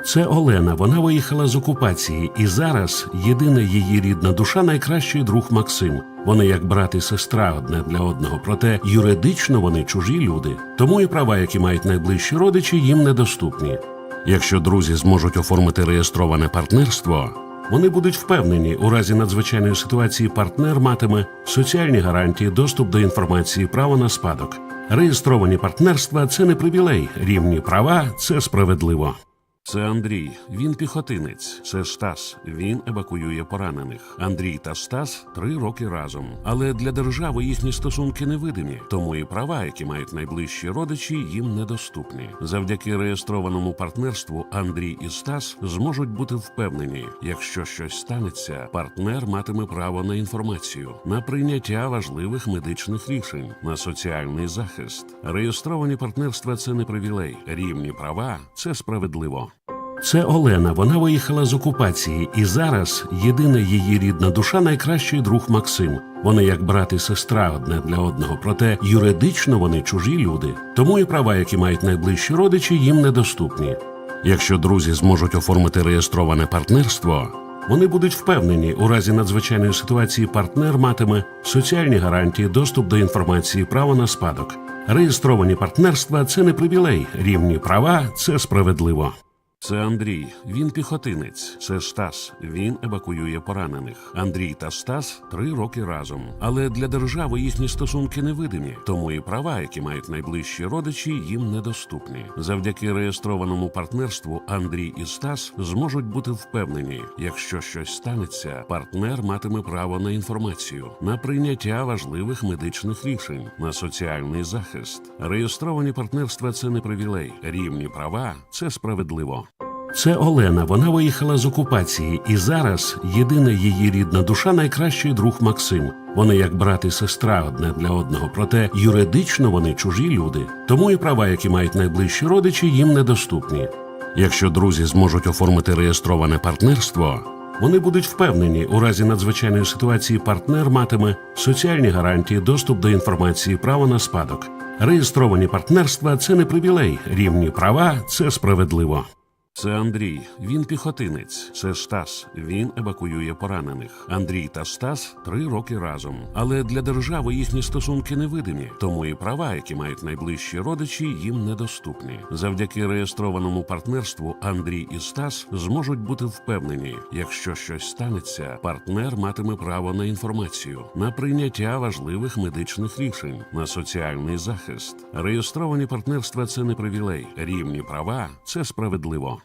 Це Олена, вона виїхала з окупації, і зараз єдина її рідна душа – найкращий друг Максим. Вони як брат і сестра одне для одного, проте юридично вони чужі люди, тому і права, які мають найближчі родичі, їм недоступні. Якщо друзі зможуть оформити реєстроване партнерство, вони будуть впевнені, у разі надзвичайної ситуації партнер матиме соціальні гарантії, доступ до інформації, право на спадок. Реєстровані партнерства – це не привілей, рівні права – це справедливо. Це Андрій, він піхотинець. Це Стас, він евакуює поранених. Андрій та Стас 3 роки разом. Але для держави їхні стосунки невидимі, тому і права, які мають найближчі родичі, їм недоступні. Завдяки реєстрованому партнерству Андрій і Стас зможуть бути впевнені, якщо щось станеться, партнер матиме право на інформацію, на прийняття важливих медичних рішень, на соціальний захист. Реєстровані партнерства – це не привілей, рівні права – це справедливо. Це Олена, вона виїхала з окупації, і зараз єдина її рідна душа – найкращий друг Максим. Вони як брат і сестра одне для одного, проте юридично вони чужі люди, тому і права, які мають найближчі родичі, їм недоступні. Якщо друзі зможуть оформити реєстроване партнерство, вони будуть впевнені, у разі надзвичайної ситуації партнер матиме соціальні гарантії, доступ до інформації, право на спадок. Реєстровані партнерства – це не привілей, рівні права – це справедливо. Це Андрій, він піхотинець. Це Стас, він евакуює поранених. Андрій та Стас 3 роки разом. Але для держави їхні стосунки невидимі, тому і права, які мають найближчі родичі, їм недоступні. Завдяки реєстрованому партнерству Андрій і Стас зможуть бути впевнені, якщо щось станеться, партнер матиме право на інформацію, на прийняття важливих медичних рішень, на соціальний захист. Реєстровані партнерства – це не привілей. Рівні права – це справедливо. Це Олена, вона виїхала з окупації, і зараз єдина її рідна душа – найкращий друг Максим. Вони як брат і сестра одне для одного, проте юридично вони чужі люди. Тому і права, які мають найближчі родичі, їм недоступні. Якщо друзі зможуть оформити реєстроване партнерство, вони будуть впевнені, у разі надзвичайної ситуації партнер матиме соціальні гарантії, доступ до інформації, право на спадок. Реєстровані партнерства – це не привілей, рівні права – це справедливо. Це Андрій, він піхотинець. Це Стас, він евакуює поранених. Андрій та Стас 3 роки разом. Але для держави їхні стосунки невидимі, тому і права, які мають найближчі родичі, їм недоступні. Завдяки реєстрованому партнерству Андрій і Стас зможуть бути впевнені, якщо щось станеться, партнер матиме право на інформацію, на прийняття важливих медичних рішень, на соціальний захист. Реєстровані партнерства – це не привілей, рівні права – це справедливо.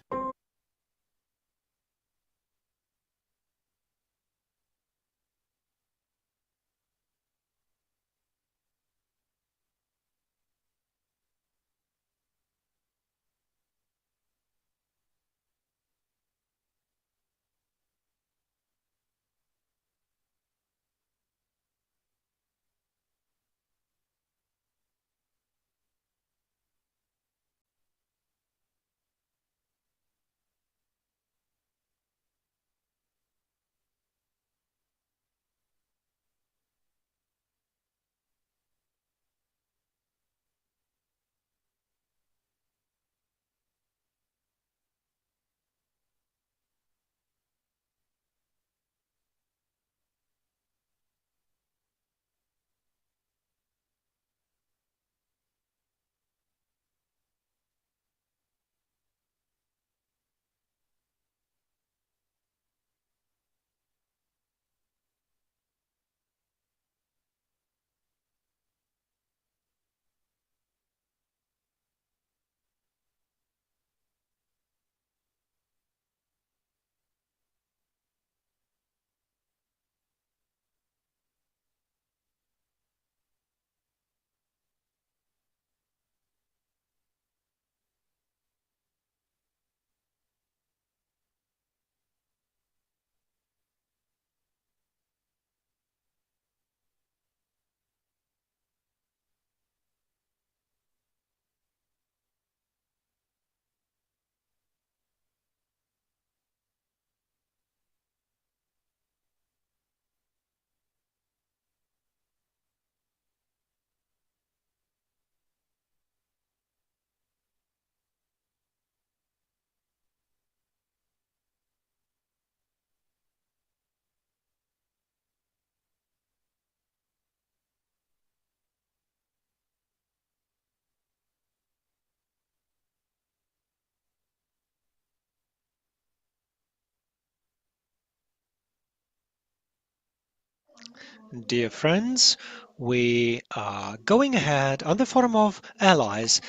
Dear friends, we are going ahead on the Forum of Allies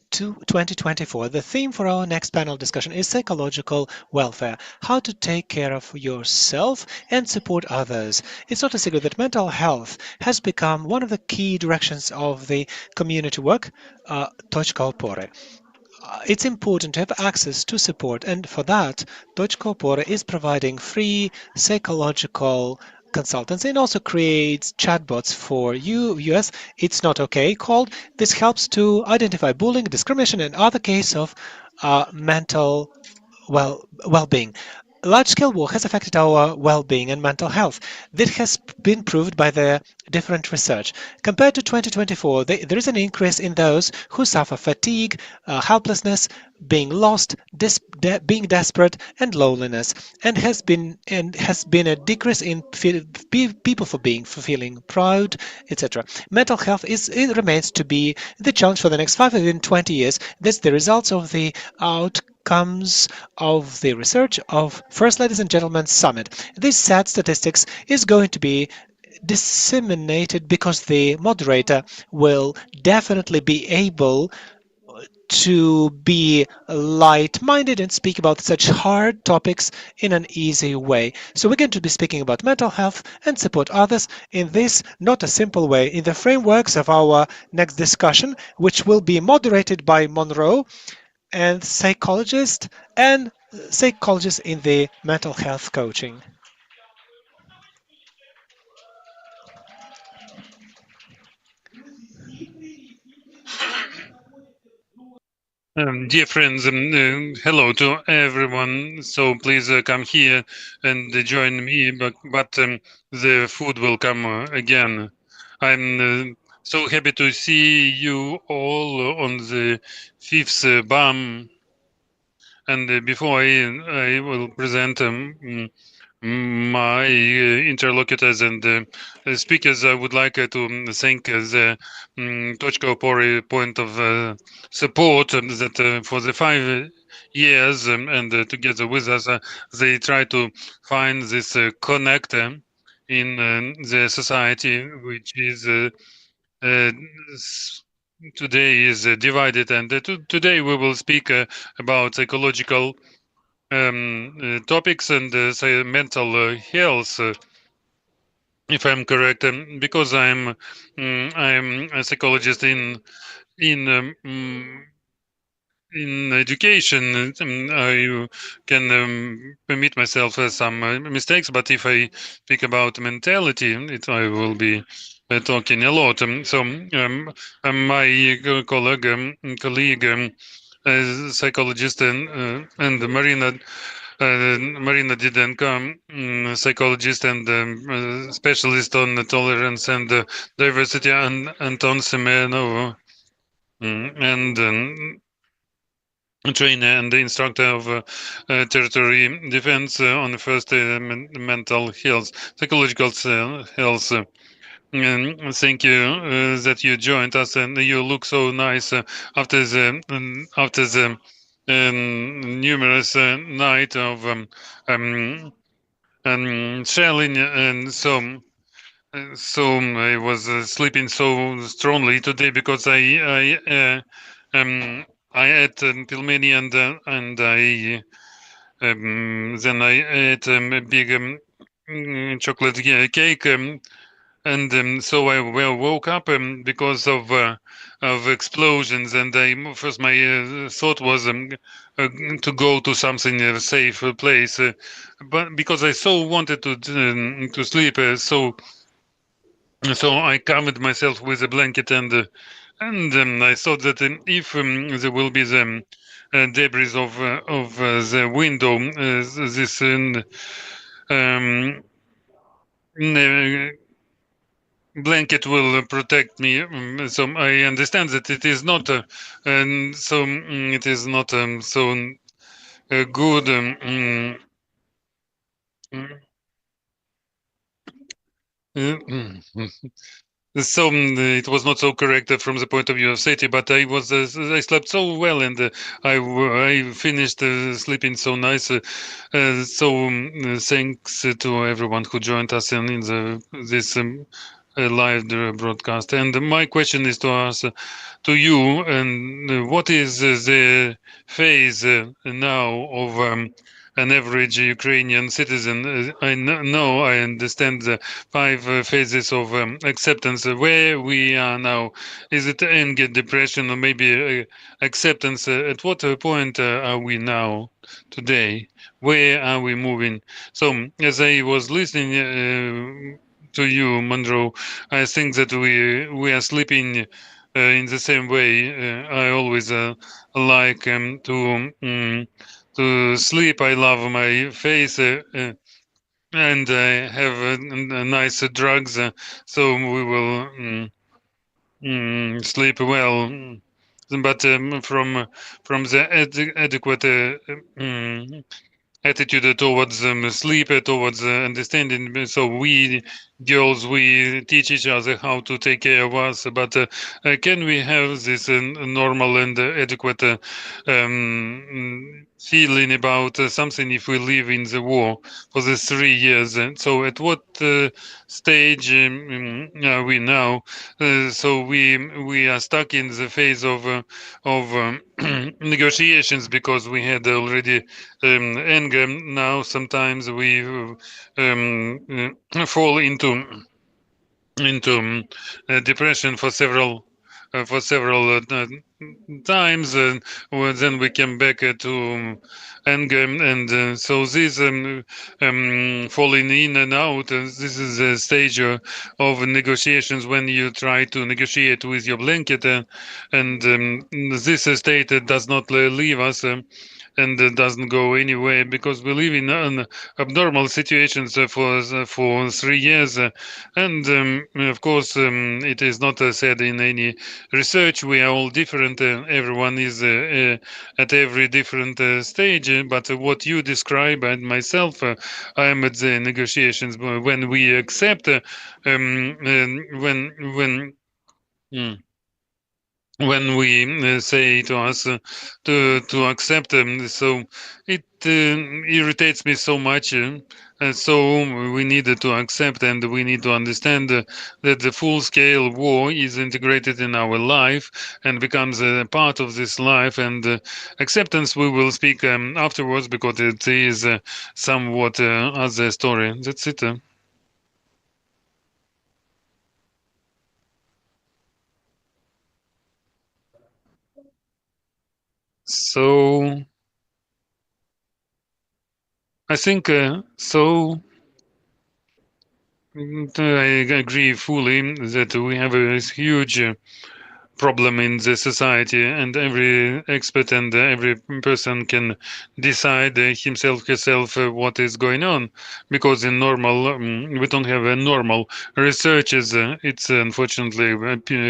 to 2024. The theme for our next panel discussion is psychological welfare, how to take care of yourself and support others. It's not a secret that mental health has become one of the key directions of the community work, Точка опоры. It's important to have access to support, and for that, Точка опоры is providing free psychological consultancy and also creates chatbots for US It's Not Okay called. This helps to identify bullying, discrimination, and other cases of mental well-being. Large-scale war has affected our well-being and mental health. This has been proved by the different research. Compared to 2024, there is an increase in those who suffer fatigue, helplessness, being lost, being desperate, and loneliness, and has been a decrease in people for feeling proud, etc. Mental health it remains to be the challenge for the next 5 and 20 years. That's the results of the outcomes of the research of First Ladies and Gentlemen Summit. This sad statistics is going to be disseminated because the moderator will definitely be able to be light-minded and speak about such hard topics in an easy way. So we're going to be speaking about mental health and support others in this not a simple way in the frameworks of our next discussion, which will be moderated by Monroe and psychologist in the mental health coaching. Dear friends, hello to everyone. So please come here and join me. But the food will come again. I'm so happy to see you all on the fifth BAM. And before I will present my interlocutors and speakers, I would like to thank the Точка Опоры point of support that for the 5 years and together with us, they try to find this connector in the society, which is today is divided. And today we will speak about psychological topics and say mental health, if I'm correct, because I'm a psychologist in in education. I can permit myself some mistakes, but if I speak about mentality, I will be talking a lot. My colleague, psychologist and Marina Didenko, psychologist and specialist on tolerance and diversity, and Anton Semenov, and trainer and the instructor of territory defense on the first mental health, psychological health. Thank you that you joined us, and you look so nice after the numerous night of shelling, and so I was sleeping so strongly today because I ate pilmeni and I then I ate a big chocolate cake. And so I woke up because of explosions, and first my thought was to go to something safe place, but because I so wanted to sleep, so I covered myself with a blanket, and I thought that if there will be the debris of the window, this blanket will protect me. So I understand that it is not it is not so good. So it was not so correct from the point of view of safety, but I slept so well, and I finished sleeping so nice. Thanks to everyone who joined us in this live broadcast. And my question is to ask to you, and what is the phase now of an average Ukrainian citizen? I know, I understand the 5 phases of acceptance. Where we are now, is it anger, depression, or maybe acceptance? At what point are we now today? Where are we moving? So, as I was listening to you, Monroe, I think that we are sleeping in the same way. I always like to sleep. I love my face. And I have nice drugs, so we will sleep well. But from the adequate attitude towards sleep, towards understanding, so we girls, we teach each other how to take care of us, but can we have this normal and adequate feeling about something if we live in the war for the 3 years? And so at what stage are we now? So we are stuck in the phase of negotiations because we had already anger. Now sometimes we fall into depression for several times, and then we came back to anger, and so this falling in and out. This is a stage of negotiations when you try to negotiate with your blanket, and this state does not leave us. And doesn't go anywhere because we live in abnormal situations for 3 years, and of course it is not said in any research. We are all different. Everyone is at every different stage. But what you describe and myself, I am at the negotiations when we accept when. Mm, when we say to us to accept them. So it irritates me so much. And so we need to accept and we need to understand that the full-scale war is integrated in our life and becomes a part of this life. And acceptance we will speak afterwards because it is somewhat other story. That's it. So I think so. I agree fully that we have a huge problem in the society, and every expert and every person can decide himself herself what is going on, because in normal we don't have a normal research. It's unfortunately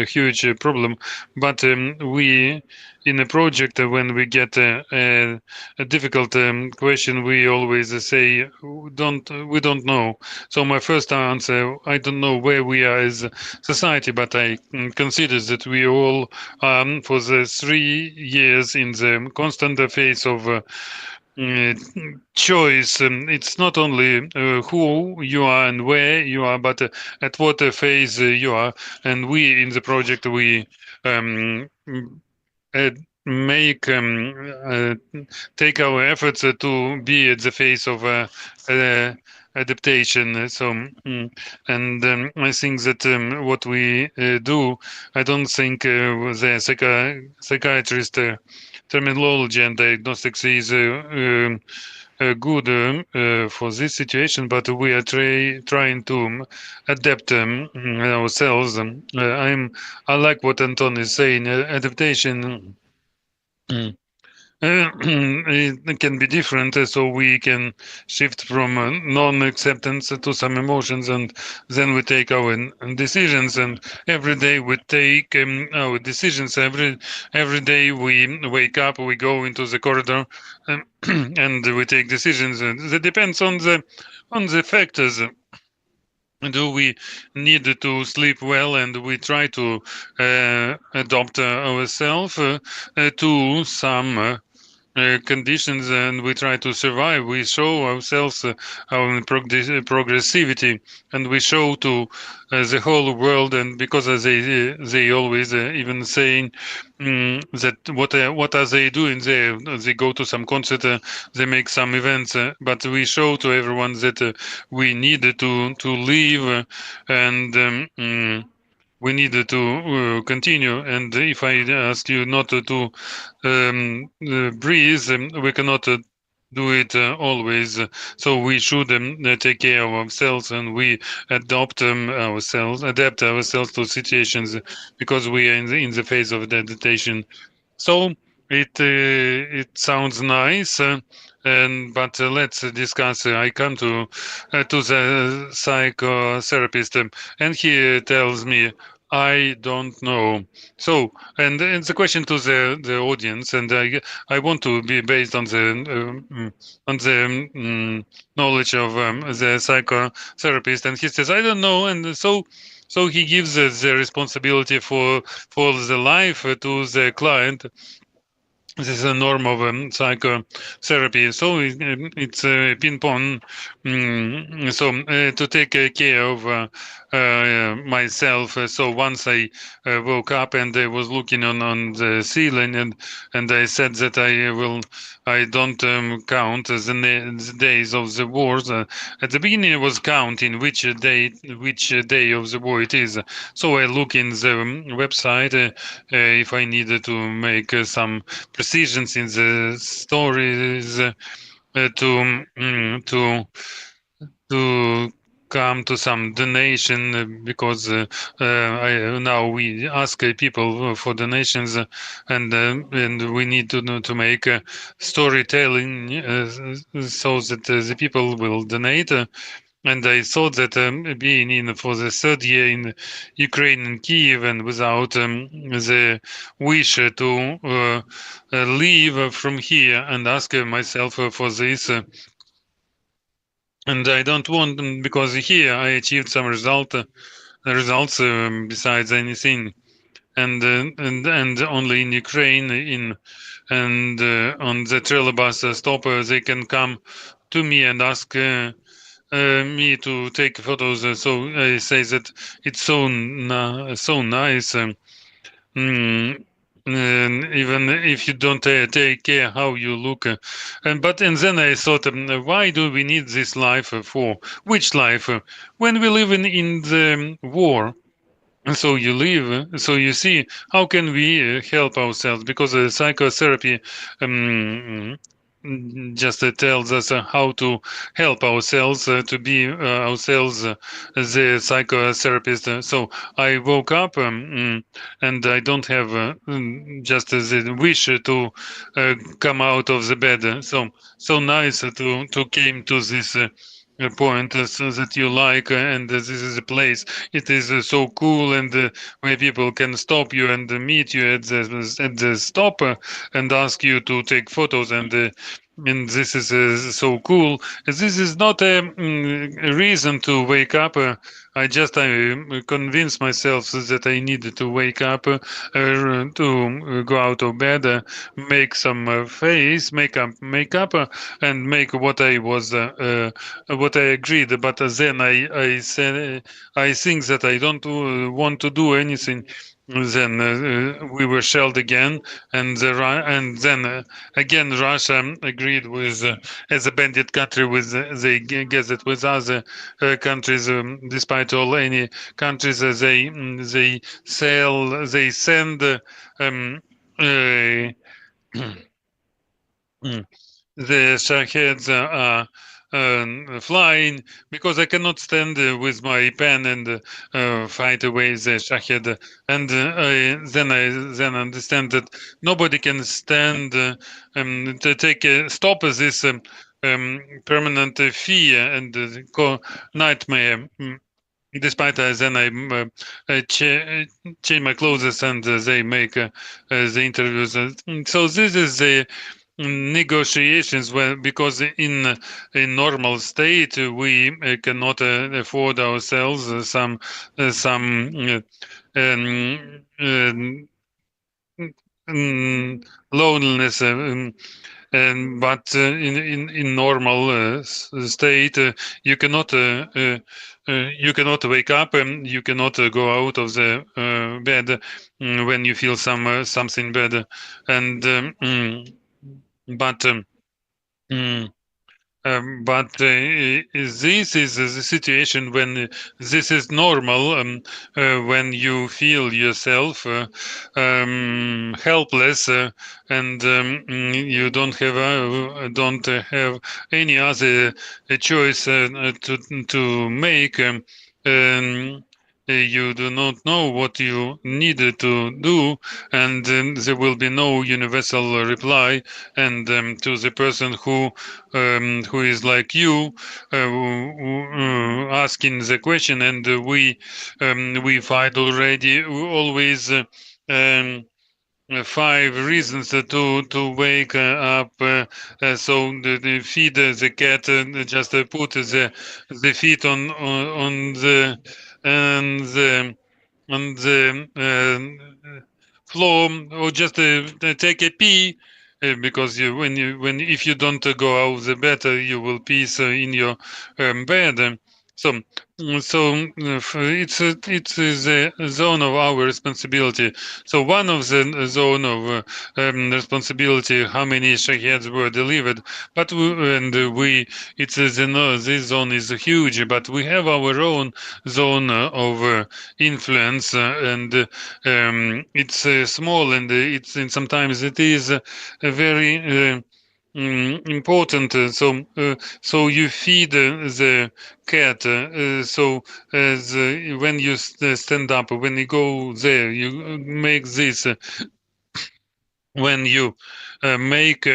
a huge problem, but we in a project when we get a difficult question, we always say we don't know. So my first answer, I don't know where we are as a society, but I consider that we all for the 3 years in the constant phase of choice. It's not only who you are and where you are, but at what phase you are. And we in the project we uh, make take our efforts to be at the face of adaptation. So and I think that what we do, I don't think the psychiatrist terminology and diagnostics is good for this situation, but we are trying to adapt ourselves. I like what Anton is saying. Adaptation it can be different, so we can shift from non-acceptance to some emotions, and then we take our decisions. And every day we take our decisions. Every day we wake up, we go into the corridor, and we take decisions. That depends on the factors. Do we need to sleep well, and we try to adopt ourselves to some conditions, and we try to survive. We show ourselves our progressivity, and we show to the whole world. And because they always even saying that what are they doing? They go to some concert, they make some events, but we show to everyone that we need to live, and we need to continue. And if I ask you not to breathe, we cannot do it always. So we should take care of ourselves, and we adapt ourselves to situations, because we are in the phase of adaptation. So it sounds nice, but let's discuss. I come to the psychotherapist, and he tells me, I don't know. So, and it's a question to the audience, and I want to be based on the knowledge of the psychotherapist, and he says I don't know, and so he gives the responsibility for the life to the client. This is a norm of psychotherapy. So it's a ping pong. So to take care of myself. So once I woke up and I was looking on the ceiling, and I said that I don't count the days of the wars. At the beginning, I was counting which day of the war it is. So I look in the website if I needed to make some precisions in the stories to come to some donation because now we ask people for donations and we need to make storytelling so that the people will donate. And I thought that being in for the third year in Ukraine and Kiev and without the wish to leave from here and ask myself for this. And I don't want because here I achieved some results besides anything, and only in Ukraine and on the trolleybus stop they can come to me and ask. Me to take photos, so I say that it's so nice. Even if you don't take care how you look, and then I thought, why do we need this life for? Which life? When we live in the war, so you live, so you see, how can we help ourselves? Because psychotherapy just tells us how to help ourselves to be ourselves the psychotherapist. So I woke up and I don't have just the wish to come out of the bed. So nice to came to this point so that you like and this is a place it is so cool and where people can stop you and meet you at the stop and ask you to take photos and this is so cool. This is not a reason to wake up. I just convinced myself that I needed to wake up to go out of bed, make some face, makeup, and make what I was, what I agreed. But then I said, I think that I don't want to do anything. Then we were shelled again, and then again Russia agreed with as a bandit country with they gathered with other countries. Despite all any countries, they send. Uh, the Shaheds are flying because I cannot stand with my pen and fight away the Shahed. And then understand that nobody can stand to take stop this permanent fear and nightmare. Despite then I change my clothes and they make the interviews. So this is the negotiations because in normal state we cannot afford ourselves some loneliness but in normal state you cannot wake up and you cannot go out of the bed when you feel something bad and but this is the situation when this is normal when you feel yourself helpless and you don't have any other choice to make you do not know what you need to do, and there will be no universal reply. And to the person who is like you, asking the question, and we find already always. Um, 5 reasons to wake up. So the feed the cat, just put the feet on the on the floor, or just take a pee. Because when if you don't go out of the bed, you will piss in your bed. So it's the zone of our responsibility. So one of the zone of responsibility, how many shaheds were delivered, but we it's no, this zone is huge, but we have our own zone of influence, and it's small, and and sometimes it is very important. So you feed the cat. When you stand up, when you go there, you make this. When you make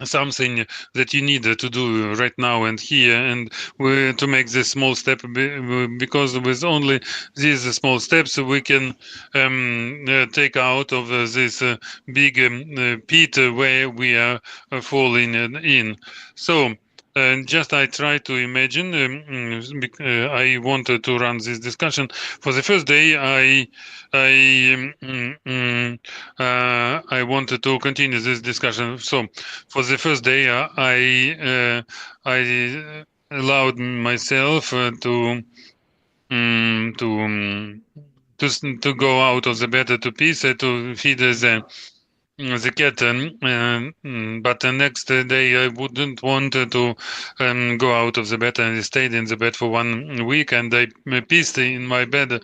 something that you need to do right now and here, and to make this small step, because with only these small steps we can take out of this big pit where we are falling in. So just I try to imagine. I wanted to run this discussion. For the first day, I wanted to continue this discussion. So for the first day, I allowed myself to go out of the bed to piss, to feed the cat. But the next day I wouldn't want to go out of the bed, and I stayed in the bed for 1 week, and I pissed in my bed.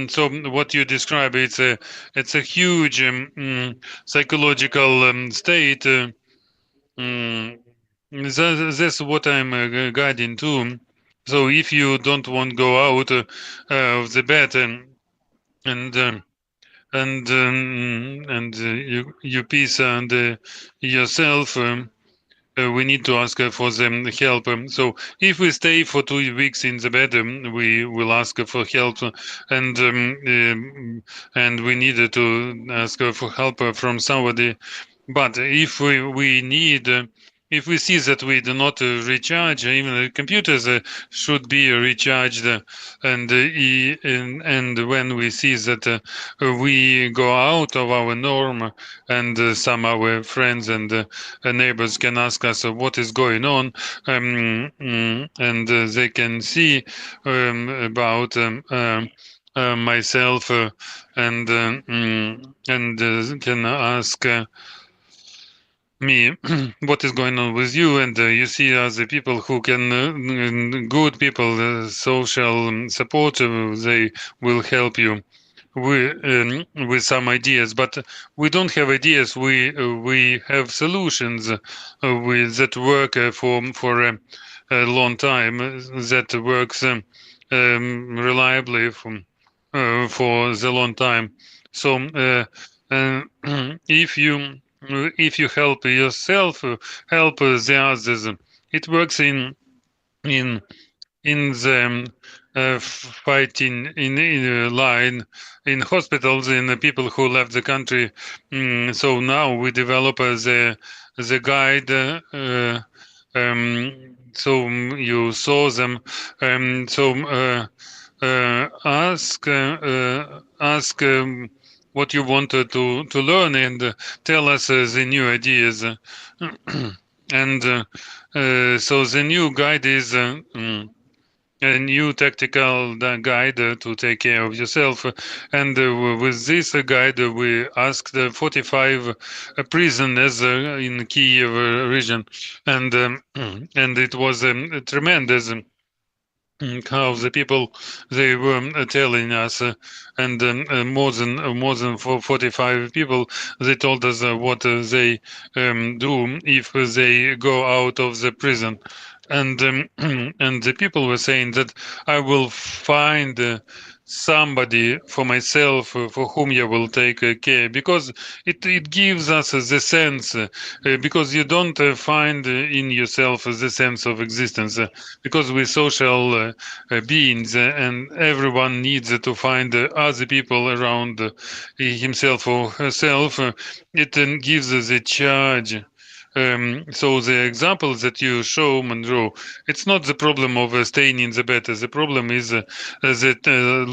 So what you describe, it's a huge psychological state. That's what I'm guiding to. So if you don't want to go out of the bed, and you piece and yourself, we need to ask for them help. So if we stay for 2 weeks in the bed, we will ask for help, and we need to ask for help from somebody. But if we need, if we see that we do not recharge, even the computers should be recharged, and when we see that we go out of our norm, and some our friends and neighbors can ask us what is going on, and they can see about myself, and can ask me what is going on with you, and you see other people who can, good people, social support, they will help you with some ideas. But we don't have ideas, we have solutions that work for a long time, that works reliably for the long time. So if you help yourself, help the others. It works in the fighting in line in hospitals, in the people who left the country. So now we develop the guide. So you saw them. Ask what you wanted to learn, and tell us the new ideas. And so the new guide is a new tactical guide to take care of yourself. And with this guide, we asked 45 prisoners in Kiev region, and it was tremendous. How the people, they were telling us, and more than 45 people, they told us what they do if they go out of the prison. and and the people were saying that I will find somebody for myself for whom you will take care, because it gives us the sense, because you don't find in yourself the sense of existence, because we're social beings, and everyone needs to find other people around himself or herself. It gives us a charge. So the example that you show, Monroe, it's not the problem of staying in the bed. The problem is that to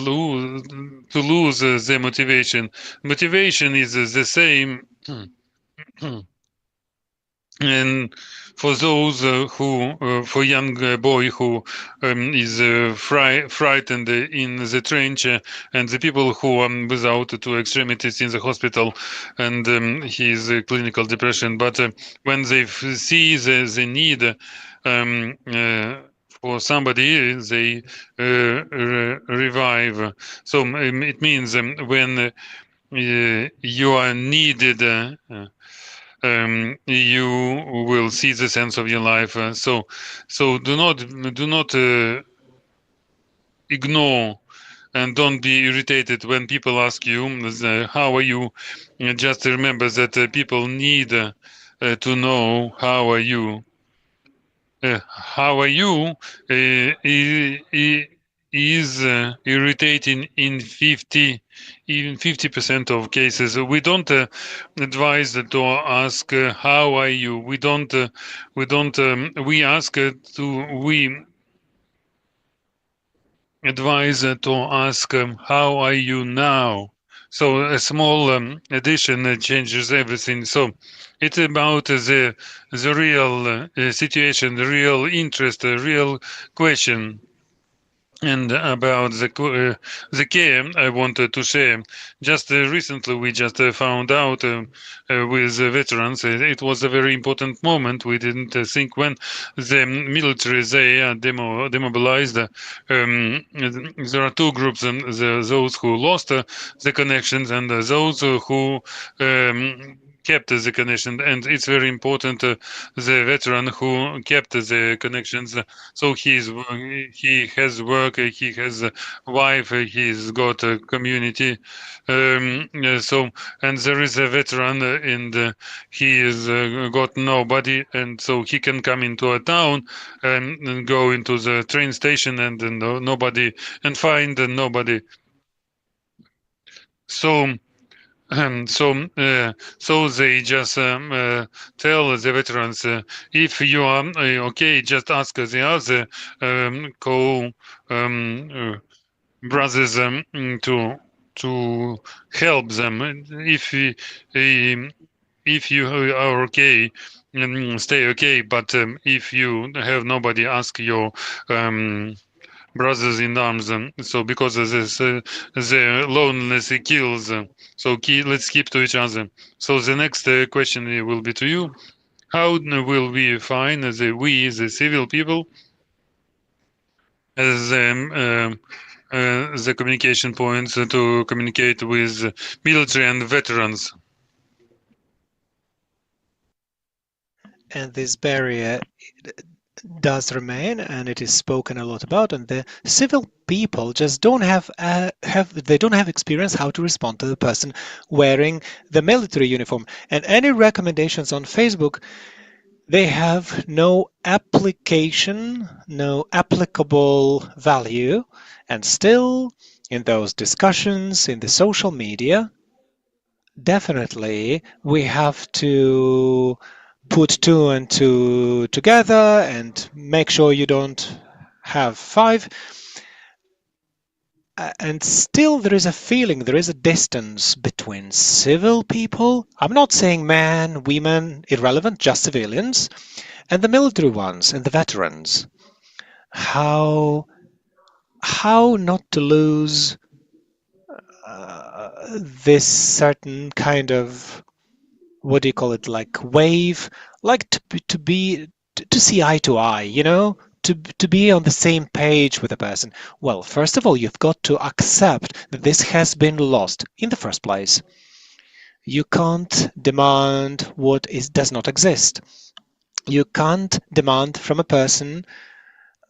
lose the motivation. Motivation is the same. And for those for young boy who is frightened in the trench, and the people who are without two extremities in the hospital, and his clinical depression. But when they see the need for somebody, they revive. So it means when you are needed. You will see the sense of your life. So do not ignore and don't be irritated when people ask you, how are you? Just remember that people need to know how are you. How are you is irritating in 50% of cases. We don't advise to ask how are you. We ask we advise to ask how are you now. So a small addition changes everything. So it's about the real situation, the real interest, the real question. And about the care I wanted to share. Just recently, we just found out with veterans. It was a very important moment. We didn't think when the military they demobilized. There are two groups: those who lost the connections and those who kept the connection. And it's very important the veteran who kept the connections. So he has work, he has a wife, he's got a community. So and there is a veteran and he is got nobody, and so he can come into a town and go into the train station and nobody, and find nobody. So so they just tell the veterans, if you are okay, just ask the other co brothers to help them. If you are okay, stay okay. But if you have nobody, ask your brothers in arms. So because of this, the loneliness kills. So let's keep to each other. So the next question will be to you. How will we find we, the civil people, as the communication points to communicate with military and veterans? And this barrier does remain, and it is spoken a lot about, and the civil people just don't have experience how to respond to the person wearing the military uniform. And any recommendations on Facebook, they have no application, no applicable value. And still, in those discussions in the social media, definitely we have to put two and two together and make sure you don't have five. And still there is a feeling, there is a distance between civil people, I'm not saying men, women, irrelevant, just civilians, and the military ones and the veterans. How not to lose this certain kind of, what do you call it, like wave, like to see eye to eye, to be on the same page with a person. Well, first of all, you've got to accept that this has been lost in the first place. You can't demand what does not exist. You can't demand from a person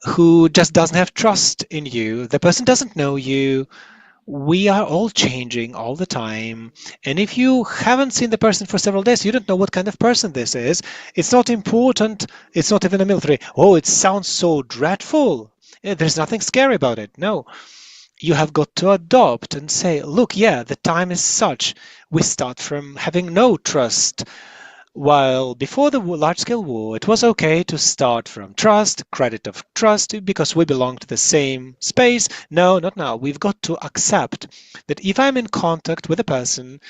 who just doesn't have trust in you. The person doesn't know you. We are all changing all the time. And if you haven't seen the person for several days, you don't know what kind of person this is. It's not important. It's not even a military. Oh, it sounds so dreadful. There's nothing scary about it. No. You have got to adopt and say, look, yeah, the time is such. We start from having no trust. While before the large-scale war, it was okay to start from trust, credit of trust, because we belong to the same space. No, not now. We've got to accept that if I'm in contact with a person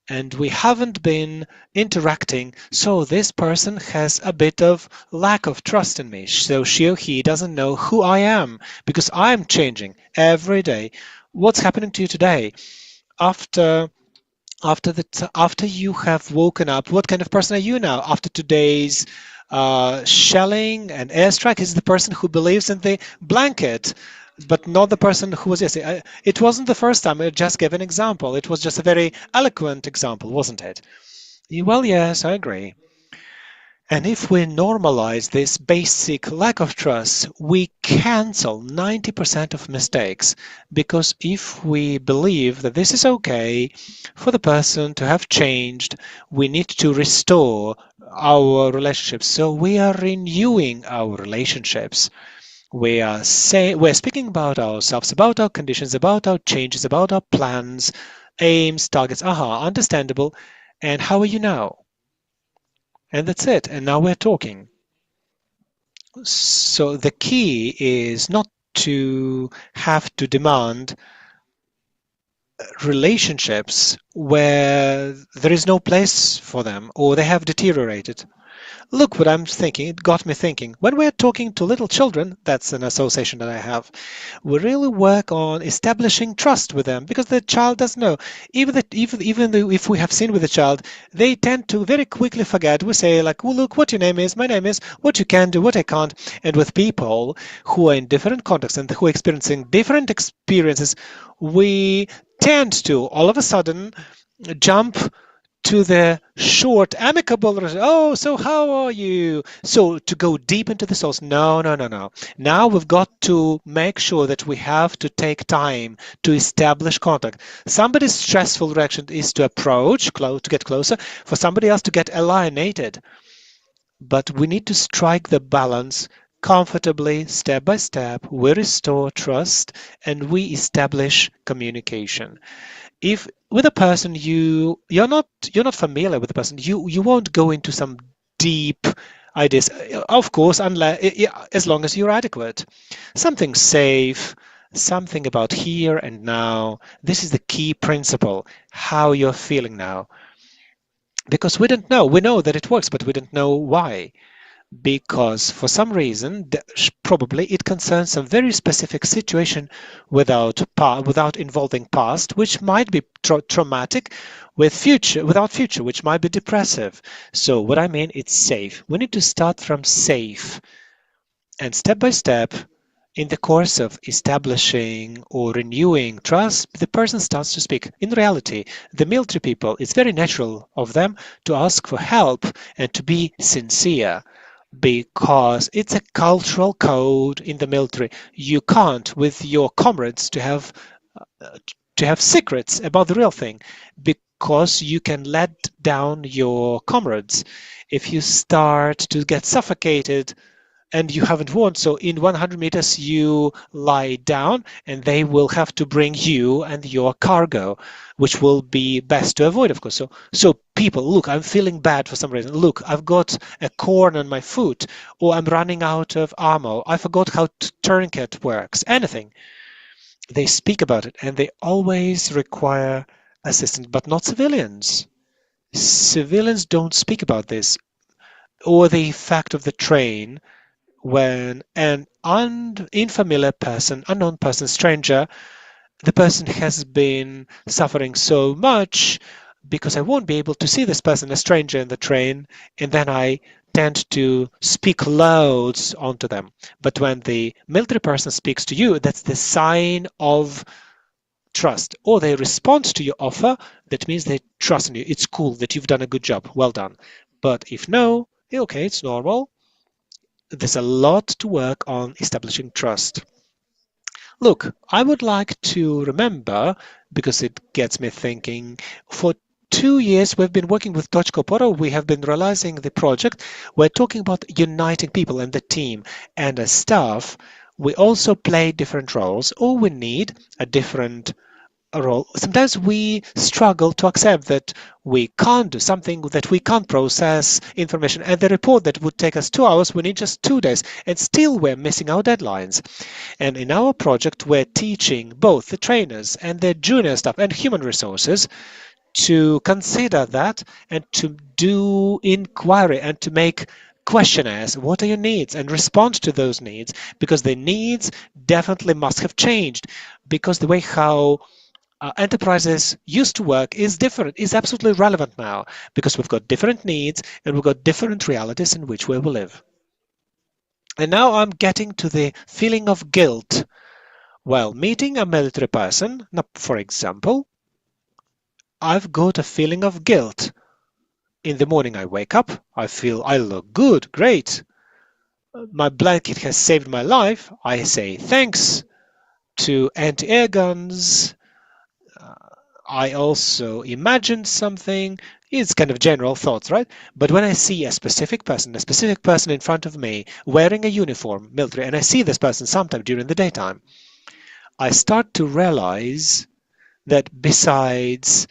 and we haven't been interacting, so this person has a bit of lack of trust in me. So she or he doesn't know who I am because I'm changing every day. What's happening to you today? After after you have woken up, what kind of person are you now? After today's shelling and airstrike, is the person who believes in the blanket, but not the person who was yesterday. It wasn't the first time. I just gave an example. It was just a very eloquent example, wasn't it? Well, yes, I agree. And if we normalize this basic lack of trust, we cancel 90% of mistakes. Because if we believe that this is okay for the person to have changed, we need to restore our relationships. So we are renewing our relationships. We're speaking about ourselves, about our conditions, about our changes, about our plans, aims, targets. Aha, understandable. And how are you now? And that's it. And now we're talking. So the key is not to have to demand relationships where there is no place for them or they have deteriorated. Look what I'm thinking. It got me thinking. When we're talking to little children, that's an association that I have, we really work on establishing trust with them because the child doesn't know. Even though if we have seen with the child, they tend to very quickly forget. We say like, well, look, what your name is, my name is, what you can do, what I can't. And with people who are in different contexts and who are experiencing different experiences, we tend to all of a sudden jump to the short, amicable, oh, so how are you? So to go deep into the source, no, no, no, no. Now we've got to make sure that we have to take time to establish contact. Somebody's stressful reaction is to approach, to get closer, for somebody else to get alienated. But we need to strike the balance comfortably, step by step. We restore trust and we establish communication. If with a person you're not familiar with the person, you won't go into some deep ideas, of course, unless as long as you're adequate. Something safe, something about here and now. This is the key principle, how you're feeling now. Because we don't know. We know that it works, but we don't know why. Because for some reason, probably it concerns some very specific situation without involving past, which might be traumatic, without future, which might be depressive. So what I mean, it's safe. We need to start from safe, and step by step, in the course of establishing or renewing trust, the person starts to speak. In reality, the military people, it's very natural of them to ask for help and to be sincere, because it's a cultural code in the military. You can't, with your comrades, to have secrets about the real thing, because you can let down your comrades if you start to get suffocated and you haven't won. So in 100 meters, you lie down and they will have to bring you and your cargo, which will be best to avoid, of course. So people, look, I'm feeling bad for some reason. Look, I've got a corn on my foot, or I'm running out of ammo. I forgot how tourniquet works, anything. They speak about it and they always require assistance, but not civilians. Civilians don't speak about this, or the effect of the train when an unfamiliar person, unknown person, stranger, the person has been suffering so much because I won't be able to see this person, a stranger in the train, and then I tend to speak loads onto them. But when the military person speaks to you, that's the sign of trust, or they respond to your offer. That means they trust in you. It's cool that you've done a good job. Well done. But if no, okay, it's normal. there's a lot to work on establishing trust. Look, I would like to remember, because it gets me thinking, for 2 years we've been working with Точка Опора. We have been realizing the project. We're talking about uniting people and the team. And as staff, we also play different roles, or we need a different role. Sometimes we struggle to accept that we can't do something, that we can't process information, and the report that would take us 2 hours, we need just 2 days, and still we're missing our deadlines. And in our project, we're teaching both the trainers and the junior staff and human resources to consider that and to do inquiry and to make questionnaires. What are your needs? And respond to those needs, because the needs definitely must have changed, because the way how enterprises used to work is different, is absolutely relevant now, because we've got different needs and we've got different realities in which we will live. And now I'm getting to the feeling of guilt while meeting a military person. Now, for example, I've got a feeling of guilt. In the morning I wake up, I feel I look good, great. My blanket has saved my life. I say thanks to anti-air guns. I also imagined something. It's kind of general thoughts, right? But when I see a specific person in front of me wearing a uniform, military, and I see this person sometime during the daytime, I start to realize that besides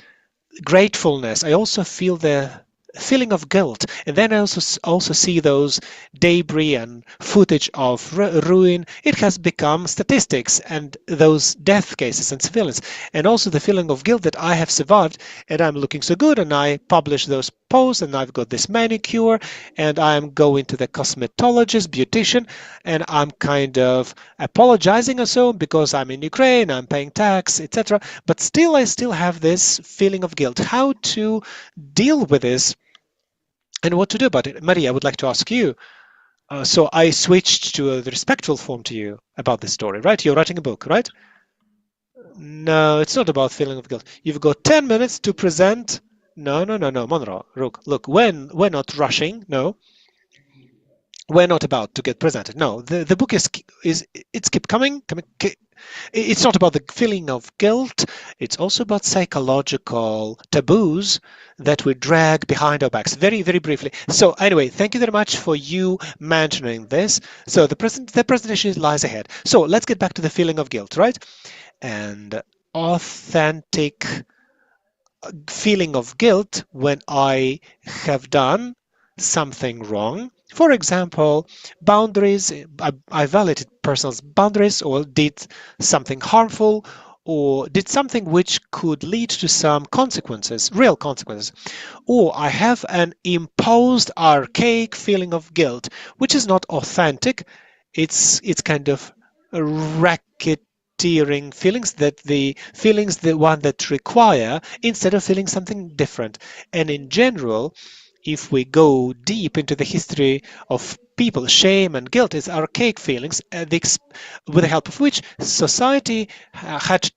gratefulness, I also feel the feeling of guilt. And then I also see those debris and footage of ruin. It has become statistics and those death cases and civilians. And also the feeling of guilt that I have survived and I'm looking so good, and I publish those posts and I've got this manicure and I'm going to the cosmetologist, beautician, and I'm kind of apologizing or so because I'm in Ukraine, I'm paying tax, etc. But still, I still have this feeling of guilt. How to deal with this and what to do about it? Maria, I would like to ask you. So I switched to the respectful form to you about this story, right? You're writing a book, right? No, it's not about feeling of guilt. You've got 10 minutes to present. No, Monroe. Look, we're not rushing. No, we're not about to get presented. No, the book is it's keep coming. It's not about the feeling of guilt. It's also about psychological taboos that we drag behind our backs. Very, very briefly. So anyway, thank you very much for you mentioning this. So the presentation lies ahead. So let's get back to the feeling of guilt, right? And authentic feeling of guilt when I have done something wrong. For example, boundaries, I violated personal boundaries or did something harmful or did something which could lead to some consequences, real consequences. Or I have an imposed archaic feeling of guilt, which is not authentic. It's kind of racketeering feelings, that the feelings, the one that require instead of feeling something different. And in general, if we go deep into the history of people, shame and guilt is archaic feelings, with the help of which society had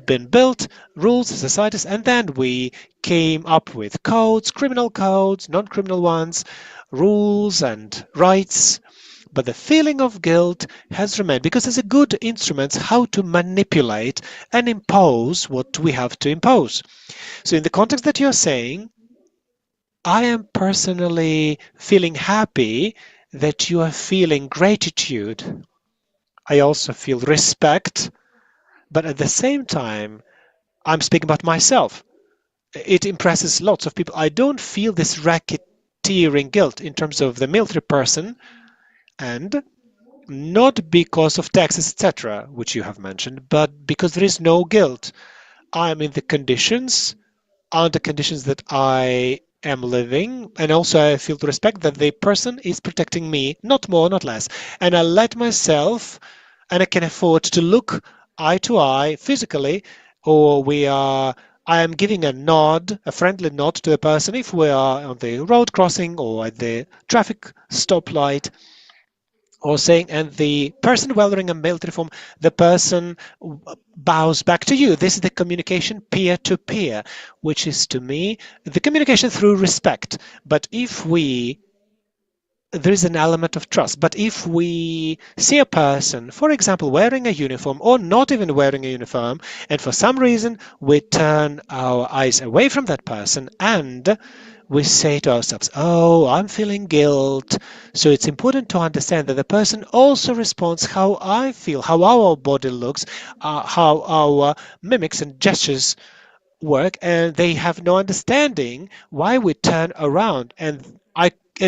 been built, rules, societies, and then we came up with codes, criminal codes, non-criminal ones, rules and rights. But the feeling of guilt has remained because it's a good instrument how to manipulate and impose what we have to impose. So in the context that you're saying, I am personally feeling happy that you are feeling gratitude. I also feel respect, but at the same time, I'm speaking about myself. It impresses lots of people. I don't feel this racketeering guilt in terms of the military person, and not because of taxes, etc., which you have mentioned, but because there is no guilt. I'm in the conditions, under conditions that I am living, and also I feel the respect that the person is protecting me, not more, not less. And I let myself, and I can afford to look eye to eye physically, or I am giving a nod, a friendly nod to the person if we are on the road crossing or at the traffic stoplight, or saying, and the person wearing a military form, the person bows back to you. This is the communication peer to peer, which is to me the communication through respect. But if we there is an element of trust. But if we see a person, for example, wearing a uniform or not even wearing a uniform, and for some reason we turn our eyes away from that person and we say to ourselves, oh, I'm feeling guilt. So it's important to understand that the person also responds how I feel, how our body looks, how our mimics and gestures work, and they have no understanding why we turn around, and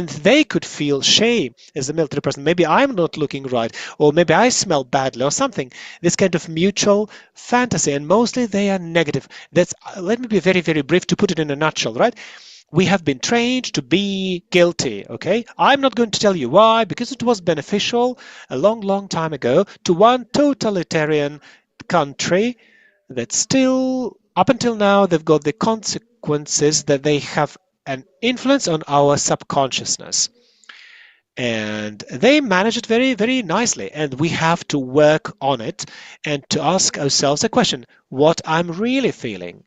they could feel shame as a military person. Maybe I'm not looking right, or maybe I smell badly, or something. This kind of mutual fantasy, and mostly they are negative. That's let me be very, very brief to put it in a nutshell, right? We have been trained to be guilty, okay? I'm not going to tell you why, because it was beneficial a long, long time ago to one totalitarian country that still, up until now, they've got the consequences that they have an influence on our subconsciousness. And they manage it very, very nicely. And we have to work on it and to ask ourselves a question: what I'm really feeling?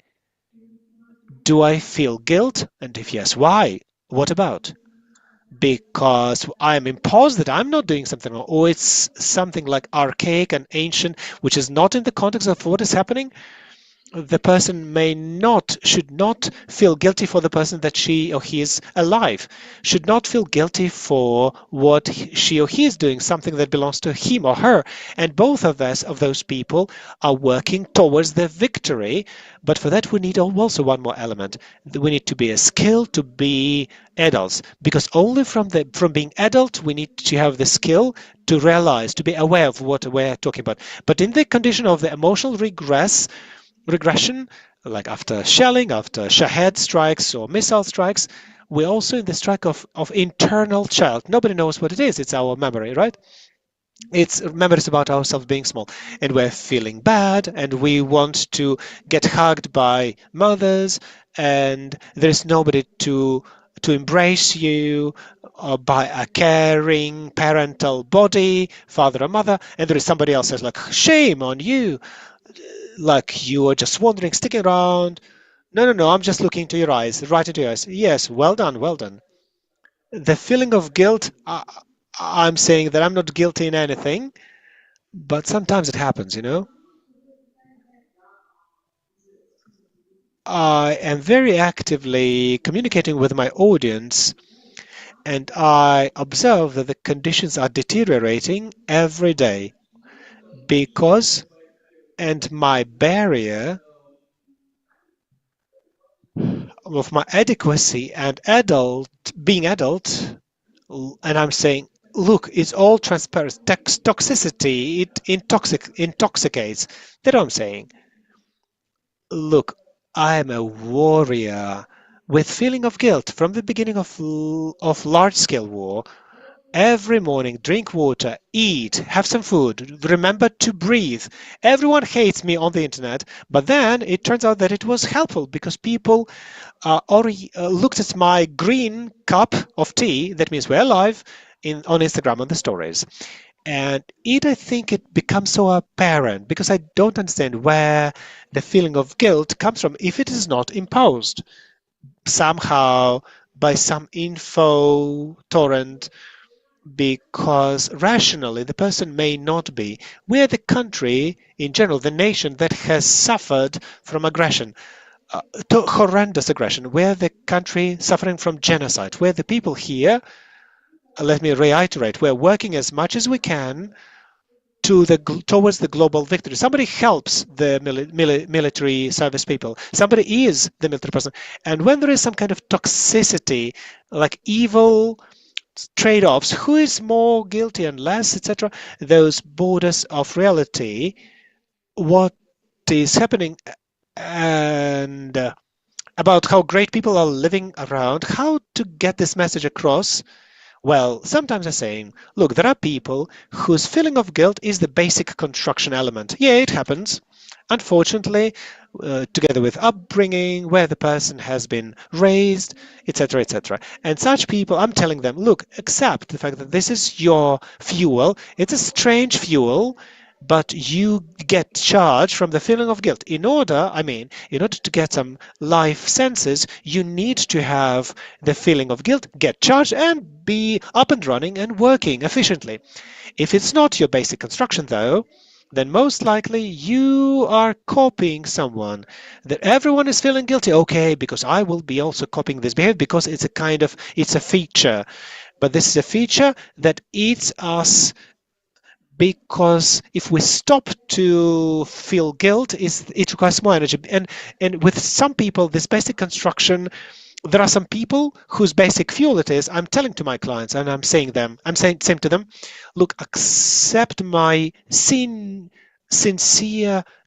Do I feel guilt? And if yes, why? What about? Because I'm imposed that I'm not doing something wrong, or it's something like archaic and ancient, which is not in the context of what is happening. The person should not feel guilty for the person that she or he is alive, should not feel guilty for what she or he is doing, something that belongs to him or her. And both of those people are working towards the victory. But for that we need also one more element. We need to be a skill to be adults, because only from being adult we need to have the skill to realize, to be aware of what we're talking about. But in the condition of the emotional regression, like after shelling, after Shahed strikes or missile strikes, we're also in the strike of internal child. Nobody knows what it is. It's our memory, right? It's memories about ourselves being small, and we're feeling bad, and we want to get hugged by mothers, and there's nobody to embrace you by a caring parental body, father or mother, and there is somebody else who's like, shame on you, like you are just wandering, sticking around. No, no, no, I'm just looking into your eyes, right into your eyes. Yes, well done, well done. The feeling of guilt, I'm saying that I'm not guilty in anything, but sometimes it happens, you know. I am very actively communicating with my audience, and I observe that the conditions are deteriorating every day because, and my barrier of my adequacy and being adult, and I'm saying, look, it's all transparent. Toxicity, it intoxicates. That's what I'm saying. Look, I am a warrior with feeling of guilt from the beginning of large-scale war. Every morning, drink water, eat, have some food, remember to breathe. Everyone hates me on the internet, but then it turns out that it was helpful because people already looked at my green cup of tea, that means we're alive, on Instagram on the stories. And I think it becomes so apparent because I don't understand where the feeling of guilt comes from if it is not imposed somehow by some info torrent, because rationally the person may not be. We are the country in general, the nation that has suffered from aggression, horrendous aggression. We're the country suffering from genocide. We're the people here, let me reiterate, we're working as much as we can towards the global victory. Somebody helps the military service people. Somebody is the military person. And when there is some kind of toxicity, like evil trade-offs, who is more guilty and less, etc., those borders of reality, what is happening, and about how great people are living around, how to get this message across. Well, sometimes I'm saying, look, there are people whose feeling of guilt is the basic construction element. Yeah, it happens. Unfortunately, together with upbringing, where the person has been raised, etc., etc. And such people, I'm telling them, look, accept the fact that this is your fuel. It's a strange fuel, but you get charged from the feeling of guilt. In order to get some life senses, you need to have the feeling of guilt, get charged, and be up and running and working efficiently. If it's not your basic construction, though, then most likely you are copying someone. That everyone is feeling guilty. Okay, because I will be also copying this behavior because it's a feature. But this is a feature that eats us, because if we stop to feel guilt, it requires more energy. And with some people, this basic construction, there are some people whose basic fuel it is, I'm telling to my clients, and I'm saying to them, look, accept my sincere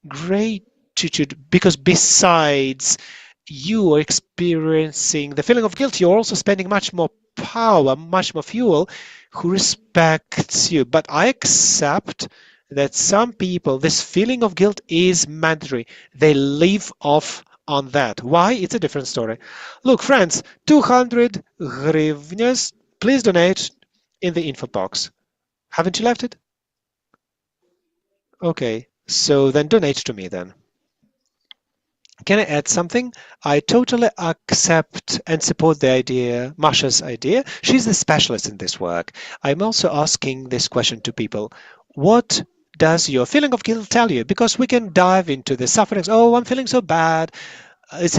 gratitude, because besides you are experiencing the feeling of guilt, you're also spending much more power, much more fuel, who respects you. But I accept that some people, this feeling of guilt is mandatory. They live off on that. Why? It's a different story. Look, friends, 200 hryvnias. Please donate in the info box. Haven't you left it? Okay, so then donate to me then. Can I add something? I totally accept and support the idea, Masha's idea. She's the specialist in this work. I'm also asking this question to people. What does your feeling of guilt tell you? Because we can dive into the sufferings. Oh, I'm feeling so bad. It's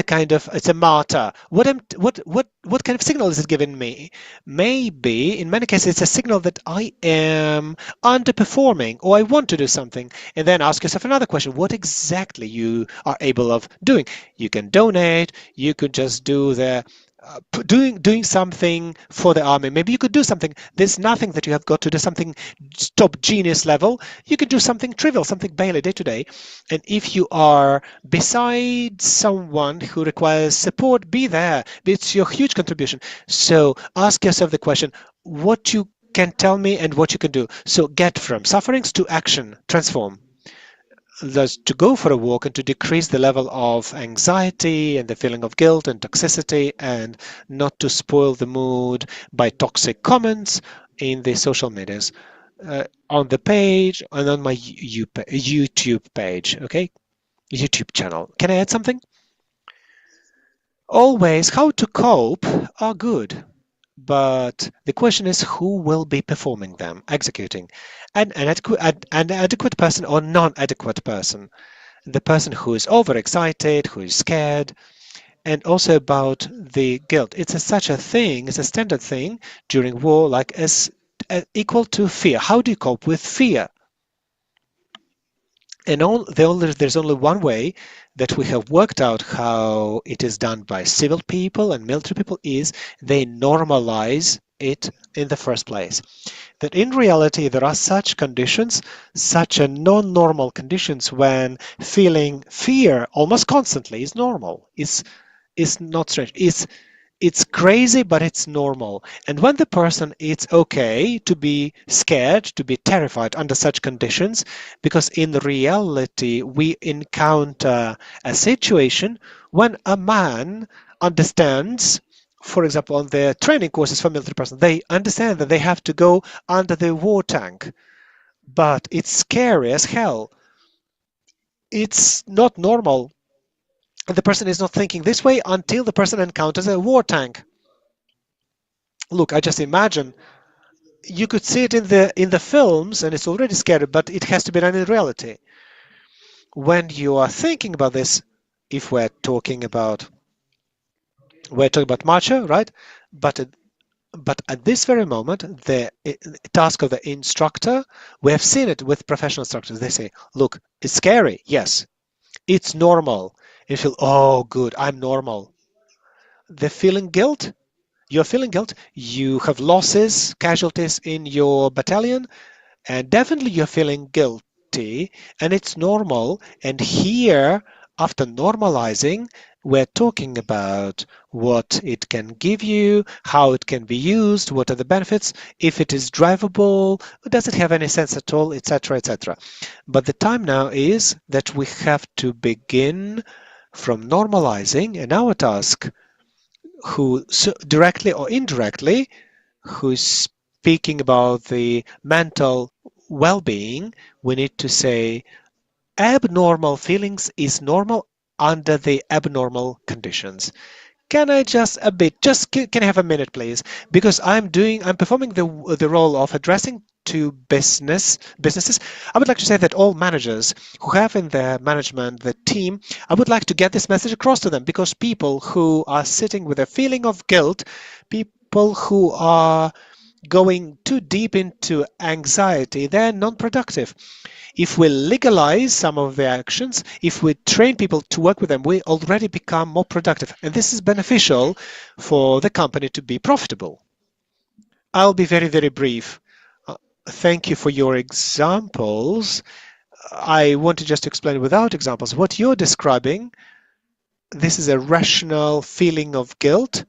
a martyr. What kind of signal is it giving me? Maybe in many cases it's a signal that I am underperforming or I want to do something. And then ask yourself another question: what exactly you are able of doing? You can donate. You could just do the doing something for the army. Maybe you could do something. There's nothing that you have got to do something top genius level. You can do something trivial, something barely day to day. And if you are beside someone who requires support, be there. It's your huge contribution. So ask yourself the question: what you can tell me and what you can do. So get from sufferings to action, transform. Thus, to go for a walk and to decrease the level of anxiety and the feeling of guilt and toxicity, and not to spoil the mood by toxic comments in the social medias, on the page and on my YouTube page, okay? YouTube channel. Can I add something? Always, how to cope are good, but the question is who will be performing them, executing. An adequate person or non-adequate person. The person who is overexcited, who is scared, and also about the guilt. It's such a thing, it's a standard thing during war, like as equal to fear. How do you cope with fear? And there's only one way that we have worked out how it is done by civil people and military people, is they normalize it in the first place. That in reality there are such conditions, such a non-normal conditions, when feeling fear almost constantly is normal. It's not strange. It's crazy, but it's normal. And when the person, it's okay to be scared, to be terrified under such conditions, because in reality we encounter a situation when a man understands, for example, on the training courses for military personnel, they understand that they have to go under the war tank, but it's scary as hell. It's not normal. The person is not thinking this way until the person encounters a war tank. Look, I just imagine you could see it in the films, and it's already scary, but it has to be done in reality. When you are thinking about this, if we're talking about macho, right? But at this very moment, the task of the instructor, we have seen it with professional instructors. They say, look, it's scary. Yes, it's normal. You feel, oh, good, I'm normal. The feeling guilt, you're feeling guilt. You have losses, casualties in your battalion, and definitely you're feeling guilty, and it's normal. And here, after normalizing, we're talking about what it can give you, how it can be used, what are the benefits, if it is drivable, does it have any sense at all, etc., etc. But the time now is that we have to begin from normalizing, and our task, who directly or indirectly, who's speaking about the mental well-being, we need to say abnormal feelings is normal under the abnormal conditions. Can I just a bit, just can I have a minute, please? Because I'm performing the role of addressing to businesses. I would like to say that all managers who have in their management the team, I would like to get this message across to them, because people who are sitting with a feeling of guilt, people who are going too deep into anxiety, they're non-productive. If we legalize some of the actions, if we train people to work with them, we already become more productive. And this is beneficial for the company to be profitable. I'll be very, very brief. Thank you for your examples. I wanted just to explain without examples. What you're describing, this is a rational feeling of guilt,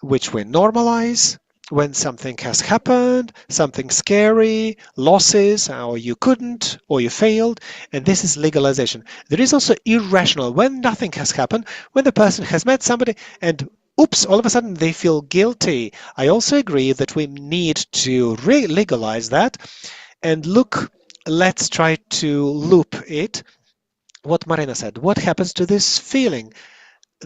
which we normalize when something has happened, something scary, losses, or you couldn't, or you failed, and this is legalization. There is also irrational, when nothing has happened, when the person has met somebody and oops, all of a sudden they feel guilty. I also agree that we need to legalize that. And look, let's try to loop it. What Marina said, what happens to this feeling?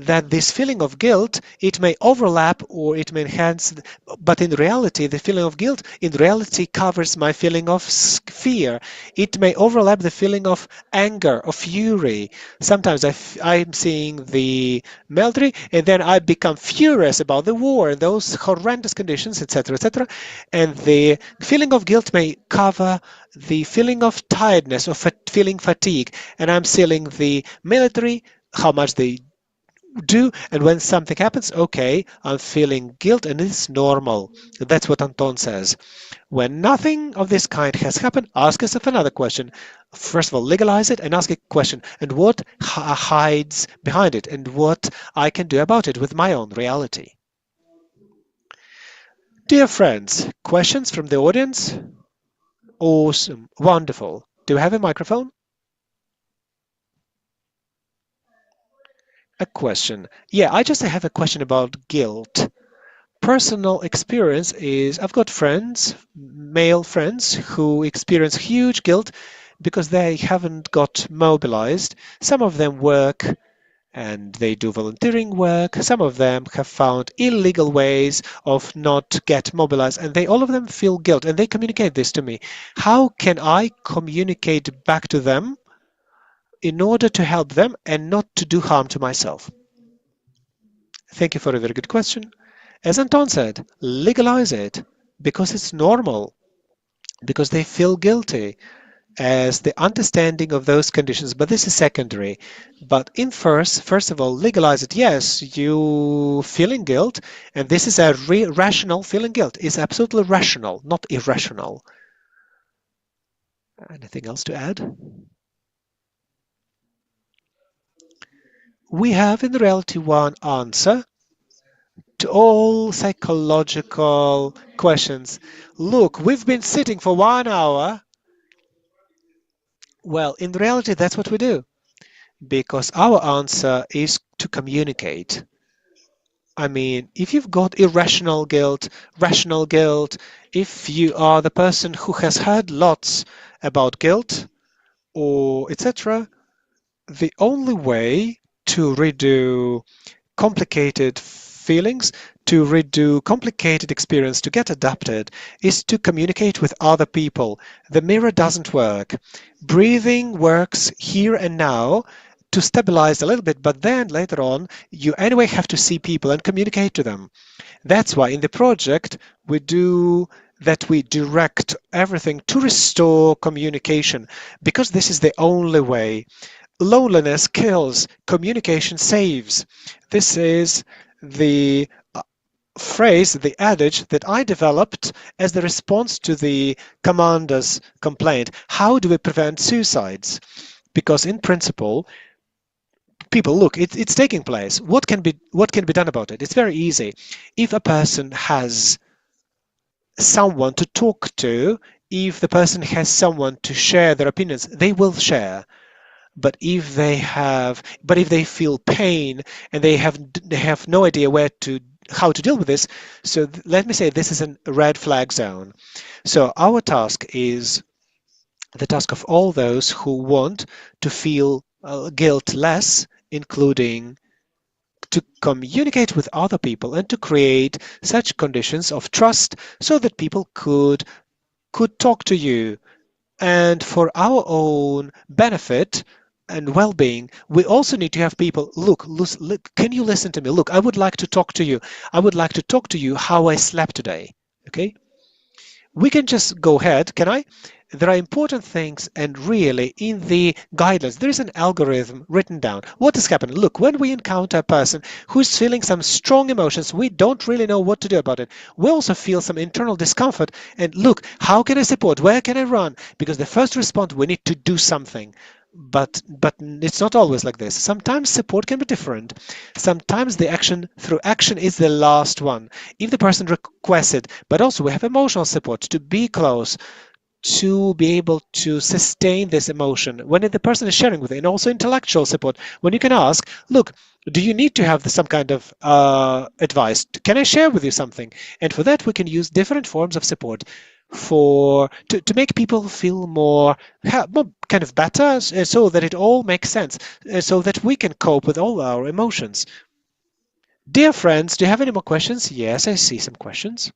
That this feeling of guilt, it may overlap or it may enhance, but in reality, the feeling of guilt in reality covers my feeling of fear. It may overlap the feeling of anger, of fury. Sometimes I'm seeing the military and then I become furious about the war and those horrendous conditions, etc., etc. And the feeling of guilt may cover the feeling of tiredness or feeling fatigue. And I'm seeing the military, how much they do, and when something happens, okay, I'm feeling guilt and it's normal. That's what Anton says. When nothing of this kind has happened, ask yourself another question. First of all, legalize it and ask a question, and what hides behind it, and what I can do about it with my own reality. Dear friends, questions from the audience? Awesome, wonderful. Do you have a microphone? A question. Yeah, I just have a question about guilt. Personal experience is I've got friends, male friends, who experience huge guilt because they haven't got mobilized. Some of them work and they do volunteering work. Some of them have found illegal ways of not get mobilized, and they all of them feel guilt and they communicate this to me. How can I communicate back to them in order to help them and not to do harm to myself? Thank you for a very good question. As Anton said, legalize it because it's normal, because they feel guilty as the understanding of those conditions, but this is secondary. But in first of all, legalize it. Yes, you feeling guilt, and this is a rational feeling guilt. It's absolutely rational, not irrational. Anything else to add? We have in reality one answer to all psychological questions. Look, we've been sitting for 1 hour. Well, in reality, that's what we do, because our answer is to communicate. I mean, if you've got irrational guilt, rational guilt, if you are the person who has heard lots about guilt or etc., the only way to redo complicated feelings, to redo complicated experience, to get adapted, is to communicate with other people. The mirror doesn't work. Breathing works here and now to stabilize a little bit, but then later on, you anyway have to see people and communicate to them. That's why in the project, we do that we direct everything to restore communication, because this is the only way. Loneliness kills, communication saves. This is the phrase, the adage that I developed as the response to the commander's complaint. How do we prevent suicides? Because in principle, people look, it's taking place. What can be done about it? It's very easy. If a person has someone to talk to, if the person has someone to share their opinions, they will share. But if they feel pain and they have no idea how to deal with this, so let me say this is a red flag zone. So our task is the task of all those who want to feel guilt less, including to communicate with other people and to create such conditions of trust so that people could talk to you. And for our own benefit and well-being, we also need to have people, look, can you listen to me? Look, I would like to talk to you. I would like to talk to you how I slept today. Okay? We can just go ahead, can I? There are important things, and really in the guidelines there is an algorithm written down. What is happening? Look, when we encounter a person who's feeling some strong emotions, we don't really know what to do about it. We also feel some internal discomfort, and look, how can I support? Where can I run? Because the first response, we need to do something. But it's not always like this. Sometimes support can be different. Sometimes the action through action is the last one, if the person requests it. But also we have emotional support to be close, to be able to sustain this emotion when the person is sharing with it, and also intellectual support when you can ask, look, do you need to have some kind of advice? Can I share with you something? And for that we can use different forms of support to make people feel more kind of better, so that it all makes sense, so that we can cope with all our emotions. Dear friends, do you have any more questions? Yes, I see some questions.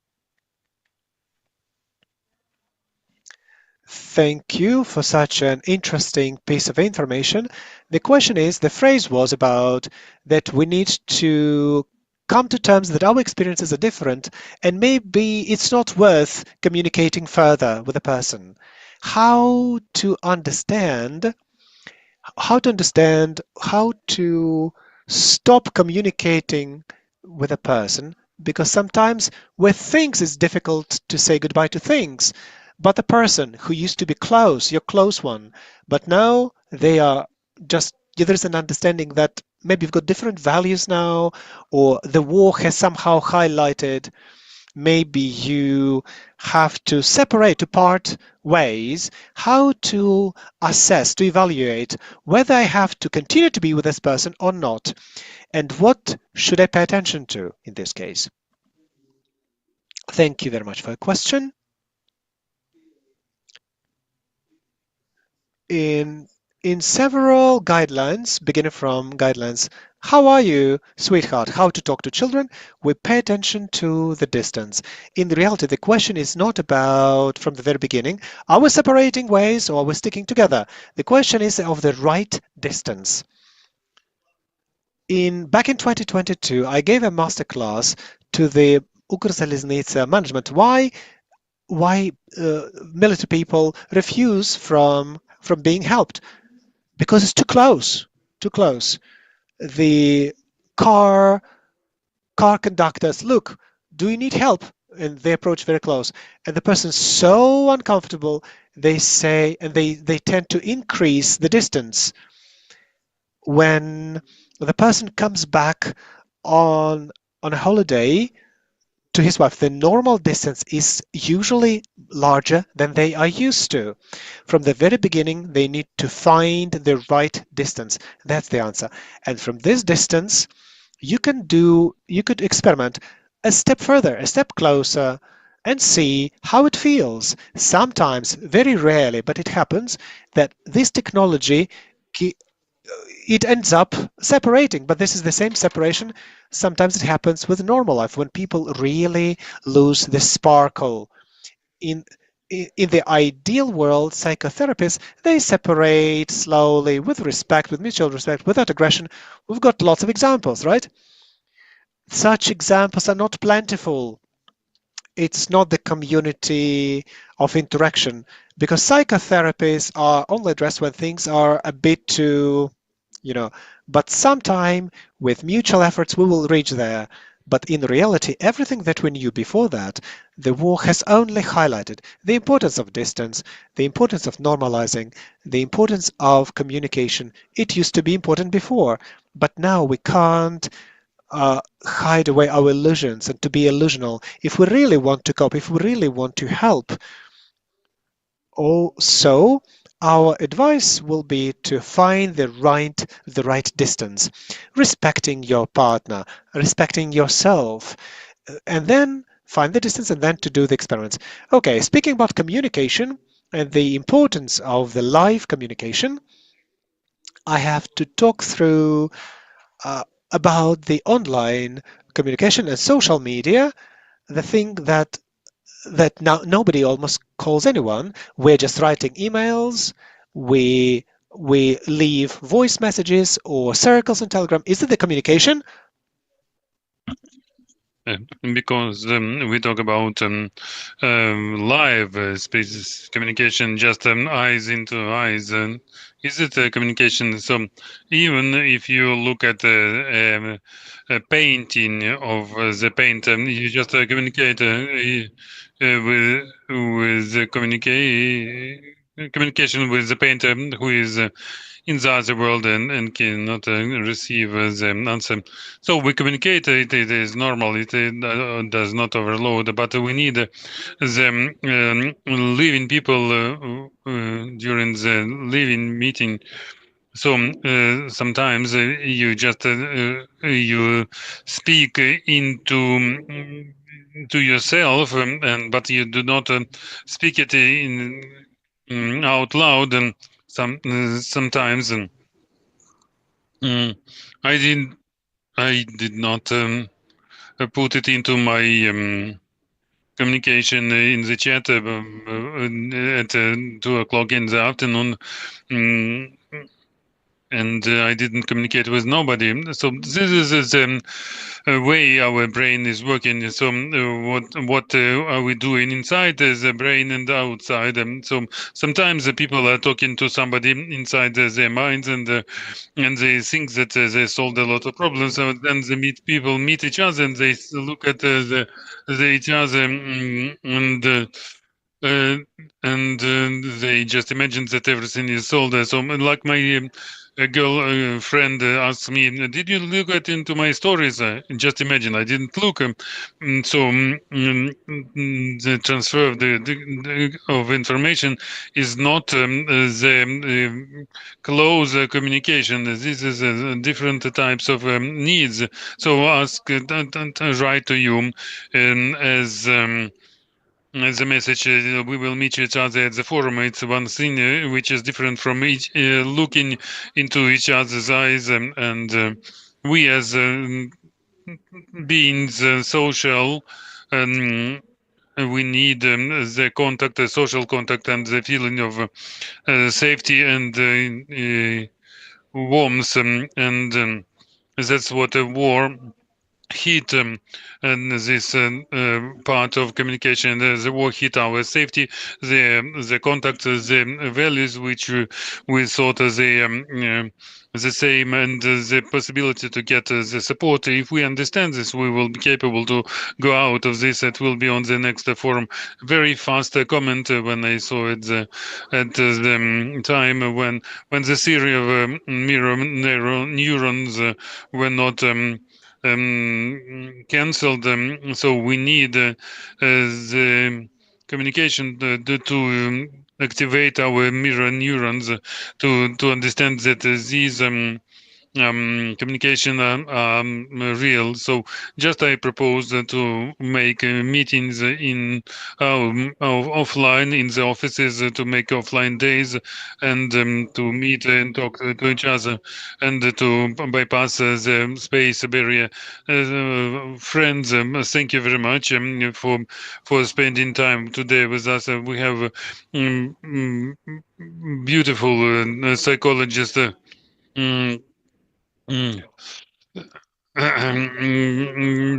Thank you for such an interesting piece of information. The question is, the phrase was about that we need to come to terms that our experiences are different and maybe it's not worth communicating further with a person. How to understand, how to stop communicating with a person, because sometimes with things it's difficult to say goodbye to things, but the person who used to be close, your close one, but now they are just, there's an understanding that maybe you've got different values now, or the war has somehow highlighted, maybe you have to separate, to part ways. How to assess, to evaluate whether I have to continue to be with this person or not, and what should I pay attention to in this case? Thank you very much for your question. In several guidelines, beginning from guidelines, how are you, sweetheart, how to talk to children, we pay attention to the distance. In reality, the question is not about, from the very beginning, are we separating ways or are we sticking together? The question is of the right distance. Back in 2022, I gave a master class to the Ukrzaliznytsia management. Why military people refuse from being helped? Because it's too close, too close. The car conductors, look, do you need help? And they approach very close, and the person's so uncomfortable, they say, and they tend to increase the distance. When the person comes back on a holiday to his wife, the normal distance is usually larger than they are used to. From the very beginning, they need to find the right distance. That's the answer. And from this distance, you could experiment a step further, a step closer, and see how it feels. Sometimes, very rarely, but it happens that this technology it ends up separating, but this is the same separation. Sometimes it happens with normal life when people really lose the sparkle. In the ideal world, psychotherapists, they separate slowly with respect, with mutual respect, without aggression. We've got lots of examples, right? Such examples are not plentiful. It's not the community of interaction, because psychotherapies are only addressed when things are a bit too, but sometime with mutual efforts we will reach there. But in reality, everything that we knew before that, the war has only highlighted the importance of distance, the importance of normalizing, the importance of communication. It used to be important before, but now we can't hide away our illusions and to be illusional. If we really want to cope, if we really want to help, also our advice will be to find the right distance, respecting your partner, respecting yourself, and then find the distance and then to do the experiments. Okay, speaking about communication, and the importance of the live communication, I have to talk through about the online communication and social media, the thing that now nobody almost calls anyone. We're just writing emails. We leave voice messages or circles on Telegram. Is it the communication? Because we talk about live spaces communication, just eyes into eyes. Is it communication? So even if you look at a painting of the paint, you just communicate with the communication with the painter who is in the other world and cannot receive the answer. So we communicate, it is normal, it does not overload, but we need the living people during the living meeting. So sometimes you just you speak to yourself, but you do not speak it out loud, and sometimes I did not put it into my communication in the chat at 2 o'clock in the afternoon. And I didn't communicate with nobody. So this is the way our brain is working. So what are we doing inside the brain and outside? So sometimes the people are talking to somebody inside their minds, and they think that they solved a lot of problems. So then they meet each other, and they look at each other, uh, and they just imagine that everything is solved. So like my a girl friend asked me, "Did you look into my stories?" Just imagine, I didn't look. The transfer of information is not the close communication. This is different types of needs. So ask, write to you as. The message, we will meet each other at the forum. It's one thing which is different from each looking into each other's eyes, and we as beings social, we need the contact, the social contact, and the feeling of safety and warmth, and that's what a war hit, and this part of communication, the war hit our safety, the contact, the values which we thought the same, and the possibility to get the support. If we understand this, we will be capable to go out of this. It will be on the next forum. Very fast comment when I saw it at the time when the theory of mirror neurons were not cancelled. So we need the communication to activate our mirror neurons to understand that these communication real. So just I propose to make meetings in offline in the offices, to make offline days, and to meet and talk to each other, and to bypass the space barrier. Friends, thank you very much for spending time today with us. We have beautiful psychologist. Mm,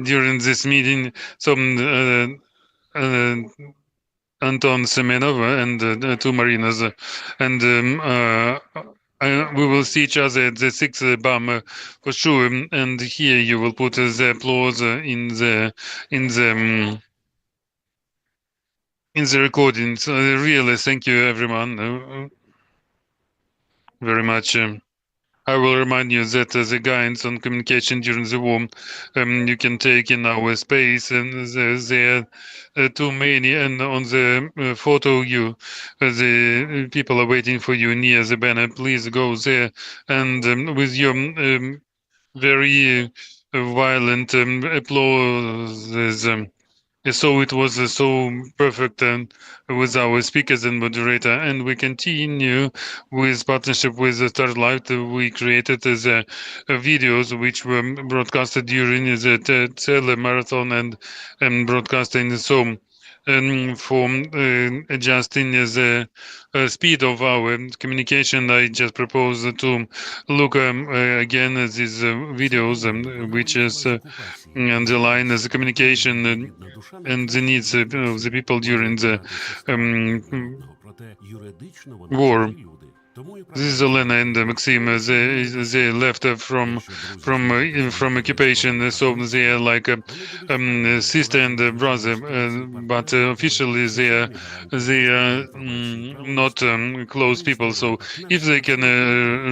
During this meeting, so Anton Semenov and two Marinas, and we will see each other at the sixth BAM for sure. And here you will put the applause in the recording. So really, thank you everyone very much. I will remind you that the guidance on communication during the war you can take in our space, and there are too many. And on the photo, the people are waiting for you near the banner. Please go there, and with your very violent applause. So it was so perfect with our speakers and moderator, and we continue with partnership with Third Light. We created the videos which were broadcasted during the telemarathon and broadcasting. So for adjusting the speed of our communication, I just propose to look again at these videos, which is underline the communication and the needs of the people during the war. This is Olena and Maxim. They left from occupation, so they are like a sister and a brother. But officially, they are not close people. So if they can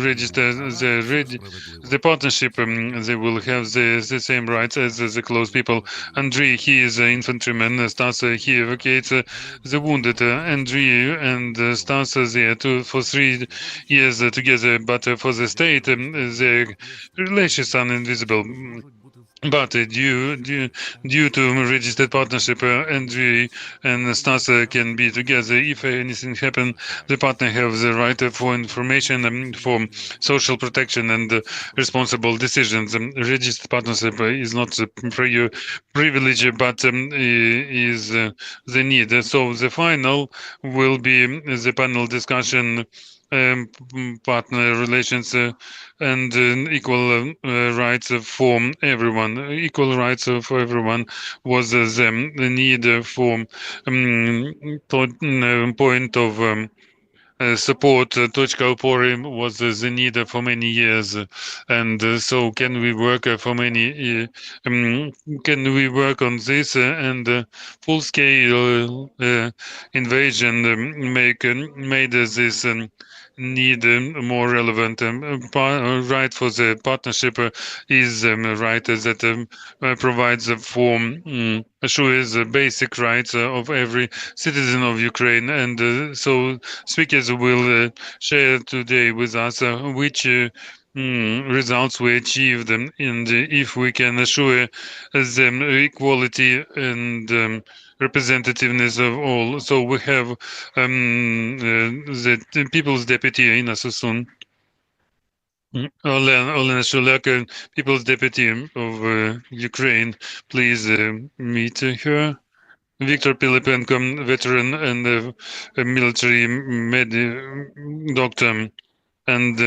register the partnership, they will have the same rights as the close people. Andrei, he is an infantryman. Stas, he evacuates the wounded. Andrei and Stas, they are for 3 years together, but for the state, their relations are invisible. But due to registered partnership, Andrew and Stasa can be together. If anything happens, the partner has the right for information and for social protection and responsible decisions. Registered partnership is not a privilege, but is the need. So the final will be the panel discussion. Partner relations and equal rights for everyone. Equal rights for everyone was the need for point of support. Точка опоры was the need for many years, and so can we work for many? Can we work on this and full scale invasion made this need more relevant. Right for the partnership is right that provides for assures the basic rights of every citizen of Ukraine, and so speakers will share today with us which results we achieved, and if we can assure them equality and representativeness of all. So we have the People's Deputy Ina Susun. Olena Shulak, People's Deputy of Ukraine, please meet her. Viktor Pilipenko, veteran and a military doctor and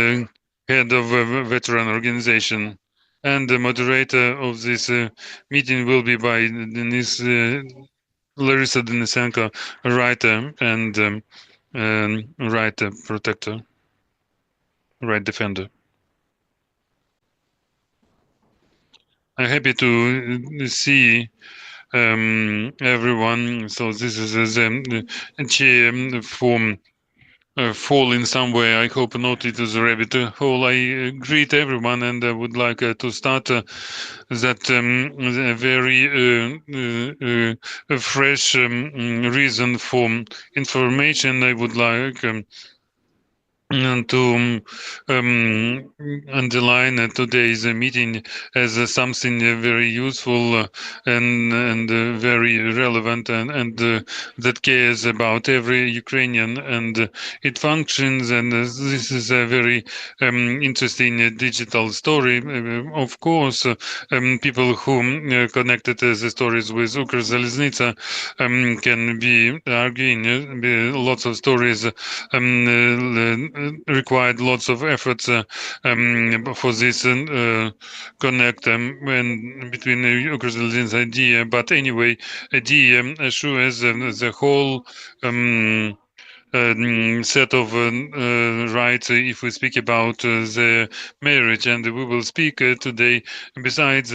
head of a veteran organization. And the moderator of this meeting will be by Larissa Denisenko, a writer and right protector, right defender. I'm happy to see everyone. So this is the chair from fall in some way. I hope not it is a rabbit hole. I greet everyone and I would like to start that very fresh reason for information. I would like and to underline today's meeting as something very useful and very relevant and that cares about every Ukrainian, and it functions, and this is a very interesting digital story. Of course, people who connected the stories with Ukrzaliznytsa can be arguing lots of stories required lots of efforts for this connect between Ukrzaliznytsa's idea. But anyway, idea assures the whole set of rights if we speak about the marriage, and we will speak today besides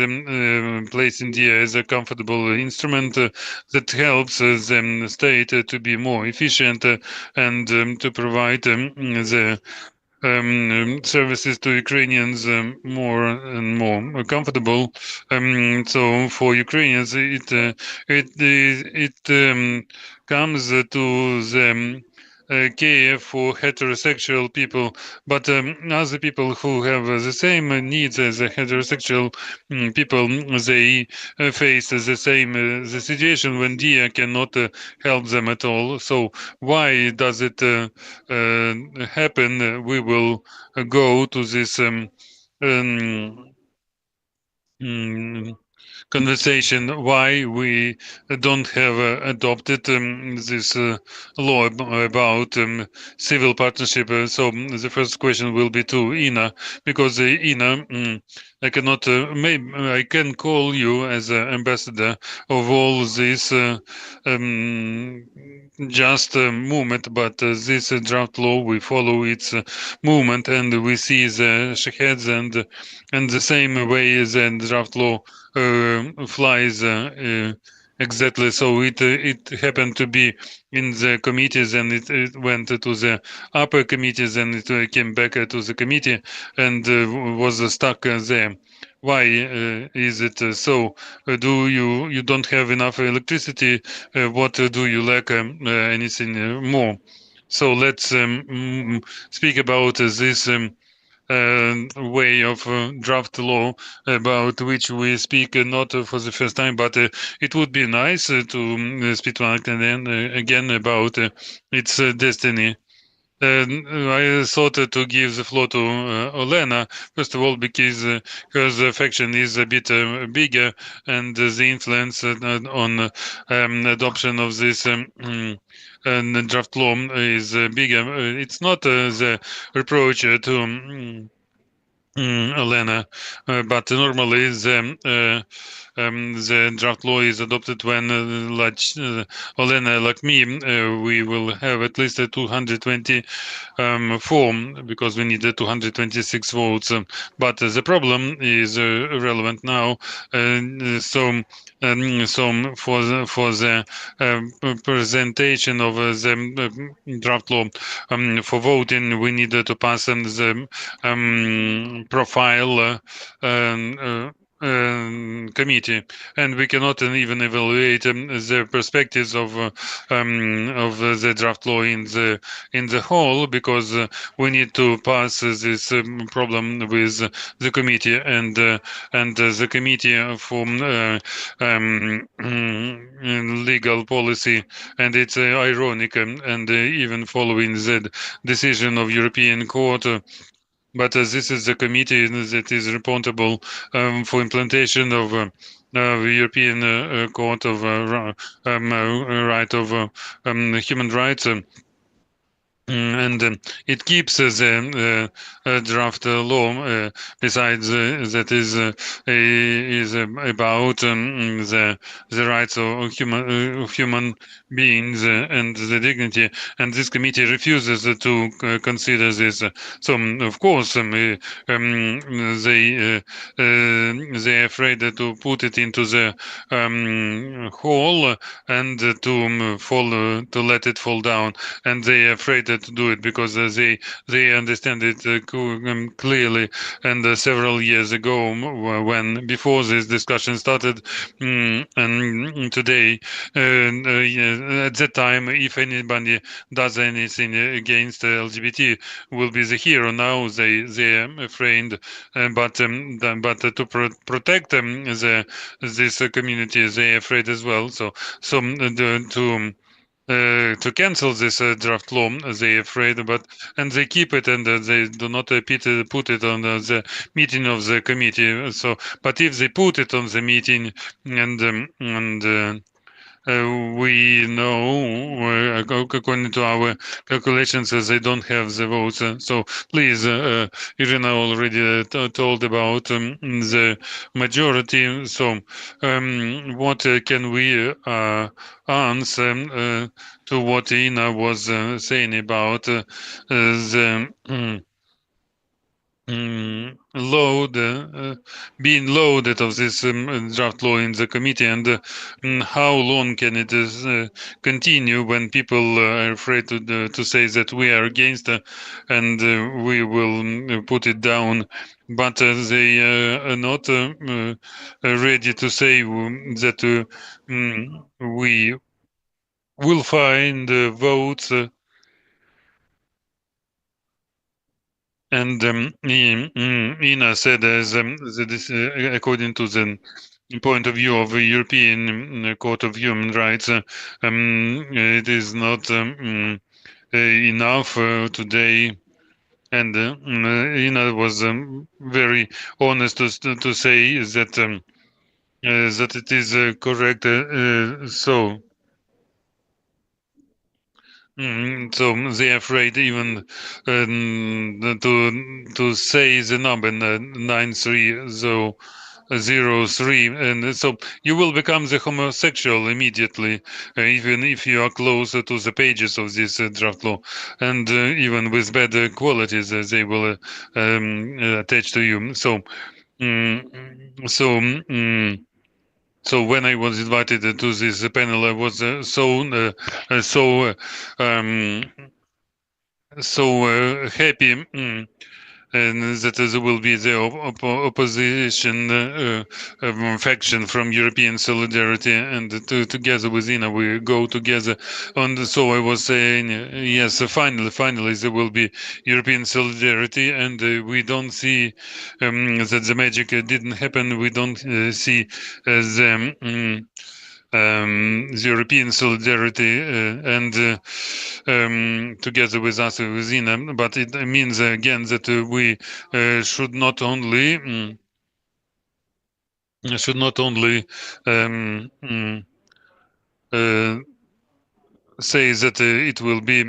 place India as a comfortable instrument that helps the state to be more efficient and to provide the services to Ukrainians more and more comfortable. So for Ukrainians, it comes to the care for heterosexual people, but other people who have the same needs as the heterosexual people, they face the same the situation when DIA cannot help them at all. So why does it happen? We will go to this um, conversation why we don't have adopted this law about civil partnership. So the first question will be to Ina, because Ina, I cannot, maybe I can call you as an ambassador of all this just movement, but this draft law, we follow its movement, and we see the shaheads and the same way the draft law flies exactly. So it happened to be in the committees, and it went to the upper committees, and it came back to the committee and was stuck there. Why is it so? Do you don't have enough electricity? What do you lack? Anything more? So let's speak about this way of draft law about which we speak not for the first time, but it would be nice to speak to again about its destiny. I thought to give the floor to Olena, first of all, because her faction is a bit bigger, and the influence on adoption of this draft law is bigger. It's not the reproach to Elena, but normally the draft law is adopted when, like Olena, like me, we will have at least a 220 form, because we need 226 votes. But the problem is relevant now. So for the presentation of the draft law for voting, we need to pass the profile committee, and we cannot even evaluate the perspectives of the draft law in the whole, because we need to pass this problem with the committee, and the committee for legal policy, and it's ironic, and even following the decision of European Court. But this is the committee that is responsible for implementation of European Court of Right of Human Rights. And it keeps the draft law. Besides, that is about the rights of human beings and the dignity. And this committee refuses to consider this. So of course they're afraid to put it into the hole and to let it fall down, and they're afraid to do it because they understand it clearly. And several years ago, when before this discussion started, and today, at that time, if anybody does anything against LGBT, will be the hero. Now they're afraid, but to protect this community, they're afraid as well. So to cancel this draft law, they're afraid, and they keep it, and they do not put it on the meeting of the committee. So, but if they put it on the meeting, and we know, according to our calculations, they don't have the votes. So please, Irina already told about the majority. So what can we answer to what Ina was saying about the being loaded of this draft law in the committee, and how long can it continue when people are afraid to say that we are against and we will put it down, but they are not ready to say that we will find votes And Ina said, that according to the point of view of the European Court of Human Rights, it is not enough today. And Ina was very honest to say that it is correct. So they're afraid even to say the number 93003, and so you will become the homosexual immediately, even if you are closer to the pages of this draft law, and even with better qualities, they will attach to you. So. Mm, so. Mm, so when I was invited to this panel, I was so um, happy and that there will be the opposition faction from European Solidarity, and together with Ina we go together. And so I was saying, yes, finally there will be European Solidarity, and we don't see that the magic didn't happen. We don't see the European solidarity and together with us within them. But it means again that we should not only um, uh, say that it will be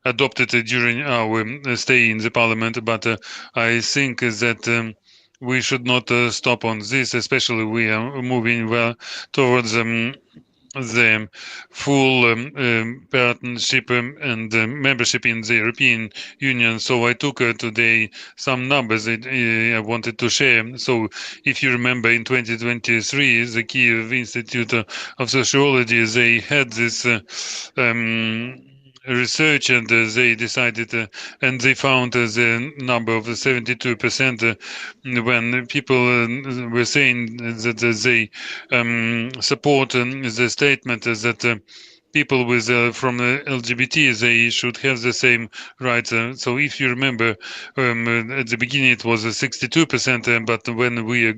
adopted during our stay in the parliament, but I think that we should not stop on this, especially we are moving well towards the full partnership and membership in the European Union. So I took today some numbers that I wanted to share. So if you remember, in 2023, the Kiev Institute of Sociology, they had this research, and they decided and they found the number of 72% when people were saying that they support the statement that people with from LGBT, they should have the same rights. So if you remember, at the beginning it was 62%, but when we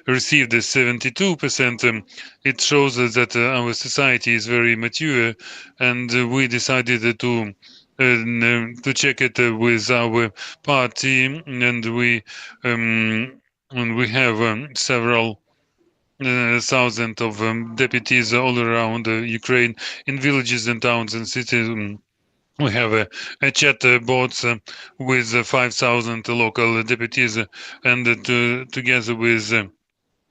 received the 72%, it shows that our society is very mature, and we decided to check it with our party, and we have several thousands of deputies all around Ukraine in villages and towns and cities. We have a chat bots with 5,000 local deputies, and together with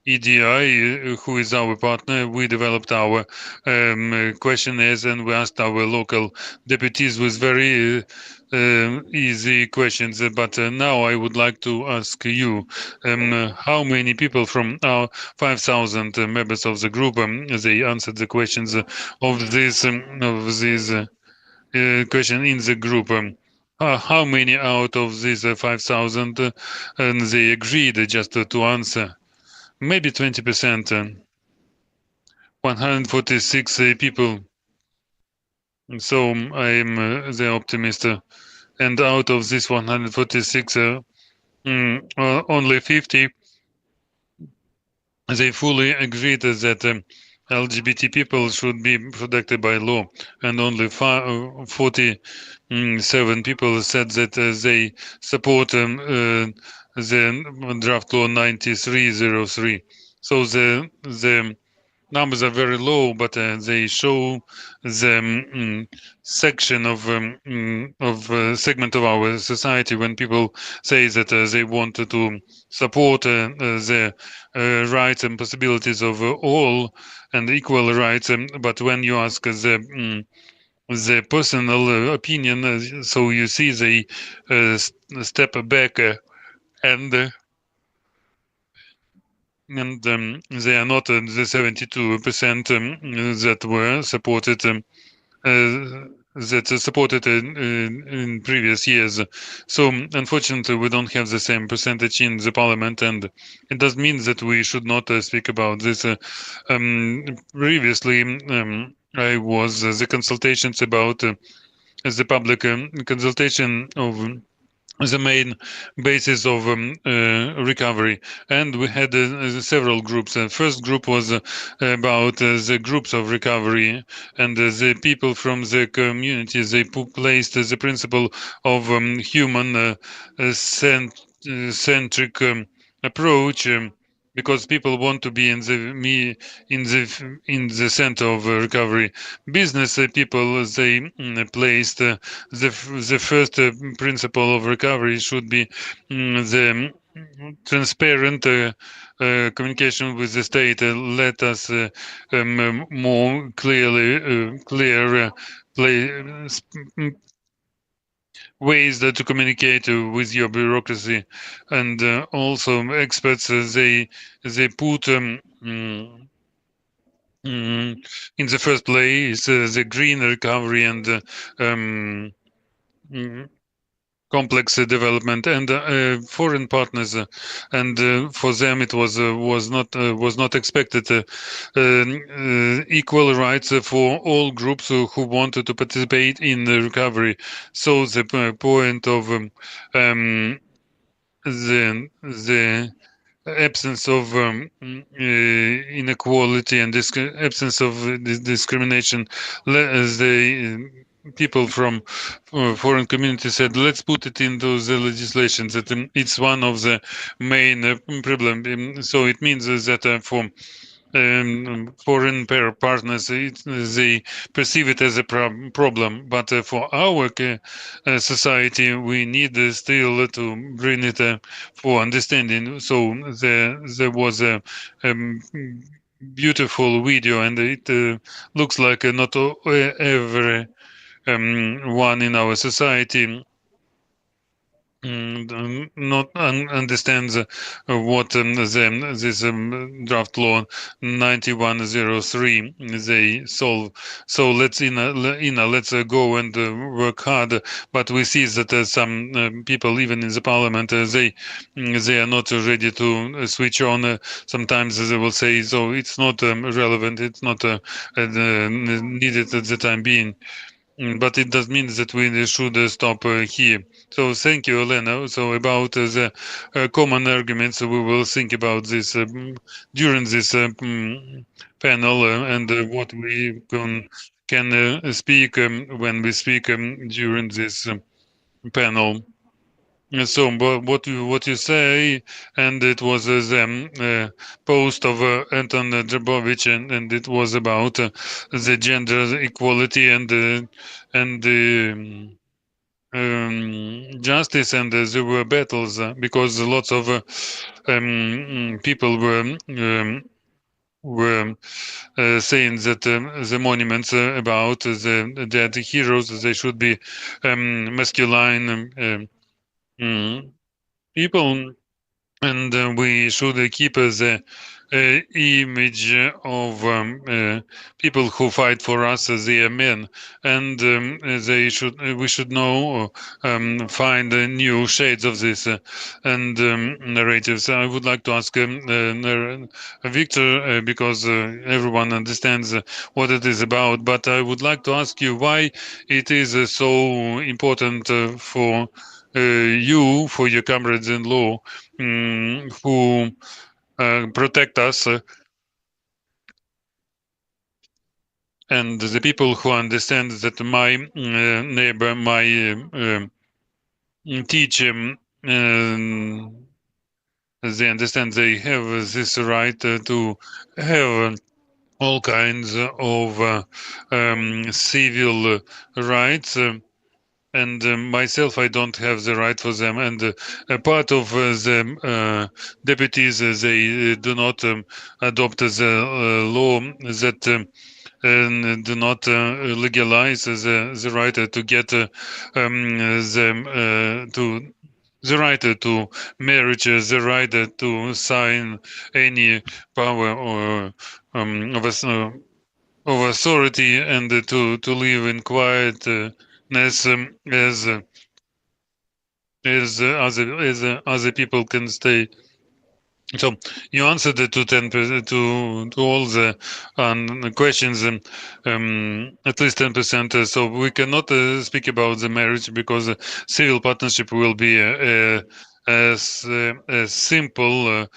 EDI, who is our partner, we developed our questionnaires, and we asked our local deputies with very easy questions. But now I would like to ask you, how many people from our 5,000 members of the group they answered the questions of this question in the group? How many out of these 5,000 and they agreed just to answer? Maybe 20%, 146 people. So I'm the optimist. And out of this 146, only 50, they fully agreed that LGBT people should be protected by law. And only 47 people said that they support the draft law 9303. So the numbers are very low, but they show the section of segment of our society when people say that they want to support the rights and possibilities of all and equal rights. But when you ask the personal opinion, so you see they step back and they are not the 72% that were supported that supported in previous years. So unfortunately, we don't have the same percentage in the parliament, and it does mean that we should not speak about this. Previously, I was the consultations about the public consultation of the main basis of recovery. And we had several groups. The first group was about the groups of recovery, and the people from the community, they placed the principle of human centric approach, because people want to be in the center of recovery. Business people, they placed the first principle of recovery should be the transparent communication with the state. Let us more clear ways to communicate with your bureaucracy. And also experts, they put in the first place the green recovery and complex development, and foreign partners, and for them it was not expected. Equal rights for all groups who wanted to participate in the recovery. So the point of the absence of inequality and absence of discrimination, the people from foreign communities said, let's put it into the legislation, that it's one of the main problems. So it means that for foreign partners, they perceive it as a problem, but for our society, we need still to bring it for understanding. So there was a beautiful video, and it looks like not every one in our society not understands what this draft law 9103 they solve. So let's let's go and work hard. But we see that some people, even in the parliament, they are not ready to switch on. Sometimes they will say, so it's not relevant, it's not needed at the time being. But it does mean that we should stop here. So thank you, Elena. So about the common arguments, we will think about this during this panel, and what we can speak when we speak during this panel. So, what you say, and it was the post of Anton Drbovich, and it was about the gender equality and justice, and there were battles because lots of people were saying that the monuments about the dead heroes, they should be masculine people, and we should keep the image of people who fight for us as they are men, and we should know find new shades of this and narratives. I would like to ask Victor, because everyone understands what it is about, but I would like to ask you why it is so important for you, for your comrades-in-law who protect us, and the people who understand that my neighbor, my teacher, they understand they have this right to have all kinds of civil rights. And myself, I don't have the right for them. And a part of the deputies, they do not adopt the law that do not legalize the right to get the right to marriage, the right to sign any power or of authority, and to live in quietness as other people can stay. So you answered to 10% to all the questions, at least 10%. So we cannot speak about the marriage because civil partnership will be a simple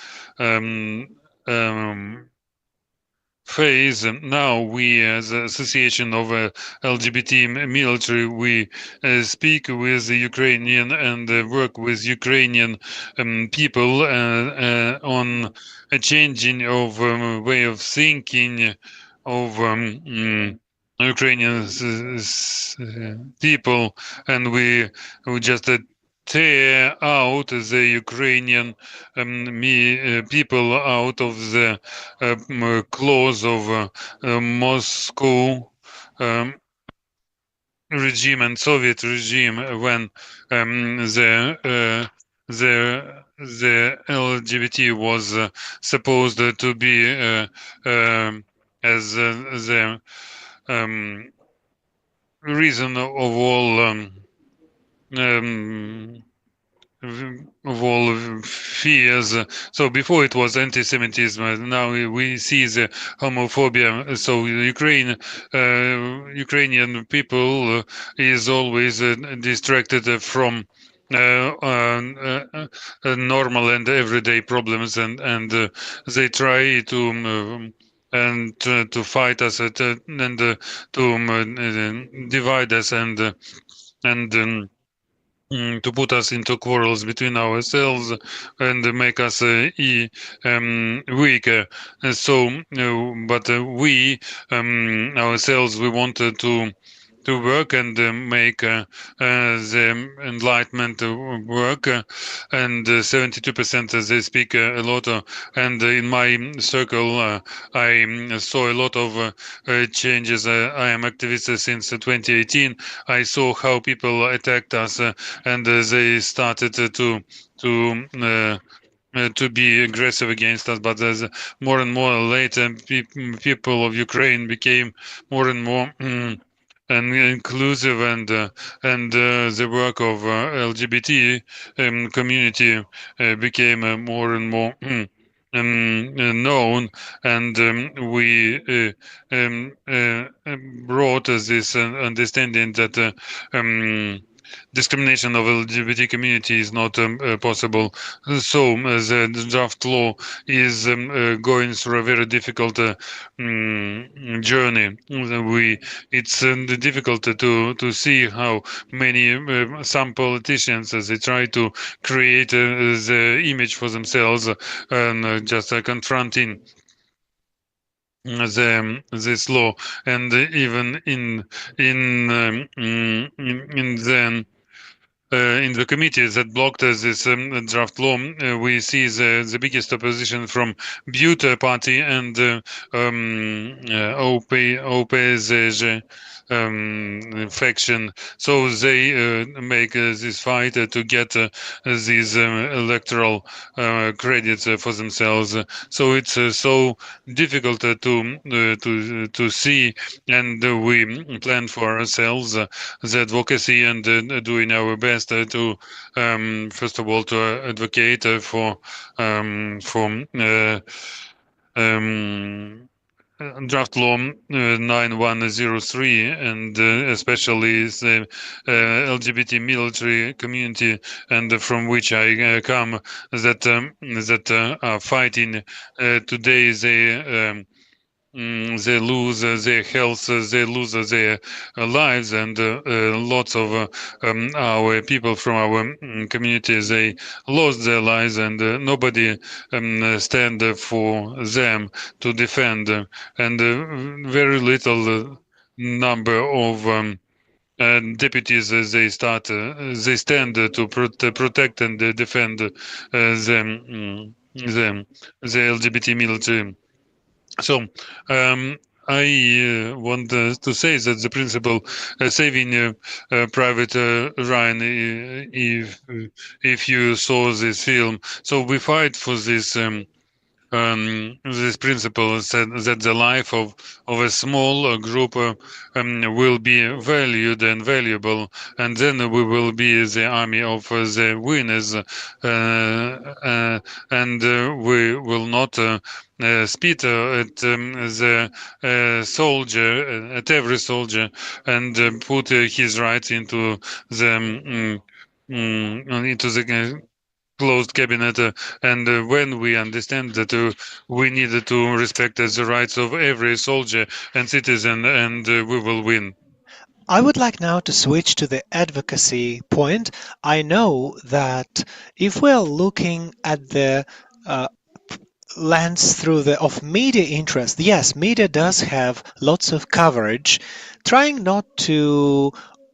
phase. Now we, as Association of LGBT military, we speak with the Ukrainian and work with Ukrainian people on a changing of way of thinking of Ukrainian people, and we just tear out the Ukrainian people out of the clause of Moscow regime and Soviet regime when the LGBT was supposed to be as the reason of all of all fears. So before it was anti-Semitism. Now we see the homophobia. So Ukrainian people is always distracted from normal and everyday problems, and they try to. And to fight us and to divide us and to put us into quarrels between ourselves and make us weaker. But we ourselves, we wanted to work and make the enlightenment work, and 72% they speak a lot, and in my circle I saw a lot of changes. I am activist since 2018. I saw how people attacked us, and they started to be aggressive against us. But as more and more later, people of Ukraine became more and more and inclusive, and the work of LGBT community became more and more known, and we brought this understanding that discrimination of LGBT community is not possible. So the draft law is going through a very difficult journey. It's difficult to see how many some politicians they try to create the image for themselves, and just confronting this law, and even in the committee that blocked this draft law, we see the biggest opposition from Butte Party and OPZG faction. So they make this fight to get these electoral credits for themselves. So it's so difficult to see, and we plan for ourselves the advocacy, and doing our best to first of all to advocate for draft law 9103, and especially the LGBT military community, and from which I come, that are fighting today. They lose their health, they lose their lives, and lots of our people from our community, they lost their lives, and nobody stand for them to defend, and very little number of deputies they stand to protect and defend the LGBT military. So I want to say that the principle saving Private Ryan, if you saw this film, so we fight for this this principle said that the life of a small group will be valued and valuable, and then we will be the army of the winners, and we will not spit at the soldier, at every soldier, and put his rights into the into the closed cabinet, and when we understand that we need to respect the rights of every soldier and citizen, and we will win. I would like now to switch to the advocacy point. I know that if we're looking at the uh, lens through the of media interest, yes, media does have lots of coverage, trying not to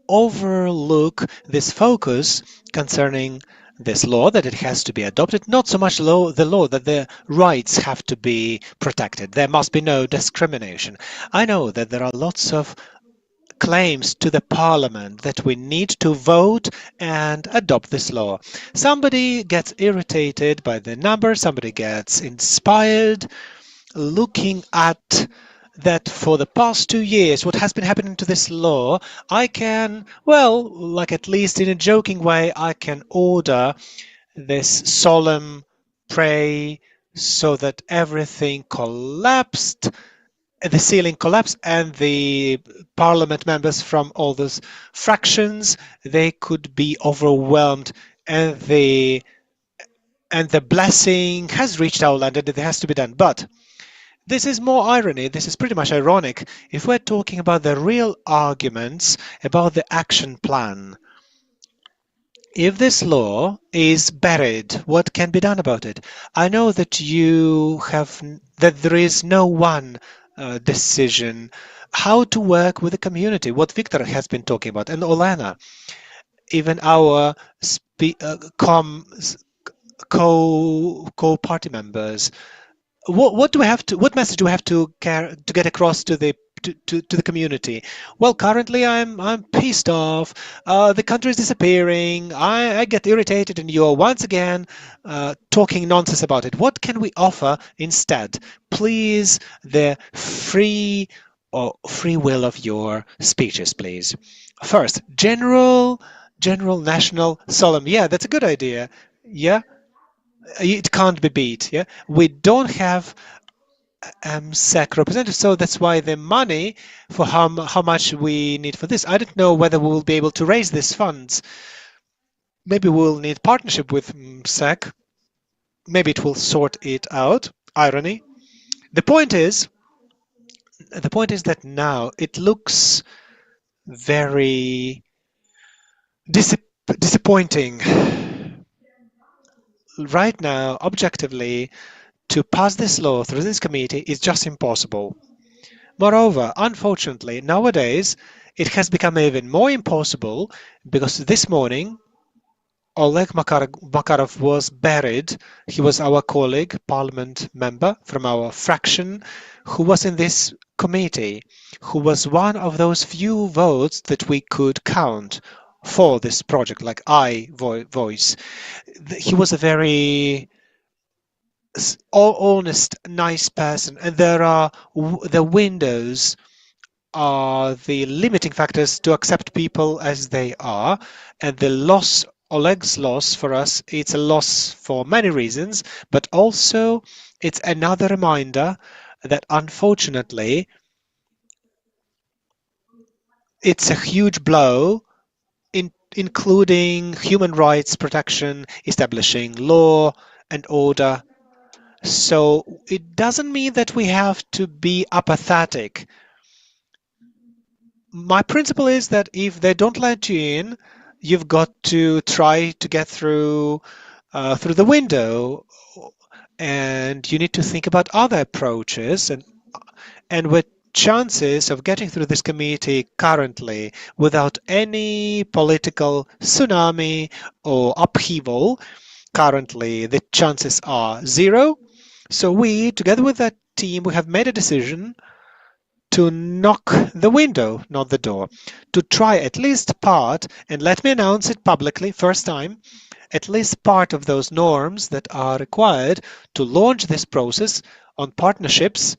overlook this focus concerning this law that it has to be adopted, not so much the law that the rights have to be protected. There must be no discrimination. I know that there are lots of claims to the parliament that we need to vote and adopt this law. Somebody gets irritated by the number, somebody gets inspired looking at that for the past 2 years, what has been happening to this law, I can, well, like at least in a joking way, I can order this solemn pray so that everything collapsed, the ceiling collapsed, and the parliament members from all those fractions, they could be overwhelmed, and the blessing has reached our land and it has to be done. But this is more irony. This is pretty much ironic if we're talking about the real arguments about the action plan. If this law is buried, what can be done about it? I know that that there is no one decision how to work with the community, what Victor has been talking about, and Olena, even our co-party members. What do we have to? What message do we have to get across to the community? Well, currently I'm pissed off. The country is disappearing. I get irritated, and you are once again talking nonsense about it. What can we offer instead? Please, the free will of your speeches, please. First, general, national, solemn. Yeah, that's a good idea. Yeah, it can't be beat. Yeah, we don't have SEC representatives, so that's why the money for how much we need for this. I don't know whether we will be able to raise these funds. Maybe we'll need partnership with SEC. Maybe it will sort it out. Irony. The point is, that now it looks very disappointing. Right now, objectively, to pass this law through this committee is just impossible. Moreover, unfortunately, nowadays it has become even more impossible because this morning Oleg Makarov was buried. He was our colleague, parliament member from our fraction, who was in this committee, who was one of those few votes that we could count for this project, like voice. He was a very honest, nice person, and there are the windows are the limiting factors to accept people as they are, and the loss, Oleg's loss for us, it's a loss for many reasons, but also it's another reminder that unfortunately it's a huge blow including human rights protection, establishing law and order. So it doesn't mean that we have to be apathetic. My principle is that if they don't let you in, you've got to try to get through the window, and you need to think about other approaches. And with chances of getting through this committee currently without any political tsunami or upheaval, currently the chances are zero. So we, together with that team, we have made a decision to knock the window, not the door, to try at least part, and let me announce it publicly, first time, at least part of those norms that are required to launch this process on partnerships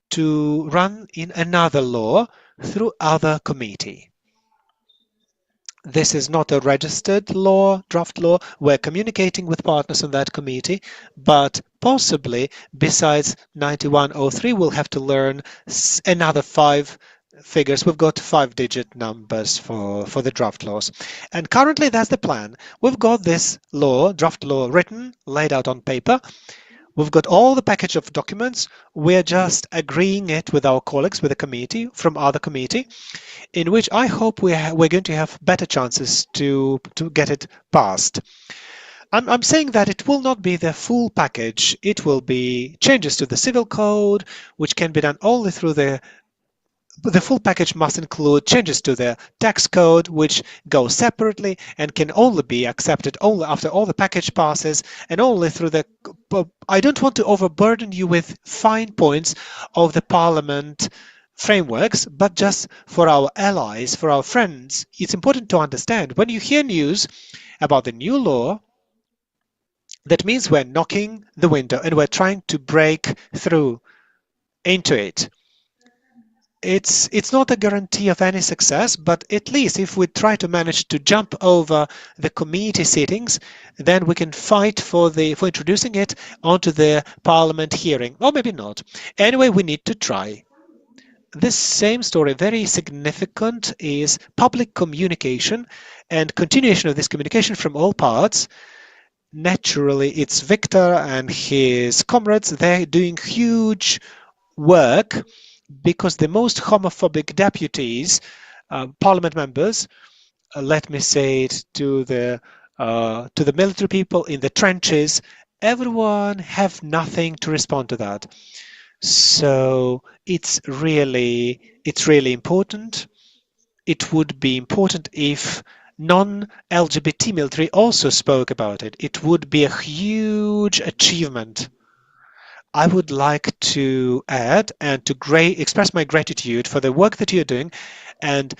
to run in another law through other committee. This is not a registered law, draft law. We're communicating with partners on that committee, but possibly besides 9103, we'll have to learn another 5 figures. We've got 5-digit numbers for the draft laws. And currently that's the plan. We've got this law, draft law written, laid out on paper. We've got all the package of documents. We're just agreeing it with our colleagues, with the committee, from other committee, in which I hope we're going to have better chances to get it passed. I'm saying that it will not be the full package. It will be changes to the civil code, which can be done only through the full package must include changes to the tax code, which go separately and can only be accepted only after all the package passes and only through the... I don't want to overburden you with fine points of the parliament frameworks, but just for our allies, for our friends, it's important to understand when you hear news about the new law, that means we're knocking the window and we're trying to break through into it. It's not a guarantee of any success, but at least if we try to manage to jump over the committee sittings, then we can fight for introducing it onto the parliament hearing, or maybe not. Anyway, we need to try. This same story, very significant, is public communication and continuation of this communication from all parts. Naturally, it's Victor and his comrades. They're doing huge work because the most homophobic deputies, parliament members, let me say it to the military people in the trenches, everyone have nothing to respond to that. So it's really important. It would be important if non-LGBT military also spoke about it. It would be a huge achievement. I would like to add and to express my gratitude for the work that you're doing, and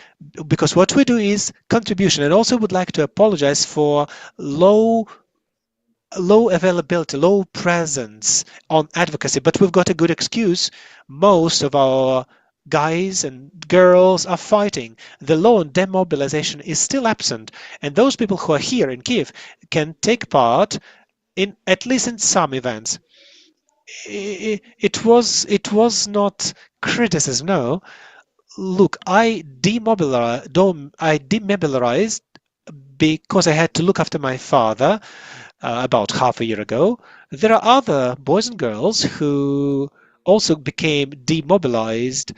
because what we do is contribution, and also would like to apologize for low availability, low presence on advocacy, but we've got a good excuse. Most of our guys and girls are fighting. The law on demobilization is still absent, and those people who are here in Kiev can take part in at least in some events. It was not criticism. No, look, I demobilized because I had to look after my father about half a year ago. There are other boys and girls who also became demobilized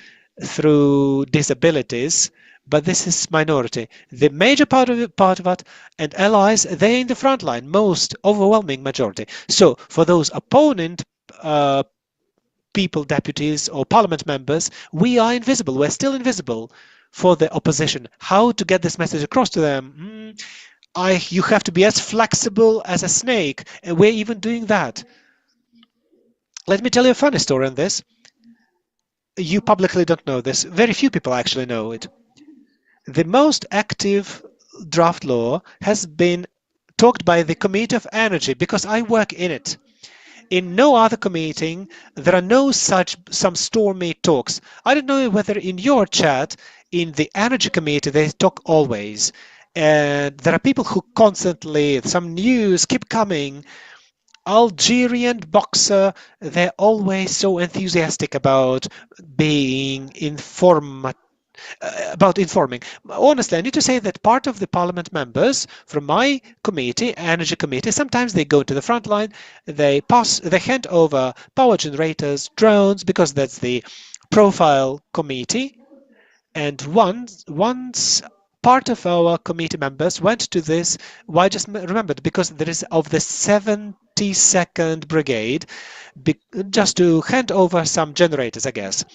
through disabilities, but this is minority. The major part of it, and allies, they're in the front line, most overwhelming majority. So for those opponent people, deputies or parliament members, we are invisible. We're still invisible for the opposition. How to get this message across to them? You have to be as flexible as a snake, and we're even doing that. Let me tell you a funny story on this. You publicly don't know this. Very few people actually know it. The most active draft law has been talked by the Committee of Energy because I work in it. In no other committee, there are no such some stormy talks. I don't know whether in your chat, in the Energy Committee, they talk always. And there are people who constantly, some news keep coming. Algerian boxer, they're always so enthusiastic about being about informing. Honestly, I need to say that part of the parliament members from my committee, energy committee, sometimes they go to the front line, they hand over power generators, drones, because that's the profile committee. And once part of our committee members went to this, well, I just remembered, because there is of the 72nd Brigade, just to hand over some generators, I guess.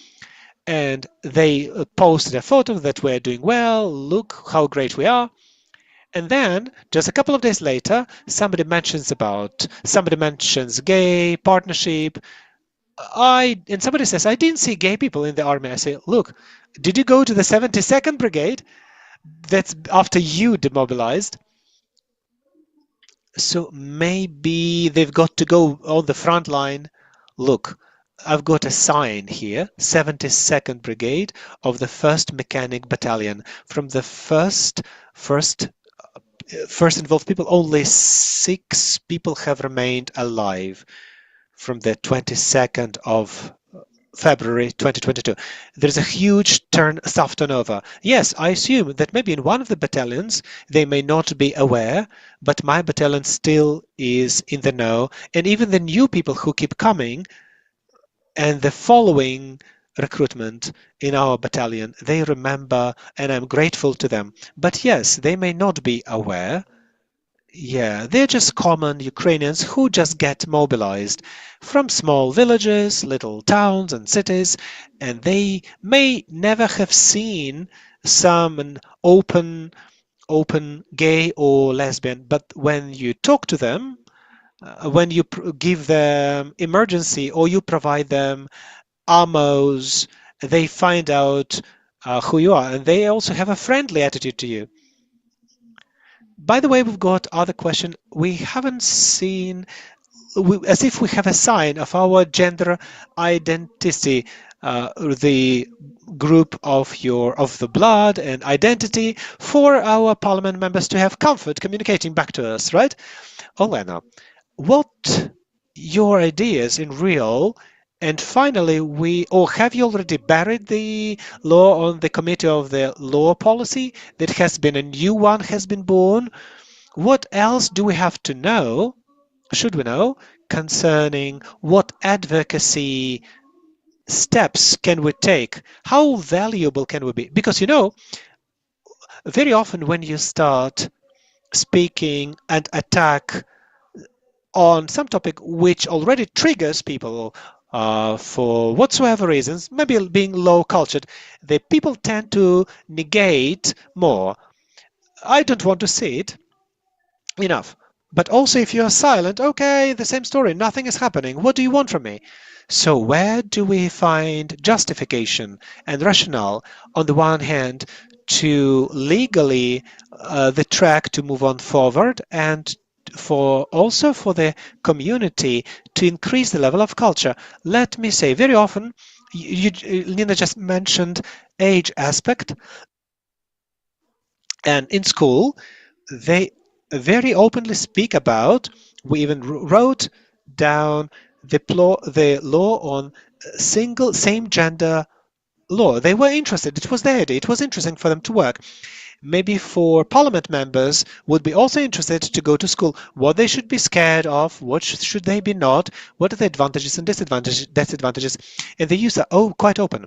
And they posted a photo that we're doing well, look how great we are. And then just a couple of days later, somebody mentions gay partnership. And somebody says, I didn't see gay people in the army. I say, look, did you go to the 72nd Brigade? That's after you demobilized. So maybe they've got to go on the front line. Look, I've got a sign here, 72nd Brigade of the 1st Mechanic Battalion. From the first involved people, only 6 people have remained alive from the 22nd of February 2022. There's a huge staff turnover. Yes, I assume that maybe in one of the battalions they may not be aware, but my battalion still is in the know. And even the new people who keep coming and the following recruitment in our battalion, they remember, and I'm grateful to them. But yes, they may not be aware. Yeah, they're just common Ukrainians who just get mobilized from small villages, little towns and cities, and they may never have seen some open gay or lesbian, but when you talk to them, when you give them emergency or you provide them ammos, they find out who you are, and they also have a friendly attitude to you. By the way, we've got other question. We haven't seen, as if we have a sign of our gender identity, the group of the blood and identity for our parliament members to have comfort communicating back to us, right? Olena, what your ideas in real? And finally, have you already buried the law on the committee of the law policy? That has been a new one has been born. What else do we have to know, should we know, concerning what advocacy steps can we take? How valuable can we be? Because, very often when you start speaking and attack on some topic which already triggers people for whatsoever reasons, maybe being low cultured, the people tend to negate more. I don't want to see it. Enough. But also, if you're silent, okay, the same story, nothing is happening. What do you want from me? So, where do we find justification and rationale, on the one hand, to legally the track to move on forward, and also for the community to increase the level of culture? Let me say, very often, Nina just mentioned age aspect, and in school, they very openly speak about, we even wrote down the law on single same gender law. They were interested. It was their idea. It was interesting for them to work. Maybe for parliament members would be also interested to go to school. What they should be scared of, what should they be not, what are the advantages and disadvantages. And the use are quite open.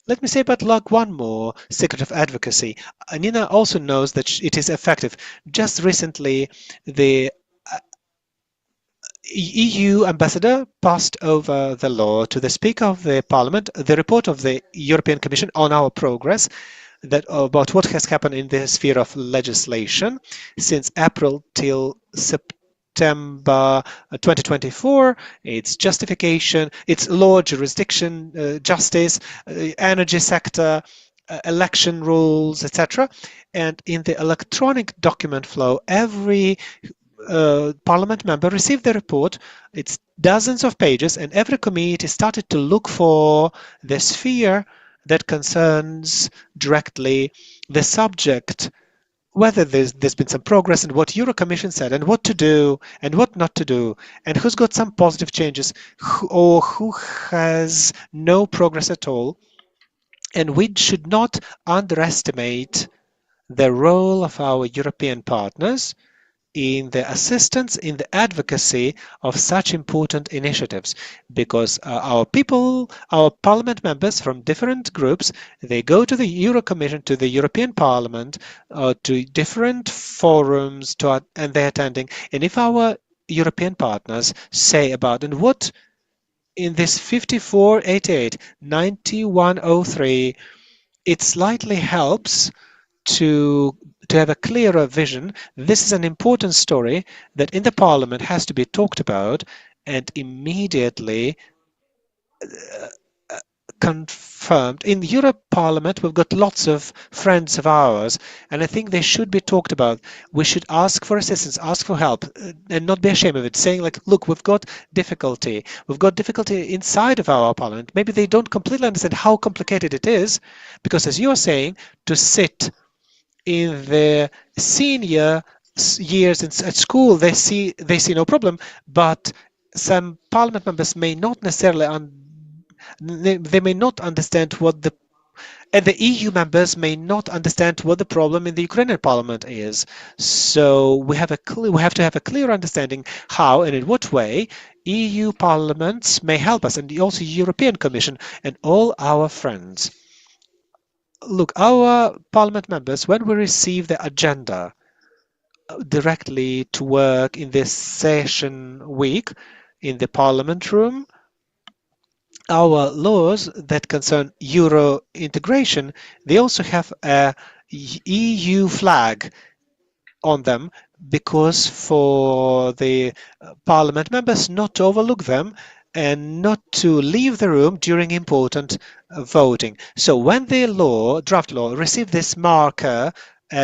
Let me say but like one more secret of advocacy. Nina also knows that it is effective. Just recently, the EU ambassador passed over the law to the Speaker of the Parliament, the report of the European Commission on our progress, about what has happened in the sphere of legislation since April till September 2024, its justification, its law, jurisdiction, justice, energy sector, election rules, etc. And in the electronic document flow, every parliament member received the report. It's dozens of pages, and every committee started to look for the sphere that concerns directly the subject, whether there's been some progress and what Euro Commission said and what to do and what not to do, and who's got some positive changes or who has no progress at all. And we should not underestimate the role of our European partners in the assistance, in the advocacy of such important initiatives, because our people, our parliament members from different groups, they go to the Euro Commission, to the European Parliament, to different forums, and they're attending. And if our European partners say about, and what in this 5488, 9103, it slightly helps to have a clearer vision. This is an important story that in the parliament has to be talked about, and immediately confirmed. In the Europe Parliament, we've got lots of friends of ours, and I think they should be talked about. We should ask for assistance, ask for help, and not be ashamed of it, saying like, look, we've got difficulty. We've got difficulty inside of our parliament. Maybe they don't completely understand how complicated it is, because as you are saying, to sit in the senior years at school, they see no problem, but some parliament members may not necessarily they may not understand what and the EU members may not understand what the problem in the Ukrainian parliament is. So we have to have a clear understanding how and in what way EU parliaments may help us, and also European Commission and all our friends. Look, our parliament members, when we receive the agenda directly to work in this session week in the parliament room, our laws that concern Euro integration, they also have a EU flag on them, because for the parliament members not to overlook them and not to leave the room during important voting. So when the draft law received this marker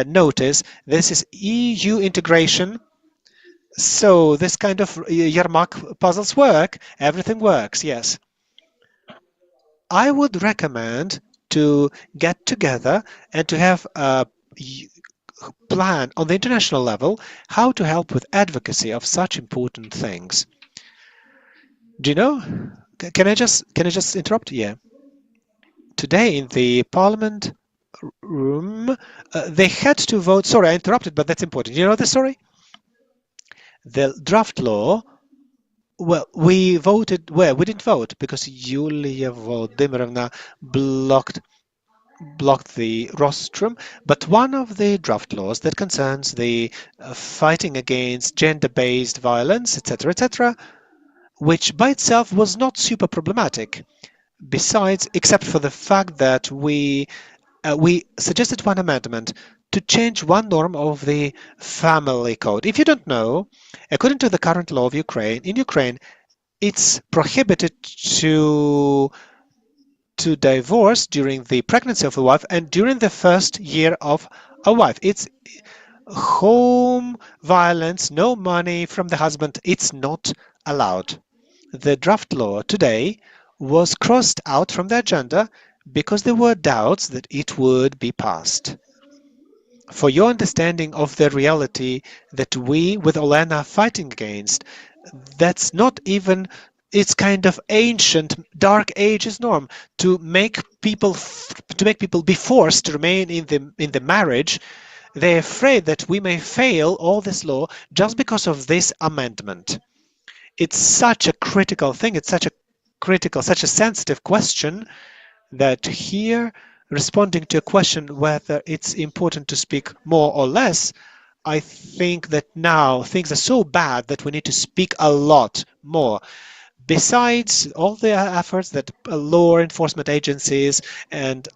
notice, this is EU integration. So this kind of Yermak puzzles work. Everything works, yes. I would recommend to get together and to have a plan on the international level how to help with advocacy of such important things. Do you know? Can I just interrupt? Yeah. Today in the Parliament room, they had to vote. Sorry, I interrupted, but that's important. You know the story? The draft law. Well, we voted. Well, we didn't vote because Yulia Volodymyrovna blocked the rostrum, but one of the draft laws that concerns the fighting against gender-based violence, etc., which by itself was not super problematic. Besides, except for the fact that we suggested one amendment to change one norm of the family code. If you don't know, according to the current law of Ukraine, in Ukraine, it's prohibited to divorce during the pregnancy of a wife and during the first year of a wife. It's home violence, no money from the husband. It's not allowed. The draft law today was crossed out from the agenda because there were doubts that it would be passed. For your understanding of the reality that we with Olena are fighting against, that's not even, it's kind of ancient dark ages norm to make people be forced to remain in the marriage. They're afraid that we may fail all this law just because of this amendment. It's such a critical thing, it's such a sensitive question, that here, responding to a question whether it's important to speak more or less, I think that now things are so bad that we need to speak a lot more. Besides all the efforts that law enforcement agencies, and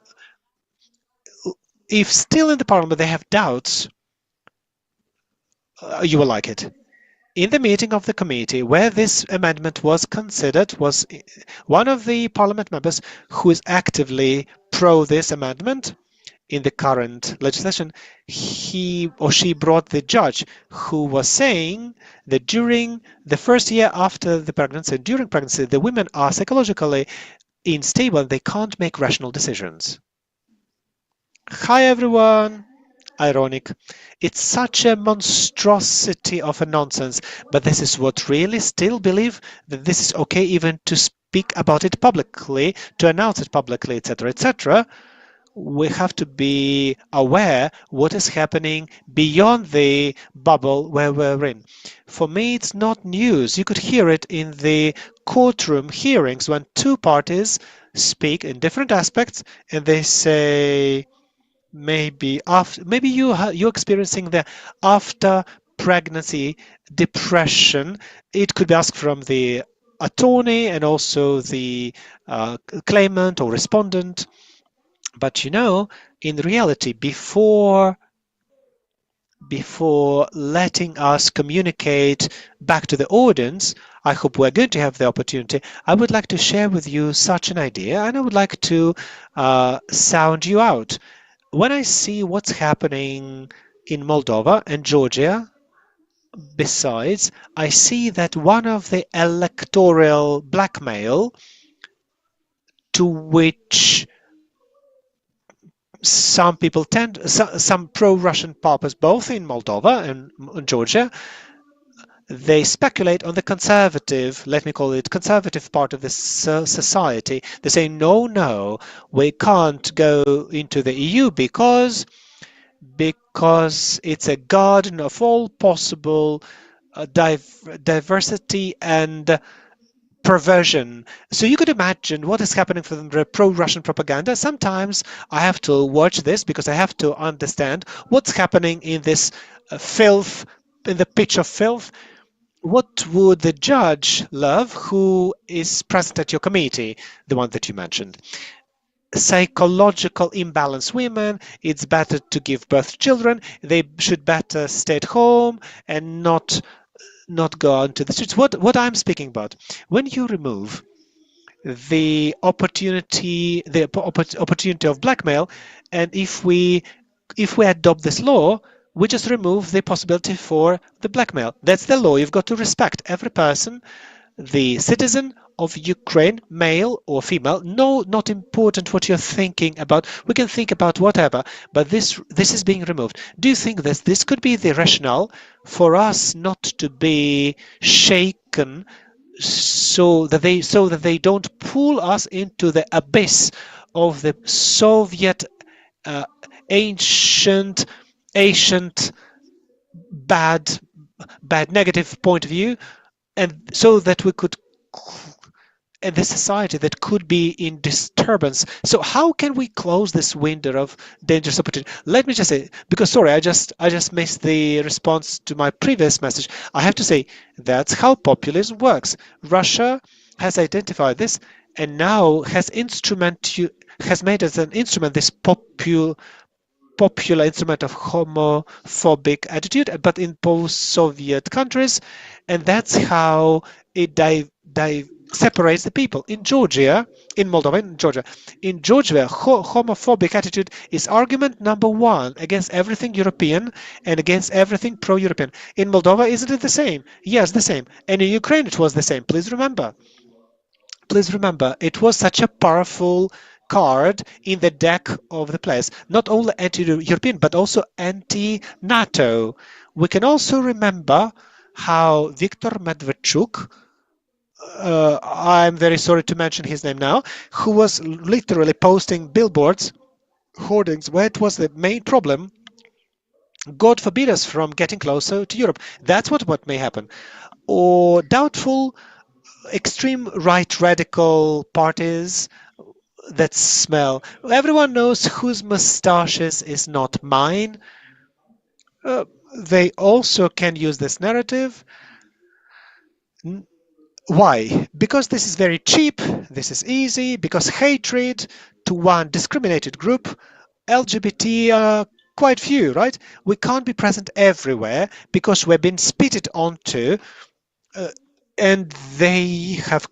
if still in the parliament they have doubts, you will like it. In the meeting of the committee where this amendment was considered, was one of the parliament members who is actively pro this amendment in the current legislation. He or she brought the judge who was saying that during the first year after the pregnancy, during pregnancy, the women are psychologically unstable and they can't make rational decisions. Hi everyone. Ironic. It's such a monstrosity of a nonsense, but this is what really still believe that this is okay even to speak about it publicly, to announce it publicly, etc., etc. We have to be aware what is happening beyond the bubble where we're in. For me, it's not news. You could hear it in the courtroom hearings when two parties speak in different aspects and they say, maybe you're experiencing the after pregnancy depression. It could be asked from the attorney and also the claimant or respondent. But you know, in reality, before letting us communicate back to the audience, I hope we're going to have the opportunity. I would like to share with you such an idea, and I would like to sound you out. When I see what's happening in Moldova and Georgia, besides, I see that one of the electoral blackmail to which some people tend, some pro-Russian purpose, both in Moldova and Georgia, they speculate on the conservative, let me call it conservative part of this society. They say, no, no, we can't go into the EU because it's a garden of all possible diversity and perversion. So you could imagine what is happening from the pro-Russian propaganda. Sometimes I have to watch this because I have to understand what's happening in this filth, in the pitch of filth. What would the judge love who is present at your committee, the one that you mentioned? Psychological imbalance women, it's better to give birth to children, they should better stay at home and not go out into the streets. What I'm speaking about, when you remove the opportunity of blackmail, and if we adopt this law, we just remove the possibility for the blackmail. That's the law. You've got to respect every person, the citizen of Ukraine, male or female. No, not important what you're thinking about. We can think about whatever, but this is being removed. Do you think that this could be the rationale for us not to be shaken, so that they don't pull us into the abyss of the Soviet ancient bad negative point of view, and so that we could, and the society that could be in disturbance. So how can we close this window of dangerous opportunity? Let me just say, because sorry, I just missed the response to my previous message. I have to say that's how populism works. Russia has identified this and now has made as an instrument this popular instrument of homophobic attitude, but in post-Soviet countries, and that's how it separates the people. In Georgia, in Moldova, in Georgia, homophobic attitude is argument number one against everything European and against everything pro-European. In Moldova, isn't it the same? Yes, the same. And in Ukraine, it was the same. Please remember, it was such a powerful card in the deck of the players, not only anti-European, but also anti-NATO. We can also remember how Viktor Medvedchuk, I'm very sorry to mention his name now, who was literally posting billboards, hoardings, where it was the main problem. God forbid us from getting closer to Europe. That's what may happen. Or doubtful extreme right radical parties that smell. Everyone knows whose mustaches is not mine. They also can use this narrative. Why? Because this is very cheap, this is easy, because hatred to one discriminated group, LGBT are quite few, right? We can't be present everywhere because we've been spitted onto, and they have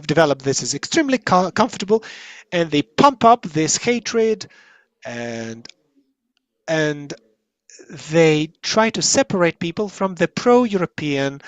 developed this is extremely comfortable, and they pump up this hatred, and they try to separate people from the pro-European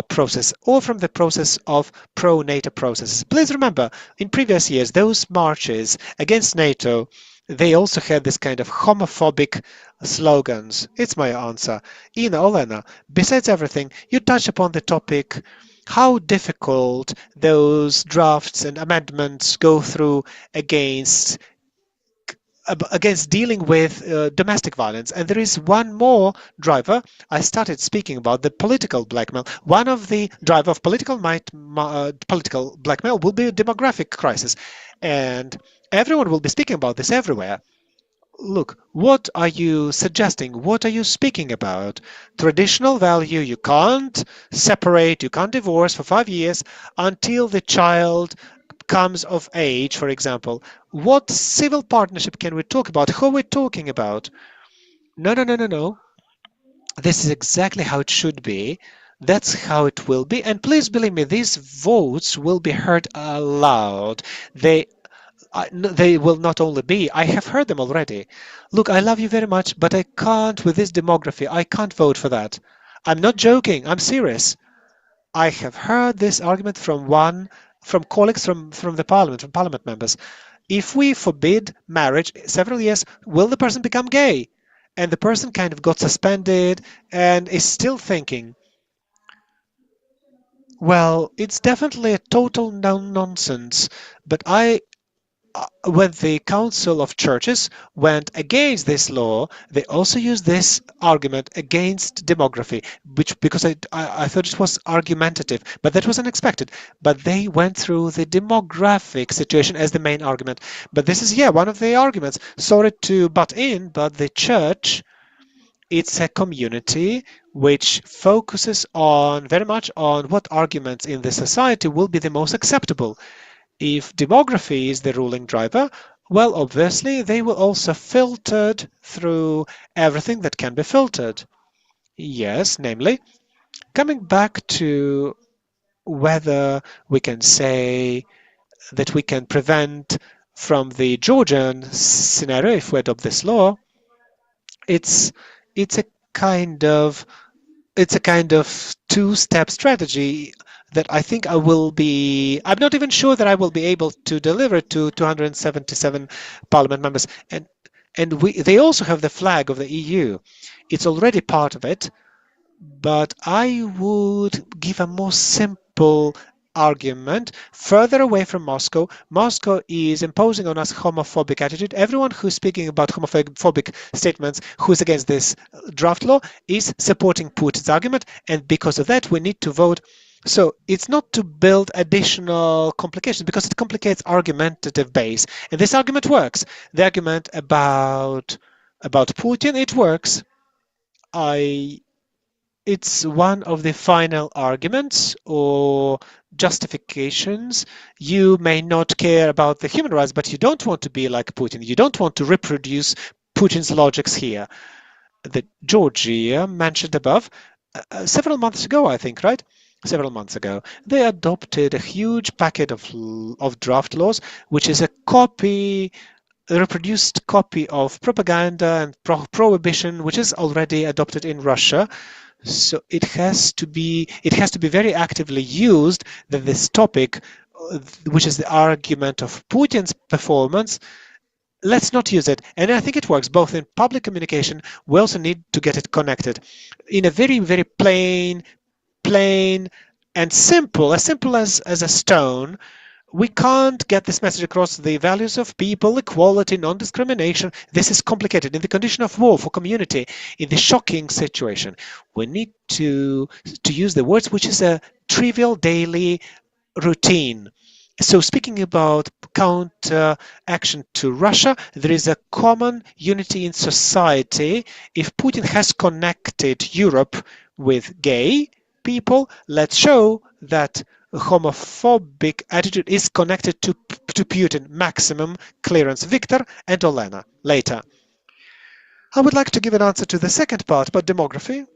process or from the process of pro-NATO processes. Please remember, in previous years, those marches against NATO, they also had this kind of homophobic slogans. It's my answer. Ina, Olena, besides everything, you touch upon the topic how difficult those drafts and amendments go through against dealing with domestic violence. And there is one more driver. I started speaking about the political blackmail. One of the driver of political political blackmail will be a demographic crisis. And everyone will be speaking about this everywhere. Look, what are you suggesting? What are you speaking about? Traditional value, you can't separate, you can't divorce for 5 years until the child comes of age, for example. What civil partnership can we talk about? Who are we talking about? No. This is exactly how it should be. That's how it will be. And please believe me, these votes will be heard aloud. They will not only be, I have heard them already. Look, I love you very much, but I can't, with this demography, I can't vote for that. I'm not joking, I'm serious. I have heard this argument from colleagues from the parliament, from parliament members. If we forbid marriage several years, will the person become gay? And the person kind of got suspended and is still thinking, well, it's definitely a total nonsense. But when the Council of Churches went against this law, they also used this argument against demography, which because I thought it was argumentative, but that was unexpected. But they went through the demographic situation as the main argument. But this is, yeah, one of the arguments. Sorry to butt in, but the church, it's a community which focuses on very much on what arguments in the society will be the most acceptable. If demography is the ruling driver, well, obviously they will also filtered through everything that can be filtered. Yes, namely, coming back to whether we can say that we can prevent from the Georgian scenario if we adopt this law, it's it's a kind of it's a kind of two-step strategy that I think I'm not even sure that I will be able to deliver to 277 parliament members. And they also have the flag of the EU. It's already part of it, but I would give a more simple argument further away from Moscow. Moscow is imposing on us homophobic attitude. Everyone who's speaking about homophobic statements, who's against this draft law, is supporting Putin's argument, and because of that, we need to vote. So it's not to build additional complications because it complicates argumentative base, and this argument works. The argument about Putin, it works. I It's one of the final arguments or justifications. You may not care about the human rights, but you don't want to be like Putin. You don't want to reproduce Putin's logics here. That Georgia mentioned above, several months ago, I think, right? Several months ago, they adopted a huge packet of draft laws, which is a reproduced copy of propaganda and prohibition, which is already adopted in Russia. So it has to be very actively used that this topic, which is the argument of Putin's performance, let's not use it. And I think it works both in public communication. We also need to get it connected in a very, very plain and simple, as simple as a stone. We can't get this message across. The values of people, equality, non-discrimination. This is complicated. In the condition of war for community, in the shocking situation, we need to use the words which is a trivial daily routine. So speaking about counter action to Russia, there is a common unity in society. If Putin has connected Europe with gay people, let's show that homophobic attitude is connected to Putin. Maximum clearance. Victor and Olena later. I would like to give an answer to the second part about demography.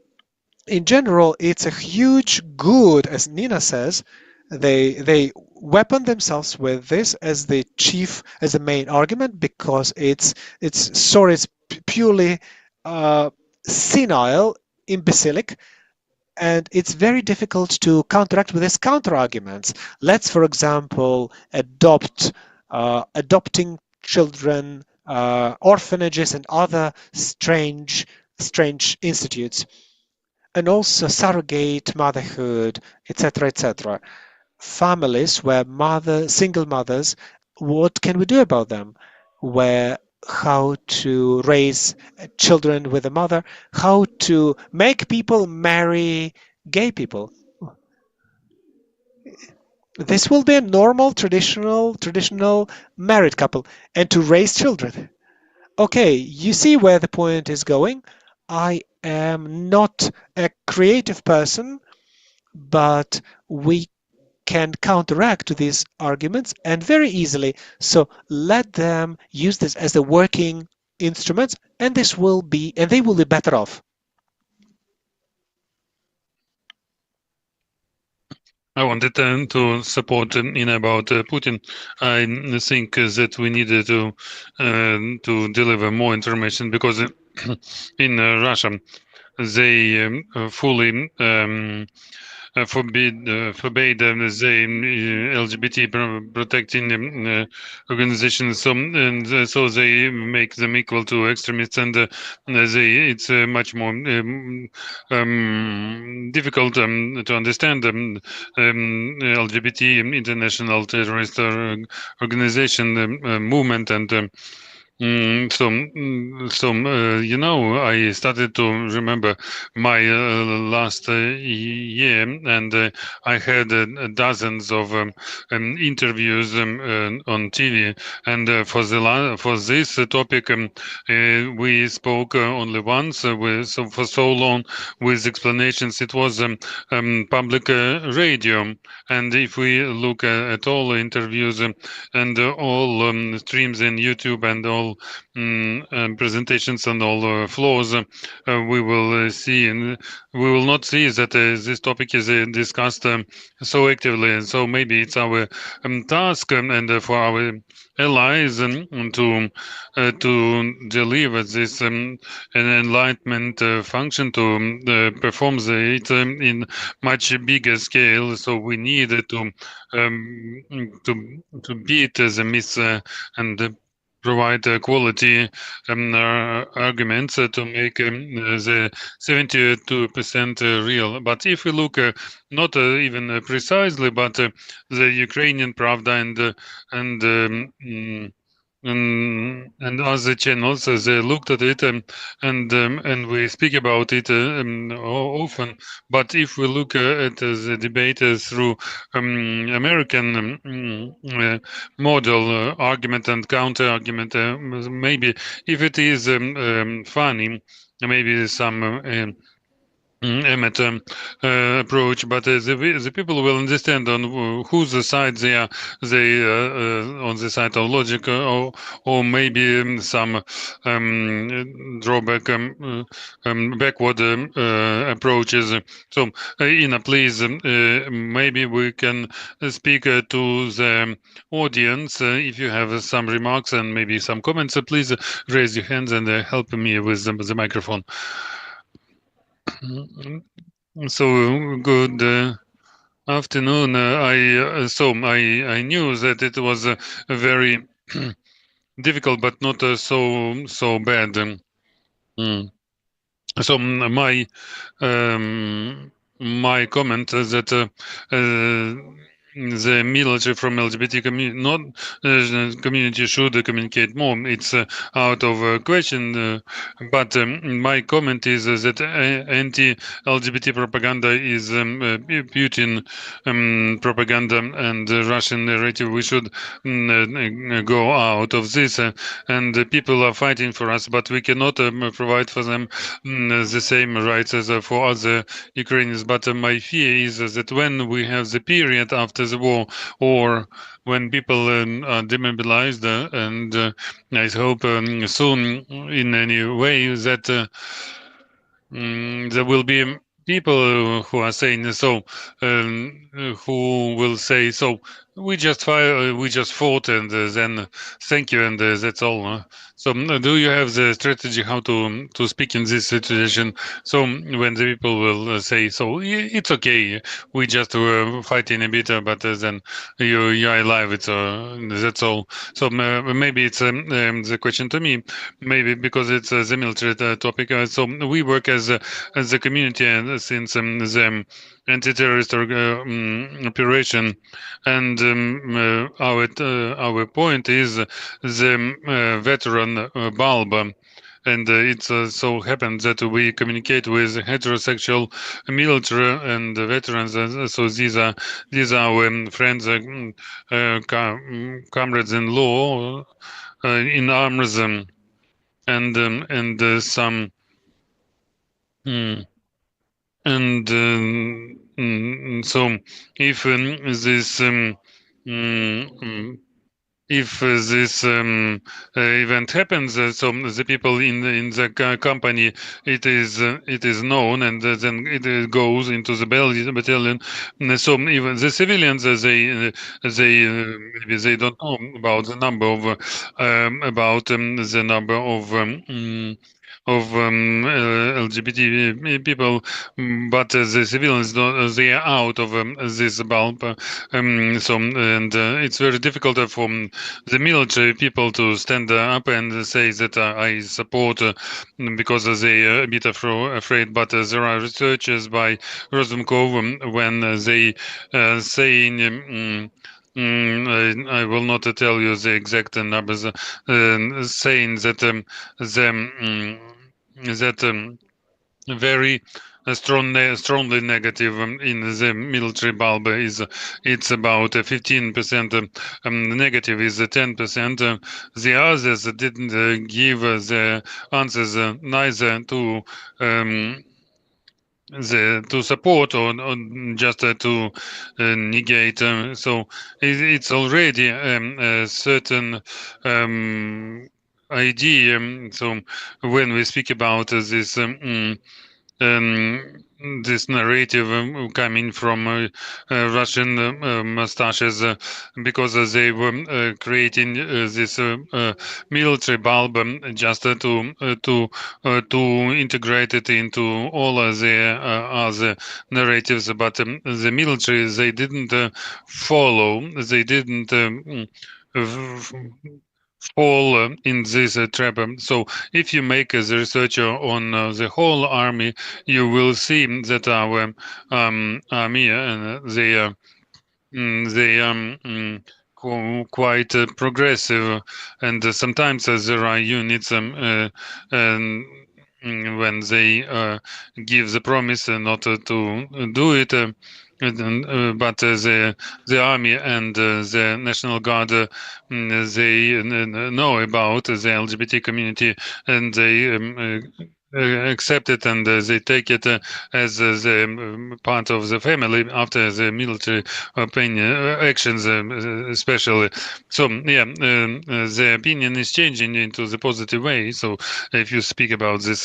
In general, it's a huge good, as Nina says. They weapon themselves with this as the main argument because it's purely senile, imbecilic, and it's very difficult to counteract with these counter arguments. Let's, for example, adopting children, orphanages, and other strange institutes, and also surrogate motherhood, etc., etc. Families where single mothers, what can we do about them? How to raise children with a mother, how to make people marry gay people. This will be a normal, traditional married couple, and to raise children. Okay, you see where the point is going. I am not a creative person, but we can counteract these arguments and very easily. So let them use this as a working instrument, and they will be better off. I wanted to support in about Putin. I think that we needed to deliver more information because in Russia they fully forbade the LGBT protecting organizations, so so they make them equal to extremists, and it's much more difficult to understand LGBT international terrorist organization movement, and you know, I started to remember my last year, and I had dozens of interviews on TV, and for this topic, we spoke only once for so long with explanations. It was public radio, and if we look at all interviews and all streams in YouTube and all presentations and all floors, we will see, and we will not see that this topic is discussed so actively. And so maybe it's our task, and for our allies to deliver this an enlightenment function to perform it in much bigger scale. So we need to beat the myths and provide quality arguments to make the 72% real. But if we look not even precisely, but the Ukrainian Pravda and other channels, they looked at it, and we speak about it often. But if we look at the debate through American model, argument and counter argument, maybe if it is funny, maybe some amateur approach, but the people will understand on whose side they are. They on the side of logic, or maybe some drawback, backward approaches. So, Ina, please, maybe we can speak to the audience. If you have some remarks and maybe some comments, please raise your hands and help me with the microphone. So good afternoon. I knew that it was very difficult, but not so bad. So my comment that the military from LGBT community, not community, should communicate more. It's out of question. But my comment is that anti-LGBT propaganda is Putin propaganda and Russian narrative. We should go out of this. And people are fighting for us, but we cannot provide for them the same rights as for other Ukrainians. But my fear is that when we have the period after the war, or when people are demobilized, and I hope soon in any way that there will be people who are saying so, who will say so. We just fought, and then thank you, and that's all. So, do you have the strategy how to speak in this situation? So, when the people will say so, it's okay. We just were fighting a bit, but then you're alive. It's that's all. So maybe it's the question to me. Maybe because it's the military topic. So we work as a community, and since the anti-terrorist operation, and our point is the veteran bulb. And it so happens that we communicate with heterosexual military and veterans. So these are our friends, comrades-in-law in arms, and some. And so if this if this event happens, so the people in the company, it is known, and then it goes into the battalion. So even the civilians, maybe they don't know about the number of LGBT people, but the civilians don't, they are out of this bulb. And it's very difficult for the military people to stand up and say that I support because they are a bit afraid. But there are researchers by Rosenkov when they saying. I will not tell you the exact numbers, saying that very strongly negative in the military bulb is it's about 15%. Negative is 10%. The others didn't give the answers neither to to support or just to negate. So it's already a certain idea. So when we speak about this narrative coming from Russian mustaches, because they were creating this military bulb just to integrate it into all the other narratives. But the military, they didn't follow, they didn't fall in this trap. So if you make the research on the whole army, you will see that our army, they quite progressive, and sometimes there are units when they give the promise not to do it. But the army and the National Guard, they know about the LGBT community, and they accept it, and they take it as the part of the family after the military opinion actions, especially. So yeah, the opinion is changing into the positive way. So if you speak about this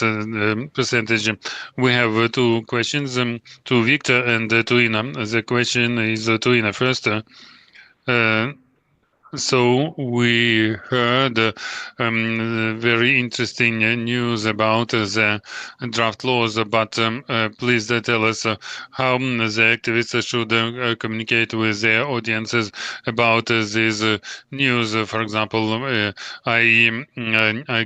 percentage, we have two questions to Victor and to Ina. The question is to Ina first. So we heard very interesting news about the draft laws, but please tell us how the activists should communicate with their audiences about this news. For example, I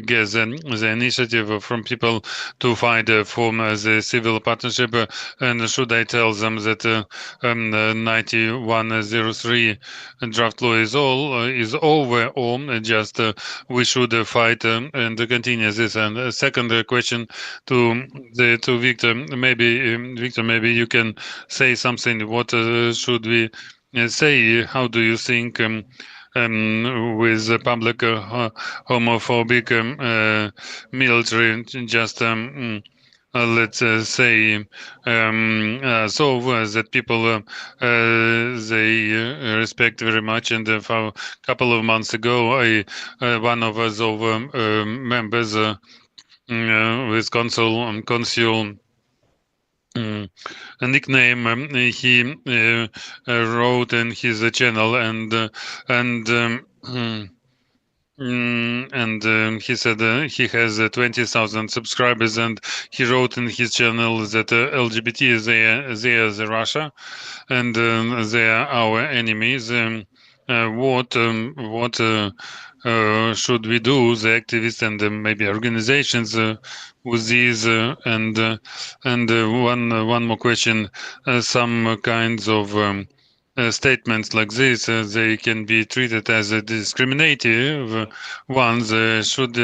guess the initiative from people to fight for the civil partnership, and should I tell them that 9103 draft law is over, or just we should fight and continue this? And second question to Victor, maybe Victor, maybe you can say something. What should we say? How do you think with the public homophobic military, just let's say so that people they respect very much. And for a couple of months ago, one of us members with consul a nickname he wrote in his channel, and he said he has 20,000 subscribers, and he wrote in his channel that LGBT they are the Russia, and they are our enemies. What should we do, the activists and maybe organizations, with these? And one more question: some kinds of statements like this, they can be treated as discriminative ones. Should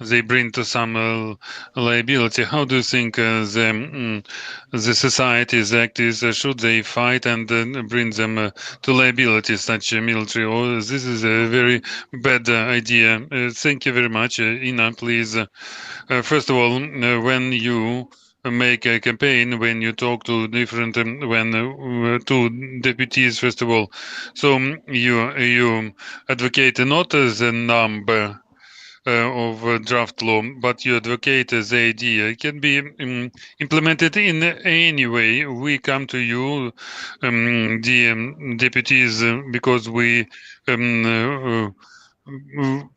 they bring to some liability? How do you think the societies, activists, should they fight and bring them to liability, such military? Or this is a very bad idea. Thank you very much. Ina, please. First of all, when you make a campaign when you talk to different to deputies first of all. So you advocate not as a number of draft law, but you advocate the idea. It can be implemented in any way. We come to you, the deputies, because we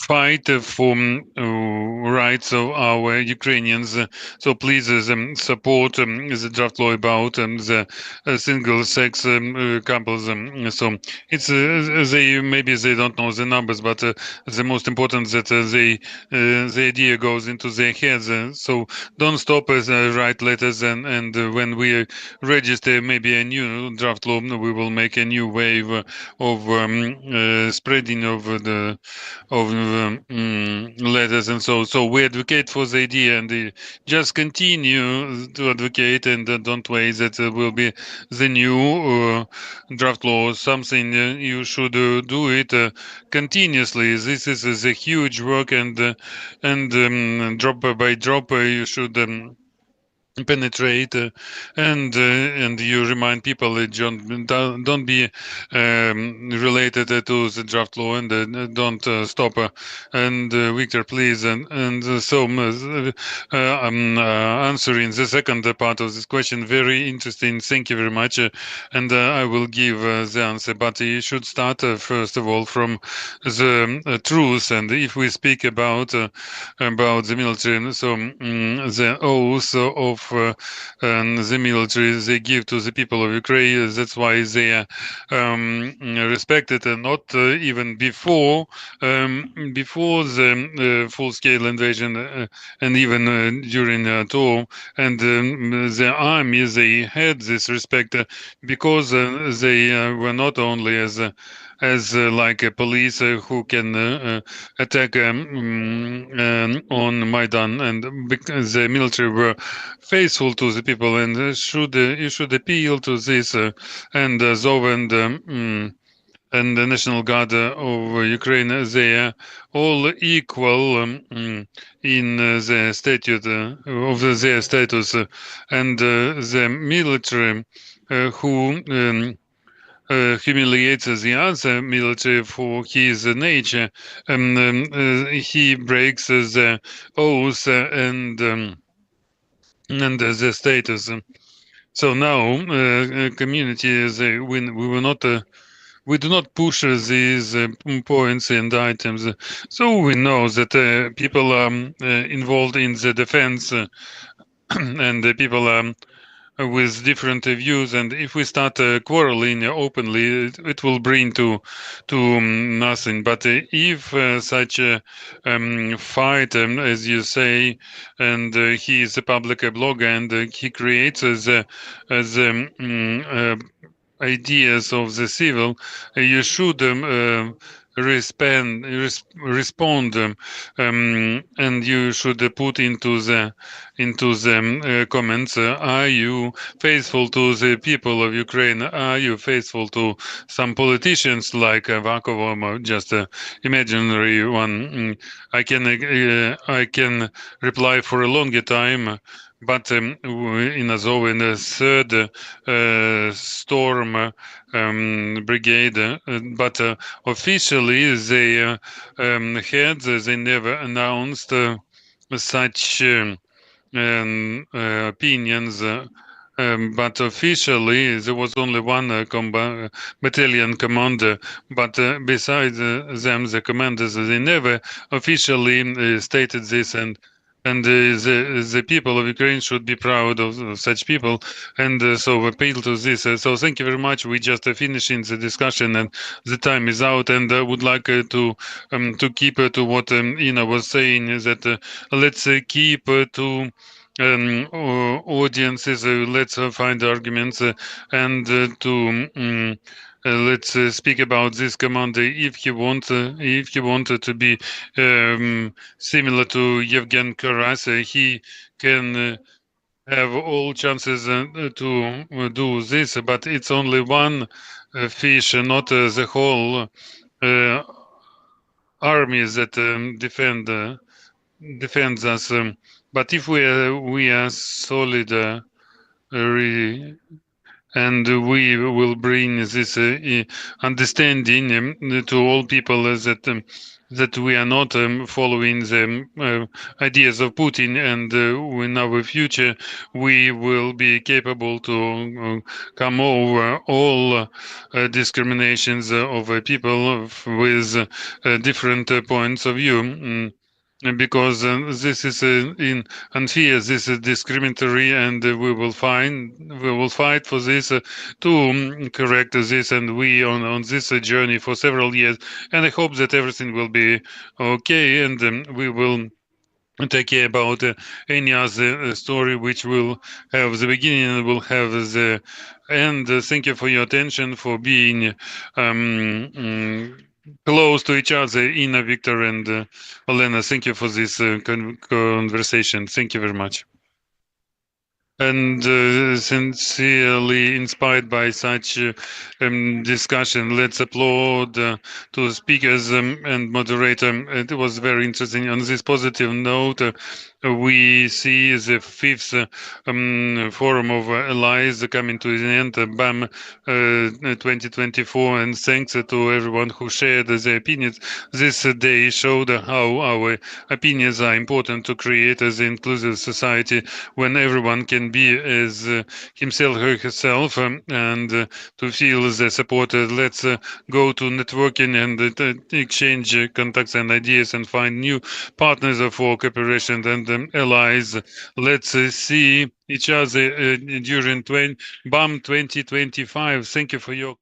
fight for rights of our Ukrainians. So please support the draft law about the single-sex couples. So it's they maybe they don't know the numbers, but the most important that the idea goes into their heads. So don't stop us write letters and when we register maybe a new draft law, we will make a new wave of spreading of the letters and so we advocate for the idea and just continue to advocate and don't wait that will be the new draft law something you should do it continuously. This is a huge work and drop by drop you should penetrate and you remind people that don't be related to the draft law and don't stop and Victor please and so I'm answering the second part of this question. Very interesting, thank you very much and I will give the answer, but you should start first of all from the truth. And if we speak about the military, so the oath of the military they give to the people of Ukraine, that's why they are respected and not even before the full-scale invasion and even during tour and the army they had this respect because they were not only as like a police who can attack on Maidan, and because the military were faithful to the people, and you should appeal to this and Azov and the National Guard of Ukraine, they are all equal in the statute of their status, and the military who humiliates the other military for his nature, he breaks the oath and the status. So now, communities, we will not. We do not push these points and items. So we know that people are involved in the defense and people are with different views, and if we start quarreling openly, it will bring to nothing. But if such a fight, as you say, and he is a public blogger and he creates the ideas of the civil, you should respond and you should put into the comments, are you faithful to the people of Ukraine? Are you faithful to some politicians like Vakov or just imaginary one? I can reply for a longer time. But in Azov, in the third storm brigade, but officially they they never announced such opinions. But officially, there was only one battalion commander. But besides them, the commanders, they never officially stated this, and the people of Ukraine should be proud of such people, and so appeal to this. So thank you very much. We just finishing the discussion, and the time is out. And I would like to keep to what Ina was saying, is that let's keep to audiences. Let's find arguments and to. Let's speak about this commander if he wanted to be similar to Yevgen Karas. He can have all chances to do this, but it's only one fish, not the whole army that defends us. But if we are solid, and we will bring this understanding to all people that we are not following the ideas of Putin, and in our future we will be capable to come over all discriminations of people with different points of view. Because this is unfair, this is discriminatory, and we will fight for this to correct this, and we on this journey for several years, and I hope that everything will be okay, and we will take care about any other story which will have the beginning and will have the end. Thank you for your attention, for being close to each other, Ina, Victor, and Olena. Thank you for this conversation. Thank you very much. And sincerely inspired by such discussion, let's applaud to the speakers and moderator. It was very interesting. On this positive note, we see the fifth forum of allies coming to the end, BAM 2024, and thanks to everyone who shared their opinions. This day showed how our opinions are important to create an inclusive society when everyone can be as himself or herself, and to feel the support. Let's go to networking and exchange contacts and ideas and find new partners for cooperation and allies. Let's see each other during BAM 2025. Thank you for your